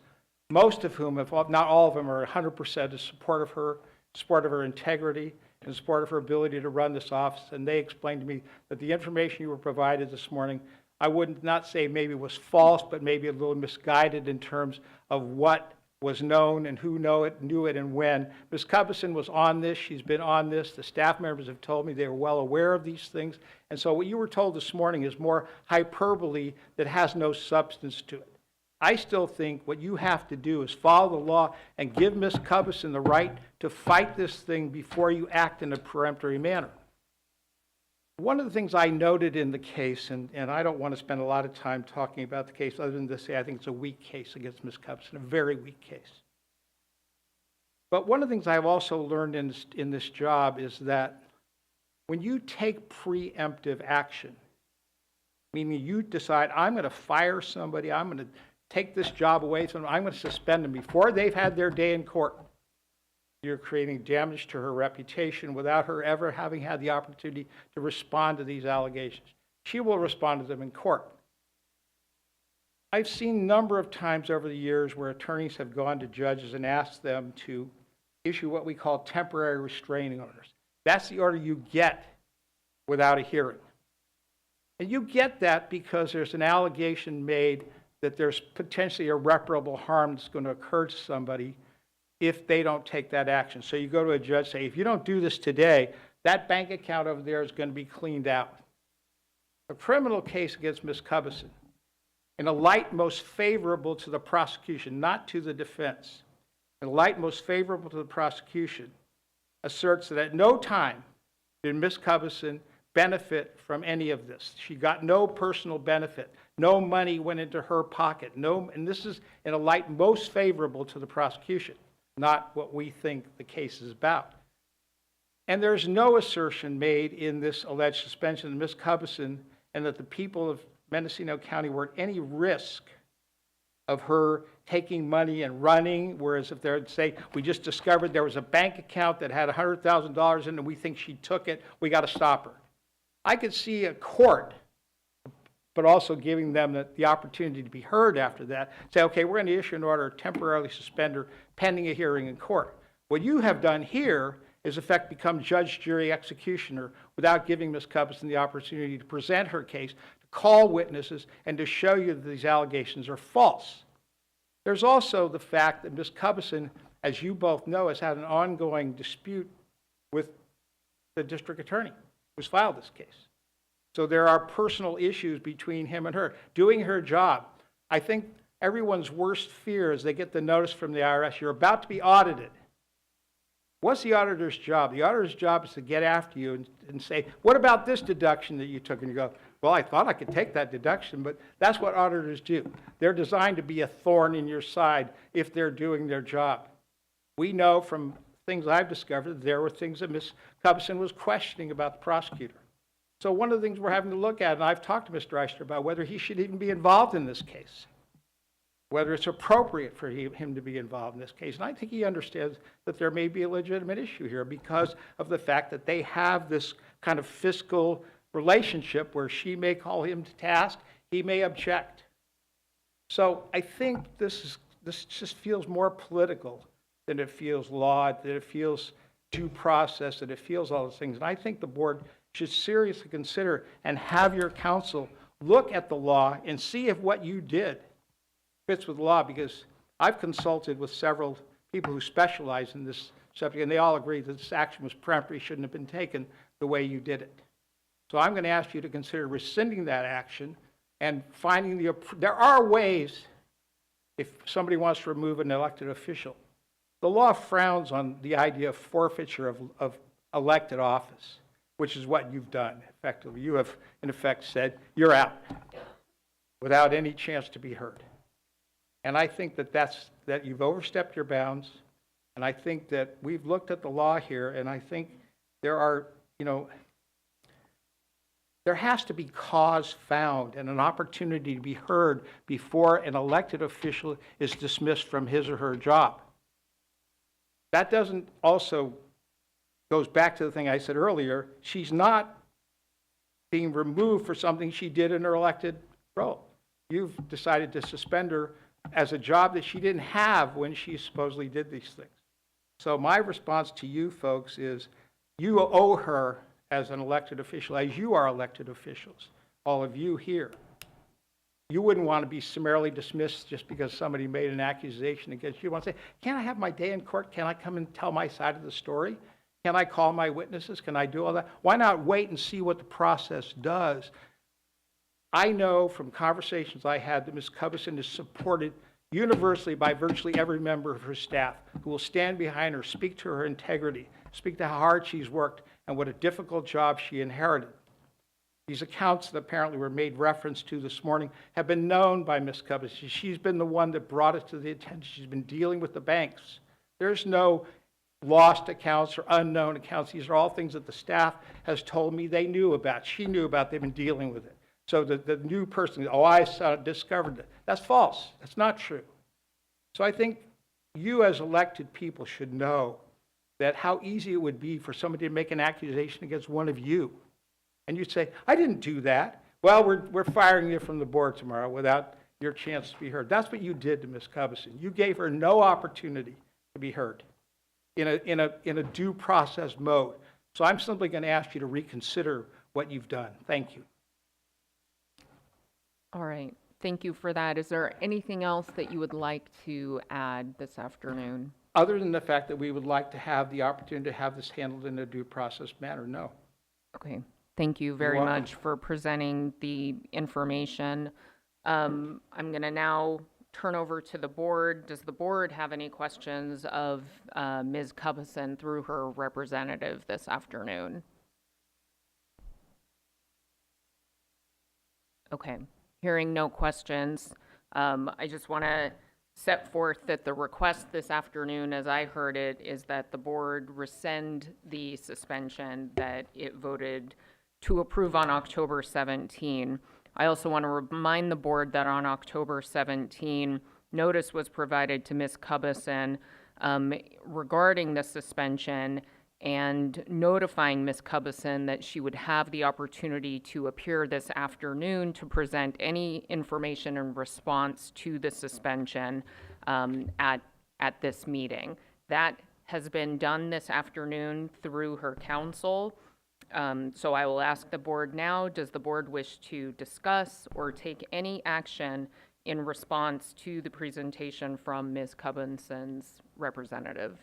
most of whom, if not all of them, are 100% in support of her integrity, in support of her ability to run this office. And they explained to me that the information you were provided this morning, I would not say maybe was false, but maybe a little misguided in terms of what was known and who knew it and when. Ms. Cubison was on this. She's been on this. The staff members have told me they were well aware of these things. And so what you were told this morning is more hyperbole that has no substance to it. I still think what you have to do is follow the law and give Ms. Cubison the right to fight this thing before you act in a peremptory manner. One of the things I noted in the case, and I don't want to spend a lot of time talking about the case other than to say I think it's a weak case against Ms. Cubison, a very weak case. But one of the things I've also learned in this job is that when you take preemptive action, meaning you decide, I'm going to fire somebody, I'm going to take this job away from them, I'm going to suspend them before they've had their day in court, you're creating damage to her reputation without her ever having had the opportunity to respond to these allegations. She will respond to them in court. I've seen a number of times over the years where attorneys have gone to judges and asked them to issue what we call temporary restraining orders. That's the order you get without a hearing. And you get that because there's an allegation made that there's potentially irreparable harm that's going to occur to somebody if they don't take that action. So you go to a judge and say, if you don't do this today, that bank account over there is going to be cleaned out. A criminal case against Ms. Cubison, in a light most favorable to the prosecution, not to the defense, in a light most favorable to the prosecution, asserts that at no time did Ms. Cubison benefit from any of this. She got no personal benefit. No money went into her pocket. And this is in a light most favorable to the prosecution, not what we think the case is about. And there's no assertion made in this alleged suspension of Ms. Cubison and that the people of Mendocino County were at any risk of her taking money and running, whereas if they'd say, we just discovered there was a bank account that had $100,000 in it and we think she took it, we got to stop her. I could see a court, but also giving them the opportunity to be heard after that, say, okay, we're going to issue an order to temporarily suspend her pending a hearing in court. What you have done here is, in effect, become judge, jury, executioner without giving Ms. Cubison the opportunity to present her case, to call witnesses, and to show you that these allegations are false. There's also the fact that Ms. Cubison, as you both know, has had an ongoing dispute with the district attorney who's filed this case. So there are personal issues between him and her. Doing her job, I think everyone's worst fear is they get the notice from the IRS, you're about to be audited. What's the auditor's job? The auditor's job is to get after you and say, what about this deduction that you took? And you go, well, I thought I could take that deduction, but that's what auditors do. They're designed to be a thorn in your side if they're doing their job. We know from things I've discovered that there were things that Ms. Cubison was questioning about the prosecutor. So one of the things we're having to look at, and I've talked to Mr. Eister about whether he should even be involved in this case, whether it's appropriate for him to be involved in this case. And I think he understands that there may be a legitimate issue here because of the fact that they have this kind of fiscal relationship where she may call him to task, he may object. So I think this just feels more political than it feels law, that it feels due process, that it feels all those things. And I think the board should seriously consider and have your counsel look at the law and see if what you did fits with the law, because I've consulted with several people who specialize in this subject, and they all agree that this action was peremptory, shouldn't have been taken the way you did it. So I'm going to ask you to consider rescinding that action and finding there are ways if somebody wants to remove an elected official. The law frowns on the idea of forfeiture of elected office, which is what you've done effectively. You have, in effect, said, you're out without any chance to be heard. And I think that you've overstepped your bounds, and I think that we've looked at the law here, and I think there are, there has to be cause found and an opportunity to be heard before an elected official is dismissed from his or her job. That doesn't also goes back to the thing I said earlier. She's not being removed for something she did in her elected role. You've decided to suspend her as a job that she didn't have when she supposedly did these things. So my response to you folks is you owe her as an elected official, as you are elected officials, all of you here. You wouldn't want to be summarily dismissed just because somebody made an accusation against you. You want to say, can I have my day in court? Can I come and tell my side of the story? Can I call my witnesses? Can I do all that? Why not wait and see what the process does? I know from conversations I had that Ms. Cubison is supported universally by virtually every member of her staff who will stand behind her, speak to her integrity, speak to how hard she's worked and what a difficult job she inherited. These accounts that apparently were made reference to this morning have been known by Ms. Cubison. She's been the one that brought it to the attention. She's been dealing with the banks. There's no lost accounts or unknown accounts. These are all things that the staff has told me they knew about. She knew about. They've been dealing with it. So the new person, oh, I discovered it. That's false. That's not true. So I think you as elected people should know that how easy it would be for somebody to make an accusation against one of you. And you'd say, I didn't do that. Well, we're firing you from the board tomorrow without your chance to be heard. That's what you did to Ms. Cubison. You gave her no opportunity to be heard in a due process mode. So I'm simply going to ask you to reconsider what you've done. Thank you. All right. Thank you for that. Is there anything else that you would like to add this afternoon? Other than the fact that we would like to have the opportunity to have this handled in a due process manner, no. Okay. Thank you very You're welcome. much for presenting the information. I'm going to now turn over to the board. Does the board have any questions of Ms. Cubison through her representative this afternoon? Okay. Hearing no questions, I just want to set forth that the request this afternoon, as I heard it, is that the board rescind the suspension that it voted to approve on October 17. I also want to remind the board that on October 17, notice was provided to Ms. Cubison regarding the suspension and notifying Ms. Cubison that she would have the opportunity to appear this afternoon to present any information in response to the suspension at this meeting. That has been done this afternoon through her counsel. So I will ask the board now, does the board wish to discuss or take any action in response to the presentation from Ms. Cubison's representative?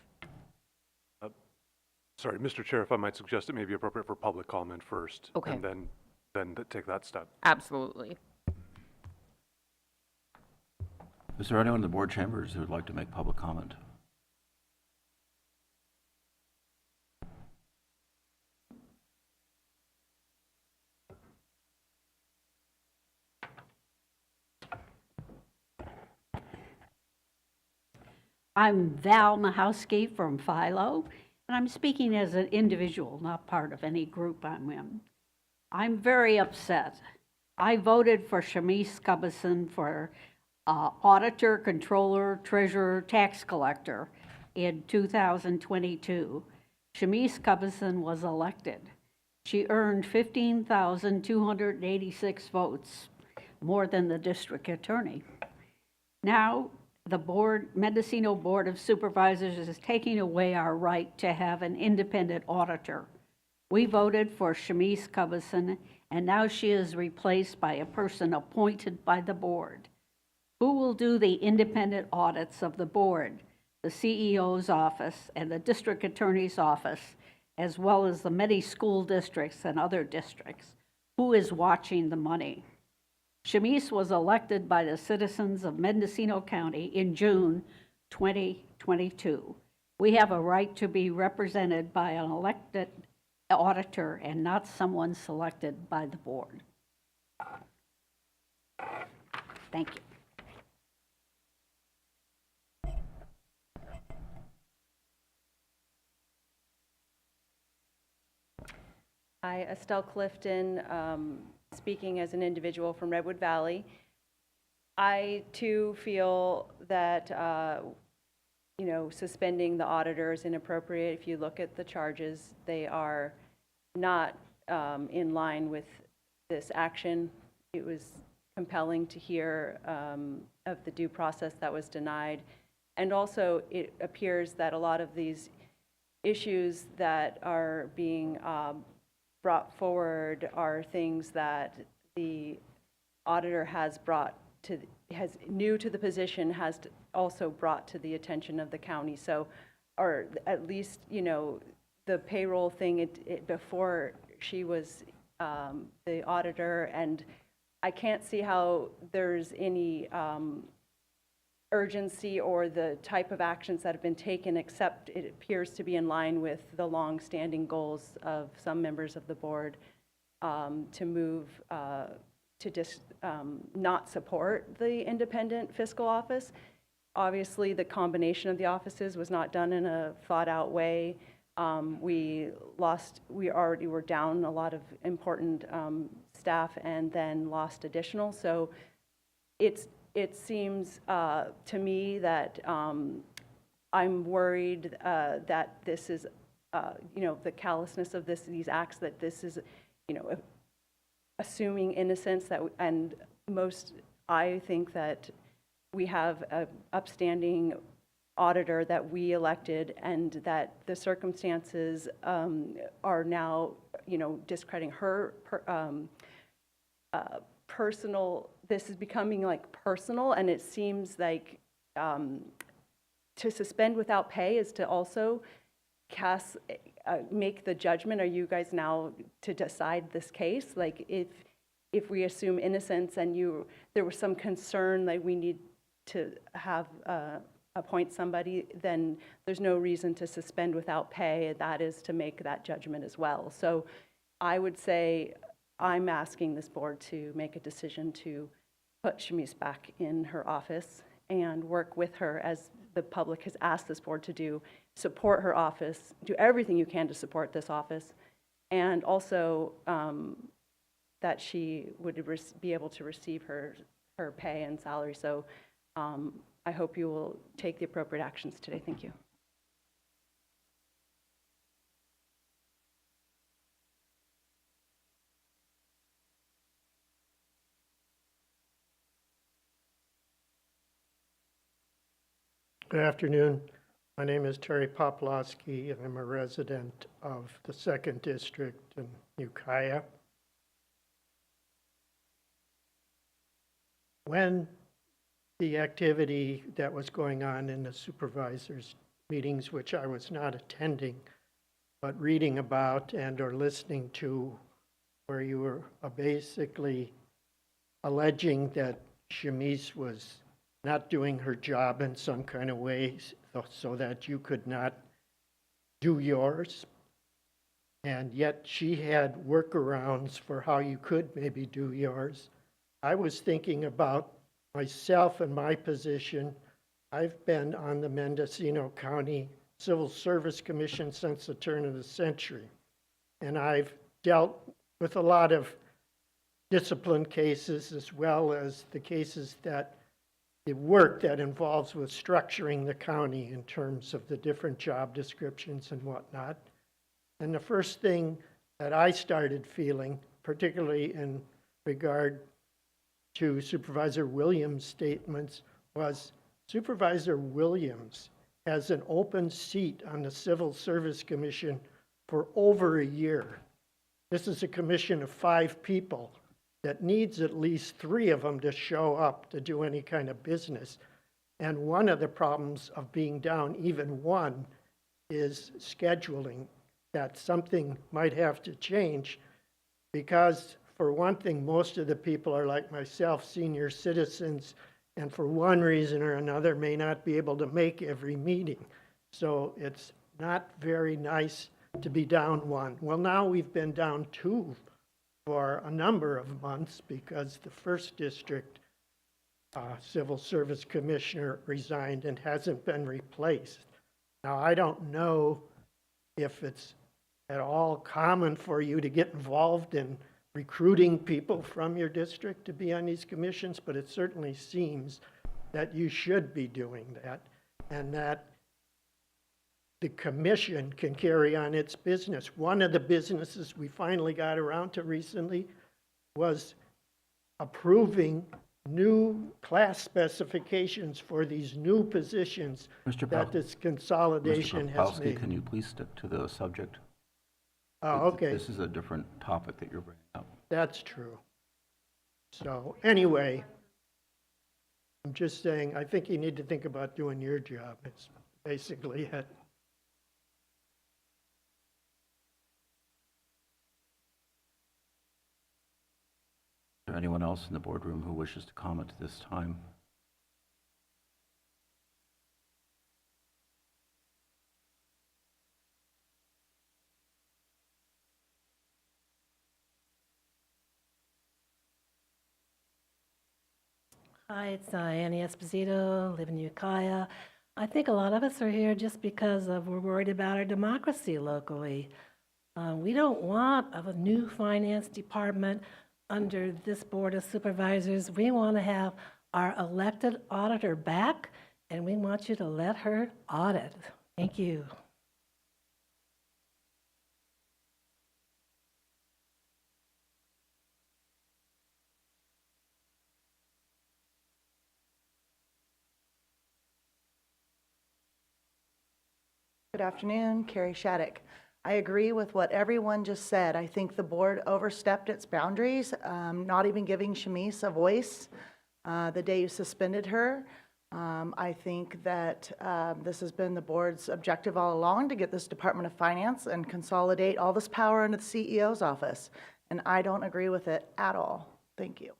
Sorry, Mr. Chair, if I might suggest it may be appropriate for public comment first. Okay. And then take that step. Absolutely. Is there anyone in the board chambers who would like to make public comment? I'm Val Mahowski from Philo, and I'm speaking as an individual, not part of any group I'm in. I'm very upset. I voted for Shamice Cubison for Auditor, Controller, Treasurer, Tax Collector in 2022. Shamice Cubison was elected. She earned 15,286 votes, more than the district attorney. Now, the Mendocino Board of Supervisors is taking away our right to have an independent auditor. We voted for Shamice Cubison, and now she is replaced by a person appointed by the board. Who will do the independent audits of the board, the CEO's office, and the district attorney's office, as well as the many school districts and other districts? Who is watching the money? Shamice was elected by the citizens of Mendocino County in June 2022. We have a right to be represented by an elected auditor and not someone selected by the board. Thank you. Hi, Estelle Clifton, speaking as an individual from Redwood Valley. I too feel that suspending the auditor is inappropriate. If you look at the charges, they are not in line with this action. It was compelling to hear of the due process that was denied. And also, it appears that a lot of these issues that are being brought forward are things that the auditor has new to the position, has also brought to the attention of the county. So, or at least, the payroll thing, before she was the auditor, and I can't see how there's any urgency or the type of actions that have been taken, except it appears to be in line with the long-standing goals of some members of the board to move to just not support the independent fiscal office. Obviously, the combination of the offices was not done in a thought-out way. We already were down a lot of important staff and then lost additional. So it seems to me that I'm worried that this is, the callousness of these acts, that this is, assuming innocence, I think that we have an upstanding auditor that we elected, and that the circumstances are now, discrediting her personal. This is becoming like personal, and it seems like to suspend without pay is to also make the judgment. Are you guys now to decide this case? Like if we assume innocence and there was some concern that we need to have appoint somebody, then there's no reason to suspend without pay. That is to make that judgment as well. So I would say I'm asking this board to make a decision to put Shamice back in her office and work with her, as the public has asked this board to do, support her office, do everything you can to support this office, and also that she would be able to receive her pay and salary. So I hope you will take the appropriate actions today. Thank you. Good afternoon. My name is Terry Poplowski, and I'm a resident of the 2nd District in Ukiah. When the activity that was going on in the supervisors' meetings, which I was not attending, but reading about and or listening to, where you were basically alleging that Shamice was not doing her job in some kind of way so that you could not do yours, and yet she had workarounds for how you could maybe do yours. I was thinking about myself and my position. I've been on the Mendocino County Civil Service Commission since the turn of the century, and I've dealt with a lot of discipline cases as well as the cases that the work that involves with structuring the county in terms of the different job descriptions and whatnot. And the first thing that I started feeling, particularly in regard to Supervisor Williams' statements, was Supervisor Williams has an open seat on the Civil Service Commission for over a year. This is a commission of 5 people that needs at least 3 of them to show up to do any kind of business. And one of the problems of being down even 1 is scheduling, that something might have to change because, for one thing, most of the people are like myself, senior citizens, and for one reason or another may not be able to make every meeting. So it's not very nice to be down 1. Well, now we've been down 2 for a number of months because the 1st District Civil Service Commissioner resigned and hasn't been replaced. Now, I don't know if it's at all common for you to get involved in recruiting people from your district to be on these commissions, but it certainly seems that you should be doing that, and that the commission can carry on its business. One of the businesses we finally got around to recently was approving new class specifications for these new positions that this consolidation has made. Can you please stick to the subject? Oh, okay. This is a different topic that you're bringing up. That's true. So anyway, I'm just saying, I think you need to think about doing your job. It's basically it. Is there anyone anyone else in the boardroom who wishes to comment at this time? Hi, it's Annie Esposito, live in Ukiah. I think a lot of us are here just because we're worried about our democracy locally. We don't want a new finance department under this Board of Supervisors. We want to have our elected auditor back, and we want you to let her audit. Thank you. Good afternoon, Carrie Shattuck. I agree with what everyone just said. I think the board overstepped its boundaries, not even giving Shamice a voice the day you suspended her. I think that this has been the board's objective all along, to get this Department of Finance and consolidate all this power into the CEO's office. And I don't agree with it at all. Thank you.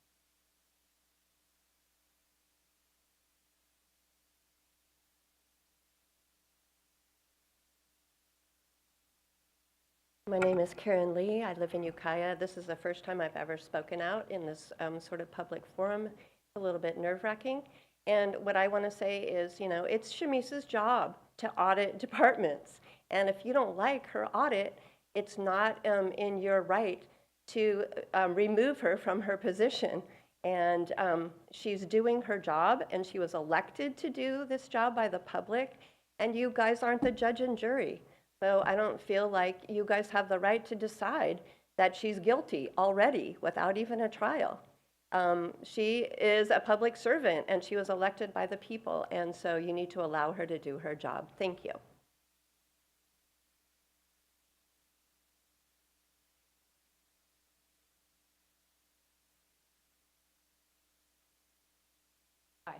My name is Karen Lee. I live in Ukiah. This is the first time I've ever spoken out in this sort of public forum. It's a little bit nerve-wracking. And what I want to say is, you know, it's Shamice's job to audit departments. And if you don't like her audit, it's not in your right to remove her from her position. And she's doing her job, and she was elected to do this job by the public. And you guys aren't the judge and jury. So I don't feel like you guys have the right to decide that she's guilty already without even a trial. She is a public servant, and she was elected by the people, and so you need to allow her to do her job. Thank you. Hi,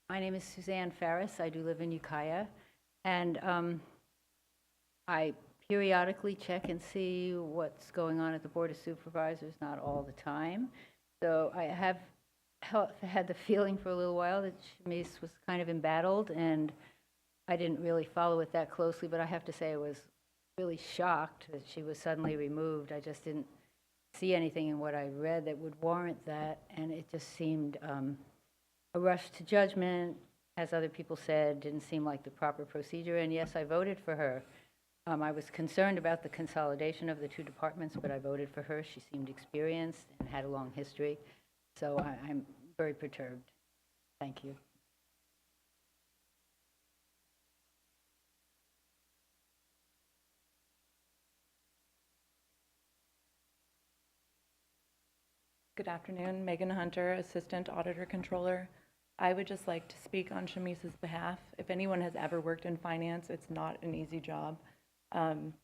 my name is Suzanne Ferris. I do live in Ukiah, and I periodically check and see what's going on at the Board of Supervisors, not all the time. So I have had the feeling for a little while that Shamice was kind of embattled, and I didn't really follow it that closely, but I have to say I was really shocked that she was suddenly removed. I just didn't see anything in what I read that would warrant that, and it just seemed a rush to judgment, as other people said, didn't seem like the proper procedure, and yes, I voted for her. I was concerned about the consolidation of the two departments, but I voted for her. She seemed experienced and had a long history, so I'm very perturbed. Thank you. Good afternoon, Megan Hunter, Assistant Auditor Controller. I would just like to speak on Shamice's behalf. If anyone has ever worked in finance, it's not an easy job. I'm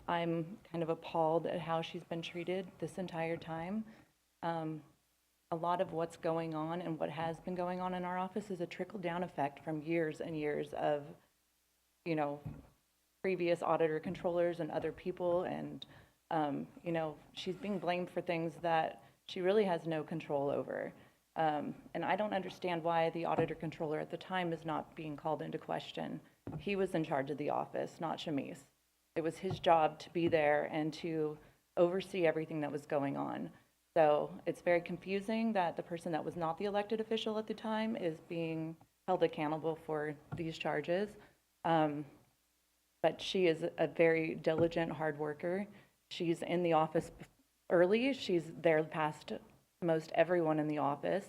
kind of appalled at how she's been treated this entire time. A lot of what's going on and what has been going on in our office is a trickle-down effect from years and years of, you know, previous auditor controllers and other people, and you know, she's being blamed for things that she really has no control over. And I don't understand why the auditor controller at the time is not being called into question. He was in charge of the office, not Shamice. It was his job to be there and to oversee everything that was going on. So it's very confusing that the person that was not the elected official at the time is being held accountable for these charges. But she is a very diligent, hard worker. She's in the office early. She's there past most everyone in the office.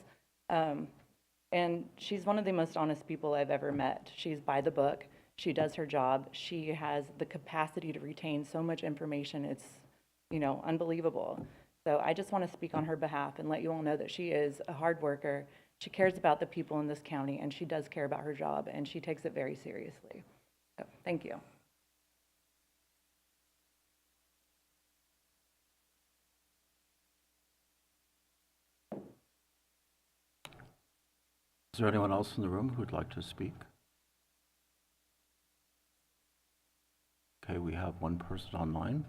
And she's one of the most honest people I've ever met. She's by the book. She does her job. She has the capacity to retain so much information. It's, you know, unbelievable. So I just want to speak on her behalf and let you all know that she is a hard worker. She cares about the people in this county, and she does care about her job, and she takes it very seriously. So thank you. Is there anyone else in the room who would like to speak? Okay, we have one person online,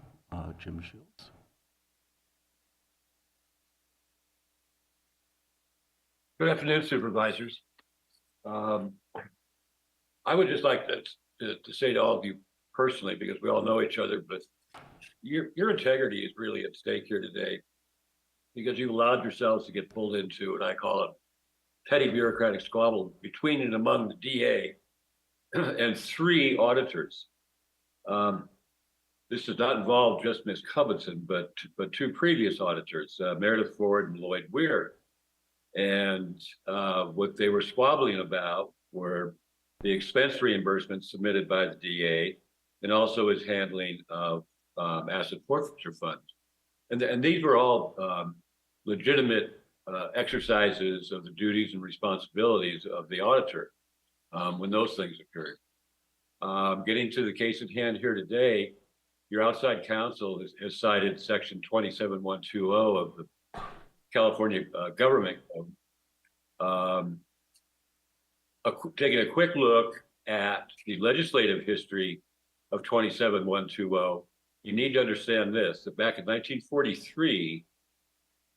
Jim Shields. Good afternoon, supervisors. I would just like to say to all of you personally, because we all know each other, but your integrity is really at stake here today, because you allowed yourselves to get pulled into, and I call it petty bureaucratic squabble between and among the DA and 3 auditors. This does not involve just Ms. Covington, but 2 previous auditors, Meredith Ford and Lloyd Weir. And what they were squabbling about were the expense reimbursements submitted by the DA, and also his handling of asset forfeiture funds. And these were all legitimate exercises of the duties and responsibilities of the auditor when those things occurred. Getting to the case at hand here today, your outside counsel has cited section 27120 of the California Government Code. Taking a quick look at the legislative history of 27120, you need to understand this, that back in 1943,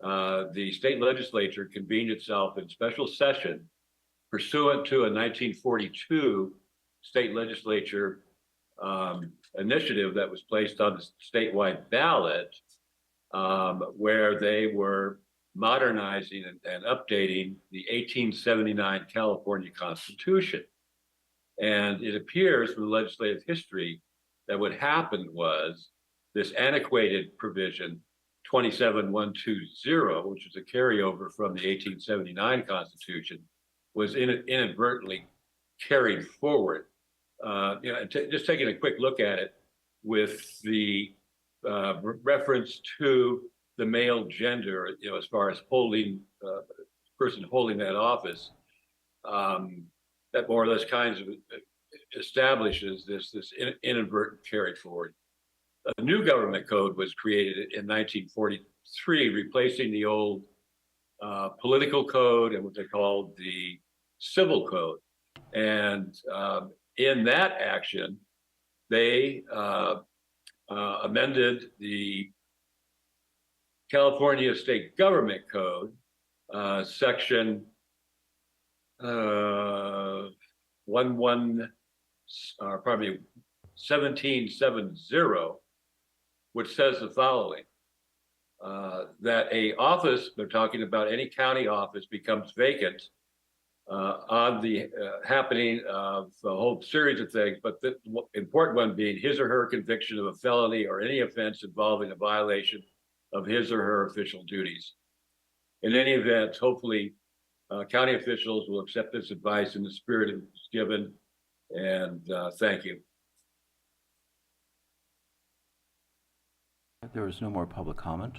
the state legislature convened itself in special session pursuant to a 1942 state legislature initiative that was placed on the statewide ballot, where they were modernizing and updating the 1879 California Constitution. And it appears from the legislative history that what happened was this antiquated provision, 27120, which is a carryover from the 1879 Constitution, was inadvertently carried forward. Just taking a quick look at it with the reference to the male gender, as far as holding person holding that office, that more or less kinds of establishes this inadvertent carry forward. A new government code was created in 1943, replacing the old political code and what they called the civil code. And in that action, they amended the California State Government Code, section 1770, which says the following, that a office, they're talking about any county office, becomes vacant on the happening of a whole series of things, but the important one being his or her conviction of a felony or any offense involving a violation of his or her official duties. In any event, hopefully, county officials will accept this advice in the spirit it was given, and thank you. There is no more public comment.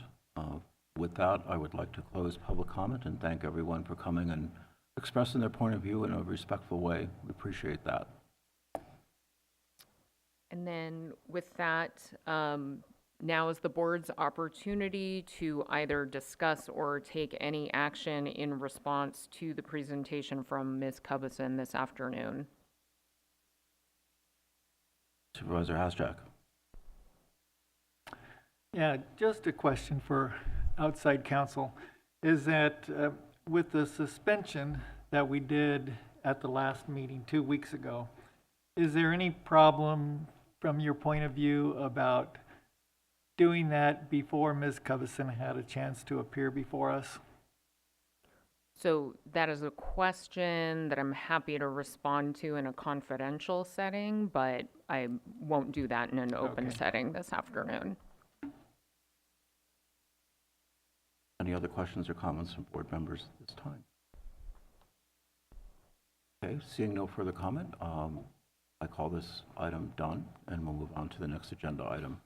With that, I would like to close public comment and thank everyone for coming and expressing their point of view in a respectful way. We appreciate that. And then with that, now is the board's opportunity to either discuss or take any action in response to the presentation from Ms. Cubison this afternoon. Supervisor Hasjack. Yeah, just a question for outside counsel. Is that with the suspension that we did at the last meeting 2 weeks ago, is there any problem from your point of view about doing that before Ms. Covison had a chance to appear before us? So that is a question that I'm happy to respond to in a confidential setting, but I won't do that in an open setting this afternoon. Any other questions or comments from board members at this time? Okay, seeing no further comment, I call this item done, and we'll move on to the next agenda item.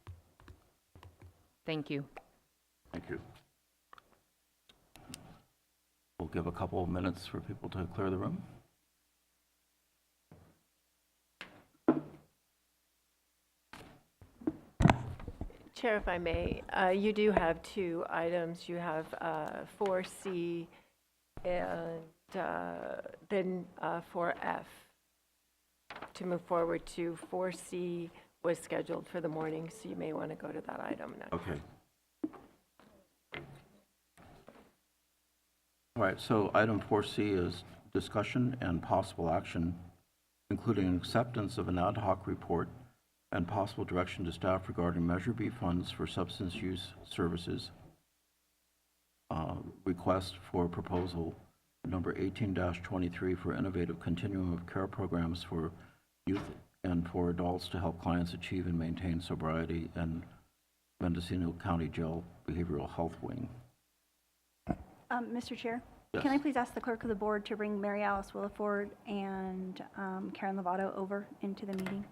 Thank you. Thank you. We'll give a couple of minutes for people to clear the room. Chair, if I may, you do have 2 items. You have 4C and then 4F. To move forward to 4C was scheduled for the morning, so you may want to go to that item next. Okay. All right, so item 4C is discussion and possible action, including acceptance of an ad hoc report and possible direction to staff regarding Measure B funds for substance use services. Request for proposal number 18-23 for innovative continuum of care programs for youth and for adults to help clients achieve and maintain sobriety and Mendocino County Jail Behavioral Health Wing. Mr. Chair, Yes. can I please ask the clerk of the board to bring Mary Alice Williford and Karen Lovato over into the meeting?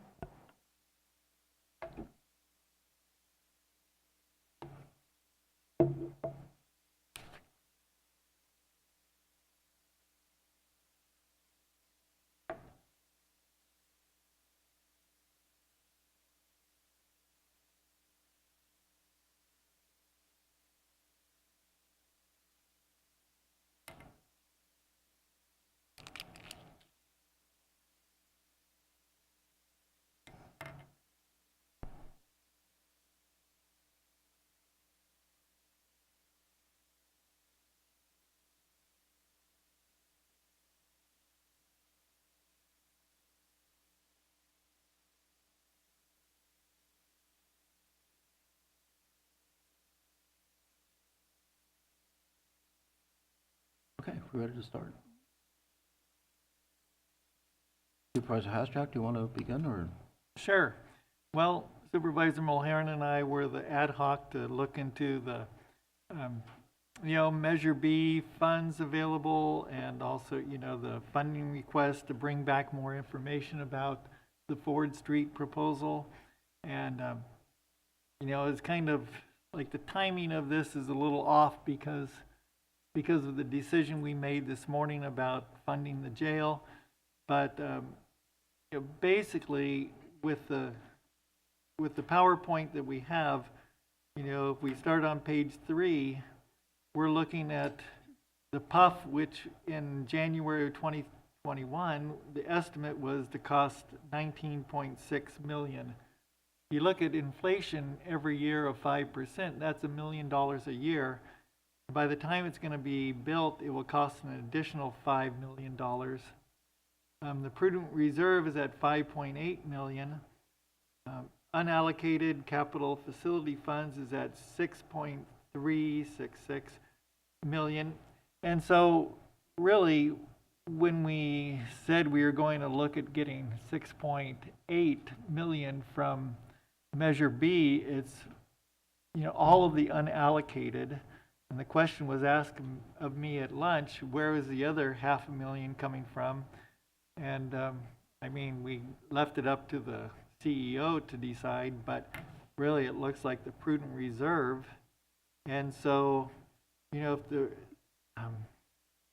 Okay, we're ready to start. Supervisor Hashtag, do you want to begin, or? Sure. Well, Supervisor Mulhern and I were the ad hoc to look into the, Measure B funds available, and also, the funding request to bring back more information about the Ford Street proposal. And, it's kind of like the timing of this is a little off because of the decision we made this morning about funding the jail. But basically, with the PowerPoint that we have, if we start on page 3, we're looking at the PUF, which in January of 2021, the estimate was to cost $19.6 million. You look at inflation every year of 5%, that's $1 million a year. By the time it's going to be built, it will cost an additional $5 million. The prudent reserve is at $5.8 million. Unallocated capital facility funds is at $6.366 million. And so really, when we said we were going to look at getting $6.8 million from Measure B, it's all of the unallocated. And the question was asked of me at lunch, where is the other $500,000 coming from? And we left it up to the CEO to decide, but really it looks like the prudent reserve. And so, if the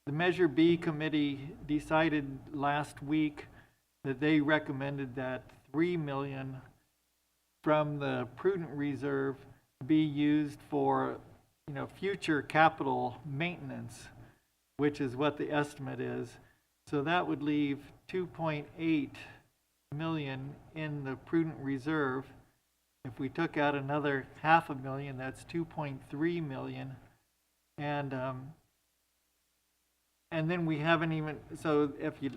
Measure B committee decided last week that they recommended that $3 million from the prudent reserve be used for future capital maintenance, which is what the estimate is. So that would leave $2.8 million in the prudent reserve. If we took out another $500,000, that's $2.3 million. And then we haven't even, so if you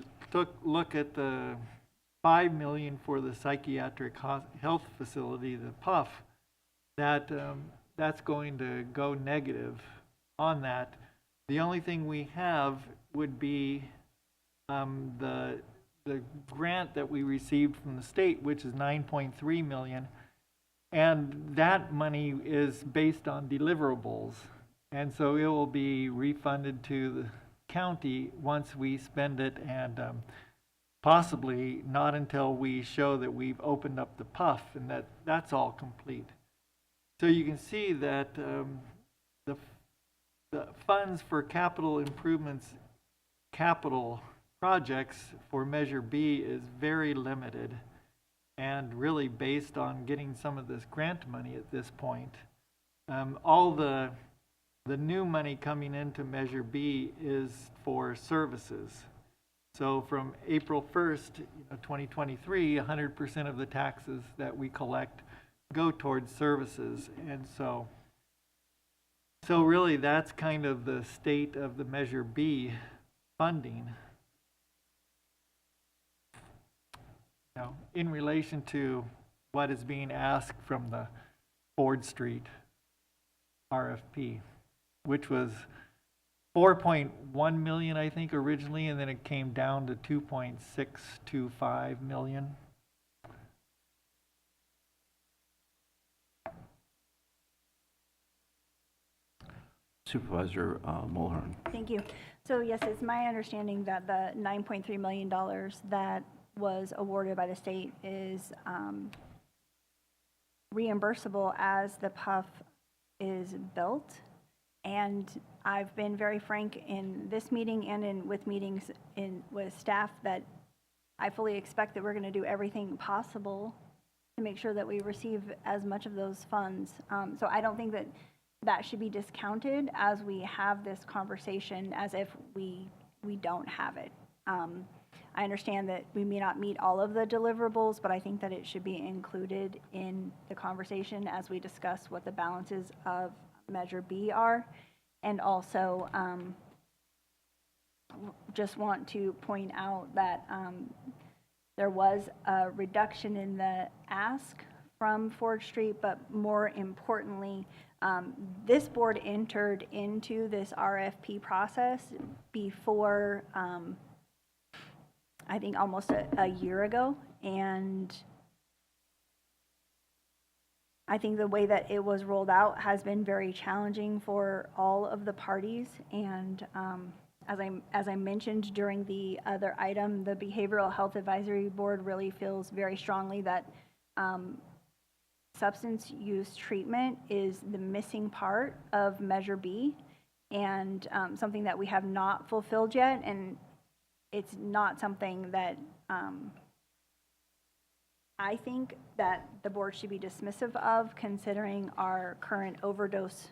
look at the $5 million for the psychiatric health facility, the PUF, that's going to go negative on that. The only thing we have would be the grant that we received from the state, which is $9.3 million. And that money is based on deliverables. And so it will be refunded to the county once we spend it, and possibly not until we show that we've opened up the PUF and that's all complete. So you can see that the funds for capital improvements, capital projects for Measure B is very limited, and really based on getting some of this grant money at this point. All the new money coming into Measure B is for services. So from April 1st, 2023, 100% of the taxes that we collect go towards services. And so So really, that's kind of the state of the Measure B funding. You know, in relation to what is being asked from the Ford Street RFP, which was 4.1 million, I think, originally, and then it came down to 2.625 million. Supervisor Mulhern. Thank you. So yes, it's my understanding that the $9.3 million that was awarded by the state is reimbursable as the PUF is built. And I've been very frank in this meeting and with meetings with staff that I fully expect that we're going to do everything possible to make sure that we receive as much of those funds. So I don't think that that should be discounted as we have this conversation as if we don't have it. I understand that we may not meet all of the deliverables, but I think that it should be included in the conversation as we discuss what the balances of Measure B are. And also, just want to point out that there was a reduction in the ask from Ford Street, but more importantly, this board entered into this RFP process before, I think almost a year ago, and I think the way that it was rolled out has been very challenging for all of the parties. And as I mentioned during the other item, the Behavioral Health Advisory Board really feels very strongly that substance use treatment is the missing part of Measure B, and something that we have not fulfilled yet. And it's not something that I think that the board should be dismissive of, considering our current overdose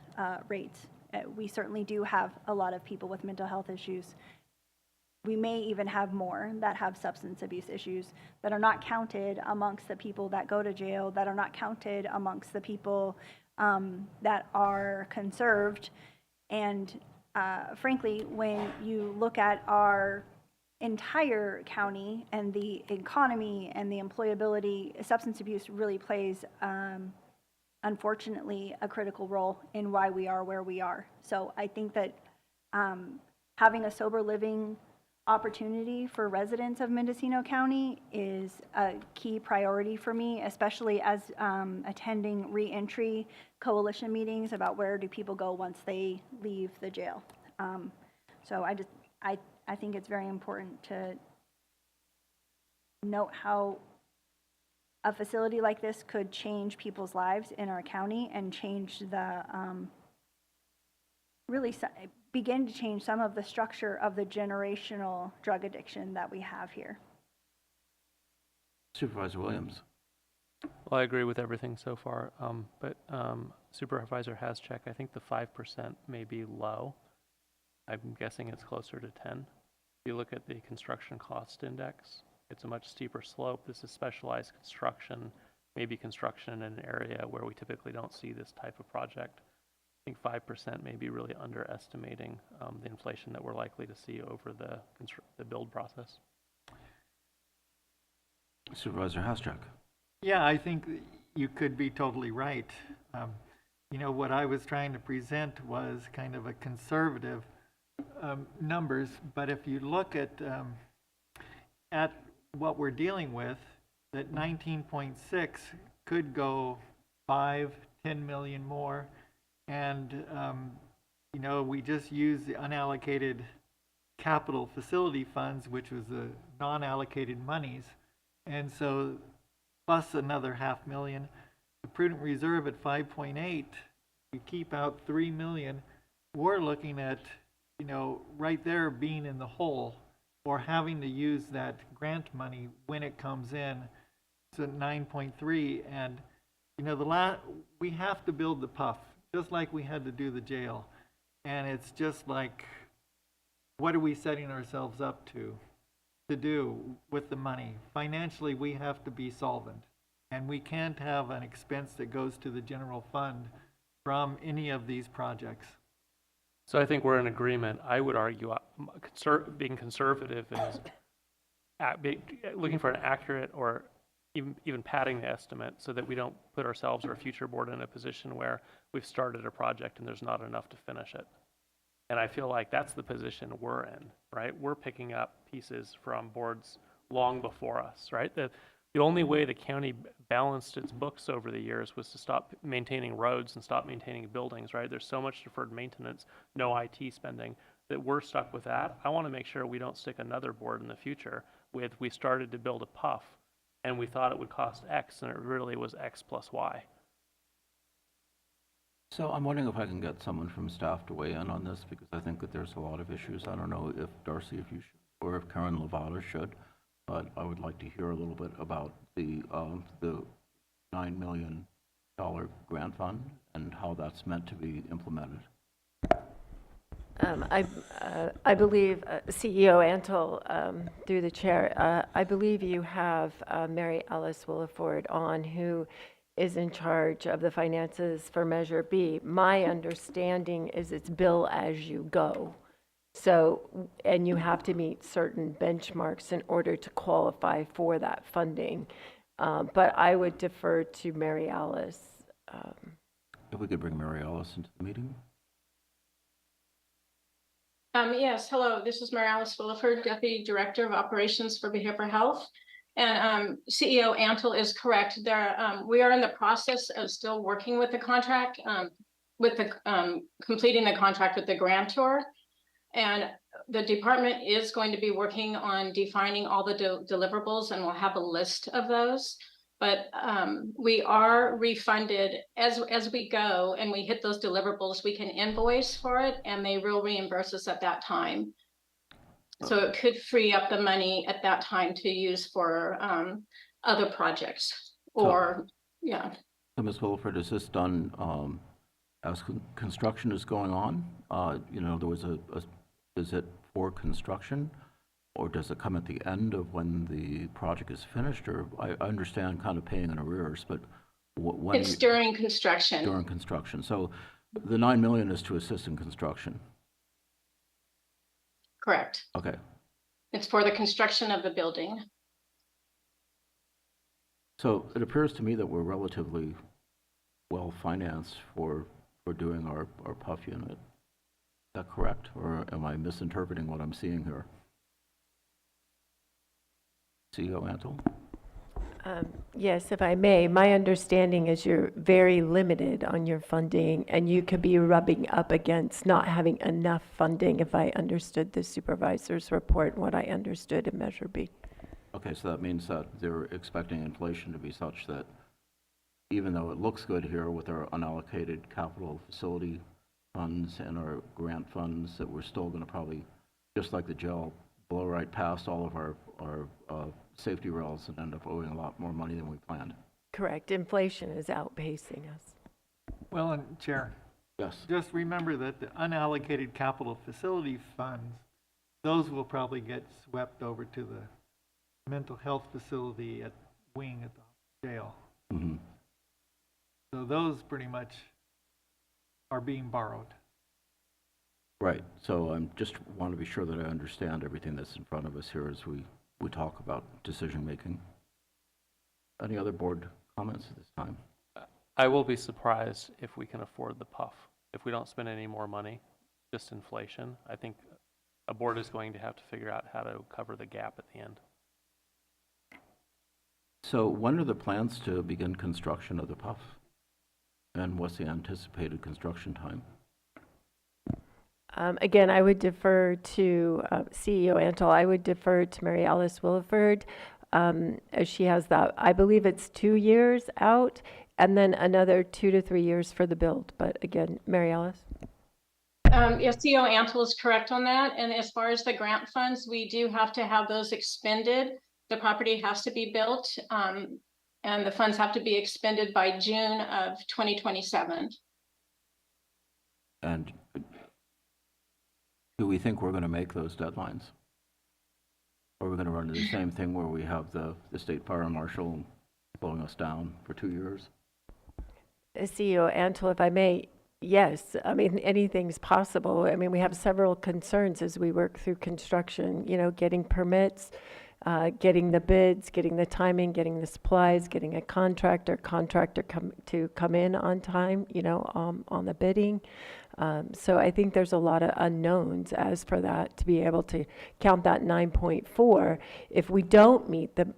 rates. We certainly do have a lot of people with mental health issues. We may even have more that have substance abuse issues that are not counted amongst the people that go to jail, that are not counted amongst the people that are conserved. And frankly, when you look at our entire county and the economy and the employability, substance abuse really plays, unfortunately, a critical role in why we are where we are. So I think that having a sober living opportunity for residents of Mendocino County is a key priority for me, especially as attending reentry coalition meetings about where do people go once they leave the jail. So I think it's very important to note how a facility like this could change people's lives in our county and change the, begin to change some of the structure of the generational drug addiction that we have here. Supervisor Williams. Well, I agree with everything so far, but Supervisor Haschek, I think the 5% may be low. I'm guessing it's closer to 10. If you look at the construction cost index, it's a much steeper slope. This is specialized construction, maybe construction in an area where we typically don't see this type of project. I think 5% may be really underestimating the inflation that we're likely to see over the build process. Supervisor Haschek. Yeah, I think you could be totally right. You know, what I was trying to present was kind of a conservative numbers, but if you look at what we're dealing with, that 19.6 could go 5-10 million more, and you know, we just used the unallocated capital facility funds, which was the non-allocated monies, and so plus another $500,000. The prudent reserve at 5.8, you keep out 3 million, we're looking at, you know, right there being in the hole or having to use that grant money when it comes in. It's at 9.3, and you know, we have to build the PUF just like we had to do the jail, and it's just like, what are we setting ourselves up to do with the money? Financially, we have to be solvent, and we can't have an expense that goes to the general fund from any of these projects. So I think we're in agreement. I would argue being conservative is looking for an accurate or even padding the estimate so that we don't put ourselves or a future board in a position where we've started a project and there's not enough to finish it. And I feel like that's the position we're in, right? We're picking up pieces from boards long before us, right? The only way the county balanced its books over the years was to stop maintaining roads and stop maintaining buildings, right? There's so much deferred maintenance, no IT spending, that we're stuck with that. I want to make sure we don't stick another board in the future with, we started to build a PUF and we thought it would cost X and it really was X plus Y. So I'm wondering if I can get someone from staff to weigh in on this, because I think that there's a lot of issues. I don't know if Darcy, if you should, or if Karen Lovato should, but I would like to hear a little bit about the $9 million grant fund and how that's meant to be implemented. I believe CEO Antle, through the chair, I believe you have Mary Alice Williford on, who is in charge of the finances for Measure B. My understanding is it's bill as you go. So, and you have to meet certain benchmarks in order to qualify for that funding. But I would defer to Mary Alice. If we could bring Mary Alice into the meeting. Yes, hello, this is Mary Alice Williford, Deputy Director of Operations for Behavioral Health. And CEO Antle is correct. We are in the process of still working with the contract, completing the contract with the grantor. And the department is going to be working on defining all the deliverables, and we'll have a list of those. But we are refunded as we go, and we hit those deliverables, we can invoice for it, and they will reimburse us at that time. So it could free up the money at that time to use for other projects or, yeah. So Ms. Williford, is this done as construction is going on? You know, there was is it for construction, or does it come at the end of when the project is finished? Or I understand kind of paying in arrears, but when it's during construction. During construction. So the $9 million is to assist in construction. Correct. Okay. It's for the construction of the building. So it appears to me that we're relatively well financed for doing our PUF unit. Is that correct? Or am I misinterpreting what I'm seeing here? CEO Antle? Yes, if I may, my understanding is you're very limited on your funding, and you could be rubbing up against not having enough funding, if I understood the supervisor's report and what I understood in Measure B. Okay, so that means that they're expecting inflation to be such that even though it looks good here with our unallocated capital facility funds and our grant funds, that we're still going to probably, just like the jail, blow right past all of our safety rails and end up owing a lot more money than we planned. Correct. Inflation is outpacing us. Well, and Chair. Yes. Just remember that the unallocated capital facility funds, those will probably get swept over to the mental health facility at wing at the jail. Mm-hmm. So those pretty much are being borrowed. Right. So I'm just want to be sure that I understand everything that's in front of us here as we talk about decision making. Any other board comments at this time? I will be surprised if we can afford the PUF. If we don't spend any more money, just inflation, I think a board is going to have to figure out how to cover the gap at the end. So when are the plans to begin construction of the PUF? And what's the anticipated construction time? Again, I would defer to CEO Antle. I would defer to Mary Alice Williford, as she has that. I believe it's 2 years out, and then another 2 to 3 years for the build. But again, Mary Alice. Yes, CEO Antle is correct on that. And as far as the grant funds, we do have to have those expended. The property has to be built, and the funds have to be expended by June of 2027. And do we think we're going to make those deadlines? Or are we going to run into the same thing where we have the state fire marshal blowing us down for 2 years? CEO Antle, if I may, Yes, I mean, anything's possible. I mean, we have several concerns as we work through construction, getting permits, getting the bids, getting the timing, getting the supplies, getting a contractor come in on time, on the bidding. So I think there's a lot of unknowns as for that, to be able to count that 9.4. If we don't meet the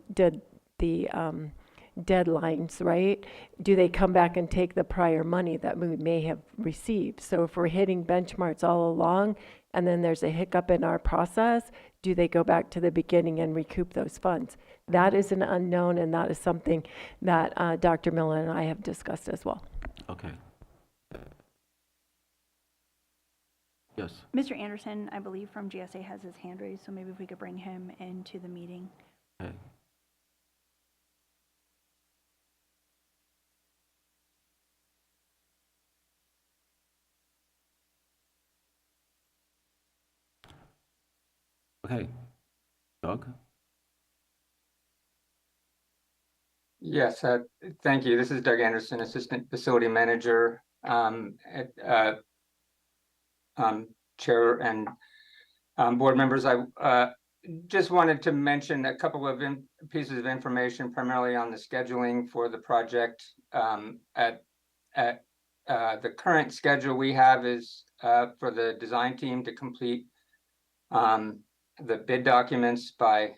deadlines, right? Do they come back and take the prior money that we may have received? So if we're hitting benchmarks all along and then there's a hiccup in our process, do they go back to the beginning and recoup those funds? That is an unknown, and that is something that Dr. Miller and I have discussed as well. Okay. Yes. Mr. Anderson, I believe from GSA has his hand raised, so maybe if we could bring him into the meeting. Okay. Okay. Doug? Yes, thank you. This is Doug Anderson, Assistant Facility Manager, Chair and board members. I just wanted to mention a couple of pieces of information, primarily on the scheduling for the project. The current schedule we have is for the design team to complete the bid documents by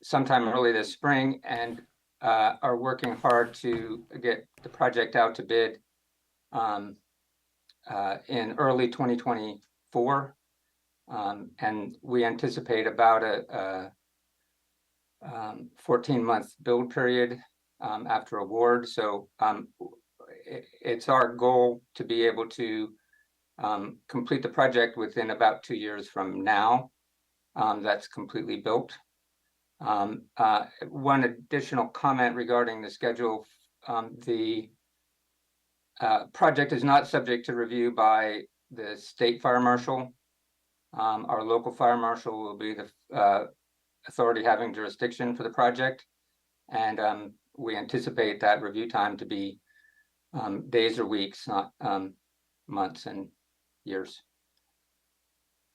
sometime early this spring, and are working hard to get the project out to bid in early 2024. And we anticipate about a 14-month build period after award. So it's our goal to be able to complete the project within about 2 years from now. That's completely built. One additional comment regarding the schedule. The project is not subject to review by the state fire marshal. Our local fire marshal will be the authority having jurisdiction for the project. And we anticipate that review time to be days or weeks, not months and years.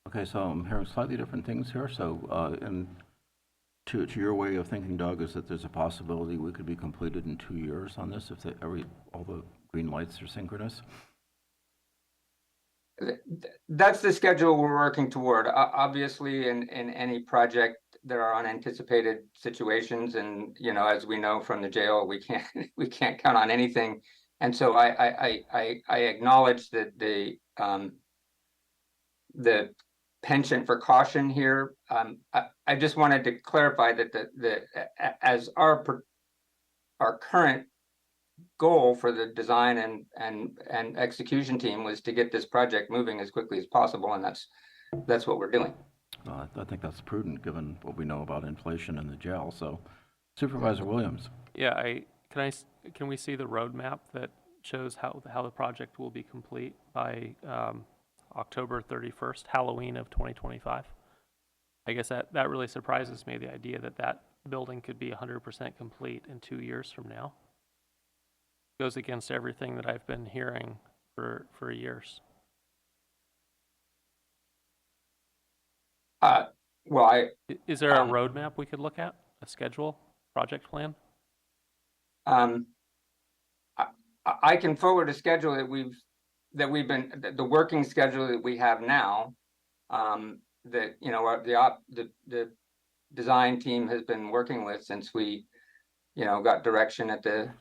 Okay, so I'm hearing slightly different things here. So, and to your way of thinking, Doug, is that there's a possibility we could be completed in 2 years on this if all the green lights are synchronous? That's the schedule we're working toward. Obviously, in any project, there are unanticipated situations, and as we know from the jail, we can't count on anything. And so I acknowledge that the penchant for caution here. I just wanted to clarify that as our current goal for the design and execution team was to get this project moving as quickly as possible, and that's what we're doing. Well, I think that's prudent given what we know about inflation in the jail. So, Supervisor Williams. Yeah, can we see the roadmap that shows how the project will be complete by October 31st, Halloween of 2025? I guess that really surprises me, the idea that building could be 100% complete in 2 years from now. Goes against everything that I've been hearing for years. Is there a roadmap we could look at? A schedule, project plan? I can forward a schedule that we've been the working schedule that we have now. That the design team has been working with since we got direction at the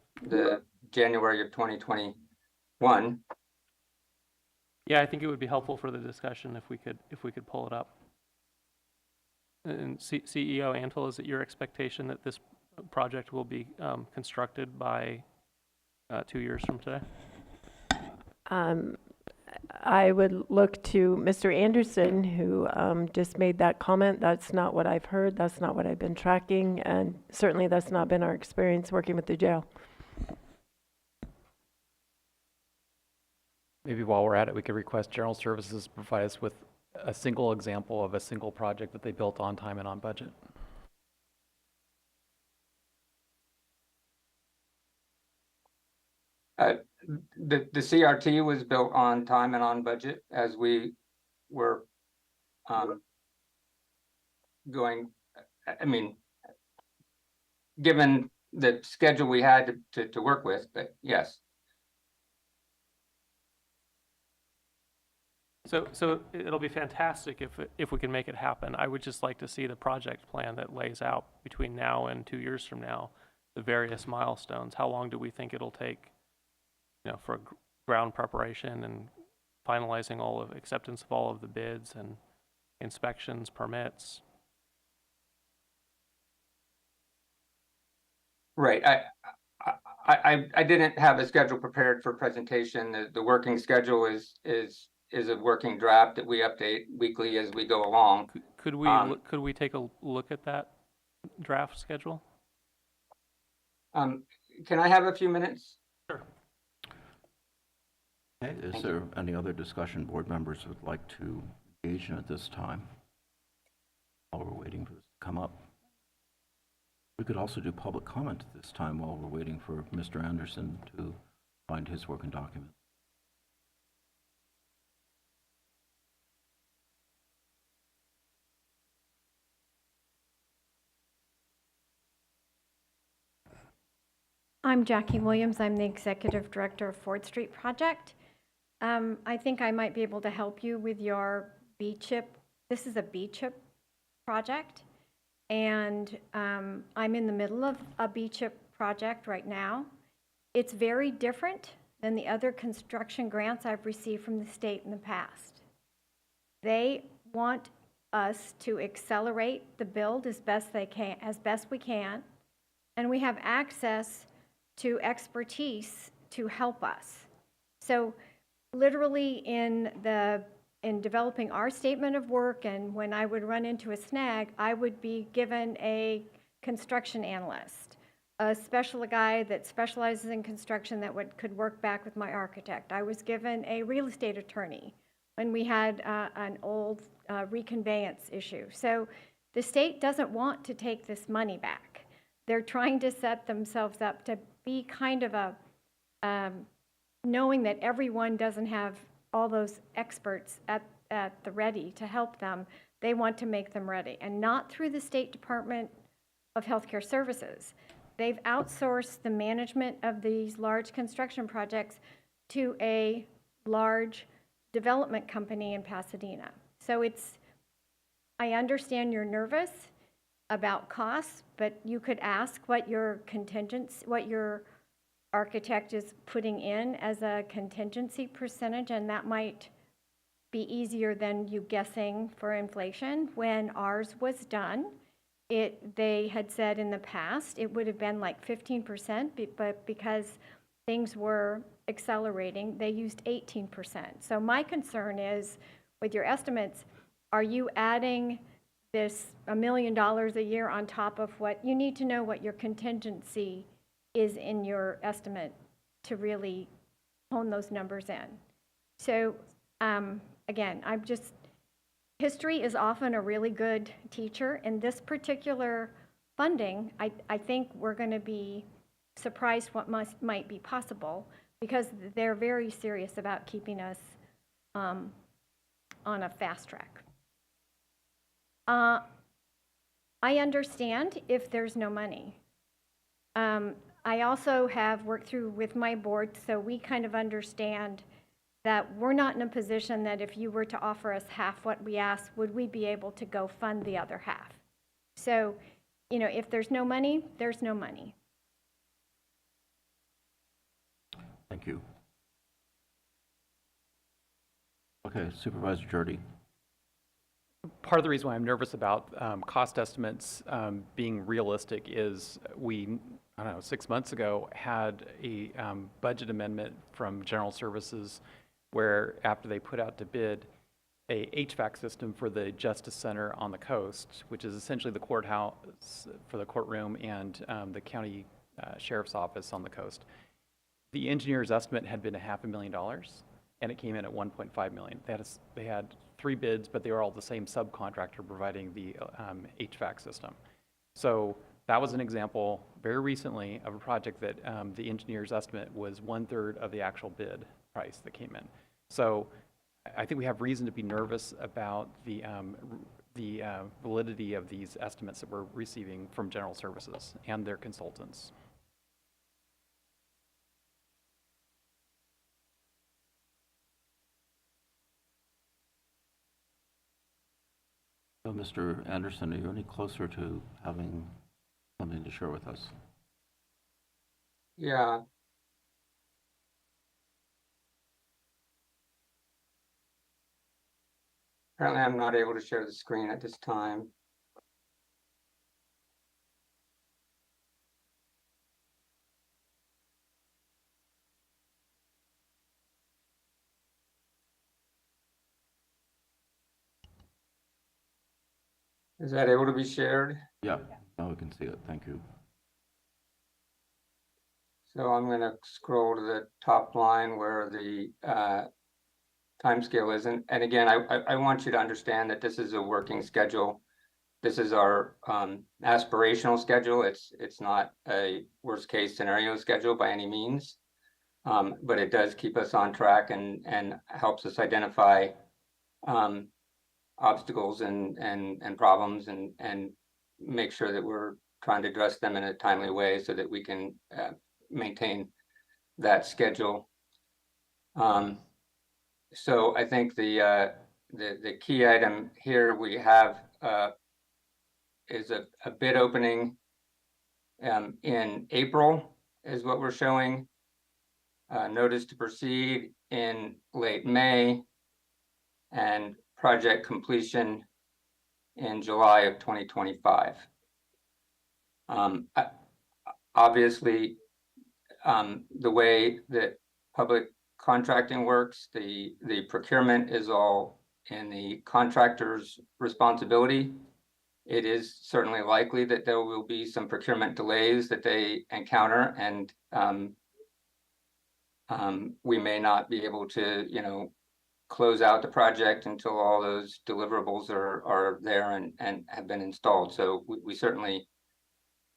January of 2021. Yeah, I think it would be helpful for the discussion if we could pull it up. And CEO Antle, is it your expectation that this project will be constructed by 2 years from today? I would look to Mr. Anderson, who just made that comment. That's not what I've heard. That's not what I've been tracking. And certainly that's not been our experience working with the jail. Maybe while we're at it, we could request General Services to provide us with a single example of a single project that they built on time and on budget. the CRT was built on time and on budget as we were going, I mean, given the schedule we had to work with, but yes. So it'll be fantastic if we can make it happen. I would just like to see the project plan that lays out between now and 2 years from now, the various milestones. How long do we think it'll take, for ground preparation and finalizing all of acceptance of all of the bids and inspections, permits? Right. I didn't have a schedule prepared for presentation. The working schedule is a working draft that we update weekly as we go along. Could we take a look at that draft schedule? Can I have a few minutes? Sure. Okay, is there any other discussion board members would like to engage in at this time while we're waiting for this to come up? We could also do public comment at this time while we're waiting for Mr. Anderson to find his working document. I'm Jackie Williams. I'm the Executive Director of Ford Street Project. I think I might be able to help you with your B-chip. This is a B-chip project, and I'm in the middle of a B-chip project right now. It's very different than the other construction grants I've received from the state in the past. They want us to accelerate the build as best we can, and we have access to expertise to help us. So literally in developing our statement of work, and when I would run into a snag, I would be given a construction analyst, a guy that specializes in construction that could work back with my architect. I was given a real estate attorney when we had an old reconveyance issue. So the state doesn't want to take this money back. They're trying to set themselves up to be kind of a, knowing that everyone doesn't have all those experts at the ready to help them, they want to make them ready. And not through the State Department of Healthcare Services. They've outsourced the management of these large construction projects to a large development company in Pasadena. So I understand you're nervous about costs, but you could ask what your architect is putting in as a contingency percentage, and that might be easier than you guessing for inflation. When ours was done, they had said in the past it would have been like 15%, but because things were accelerating, they used 18%. So my concern is, with your estimates, are you adding this $1 million a year on top of what you need to know what your contingency is in your estimate to really hone those numbers in? So again, history is often a really good teacher. In this particular funding, I think we're going to be surprised what might be possible, because they're very serious about keeping us on a fast track. I understand if there's no money. I also have worked through with my board, so we kind of understand that we're not in a position that if you were to offer us half what we asked, would we be able to go fund the other half? So, if there's no money, there's no money. Thank you. Okay, Supervisor Jordy. Part of the reason why I'm nervous about cost estimates being realistic is we, 6 months ago had a budget amendment from General Services where, after they put out to bid a HVAC system for the Justice Center on the coast, which is essentially the courthouse for the courtroom and the county sheriff's office on the coast, the engineer's estimate had been $500,000, and it came in at $1.5 million. They had 3 bids, but they were all the same subcontractor providing the HVAC system. So That was an example very recently of a project that the engineer's estimate was 1/3 of the actual bid price that came in. So I think we have reason to be nervous about the validity of these estimates that we're receiving from General Services and their consultants. So, Mr. Anderson, are you any closer to having something to share with us? Yeah. Apparently, I'm not able to share the screen at this time. Is that able to be shared? Yeah, now we can see it. Thank you. So I'm going to scroll to the top line where the timescale is. And again, I want you to understand that this is a working schedule. This is our aspirational schedule. It's not a worst case scenario schedule by any means, but it does keep us on track and helps us identify obstacles and problems and make sure that we're trying to address them in a timely way so that we can maintain that schedule. So I think the key item here we have is a bid opening in April is what we're showing. Notice to proceed in late May and project completion in July of 2025. Obviously, the way that public contracting works, the procurement is all in the contractor's responsibility. It is certainly likely that there will be some procurement delays that they encounter, and we may not be able to, close out the project until all those deliverables are there and have been installed. So we certainly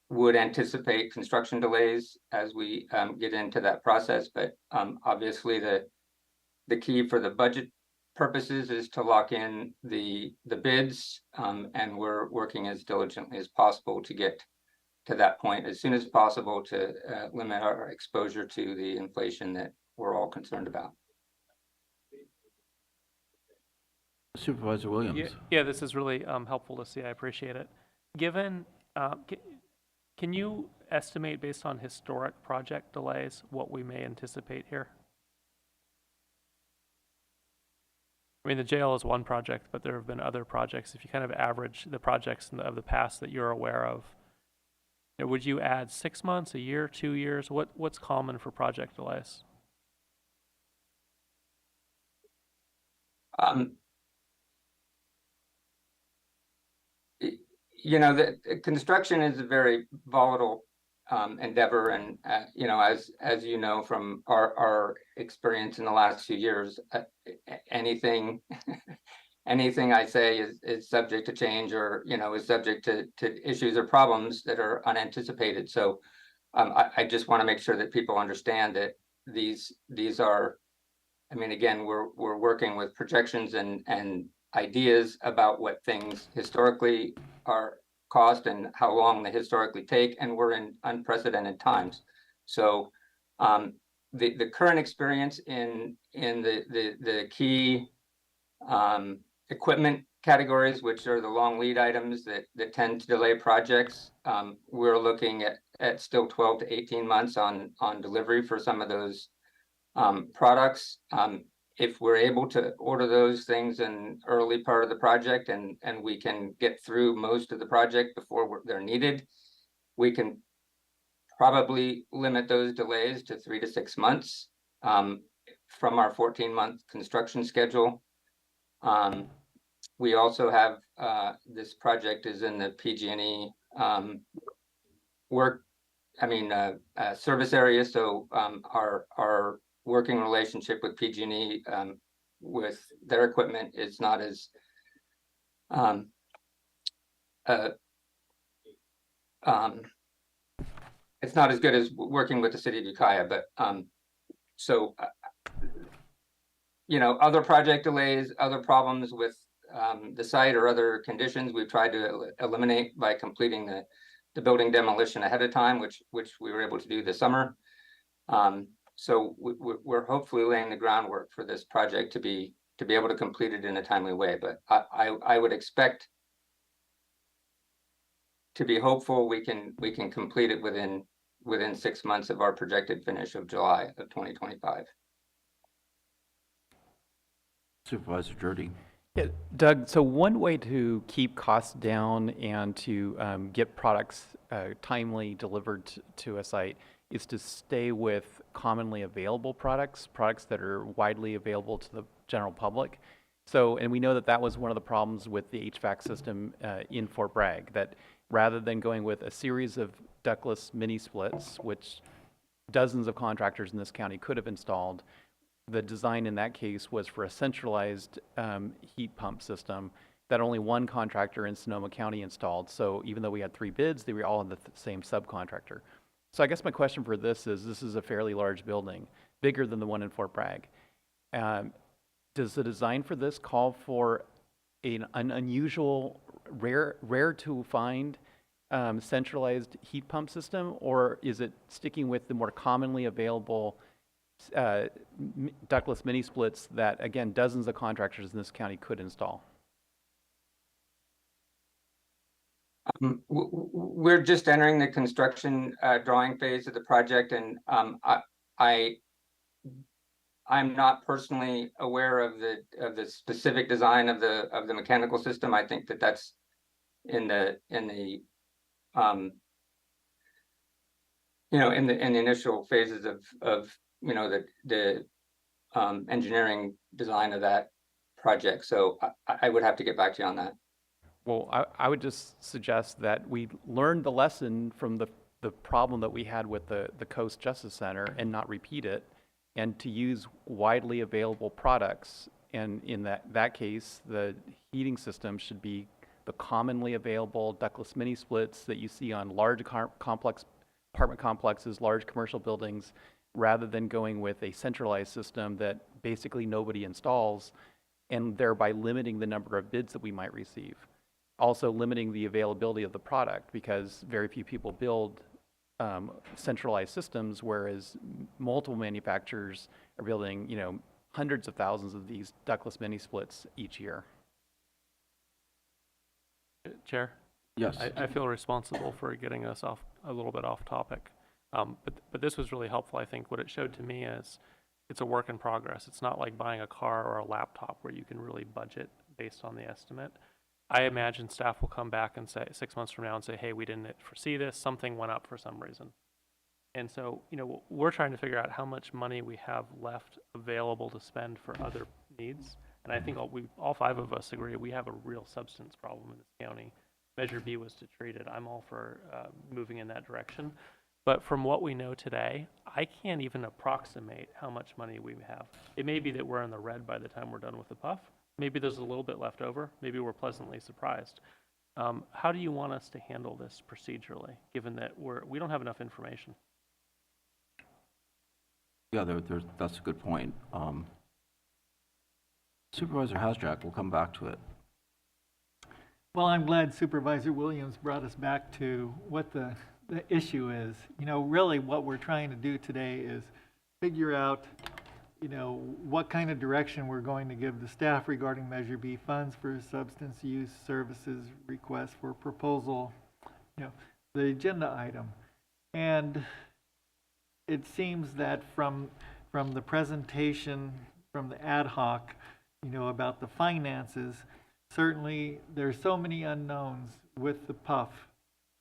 would anticipate construction delays as we get into that process. But obviously the key for the budget purposes is to lock in the bids, and we're working as diligently as possible to get to that point as soon as possible to limit our exposure to the inflation that we're all concerned about. Supervisor Williams. Yeah, this is really helpful to see. I appreciate it. Given, can you estimate based on historic project delays what we may anticipate here? I mean, the jail is one project, but there have been other projects. If you kind of average the projects of the past that you're aware of, would you add 6 months, a year, 2 years? What's common for project delays? The construction is a very volatile endeavor, and as you know from our experience in the last few years, anything I say is subject to change, or is subject to issues or problems that are unanticipated. So I just want to make sure that people understand that these are, again, we're working with projections and ideas about what things historically are cost and how long they historically take, and we're in unprecedented times. So the current experience in the key equipment categories, which are the long lead items that tend to delay projects, we're looking at still 12 to 18 months on delivery for some of those products. If we're able to order those things in early part of the project and we can get through most of the project before they're needed, we can probably limit those delays to 3 to 6 months from our 14-month construction schedule. We also have this project is in the PG&E service area. So our working relationship with PG&E with their equipment is not as it's not as good as working with the city of Ukiah, but, so, you know, other project delays, other problems with, the site or other conditions, we've tried to eliminate by completing the building demolition ahead of time, which we were able to do this summer. So we're hopefully laying the groundwork for this project to be able to complete it in a timely way, but I would expect to be hopeful we can complete it within 6 months of our projected finish of July of 2025. Supervisor Jordy. Yeah, Doug, so one way to keep costs down and to get products timely delivered to a site is to stay with commonly available products that are widely available to the general public. So, and we know that that was one of the problems with the HVAC system in Fort Bragg, that rather than going with a series of ductless mini splits, which dozens of contractors in this county could have installed, the design in that case was for a centralized heat pump system that only one contractor in Sonoma County installed. So even though we had 3 bids, they were all in the same subcontractor. So I guess my question for this is a fairly large building, bigger than the one in Fort Bragg. Does the design for this call for an unusual, rare to find centralized heat pump system, or is it sticking with the more commonly available ductless mini splits that, again, dozens of contractors in this county could install? We're just entering the construction drawing phase of the project, and I'm not personally aware of the specific design of the mechanical system. I think that's in the you know, in the initial phases of you know, the engineering design of that project. So I would have to get back to you on that. Well, I would just suggest that we learn the lesson from the problem that we had with the Coast Justice Center and not repeat it, and to use widely available products. And in that case, the heating system should be the commonly available ductless mini splits that you see on large complex apartment complexes, large commercial buildings, rather than going with a centralized system that basically nobody installs, and thereby limiting the number of bids that we might receive. Also limiting the availability of the product, because very few people build centralized systems, whereas multiple manufacturers are building, you know, hundreds of thousands of these ductless mini splits each year. Chair? Yes. I feel responsible for getting us off a little bit off topic. But this was really helpful. I think what it showed to me is it's a work in progress. It's not like buying a car or a laptop where you can really budget based on the estimate. I imagine staff will come back and say 6 months from now and say, hey, we didn't foresee this, something went up for some reason. And so, you know, we're trying to figure out how much money we have left available to spend for other needs. And I think all 5 of us agree we have a real substance problem in this county. Measure B was to treat it. I'm all for moving in that direction. But from what we know today, I can't even approximate how much money we have. It may be that we're in the red by the time we're done with the PUF. Maybe there's a little bit left over. Maybe we're pleasantly surprised. How do you want us to handle this procedurally, given that we don't have enough information? Yeah, that's a good point. Supervisor Hasjack, we'll come back to it. Well, I'm glad Supervisor Williams brought us back to what the issue is. You know, really what we're trying to do today is figure out, you know, what kind of direction we're going to give the staff regarding Measure B funds for substance use services request for proposal, you know, the agenda item. And it seems that from the presentation from the ad hoc, you know, about the finances, certainly there's so many unknowns with the PUF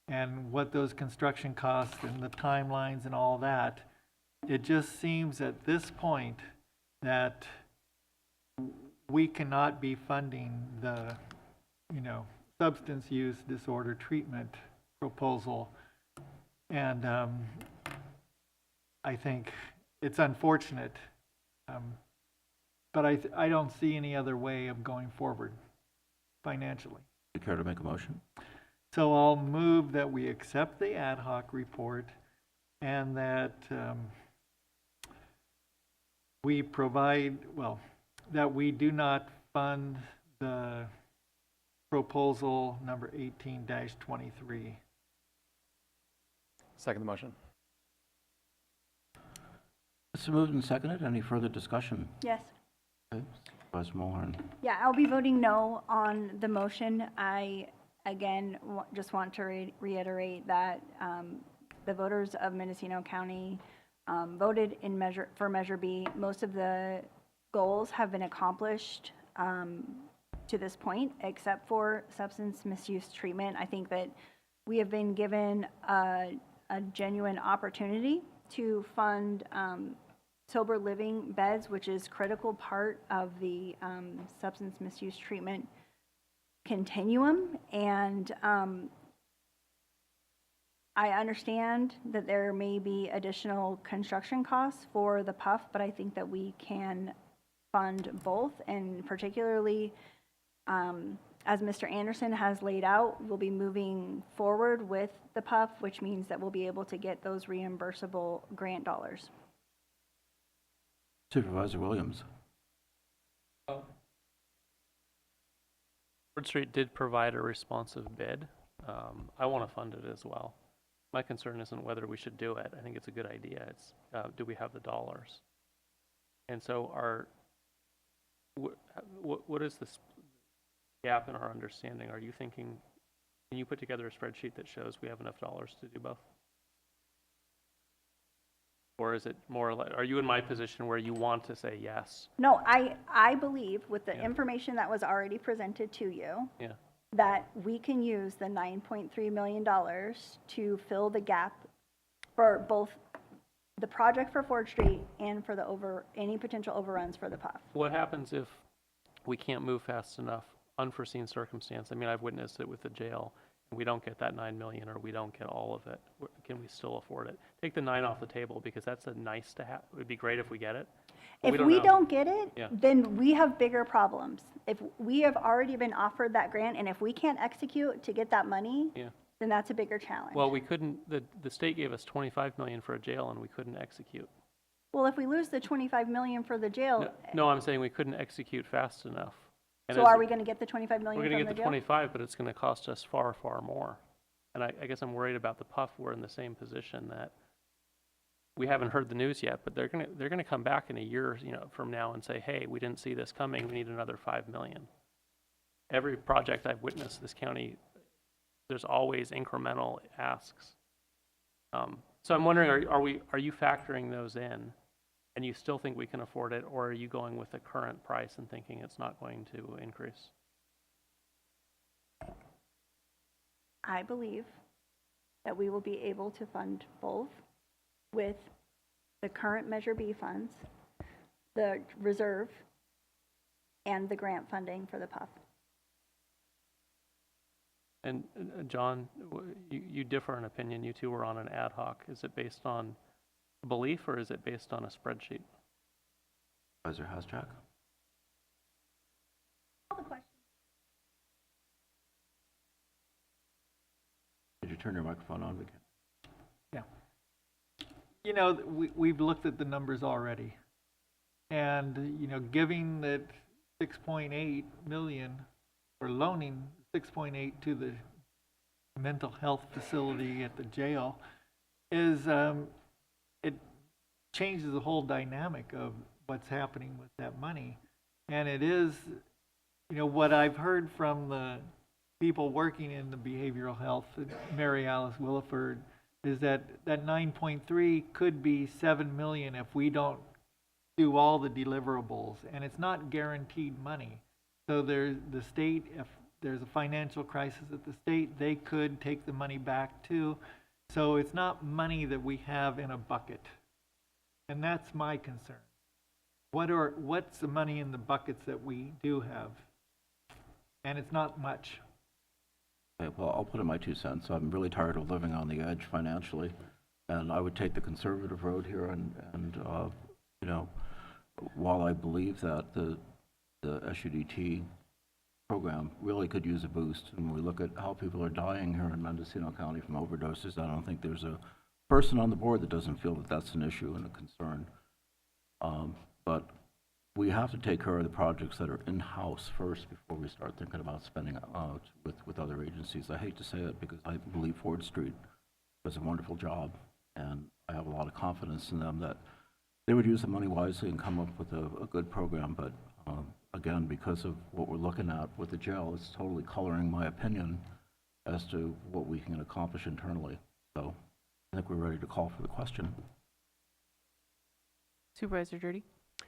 and what those construction costs and the timelines and all that. It just seems at this point that we cannot be funding the, you know, substance use disorder treatment proposal. And I think it's unfortunate, but I don't see any other way of going forward financially. Do you care to make a motion? So I'll move that we accept the ad hoc report and that we provide, well, that we do not fund the proposal number 18-23. Second the motion. It's moved and seconded. Any further discussion? Yes. Okay. Supervisor Mulhern. Yeah, I'll be voting no on the motion. I, again, just want to reiterate that the voters of Mendocino County voted in for Measure B. Most of the goals have been accomplished to this point, except for substance misuse treatment. I think that we have been given a genuine opportunity to fund sober living beds, which is critical part of the substance misuse treatment continuum. And I understand that there may be additional construction costs for the PUF, but I think that we can fund both, and particularly as Mr. Anderson has laid out, we'll be moving forward with the PUF, which means that we'll be able to get those reimbursable grant dollars. Supervisor Williams. Ford Street did provide a responsive bid. I want to fund it as well. My concern isn't whether we should do it. I think it's a good idea. It's do we have the dollars? And so what is this gap in our understanding? Are you thinking, can you put together a spreadsheet that shows we have enough dollars to do both? Or is it more like, are you in my position where you want to say yes? No, I believe with the information that was already presented to you, Yeah. that we can use the $9.3 million to fill the gap for both the project for Ford Street and for any potential overruns for the PUF. What happens if we can't move fast enough, unforeseen circumstance? I mean, I've witnessed it with the jail. We don't get that 9 million, or we don't get all of it. Can we still afford it? Take the 9 off the table, because that's a nice to have. It would be great if we get it. If we don't get it, Yeah. then we have bigger problems. If we have already been offered that grant, and if we can't execute to get that money, Yeah. then that's a bigger challenge. Well, we couldn't, the state gave us 25 million for a jail, and we couldn't execute. Well, if we lose the 25 million for the jail, No, I'm saying we couldn't execute fast enough. And so are we going to get the 25 million We're from going the to get the jail? 25, but it's going to cost us far, far more. And I guess I'm worried about the PUF. We're in the same position that we haven't heard the news yet, but they're going to come back in a year, from now and say, hey, we didn't see this coming. We need another 5 million. Every project I've witnessed this county, there's always incremental asks. So I'm wondering, are you factoring those in, and you still think we can afford it, or are you going with the current price and thinking it's not going to increase? I believe that we will be able to fund both with the current Measure B funds, the reserve, and the grant funding for the PUF. And John, you differ in opinion. You two were on an ad hoc. Is it based on belief, or is it based on a spreadsheet? Supervisor Hasjack. Did you turn your microphone on again? Yeah. We've looked at the numbers already. And, giving that 6.8 million, or loaning 6.8 to the mental health facility at the jail is, it changes the whole dynamic of what's happening with that money. And it is, what I've heard from the people working in the behavioral health, Mary Alice Williford, is that 9.3 could be 7 million if we don't do all the deliverables, and it's not guaranteed money. So there's the state, if there's a financial crisis at the state, they could take the money back too. So it's not money that we have in a bucket. And that's my concern. What's the money in the buckets that we do have? And it's not much. Okay, well, I'll put in my 2 cents. I'm really tired of living on the edge financially, and I would take the conservative road here. And while I believe that the SUDT program really could use a boost. And when we look at how people are dying here in Mendocino County from overdoses, I don't think there's a person on the board that doesn't feel that that's an issue and a concern. But we have to take care of the projects that are in-house first before we start thinking about spending out with other agencies. I hate to say it because I believe Ford Street does a wonderful job, and I have a lot of confidence in them that they would use the money wisely and come up with a good program. But again, because of what we're looking at with the jail, it's totally coloring my opinion as to what we can accomplish internally. So I think we're ready to call for the question. Supervisor Dirty?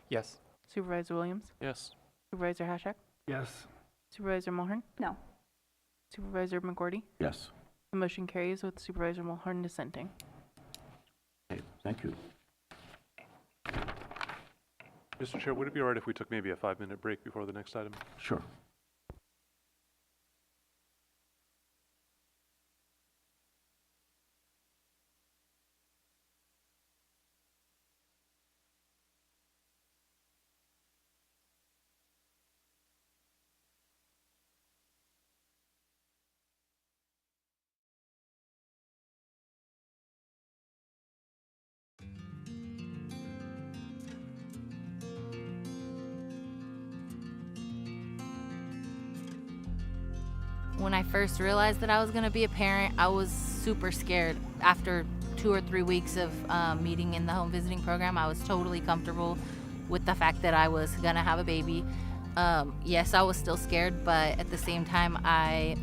Yes. Supervisor Williams? Yes. Supervisor Hashak? Yes. Supervisor Mulhern? No. Supervisor McGordy? Yes. The motion carries with Supervisor Mulhern dissenting. Okay, thank you. Mr. Chair, would it be all right if we took maybe a 5-minute break before the next item? Sure. When I first realized that I was going to be a parent, I was super scared. After 2 or 3 weeks of meeting in the home visiting program, I was totally comfortable with the fact that I was going to have a baby. Yes, I was still scared, but at the same time, I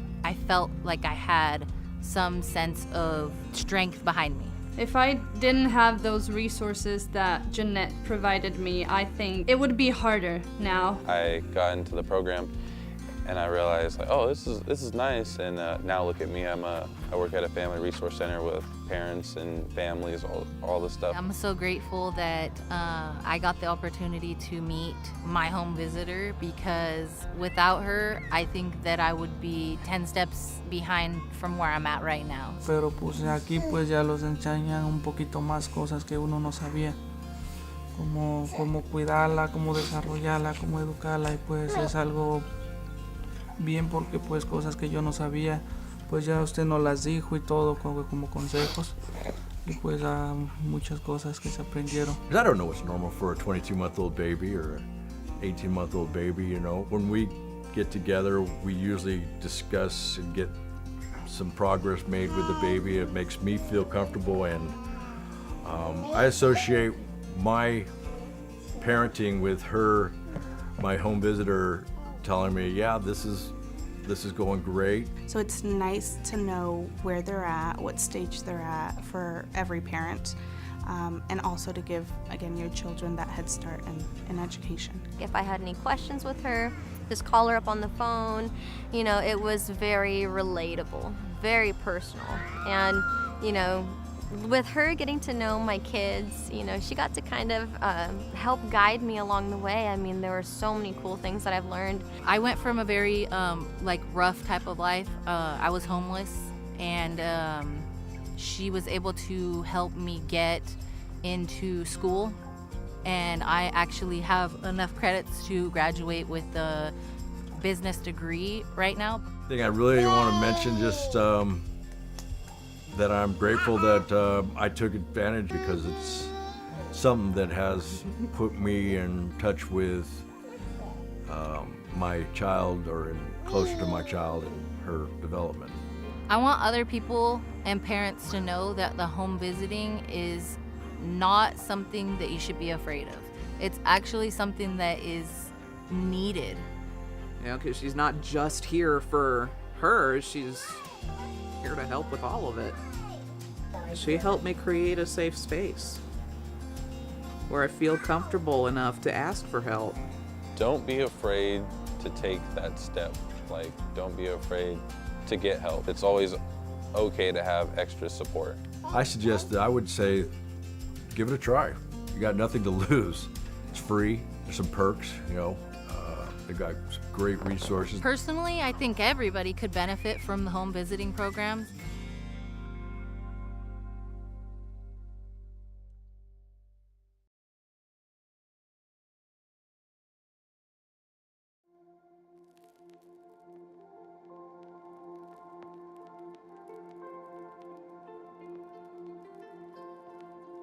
felt like I had some sense of strength behind me. If I didn't have those resources that Jeanette provided me, I think it would be harder now. I got into the program and I realized, like, oh, this is nice. And now look at me, I work at a family resource center with parents and families, all this stuff. I'm so grateful that I got the opportunity to meet my home visitor, because without her, I think that I would be 10 steps behind from where I'm at right now. Pero pues aquí pues ya los enseñan un poquito más cosas que uno no sabía. Como cuidarla, cómo desarrollarla, cómo educarla, y pues es algo bien porque pues cosas que yo no sabía, pues ya usted nos las dijo y todo como consejos, y pues muchas cosas que se aprendieron. I don't know what's normal for a 22-month-old baby or an 18-month-old baby, you know. When we get together, we usually discuss and get some progress made with the baby. It makes me feel comfortable, and I associate my parenting with her, my home visitor, telling me, yeah, this is going great. So it's nice to know where they're at, what stage they're at for every parent, and also to give, again, your children that head start in education. If I had any questions with her, just call her up on the phone. You know, it was very relatable, very personal. And, you know, with her getting to know my kids, you know, she got to kind of help guide me along the way. I mean, there were so many cool things that I've learned. I went from a very rough type of life. I was homeless, and she was able to help me get into school, and I actually have enough credits to graduate with a business degree right now. I think I really want to mention just that I'm grateful that I took advantage, because it's something that has put me in touch with my child, or closer to my child and her development. I want other people and parents to know that the home visiting is not something that you should be afraid of. It's actually something that is needed. You know, because she's not just here for her, she's here to help with all of it. She helped me create a safe space where I feel comfortable enough to ask for help. Don't be afraid to take that step. Like, don't be afraid to get help. It's always okay to have extra support. I would say, give it a try. You got nothing to lose. It's free. There's some perks, you know. They've got some great resources. Personally, I think everybody could benefit from the home visiting programs.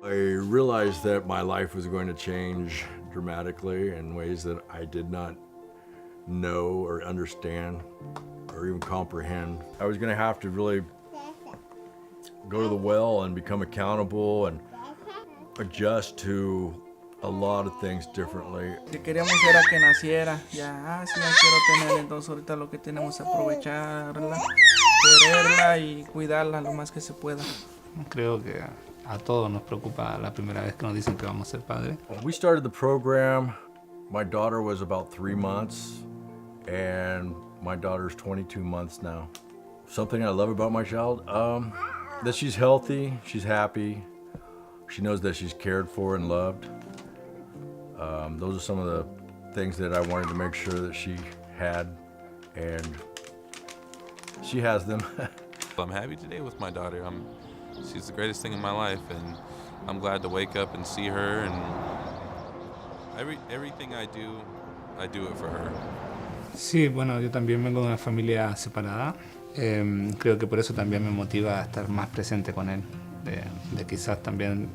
I realized that my life was going to change dramatically in ways that I did not know or understand or even comprehend. I was going to have to really go to the well and become accountable and adjust to a lot of things differently. Que queríamos era que naciera, ya, sí, ya quiero tener, entonces ahorita lo que tenemos es aprovecharla, quererla y cuidarla lo más que se pueda. Creo que a todos nos preocupa la primera vez que nos dicen que vamos a ser padres. When we started the program, my daughter was about 3 months, and my daughter's 22 months now. Something I love about my child, that she's healthy, she's happy, she knows that she's cared for and loved. Those are some of the things that I wanted to make sure that she had, and she has them. I'm happy today with my daughter. She's the greatest thing in my life, and I'm glad to wake up and see her, and everything I do it for her. Sí, bueno, yo también vengo de una familia separada. Creo que por eso también me motiva a estar más presente con él, de quizás también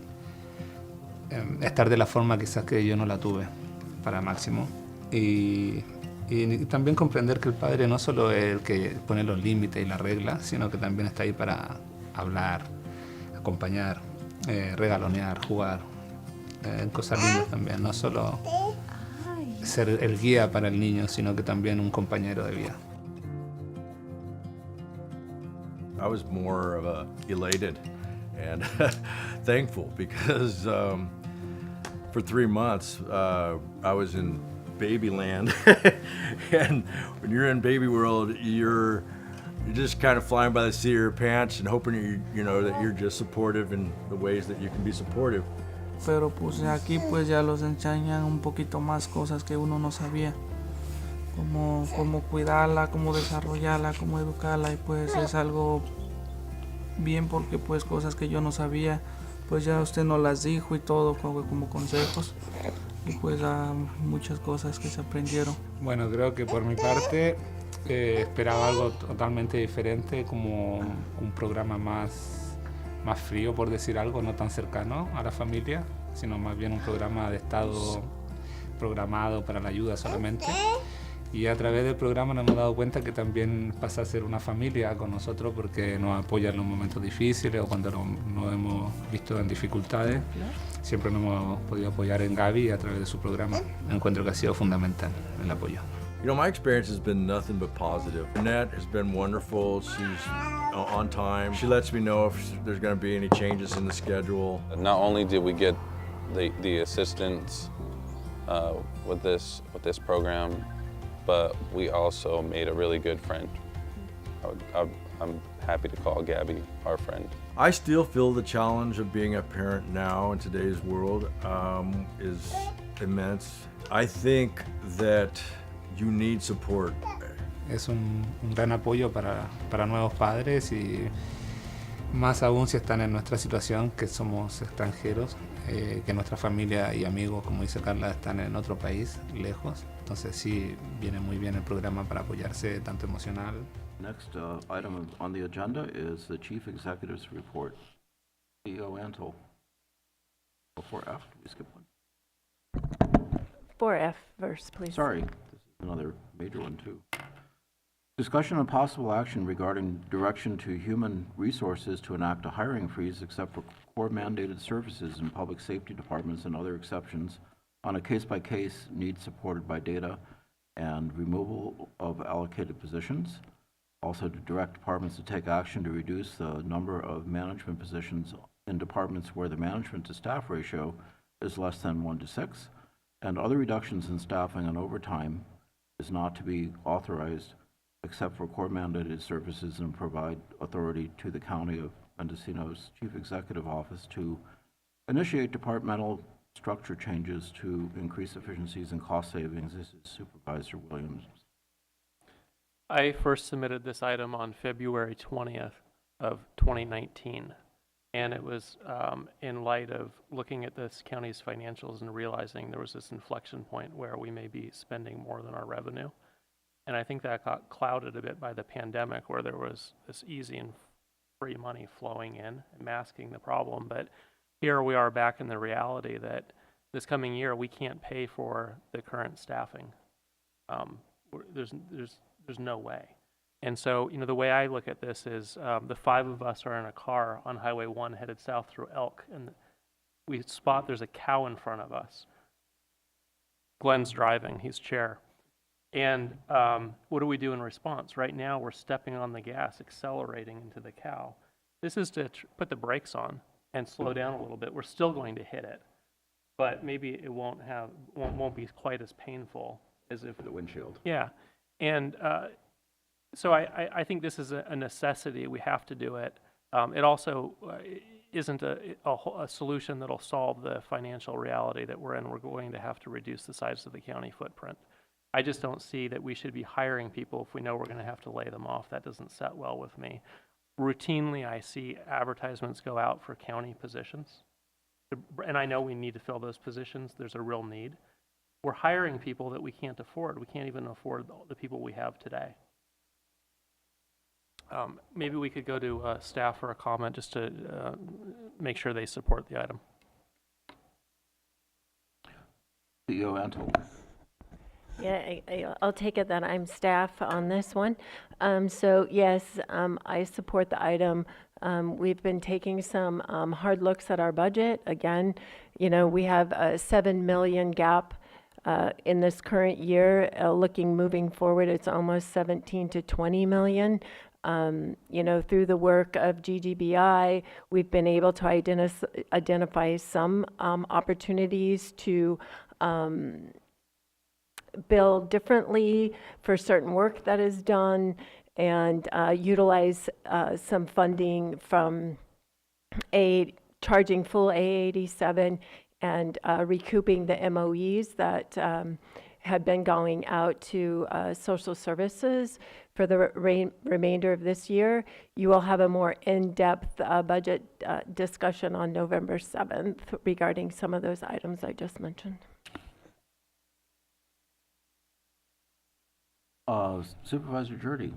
estar de la forma quizás que yo no la tuve para Máximo. Y también comprender que el padre no solo es el que pone los límites y las reglas, sino que también está ahí para hablar, acompañar, regalonear, jugar, cosas lindas también, no solo ser el guía para el niño, sino que también un compañero de vida. I was more of a elated and thankful because for 3 months I was in baby land, and when you're in baby world, you're just kind of flying by the seat of your pants and hoping you know that you're just supportive in the ways that you can be supportive. Pero pues aquí pues ya los enseñan un poquito más cosas que uno no sabía, cómo cuidarla, cómo desarrollarla, cómo educarla, y pues es algo bien porque pues cosas que yo no sabía, pues ya usted nos las dijo y todo como consejos, y pues muchas cosas que se aprendieron. Bueno, creo que por mi parte esperaba algo totalmente diferente, como un programa más frío, por decir algo, no tan cercano a la familia, sino más bien un programa de Estado programado para la ayuda solamente. Y a través del programa nos hemos dado cuenta que también pasa a ser una familia con nosotros, porque nos apoya en los momentos difíciles o cuando nos hemos visto en dificultades. Siempre nos hemos podido apoyar en Gaby a través de su programa. Encuentro que ha sido fundamental el apoyo. You know, my experience has been nothing but positive. Annette has been wonderful. She's on time. She lets me know if there's going to be any changes in the schedule. Not only did we get the assistance with this program, but we also made a really good friend. I'm happy to call Gabby our friend. I still feel the challenge of being a parent now in today's world is immense. I think that you need support. Es un gran apoyo para nuevos padres, y más aún si están en nuestra situación, que somos extranjeros, que nuestra familia y amigos, como dice Carla, están en otro país, lejos. Entonces sí, viene muy bien el programa para apoyarse tanto emocional. Next item on the agenda is the Chief Executive's Report. CEO Antle. Before F, we skip one. 4F verse, please. Sorry, this is another major one too. Discussion and possible action regarding direction to human resources to enact a hiring freeze except for core mandated services in public safety departments and other exceptions on a case-by-case need supported by data, and removal of allocated positions. Also to direct departments to take action to reduce the number of management positions in departments where the management to staff ratio is less than 1:6, and other reductions in staffing and overtime is not to be authorized except for core mandated services, and provide authority to the County of Mendocino's Chief Executive Office to initiate departmental structure changes to increase efficiencies and cost savings. This is Supervisor Williams. I first submitted this item on February 20th of 2019, and it was in light of looking at this county's financials and realizing there was this inflection point where we may be spending more than our revenue. And I think that got clouded a bit by the pandemic, where there was this easy and free money flowing in and masking the problem. But here we are back in the reality that this coming year we can't pay for the current staffing. There's no way. And so, the way I look at this is the 5 of us are in a car on Highway 1 headed south through Elk, and we spot there's a cow in front of us. Glenn's driving, he's chair. And what do we do in response? Right now, we're stepping on the gas, accelerating into the cow. This is to put the brakes on and slow down a little bit. We're still going to hit it, but maybe it won't be quite as painful as if The windshield. Yeah, and so I think this is a necessity. We have to do it. It also isn't a solution that'll solve the financial reality that we're in. We're going to have to reduce the size of the county footprint. I just don't see that we should be hiring people if we know we're going to have to lay them off. That doesn't set well with me. Routinely, I see advertisements go out for county positions. And I know we need to fill those positions. There's a real need. We're hiring people that we can't afford. We can't even afford the people we have today. Maybe we could go to staff for a comment just to make sure they support the item. CEO Antle. Yeah, I'll take it that I'm staff on this one. So yes, I support the item. We've been taking some hard looks at our budget. Again, we have a 7 million gap in this current year. Moving forward, it's almost 17 to 20 million. Through the work of GGBI, we've been able to identify some opportunities to bill differently for certain work that is done, and utilize some funding from charging full A87 and recouping the MOEs that have been going out to social services for the remainder of this year. You will have a more in-depth budget discussion on November 7th regarding some of those items I just mentioned. Supervisor Jordy.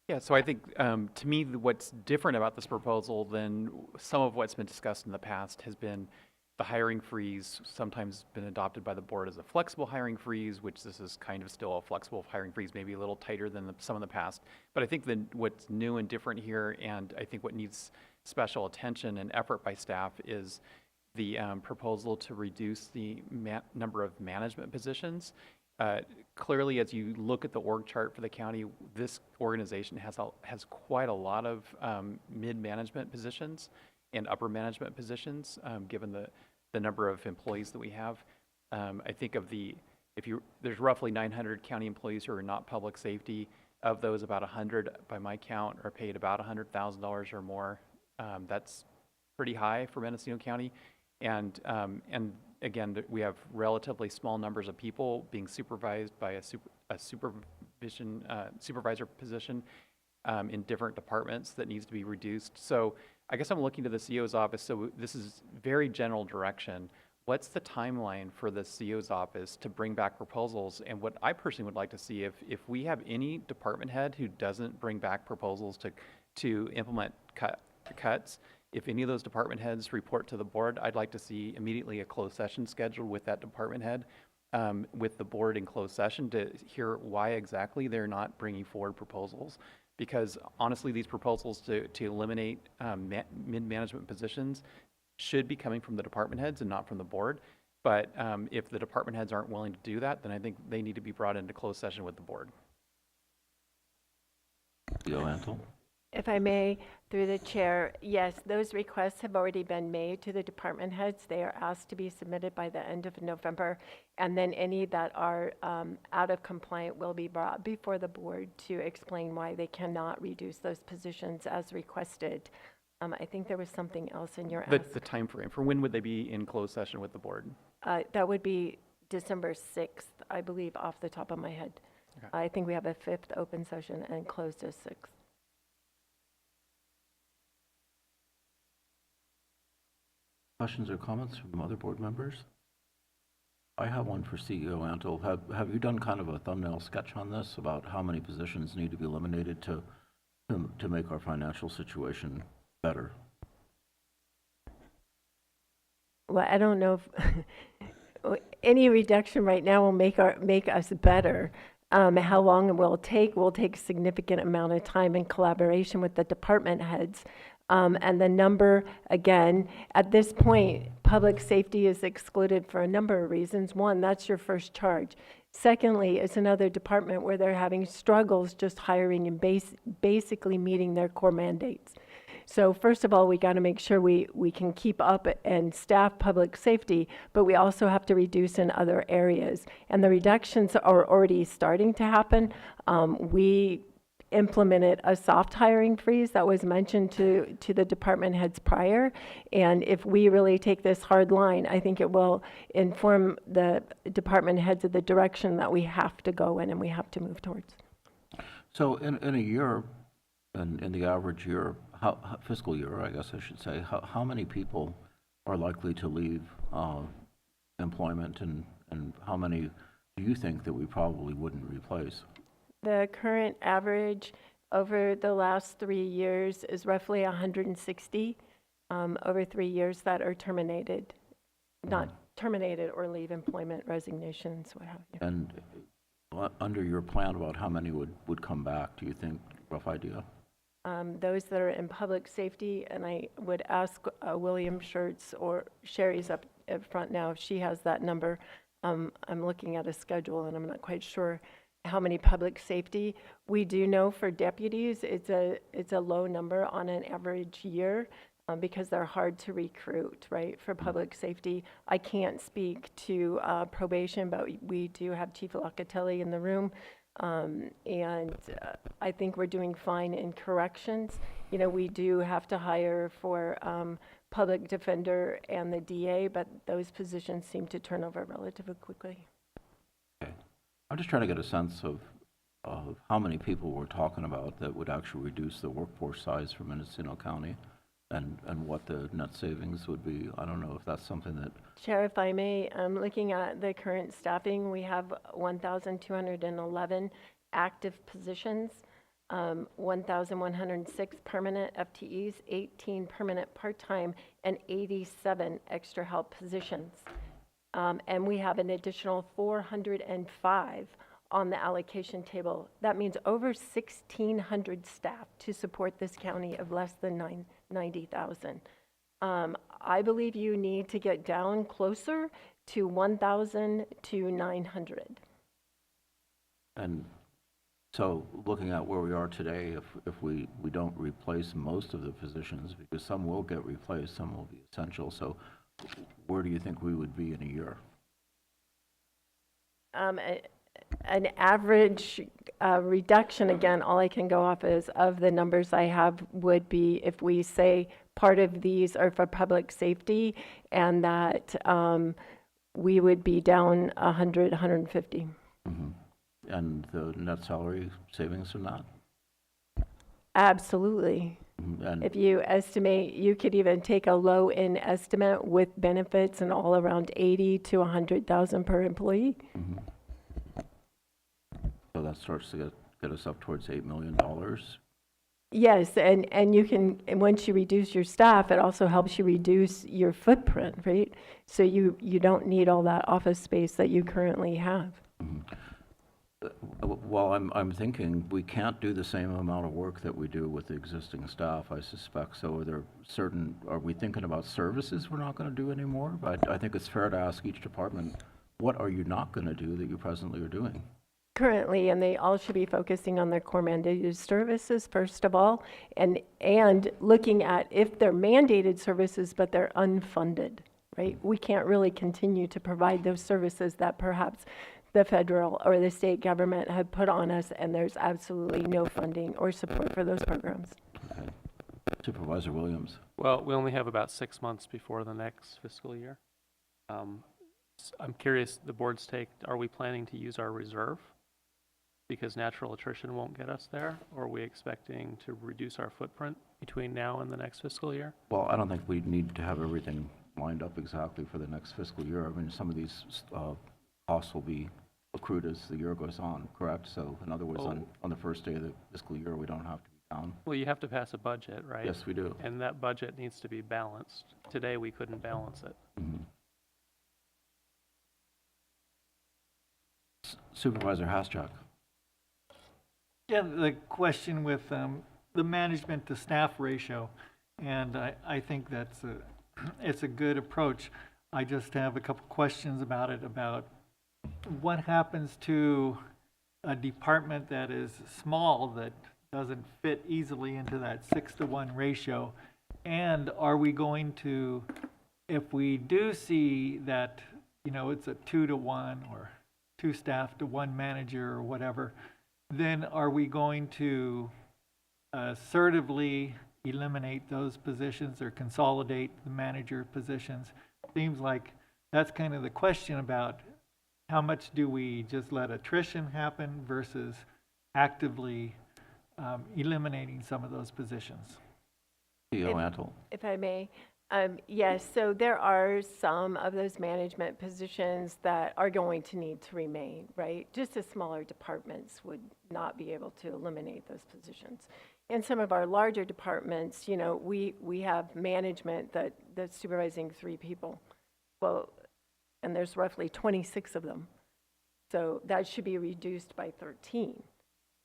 Yeah, so I think to me, what's different about this proposal than some of what's been discussed in the past has been the hiring freeze, sometimes been adopted by the board as a flexible hiring freeze, which this is kind of still a flexible hiring freeze, maybe a little tighter than some of the past. But I think that what's new and different here, and I think what needs special attention and effort by staff, is the proposal to reduce the number of management positions. Clearly, as you look at the org chart for the county, this organization has quite a lot of mid-management positions and upper management positions, given the number of employees that we have. I think there's roughly 900 county employees who are not public safety. Of those, about 100, by my count, are paid about $100,000 or more. That's pretty high for Mendocino County, and again, we have relatively small numbers of people being supervised by a supervisor position in different departments that needs to be reduced. So I guess I'm looking to the CEO's office. So this is very general direction. What's the timeline for the CEO's office to bring back proposals? And what I personally would like to see, if we have any department head who doesn't bring back proposals to implement cuts, if any of those department heads report to the board, I'd like to see immediately a closed session scheduled with that department head, with the board in closed session, to hear why exactly they're not bringing forward proposals. Because honestly, these proposals to eliminate mid-management positions should be coming from the department heads and not from the board. But if the department heads aren't willing to do that, then I think they need to be brought into closed session with the board. Leo Antle. If I may, through the chair, yes, those requests have already been made to the department heads. They are asked to be submitted by the end of November, and then any that are out of compliant will be brought before the board to explain why they cannot reduce those positions as requested. I think there was something else in your ask. The time frame for when would they be in closed session with the board? That would be December 6th, I believe, off the top of my head. Okay. I think we have a 5th open session and closed as 6th. Questions or comments from other board members? I have one for CEO Antle. Have you done kind of a thumbnail sketch on this about how many positions need to be eliminated to make our financial situation better? Well, I don't know if any reduction right now will make us better. How long it will take a significant amount of time in collaboration with the department heads. And the number, again, at this point, public safety is excluded for a number of reasons. One, that's your first charge. Secondly, it's another department where they're having struggles just hiring and basically meeting their core mandates. So first of all, we got to make sure we can keep up and staff public safety, but we also have to reduce in other areas. And the reductions are already starting to happen. We implemented a soft hiring freeze that was mentioned to the department heads prior. And if we really take this hard line, I think it will inform the department heads of the direction that we have to go in and we have to move towards. So in a year, in the average year, fiscal year, I guess I should say, how many people are likely to leave employment, and how many do you think that we probably wouldn't replace? The current average over the last 3 years is roughly 160 over 3 years that are terminated, not terminated or leave employment, resignations, what have you. And under your plan, about how many would come back, do you think, rough idea? Those that are in public safety, and I would ask William Schertz, or Sherry's up front now if she has that number. I'm looking at a schedule and I'm not quite sure how many public safety. We do know for deputies, it's a low number on an average year because they're hard to recruit, right, for public safety. I can't speak to probation, but we do have Chief Locatelli in the room. And I think we're doing fine in corrections. You know, we do have to hire for public defender and the DA, but those positions seem to turn over relatively quickly. I'm just trying to get a sense of how many people we're talking about that would actually reduce the workforce size for Mendocino County, and what the net savings would be. I don't know if that's something that... Chair, if I may, looking at the current staffing, we have 1,211 active positions, 1,106 permanent FTEs, 18 permanent part-time, and 87 extra help positions. And we have an additional 405 on the allocation table. That means over 1,600 staff to support this county of less than 90,000. I believe you need to get down closer to 1,000 to 900. And so looking at where we are today, if we don't replace most of the positions, because some will get replaced, some will be essential, so where do you think we would be in a year? An average reduction, again, all I can go off is of the numbers I have would be if we say part of these are for public safety and that we would be down 100, 150. Mm-hmm. And the net salary savings from that? Absolutely. And if you estimate, you could even take a low-end estimate with benefits and all around 80 to 100,000 per employee. mm-hmm. So that starts to get us up towards $8 million. Yes, and you can, and once you reduce your staff, it also helps you reduce your footprint, right? So you don't need all that office space that you currently have. Mm-hmm. Well, I'm thinking we can't do the same amount of work that we do with the existing staff, I suspect. So are we thinking about services we're not going to do anymore? But I think it's fair to ask each department, what are you not going to do that you presently are doing? Currently, and they all should be focusing on their core mandated services first of all, and looking at if they're mandated services but they're unfunded, right? We can't really continue to provide those services that perhaps the federal or the state government have put on us, and there's absolutely no funding or support for those programs. Okay. Supervisor Williams. Well, we only have about 6 months before the next fiscal year. I'm curious, the board's take, are we planning to use our reserve because natural attrition won't get us there? Or are we expecting to reduce our footprint between now and the next fiscal year? Well, I don't think we need to have everything lined up exactly for the next fiscal year. I mean, some of these costs will be accrued as the year goes on, correct? So in other words, Oh. on the first day of the fiscal year, we don't have to be down. Well, you have to pass a budget, right? Yes, we do. And that budget needs to be balanced. Today, we couldn't balance it. Supervisor Haschak. Yeah, the question with the management to staff ratio, and I think it's a good approach. I just have a couple questions about it, about what happens to a department that is small, that doesn't fit easily into that 6-to-1 ratio, and are we going to, if we do see that, it's a 2-to-1 or 2 staff to 1 manager or whatever, then are we going to assertively eliminate those positions or consolidate the manager positions? Seems like that's kind of the question about how much do we just let attrition happen versus actively eliminating some of those positions. CEO Antle. If I may, yes, so there are some of those management positions that are going to need to remain, right? Just as smaller departments would not be able to eliminate those positions. In some of our larger departments, we have management that's supervising 3 people. Well, and there's roughly 26 of them. So that should be reduced by 13.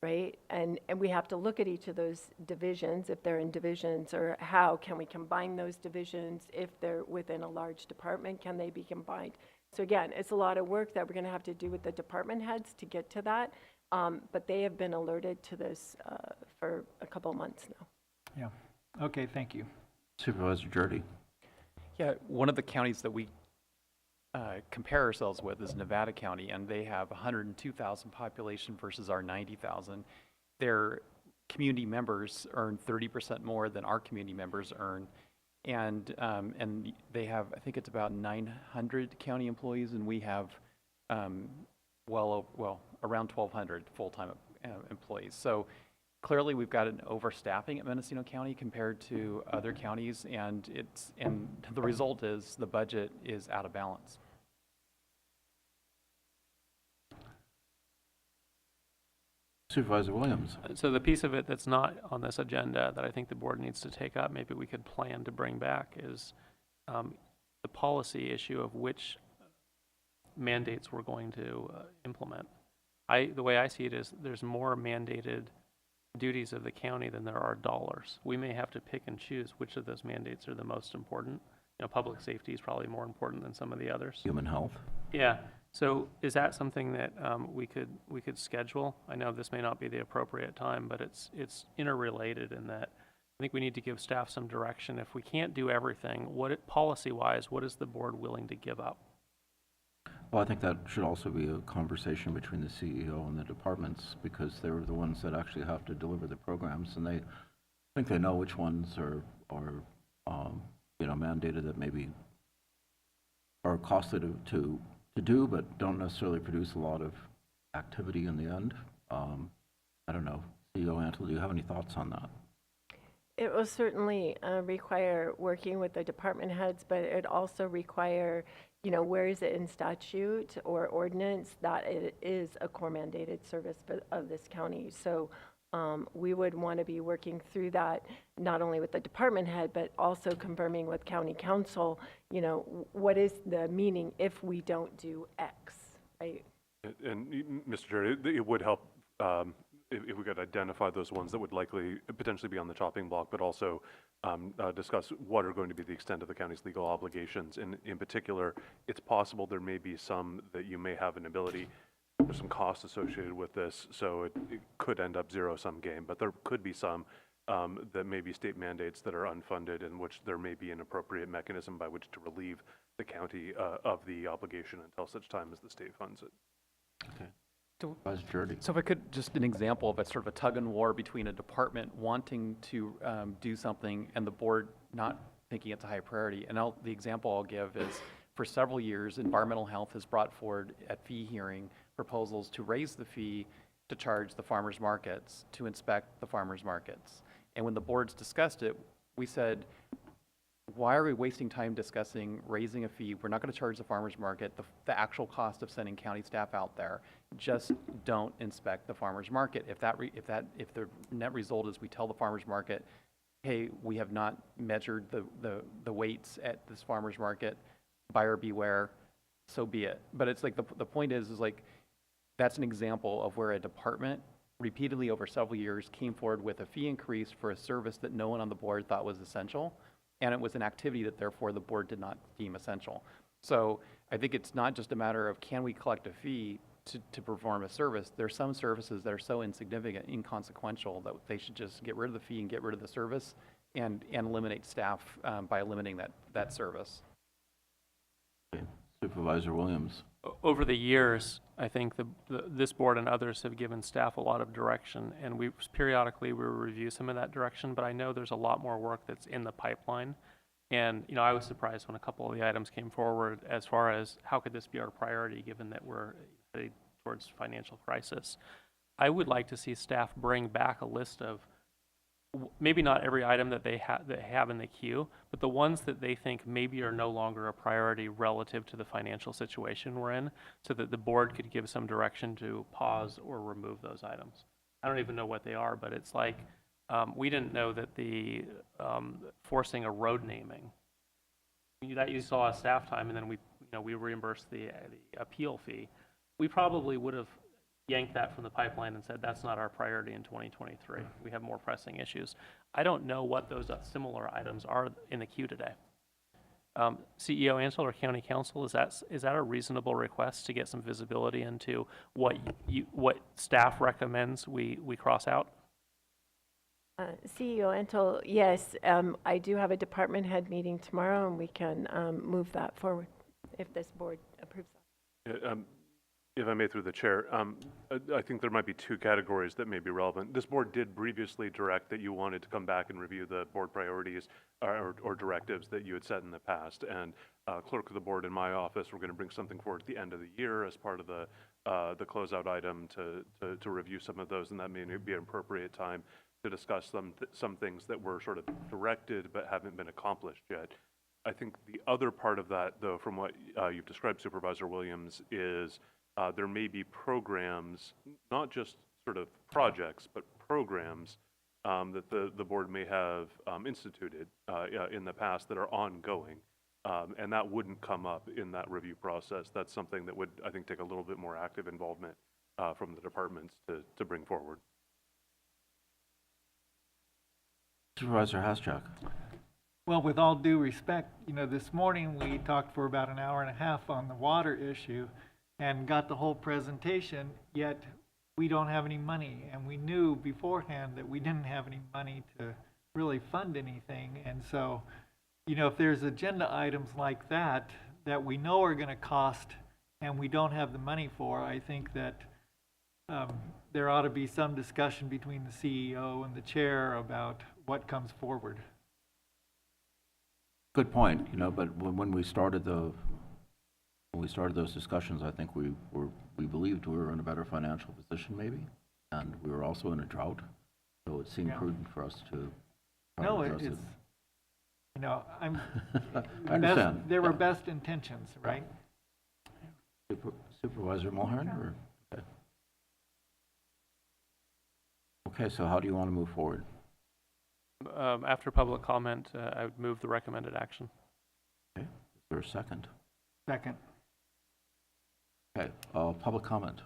Right? And we have to look at each of those divisions, if they're in divisions, or how can we combine those divisions? If they're within a large department, can they be combined? So again, it's a lot of work that we're going to have to do with the department heads to get to that. But they have been alerted to this for a couple of months now. Yeah. Okay, thank you. Supervisor Jordy. Yeah, one of the counties that we compare ourselves with is Nevada County, and they have 102,000 population versus our 90,000. Their community members earn 30% more than our community members earn, and they have, I think it's about 900 county employees, and we have around 1,200 full-time employees. So clearly, we've got an overstaffing at Mendocino County compared to other counties, and the result is the budget is out of balance. Supervisor Williams. So the piece of it that's not on this agenda that I think the board needs to take up, maybe we could plan to bring back, is the policy issue of which mandates we're going to implement. The way I see it is there's more mandated duties of the county than there are dollars. We may have to pick and choose which of those mandates are the most important. Public safety is probably more important than some of the others. Human health. Yeah. So is that something that we could schedule? I know this may not be the appropriate time, but it's interrelated in that I think we need to give staff some direction. If we can't do everything, policy-wise, what is the board willing to give up? Well, I think that should also be a conversation between the CEO and the departments, because they're the ones that actually have to deliver the programs, and I think they know which ones are mandated, that maybe are costly to do, but don't necessarily produce a lot of activity in the end. I don't know. CEO Antle, do you have any thoughts on that? It will certainly require working with the department heads, but it also require, where is it in statute or ordinance that it is a core mandated service of this county. So we would want to be working through that, not only with the department head, but also confirming with county council, what is the meaning if we don't do X, right? And Mr. Chair, it would help if we could identify those ones that would likely potentially be on the chopping block, but also discuss what are going to be the extent of the county's legal obligations. And in particular, it's possible there may be some that you may have an ability. There's some costs associated with this, so it could end up zero-sum game, but there could be some that may be state mandates that are unfunded, in which there may be an appropriate mechanism by which to relieve the county of the obligation until such time as the state funds it. Okay. So if I could, just an example of a sort of a tug and war between a department wanting to do something and the board not thinking it's a high priority. And the example I'll give is, for several years, environmental health has brought forward at fee hearing proposals to raise the fee to charge the farmers markets, to inspect the farmers markets. And when the boards discussed it, we said, why are we wasting time discussing raising a fee? We're not going to charge the farmer's market the actual cost of sending county staff out there. Just don't inspect the farmer's market. If the net result is we tell the farmer's market, hey, we have not measured the weights at this farmer's market, buyer beware, so be it. But it's like the point is like that's an example of where a department repeatedly over several years came forward with a fee increase for a service that no one on the board thought was essential, and it was an activity that therefore the board did not deem essential. So I think it's not just a matter of can we collect a fee to perform a service. There's some services that are so insignificant, inconsequential, that they should just get rid of the fee and get rid of the service and eliminate staff by eliminating that service. Supervisor Williams. Over the years, I think this board and others have given staff a lot of direction, and periodically we review some of that direction, but I know there's a lot more work that's in the pipeline. And, you know, I was surprised when a couple of the items came forward as far as how could this be our priority given that we're headed towards financial crisis. I would like to see staff bring back a list of maybe not every item that they have in the queue, but the ones that they think maybe are no longer a priority relative to the financial situation we're in, so that the board could give some direction to pause or remove those items. I don't even know what they are, but it's like we didn't know that the forcing a road naming, that you saw as staff time, and then we reimbursed the appeal fee. We probably would have yanked that from the pipeline and said that's not our priority in 2023. We have more pressing issues. I don't know what those similar items are in the queue today. CEO Ansel or County Council, is that a reasonable request to get some visibility into what staff recommends we cross out? CEO Ansel, yes, I do have a department head meeting tomorrow, and we can move that forward if this board approves that. If I may, through the chair, I think there might be two categories that may be relevant. This board did previously direct that you wanted to come back and review the board priorities or directives that you had set in the past. And clerk of the board in my office, we're going to bring something forward at the end of the year as part of the closeout item to review some of those, and that may be an appropriate time to discuss some things that were sort of directed but haven't been accomplished yet. I think the other part of that, though, from what you've described, Supervisor Williams, is there may be programs, not just sort of projects, but programs that the board may have instituted in the past that are ongoing, and that wouldn't come up in that review process. That's something that would, I think, take a little bit more active involvement from the departments to bring forward. Supervisor Haschak. Well, with all due respect, this morning we talked for about an hour and a half on the water issue and got the whole presentation, yet we don't have any money. And we knew beforehand that we didn't have any money to really fund anything. And so, if there's agenda items like that we know are going to cost and we don't have the money for, I think that there ought to be some discussion between the CEO and the chair about what comes forward. Good point, but when we started those discussions, I think we believed we were in a better financial position maybe, and we were also in a drought, so it seemed prudent for us to address it. I'm I understand. there were best intentions, right? Supervisor Mulhern? Or? Okay, so how do you want to move forward? After public comment, I would move the recommended action. Okay, is there a second? Second. Okay, public comment.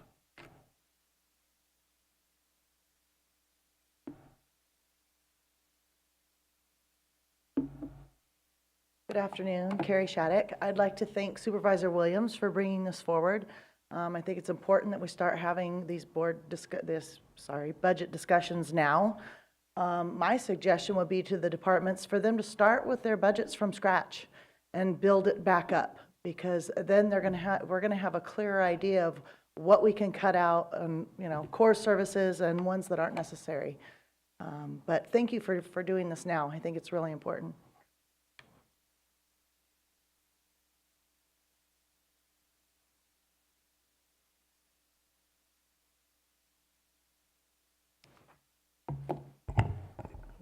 Good afternoon, Carrie Shattuck. I'd like to thank Supervisor Williams for bringing this forward. I think it's important that we start having these budget discussions now. My suggestion would be to the departments for them to start with their budgets from scratch and build it back up, because then we're going to have a clearer idea of what we can cut out and core services and ones that aren't necessary. But thank you for doing this now. I think it's really important.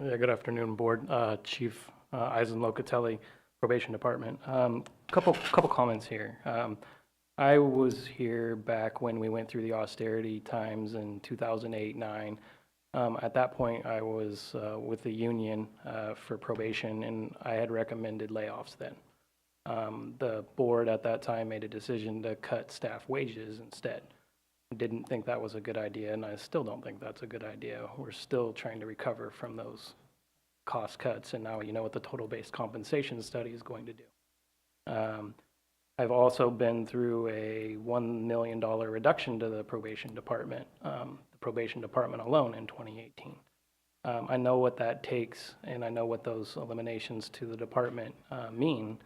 Yeah, good afternoon, Board. Chief Eisen Locatelli. Probation Department. Couple comments here. I was here back when we went through the austerity times in 2008-9. At that point, I was with the union for probation, and I had recommended layoffs then. The board at that time made a decision to cut staff wages instead. Didn't think that was a good idea, and I still don't think that's a good idea. We're still trying to recover from those cost cuts, and now you know what the total base compensation study is going to do. I've also been through a $1 million reduction to the probation department, alone in 2018. I know what that takes, and I know what those eliminations to the department mean,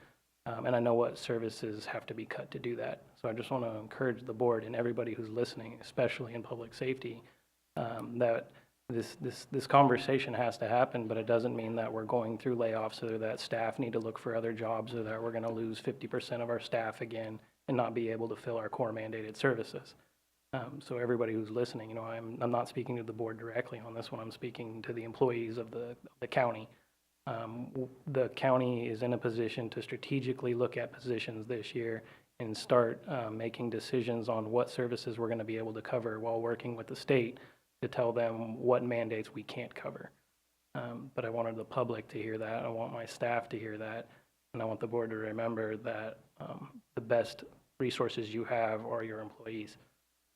and I know what services have to be cut to do that. So I just want to encourage the board and everybody who's listening, especially in public safety, that this conversation has to happen, but it doesn't mean that we're going through layoffs or that staff need to look for other jobs or that we're going to lose 50% of our staff again and not be able to fill our core mandated services. So everybody who's listening, you know, I'm not speaking to the board directly on this one. I'm speaking to the employees of the county. The county is in a position to strategically look at positions this year and start making decisions on what services we're going to be able to cover while working with the state to tell them what mandates we can't cover. But I wanted the public to hear that. I want my staff to hear that. And I want the board to remember that the best resources you have are your employees.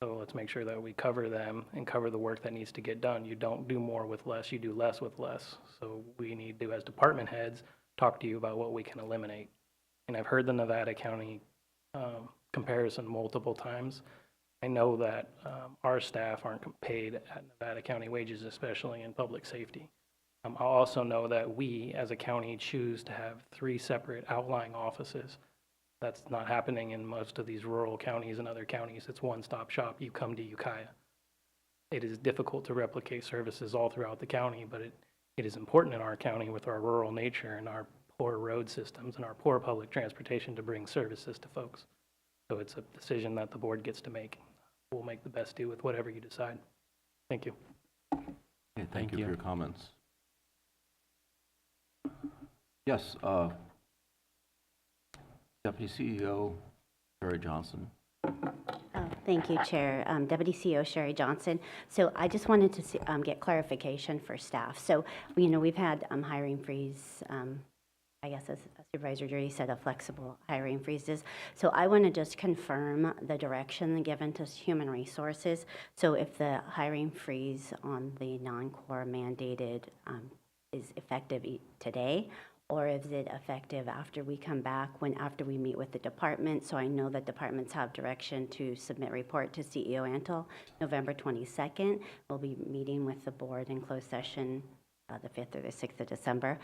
So let's make sure that we cover them and cover the work that needs to get done. You don't do more with less, you do less with less. So we need to, as department heads, talk to you about what we can eliminate. And I've heard the Nevada County comparison multiple times. I know that our staff aren't paid at Nevada County wages, especially in public safety. I also know that we, as a county, choose to have 3 separate outlying offices. That's not happening in most of these rural counties and other counties. It's one-stop shop. You come to Ukiah. It is difficult to replicate services all throughout the county, but it is important in our county with our rural nature and our poor road systems and our poor public transportation to bring services to folks. So it's a decision that the board gets to make. We'll make the best do with whatever you decide. Thank you. Okay, thank you for your comments. Yes, Deputy CEO Sherry Johnson. Thank you, Chair. Deputy CEO Sherry Johnson. So I just wanted to get clarification for staff. So, you know, we've had hiring freeze, I guess as Supervisor Judy said, a flexible hiring freezes. So I want to just confirm the direction given to human resources. So if the hiring freeze on the non-core mandated is effective today, or is it effective after we come back, after we meet with the department? So I know that departments have direction to submit report to CEO Antle November 22nd. We'll be meeting with the board in closed session the 5th or the 6th of December.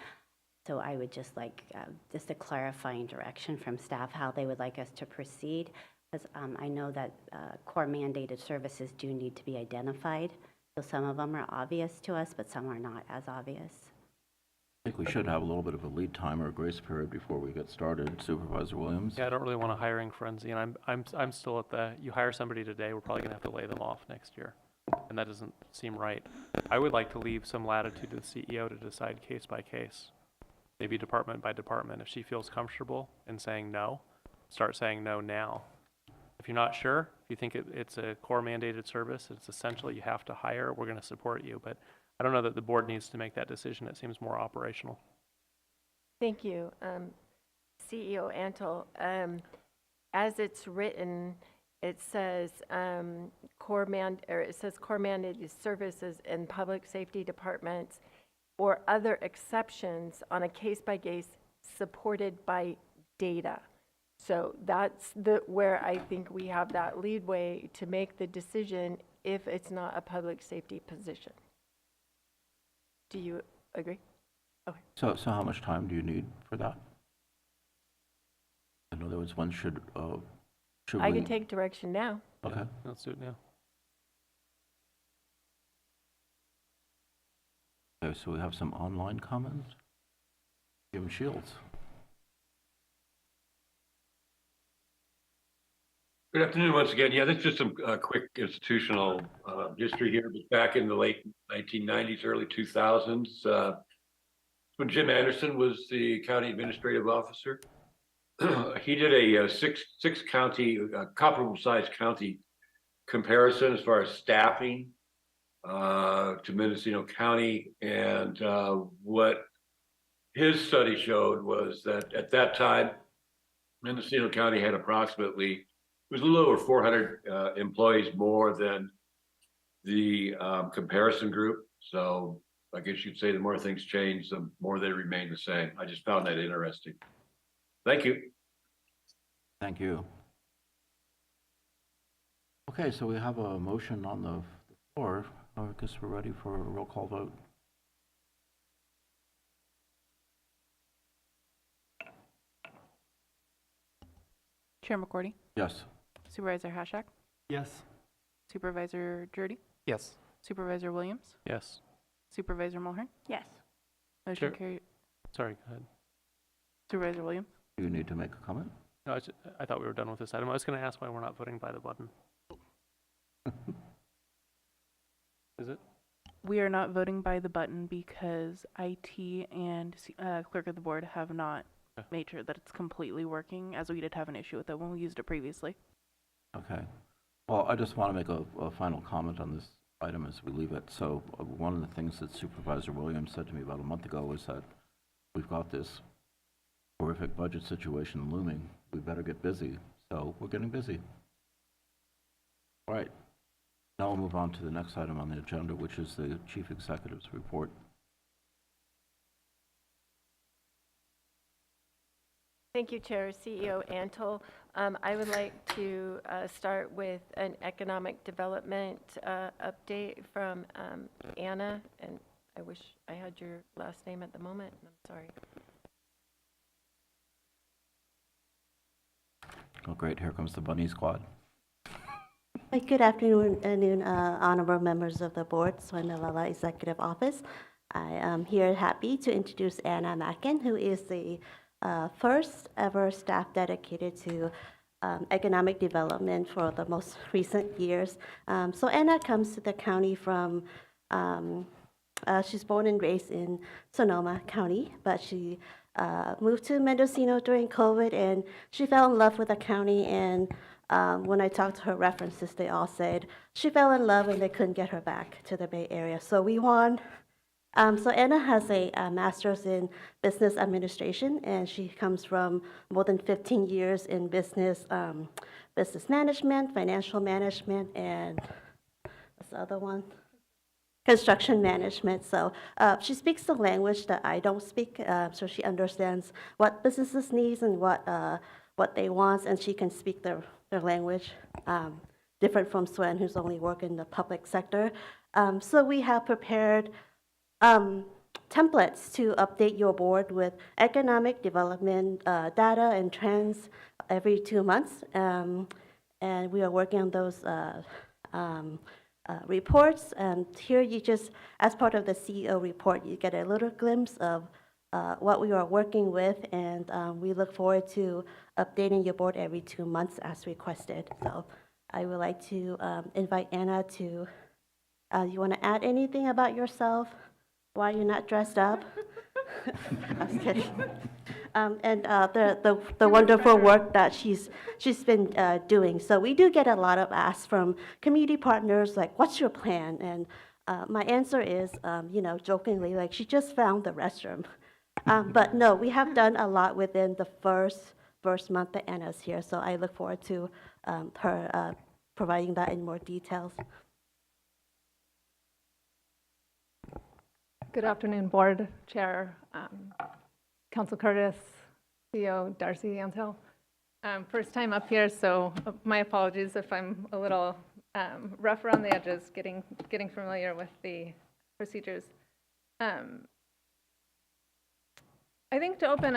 So I would just like just a clarifying direction from staff how they would like us to proceed, because I know that core mandated services do need to be identified. So some of them are obvious to us, but some are not as obvious. I think we should have a little bit of a lead time or a grace period before we get started. Supervisor Williams? Yeah, I don't really want a hiring frenzy, and I'm still at you hire somebody today, we're probably gonna have to lay them off next year, and that doesn't seem right. I would like to leave some latitude to the CEO to decide case by case, maybe department by department. If she feels comfortable in saying no, start saying no now. If you're not sure, if you think it's a core mandated service, it's essential, you have to hire, we're gonna support you, but I don't know that the board needs to make that decision. It seems more operational. Thank you. CEO Antle, as it's written, it says core mandated services in public safety departments or other exceptions on a case-by-case supported by data. So that's where I think we have that leadway to make the decision if it's not a public safety position. Do you agree? Okay. So how much time do you need for that? In other words, when should I can take direction now. Okay. Yeah, let's do it now. Okay, so we have some online comments. Jim Shields. Good afternoon once again. Yeah, this is just some quick institutional history here. But back in the late 1990s, early 2000s, when Jim Anderson was the county administrative officer. He did a six county, comparable sized county comparison as far as staffing to Mendocino County. And what his study showed was that at that time, Mendocino County had approximately, it was a little over 400 employees more than the comparison group. So I guess you'd say the more things change, the more they remain the same. I just found that interesting. Thank you. Thank you. Okay, so we have a motion on the floor. I guess we're ready for a roll call vote. Chair McCourty? Yes. Supervisor Hashak? Yes. Supervisor Jurdy? Yes. Supervisor Williams? Yes. Supervisor Mulhern? Yes. Motion Sure. carried. Sorry, go ahead. Supervisor Williams? Do you need to make a comment? No, I thought we were done with this item. I was going to ask why we're not voting by the button. Is it? We are not voting by the button because IT and clerk of the board have not made sure that it's completely working, as we did have an issue with it when we used it previously. Okay. Well, I just want to make a final comment on this item as we leave it. So one of the things that Supervisor Williams said to me about a month ago was that we've got this horrific budget situation looming. We better get busy. So we're getting busy. All right. Now we'll move on to the next item on the agenda, which is the Chief Executive's report. Thank you, Chair. CEO Antle. I would like to start with an economic development update from Anna, and I wish I had your last name at the moment. I'm sorry. Oh, great. Here comes the bunny squad. Good afternoon, honorable members of the board. Soinalala Executive Office. I am here happy to introduce Anna Mackin, who is the first ever staff dedicated to economic development for the most recent years. So Anna comes to the county from, she's born and raised in Sonoma County, but she moved to Mendocino during COVID, and she fell in love with the county. And when I talked to her references, they all said she fell in love and they couldn't get her back to the Bay Area. So we won. So Anna has a master's in business administration, and she comes from more than 15 years in business, business management, financial management, and what's the other one? Construction management. So she speaks the language that I don't speak, so she understands what businesses needs and what they want, and she can speak their language, different from Swen, who's only worked in the public sector. So we have prepared templates to update your board with economic development data and trends every 2 months. And we are working on those reports. And here you just, as part of the CEO report, you get a little glimpse of what we are working with. And we look forward to updating your board every 2 months as requested. So I would like to invite Anna to, you want to add anything about yourself? Why you're not dressed up? I was kidding. And the wonderful work that she's been doing. So we do get a lot of asks from community partners, like, what's your plan? And my answer is, jokingly, like, she just found the restroom. But no, we have done a lot within the first month that Anna's here. So I look forward to her providing that in more details. Good afternoon, Board Chair, Council Curtis, CEO Darcy Antle. First time up here, so my apologies if I'm a little rough around the edges, getting familiar with the procedures. I think to open,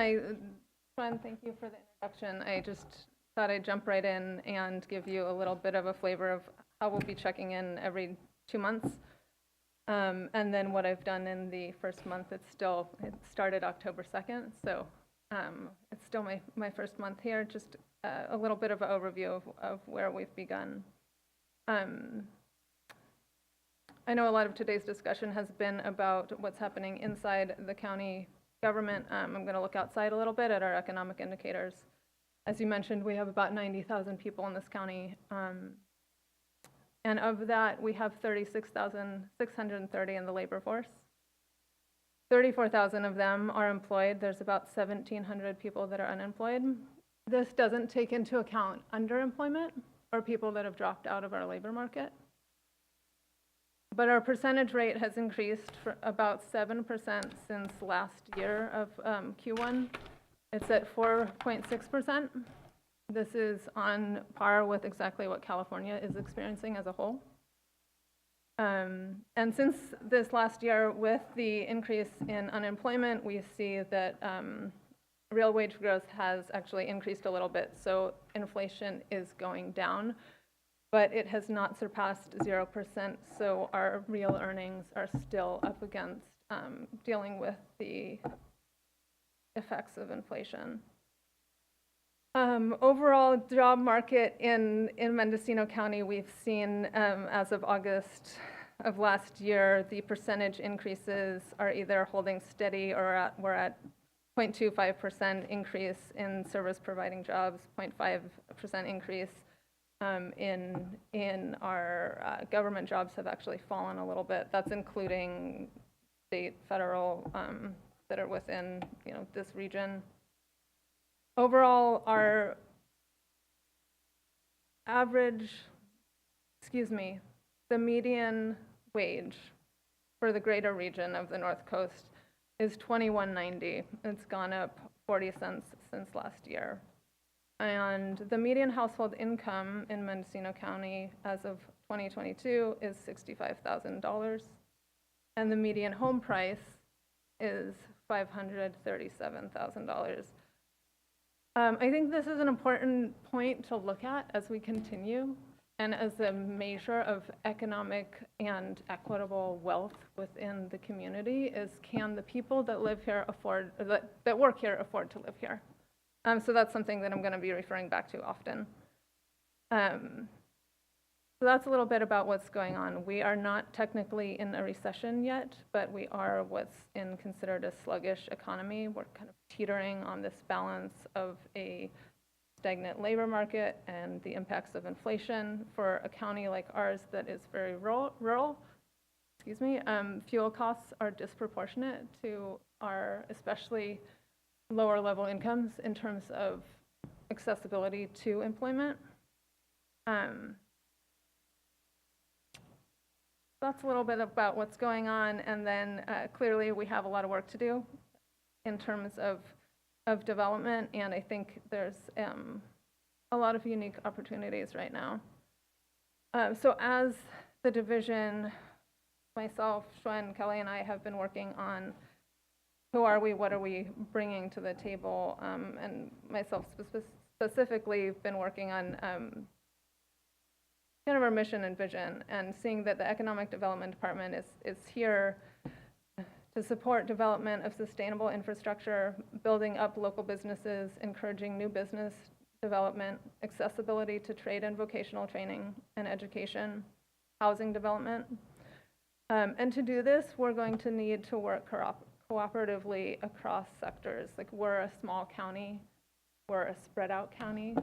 thank you for the introduction. I just thought I'd jump right in and give you a little bit of a flavor of how we'll be checking in every 2 months. And then what I've done in the first month, it started October 2nd, so it's still my first month here, just a little bit of an overview of where we've begun. I know a lot of today's discussion has been about what's happening inside the county government, I'm going to look outside a little bit at our economic indicators. As you mentioned, we have about 90,000 people in this county. And of that, we have 36,630 in the labor force. 34,000 of them are employed. There's about 1,700 people that are unemployed. This doesn't take into account underemployment or people that have dropped out of our labor market. But our percentage rate has increased for about 7% since last year of Q1. It's at 4.6%. This is on par with exactly what California is experiencing as a whole. And since this last year, with the increase in unemployment, we see that real wage growth has actually increased a little bit. So inflation is going down, but it has not surpassed 0%. So our real earnings are still up against dealing with the effects of inflation. Overall job market in Mendocino County, we've seen as of August of last year, the percentage increases are either holding steady or we're at 0.25% increase in service providing jobs, 0.5% increase in our government jobs have actually fallen a little bit. That's including state, federal that are within this region. Overall, our average, the median wage for the greater region of the North Coast is $21.90. It's gone up 40 cents since last year. And the median household income in Mendocino County as of 2022 is $65,000. And the median home price is $537,000. I think this is an important point to look at as we continue and as a measure of economic and equitable wealth within the community is, can the people that live here afford, that work here afford to live here? So that's something that I'm going to be referring back to often. So that's a little bit about what's going on. We are not technically in a recession yet, but we are what's considered a sluggish economy. We're kind of teetering on this balance of a stagnant labor market and the impacts of inflation. For a county like ours that is very rural, fuel costs are disproportionate to our especially lower level incomes in terms of accessibility to employment. That's a little bit about what's going on, and then clearly we have a lot of work to do in terms of development, and I think there's a lot of unique opportunities right now. So as the division, myself, Shwen, Kelly, and I have been working on who are we, what are we bringing to the table, and myself specifically been working on kind of our mission and vision, and seeing that the Economic Development Department is here to support development of sustainable infrastructure, building up local businesses, encouraging new business development, accessibility to trade and vocational training and education, housing development. And to do this, we're going to need to work cooperatively across sectors. Like, we're a small county, we're a spread out county.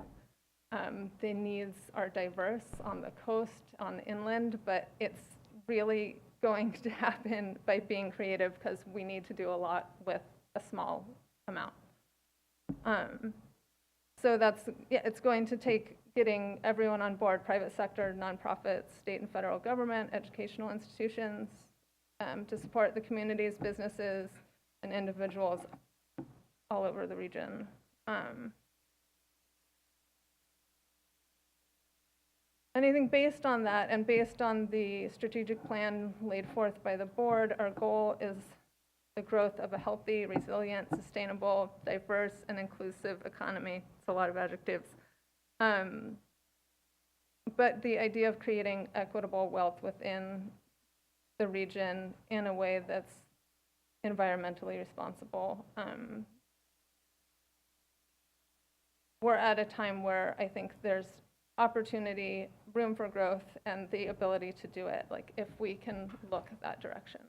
The needs are diverse on the coast, on the inland, but it's really going to happen by being creative because we need to do a lot with a small amount. So that's, it's going to take getting everyone on board, private sector, nonprofits, state and federal government, educational institutions, to support the communities, businesses, and individuals all over the region. And I think based on that and based on the strategic plan laid forth by the board, our goal is the growth of a healthy, resilient, sustainable, diverse, and inclusive economy. It's a lot of adjectives. But the idea of creating equitable wealth within the region in a way that's environmentally responsible. We're at a time where I think there's opportunity, room for growth, and the ability to do it, like if we can look that direction.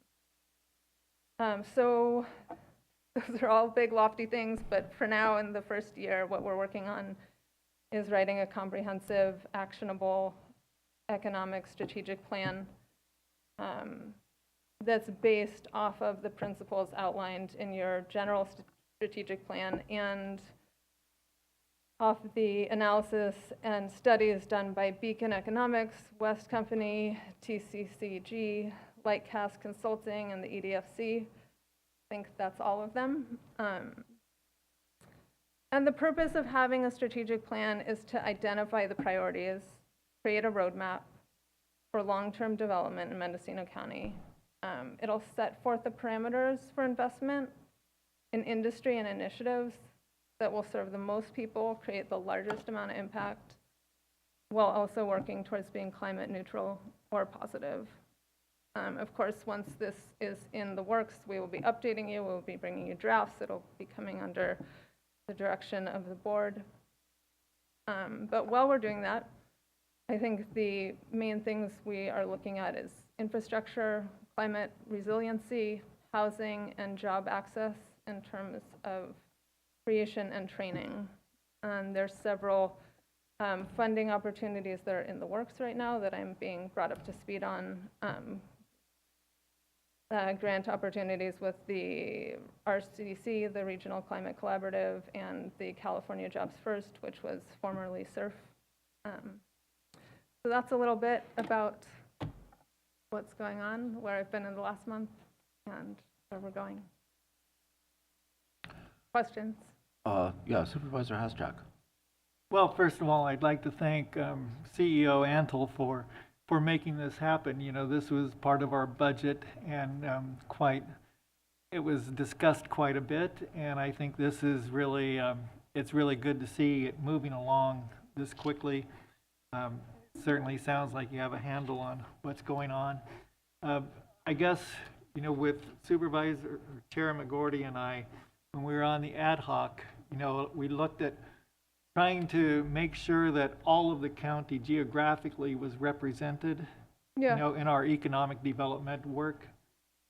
So those are all big lofty things, but for now, in the first year, what we're working on is writing a comprehensive, actionable economic strategic plan that's based off of the principles outlined in your general strategic plan and off the analysis and studies done by Beacon Economics, West Company, TCCG, Lightcast Consulting, and the EDFC. I think that's all of them. And the purpose of having a strategic plan is to identify the priorities, create a roadmap for long-term development in Mendocino County. It'll set forth the parameters for investment in industry and initiatives that will serve the most people, create the largest amount of impact, while also working towards being climate neutral or positive. Of course, once this is in the works, we will be updating you, we'll be bringing you drafts, it'll be coming under the direction of the board. But while we're doing that, I think the main things we are looking at is infrastructure, climate resiliency, housing, and job access in terms of creation and training. And there's several funding opportunities that are in the works right now that I'm being brought up to speed on. Grant opportunities with the RCDC, the Regional Climate Collaborative, and the California Jobs First, which was formerly SURF. So that's a little bit about what's going on, where I've been in the last month, and where we're going. Questions? Yeah, Supervisor Hasjack. Well, first of all, I'd like to thank CEO Antle for making this happen. You know, this was part of our budget, and it was discussed quite a bit, and I think this is really, it's really good to see it moving along this quickly. Certainly sounds like you have a handle on what's going on. I guess, you know, with Supervisor Chair McGordy and I, when we were on the ad hoc, you know, we looked at trying to make sure that all of the county geographically was represented, you know, in our economic development work,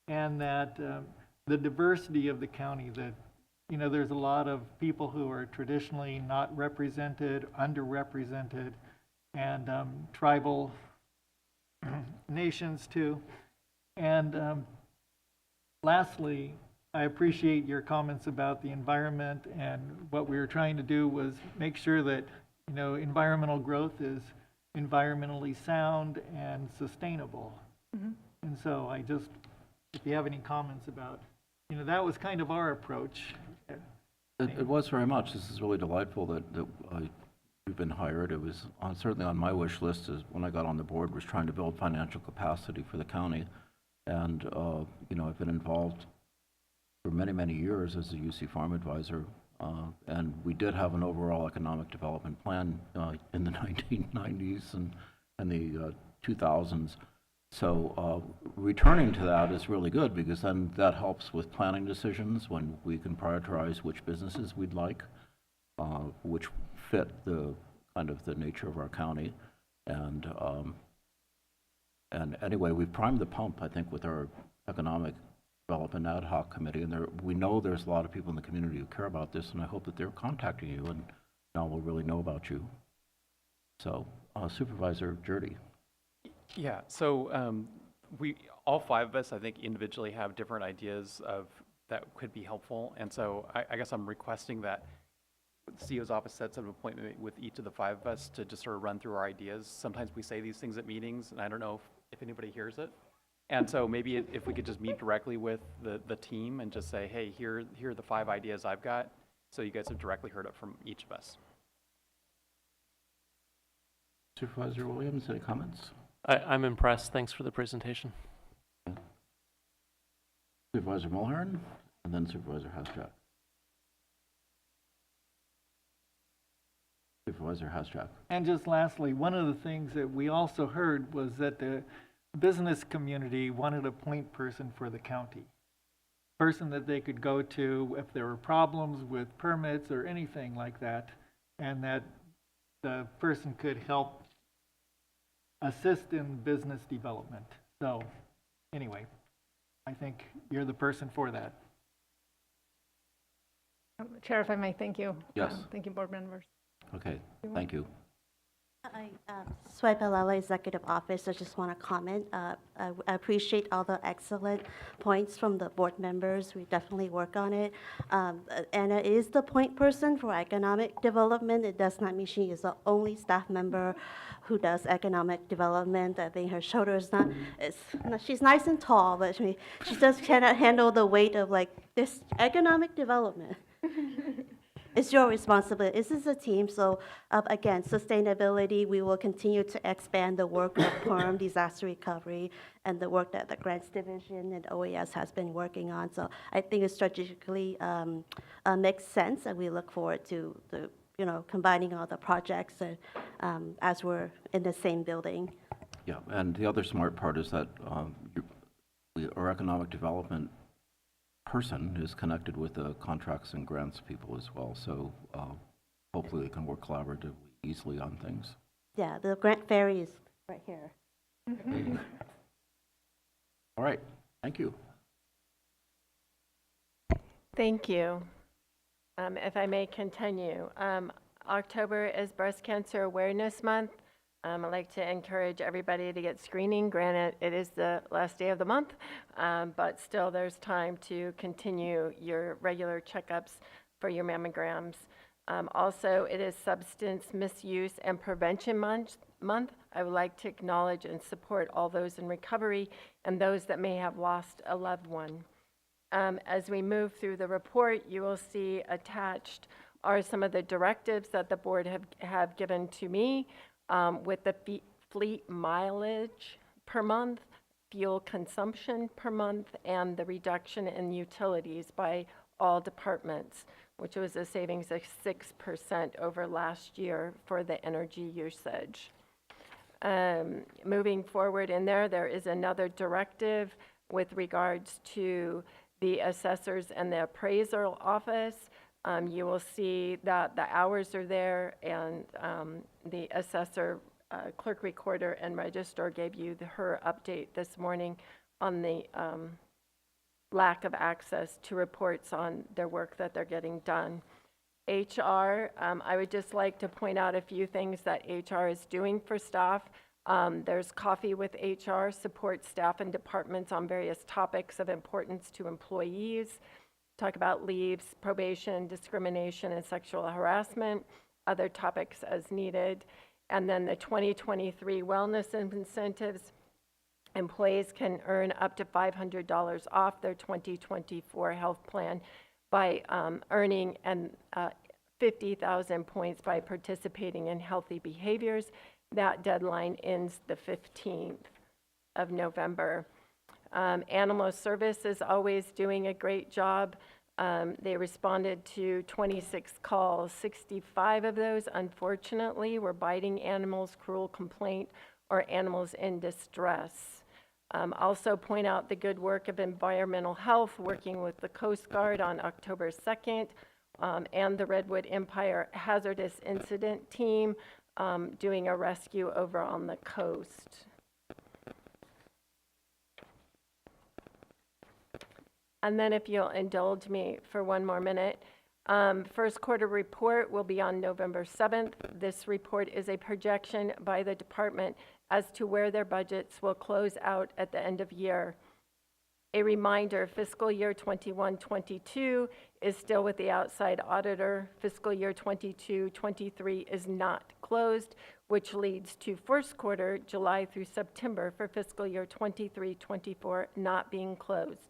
and that the diversity of the county, that, you know, there's a lot of people who are traditionally not represented, underrepresented, and tribal nations too. And lastly, I appreciate your comments about the environment, and what we were trying to do was make sure that, you know, environmental growth is environmentally sound and sustainable. And so I just, if you have any comments about, you know, that was kind of our approach. It was very much. This is really delightful that you've been hired. It was certainly on my wish list as when I got on the board, was trying to build financial capacity for the county. And, you know, I've been involved for many, many years as a UC Farm Advisor, and we did have an overall economic development plan in the 1990s and the 2000s. So returning to that is really good, because then that helps with planning decisions when we can prioritize which businesses we'd like, which fit the kind of the nature of our county. And anyway, we've primed the pump, I think, with our economic development ad hoc committee, and we know there's a lot of people in the community who care about this, and I hope that they're contacting you, and now we'll really know about you. So, Supervisor Jurdy. Yeah, so we, all five of us, I think, individually have different ideas of that could be helpful, and so I guess I'm requesting that the CEO's office sets an appointment with each of the five of us to just sort of run through our ideas. Sometimes we say these things at meetings, and I don't know if anybody hears it. And so maybe if we could just meet directly with the team and just say, hey, here are the 5 ideas I've got, so you guys have directly heard it from each of us. Supervisor Williams, any comments? I'm impressed. Thanks for the presentation. Supervisor Mulhern, and then Supervisor Hasjack. Supervisor Hasjack. And just lastly, one of the things that we also heard was that the business community wanted a point person for the county, person that they could go to if there were problems with permits or anything like that, and that the person could help assist in business development. So anyway, I think you're the person for that. Chair, if I may, thank you. Yes. Thank you, board members. Okay, thank you. Swipe Alala Executive Office, I just want to comment. I appreciate all the excellent points from the board members. We definitely work on it. Anna is the point person for economic development. It does not mean she is the only staff member who does economic development. I think her shoulder is not, she's nice and tall, but she just cannot handle the weight of like this economic development. It's your responsibility. This is a team, so again, sustainability, we will continue to expand the work of PERM, disaster recovery, and the work that the Grants Division and OAS has been working on. So I think it strategically makes sense, and we look forward to combining all the projects and, as we're in the same building. Yeah, and the other smart part is that our economic development person is connected with the contracts and grants people as well, so hopefully they can work collaboratively easily on things. Yeah, the grant ferry is right here. All right, thank you. Thank you. If I may continue, October is Breast Cancer Awareness Month. I'd like to encourage everybody to get screening. Granted, it is the last day of the month, but still there's time to continue your regular checkups for your mammograms. Also, it is Substance Misuse and Prevention Month. I would like to acknowledge and support all those in recovery and those that may have lost a loved one. As we move through the report, you will see attached are some of the directives that the board have given to me. With the fleet mileage per month, fuel consumption per month, and the reduction in utilities by all departments, which was a savings of 6% over last year for the energy usage. Moving forward in there is another directive with regards to the assessors and the appraisal office. You will see that the hours are there, and the assessor, clerk recorder, and registrar gave you her update this morning on the lack of access to reports on their work that they're getting done. HR, I would just like to point out a few things that HR is doing for staff. There's Coffee with HR, support staff and departments on various topics of importance to employees. Talk about leaves, probation, discrimination, and sexual harassment, other topics as needed. And then the 2023 wellness incentives. Employees can earn up to $500 off their 2024 health plan by earning 50,000 points by participating in healthy behaviors. That deadline ends the 15th of November. Animal Service is always doing a great job. They responded to 26 calls. 65 of those, unfortunately, were biting animals, cruel complaint, or animals in distress. Also point out the good work of Environmental Health, working with the Coast Guard on October 2nd, and the Redwood Empire Hazardous Incident Team doing a rescue over on the coast. And then if you'll indulge me for one more minute, first quarter report will be on November 7th. This report is a projection by the department as to where their budgets will close out at the end of year. A reminder, fiscal year 21-22 is still with the outside auditor. Fiscal year 22-23 is not closed, which leads to first quarter, July through September, for fiscal year 23-24 not being closed.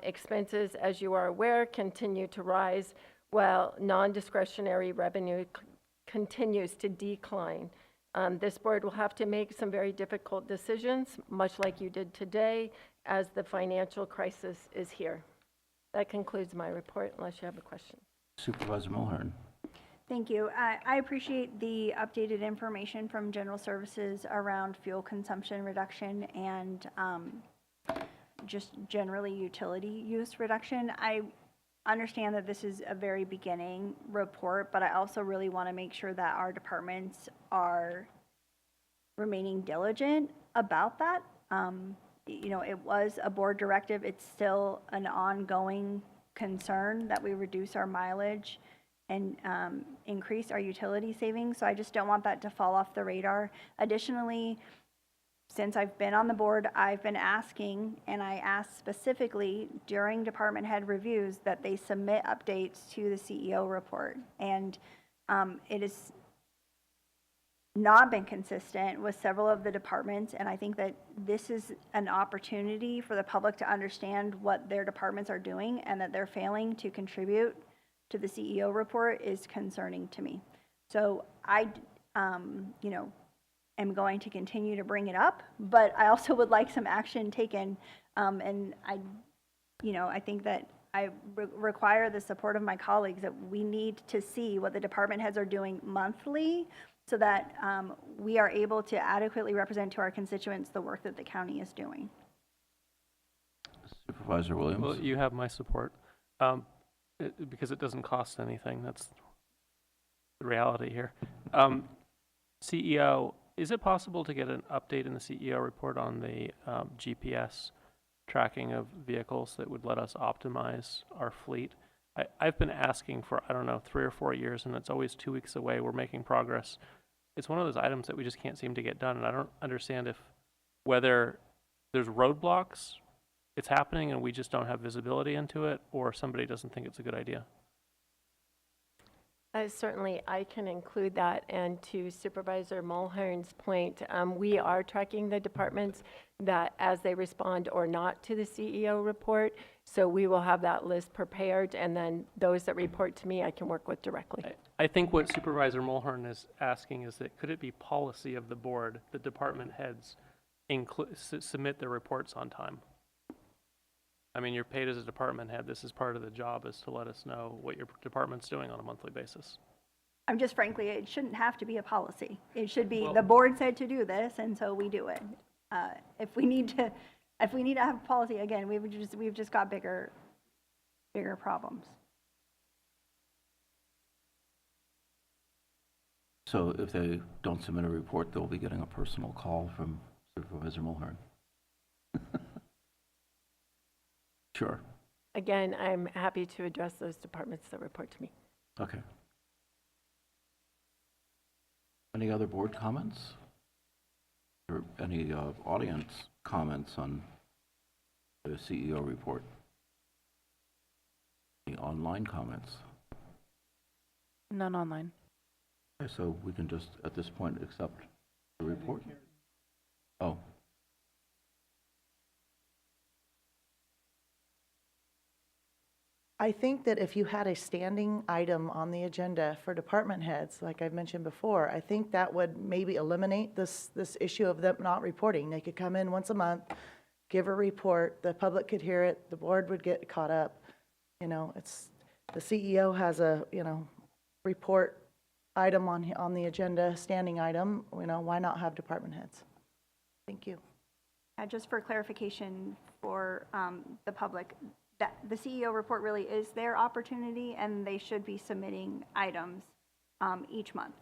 Expenses, as you are aware, continue to rise while non-discretionary revenue continues to decline. This board will have to make some very difficult decisions, much like you did today, as the financial crisis is here. That concludes my report, unless you have a question. Supervisor Mulhern. Thank you. I appreciate the updated information from General Services around fuel consumption reduction and just generally utility use reduction. I understand that this is a very beginning report, but I also really want to make sure that our departments are remaining diligent about that. You know, it was a board directive. It's still an ongoing concern that we reduce our mileage and increase our utility savings. So I just don't want that to fall off the radar. Additionally, since I've been on the board, I've been asking, and I asked specifically during department head reviews that they submit updates to the CEO report. And it has not been consistent with several of the departments, and I think that this is an opportunity for the public to understand what their departments are doing, and that they're failing to contribute to the CEO report is concerning to me. So I, you know, am going to continue to bring it up, but I also would like some action taken, and I, you know, I think that I require the support of my colleagues that we need to see what the department heads are doing monthly so that we are able to adequately represent to our constituents the work that the county is doing. Supervisor Williams? Well, you have my support because it doesn't cost anything. That's the reality here. CEO, is it possible to get an update in the CEO report on the GPS tracking of vehicles that would let us optimize our fleet? I've been asking for, I don't know, 3 or 4 years, and it's always 2 weeks away. We're making progress. It's one of those items that we just can't seem to get done, and I don't understand whether there's roadblocks, it's happening, and we just don't have visibility into it, or somebody doesn't think it's a good idea. Certainly, I can include that. And to Supervisor Mulhern's point, we are tracking the departments that as they respond or not to the CEO report. So we will have that list prepared, and then those that report to me, I can work with directly. I think what Supervisor Mulhern is asking is that could it be policy of the board that department heads submit their reports on time? I mean, you're paid as a department head. This is part of the job, is to let us know what your department's doing on a monthly basis. I'm just frankly, it shouldn't have to be a policy. It should be, the board said to do this, and so we do it. If we need to have a policy, again, we've just got bigger problems. So if they don't submit a report, they'll be getting a personal call from Supervisor Mulhern. Sure. Again, I'm happy to address those departments that report to me. Okay. Any other board comments? Or any audience comments on the CEO report? Any online comments? None online. Okay, so we can just, at this point, accept the report? Oh. I think that if you had a standing item on the agenda for department heads, like I've mentioned before, I think that would maybe eliminate this issue of them not reporting. They could come in once a month, give a report, the public could hear it, the board would get caught up. You know, it's, the CEO has a, you know, report item on the agenda, standing item, you know, why not have department heads? Thank you. Just for clarification for the public, that the CEO report really is their opportunity, and they should be submitting items each month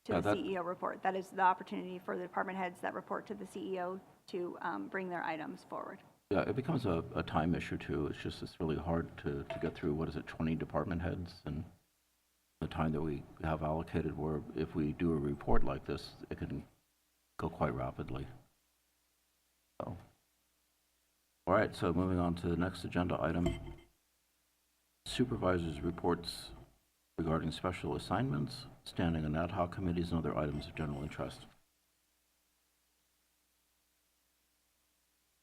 to the CEO report. That is the opportunity for the department heads that report to the CEO to bring their items forward. Yeah, it becomes a time issue too. It's just, it's really hard to get through, what is it, 20 department heads, and the time that we have allocated, where if we do a report like this, it can go quite rapidly. So. All right, so moving on to the next agenda item, Supervisors Reports regarding special assignments, standing and ad hoc committees, and other items of general interest.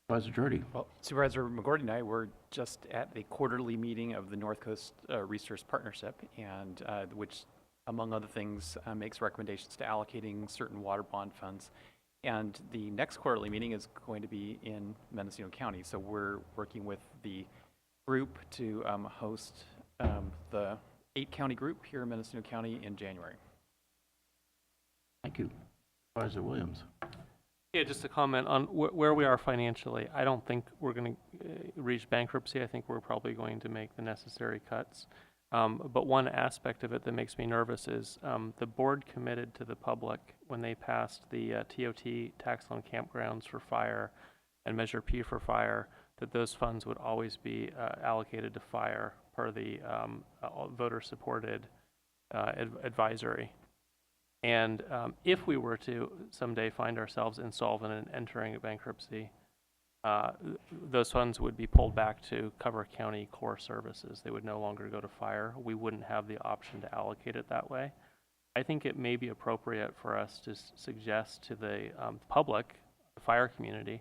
Supervisor Jordy. Well, Supervisor McGordy and I were just at the quarterly meeting of the North Coast Resource Partnership, and which, among other things, makes recommendations to allocating certain water bond funds. And the next quarterly meeting is going to be in Mendocino County. So we're working with the group to host the 8-county group here in Mendocino County in January. Thank you. Supervisor Williams. Yeah, just a comment on where we are financially. I don't think we're going to reach bankruptcy. I think we're probably going to make the necessary cuts. But one aspect of it that makes me nervous is the board committed to the public when they passed the TOT tax on campgrounds for fire and Measure P for fire, that those funds would always be allocated to fire per the voter-supported advisory. And if we were to someday find ourselves insolvent and entering a bankruptcy, those funds would be pulled back to cover county core services. They would no longer go to fire. We wouldn't have the option to allocate it that way. I think it may be appropriate for us to suggest to the public, the fire community,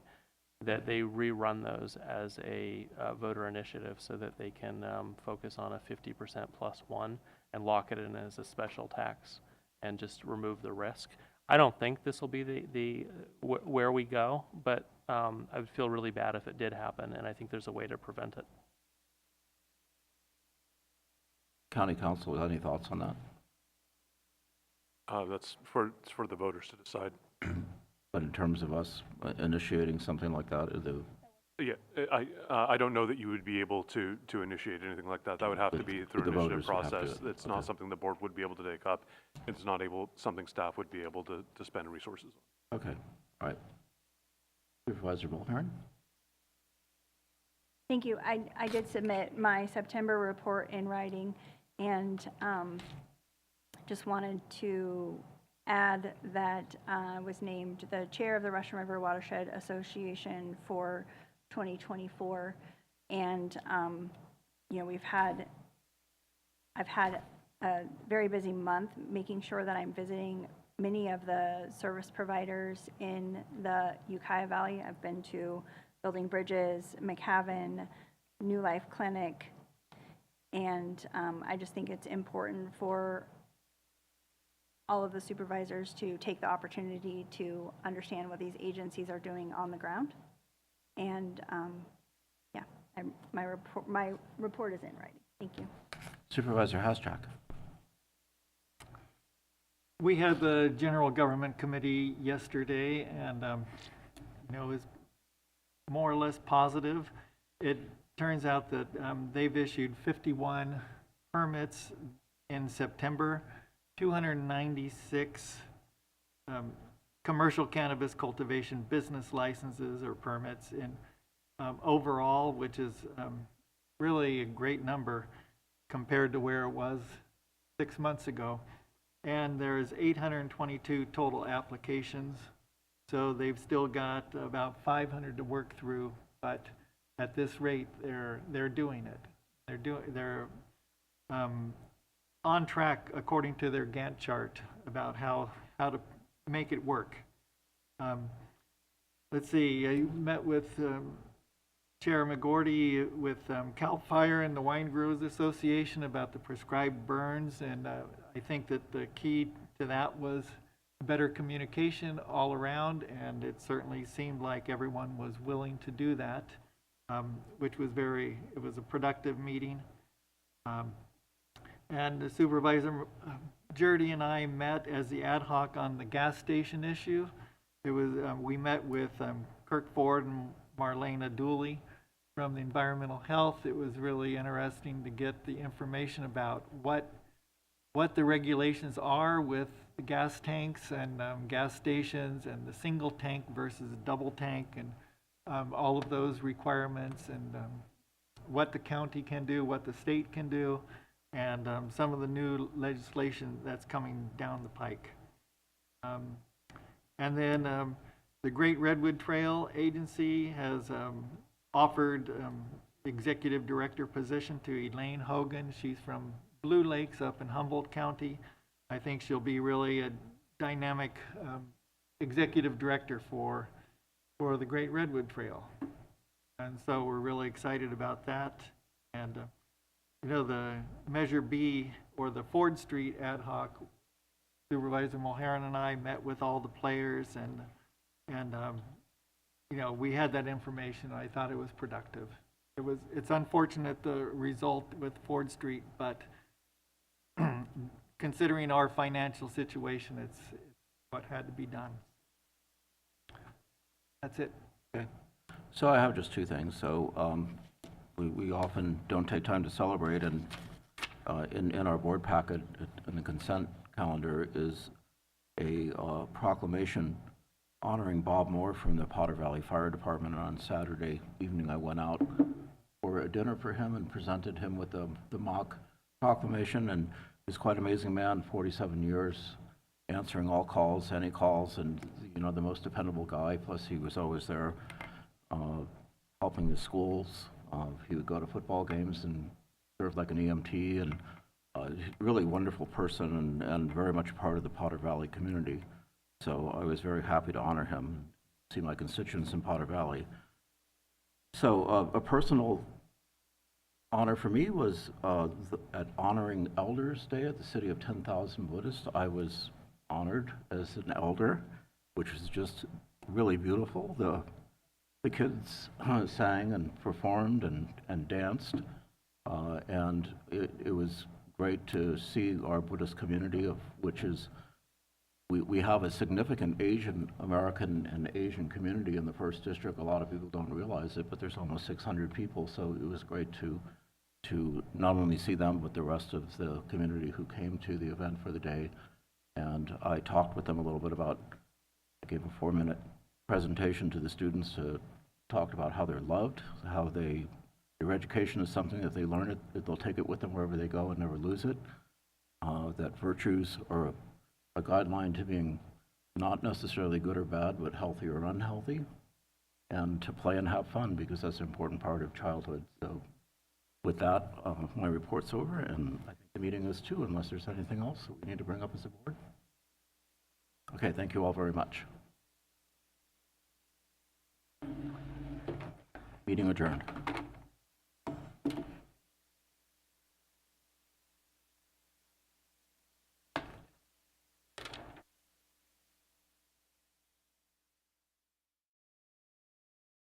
that they rerun those as a voter initiative so that they can focus on a 50% plus one and lock it in as a special tax and just remove the risk. I don't think this will be where we go, but I would feel really bad if it did happen, and I think there's a way to prevent it. County Council, any thoughts on that? That's for the voters to decide. But in terms of us initiating something like that, Yeah, I don't know that you would be able to initiate anything like that. That would have to be through an initiative process. It's not something the board would be able to take up. It's not something staff would be able to spend resources on. Okay, all right. Supervisor Mulhern? Thank you. I did submit my September report in writing, and just wanted to add that I was named the chair of the Russian River Watershed Association for 2024, and you know, I've had a very busy month making sure that I'm visiting many of the service providers in the Ukiah Valley. I've been to Building Bridges, McHaven, New Life Clinic, and I just think it's important for all of the supervisors to take the opportunity to understand what these agencies are doing on the ground. And yeah, my report is in writing. Thank you. Supervisor Hashtag. We had the General Government Committee yesterday, and you know, it was more or less positive. It turns out that they've issued 51 permits in September, 296 commercial cannabis cultivation business licenses or permits in overall, which is really a great number compared to where it was 6 months ago. And there's 822 total applications. So they've still got about 500 to work through, but at this rate, they're doing it. They're on track according to their Gantt chart about how to make it work. Let's see, I met with Chair McGordy with CAL FIRE and the Wine Growers Association about the prescribed burns, and I think that the key to that was better communication all around, and it certainly seemed like everyone was willing to do that, which was it was a productive meeting. And the Supervisor Jurdy and I met as the ad hoc on the gas station issue. It was we met with Kirk Ford and Marlena Dooley from the Environmental Health. It was really interesting to get the information about what the regulations are with the gas tanks and gas stations and the single tank versus a double tank, and all of those requirements, and what the county can do, what the state can do, and some of the new legislation that's coming down the pike. And then the Great Redwood Trail Agency has offered executive director position to Elaine Hogan. She's from Blue Lakes up in Humboldt County. I think she'll be really a dynamic executive director for the Great Redwood Trail. And so we're really excited about that. And you know, the Measure B, or the Ford Street ad hoc, Supervisor Mulhern and I met with all the players, and you know, we had that information. I thought it was productive. It's unfortunate, the result with Ford Street, but considering our financial situation, it's what had to be done. That's it. Okay. So I have just two things. So we often don't take time to celebrate, and in our board packet in the consent calendar is a proclamation honoring Bob Moore from the Potter Valley Fire Department. And on Saturday evening, I went out for a dinner for him and presented him with the mock proclamation. And he's quite an amazing man, 47 years, answering all calls, any calls, and, you know, the most dependable guy. Plus, he was always there helping the schools. He would go to football games and serve like an EMT, and really wonderful person and very much part of the Potter Valley community. So I was very happy to honor him, see my constituents in Potter Valley. So a personal honor for me was at Honoring Elders Day at the City of 10,000 Buddhists. I was honored as an elder, which was just really beautiful. The kids sang and performed and danced, and it was great to see our Buddhist community, of which is, we have a significant Asian American and Asian community in the 1st District. A lot of people don't realize it, but there's almost 600 people, so it was great to not only see them, but the rest of the community who came to the event for the day. And I talked with them a little bit about, I gave a 4-minute presentation to the students to talk about how they're loved, how their education is something that they learn it, that they'll take it with them wherever they go and never lose it, that virtues are a guideline to being not necessarily good or bad, but healthy or unhealthy, and to play and have fun, because that's an important part of childhood. So with that, my report's over, and I think the meeting is too, unless there's anything else that we need to bring up as a board. Okay, thank you all very much. Meeting adjourned.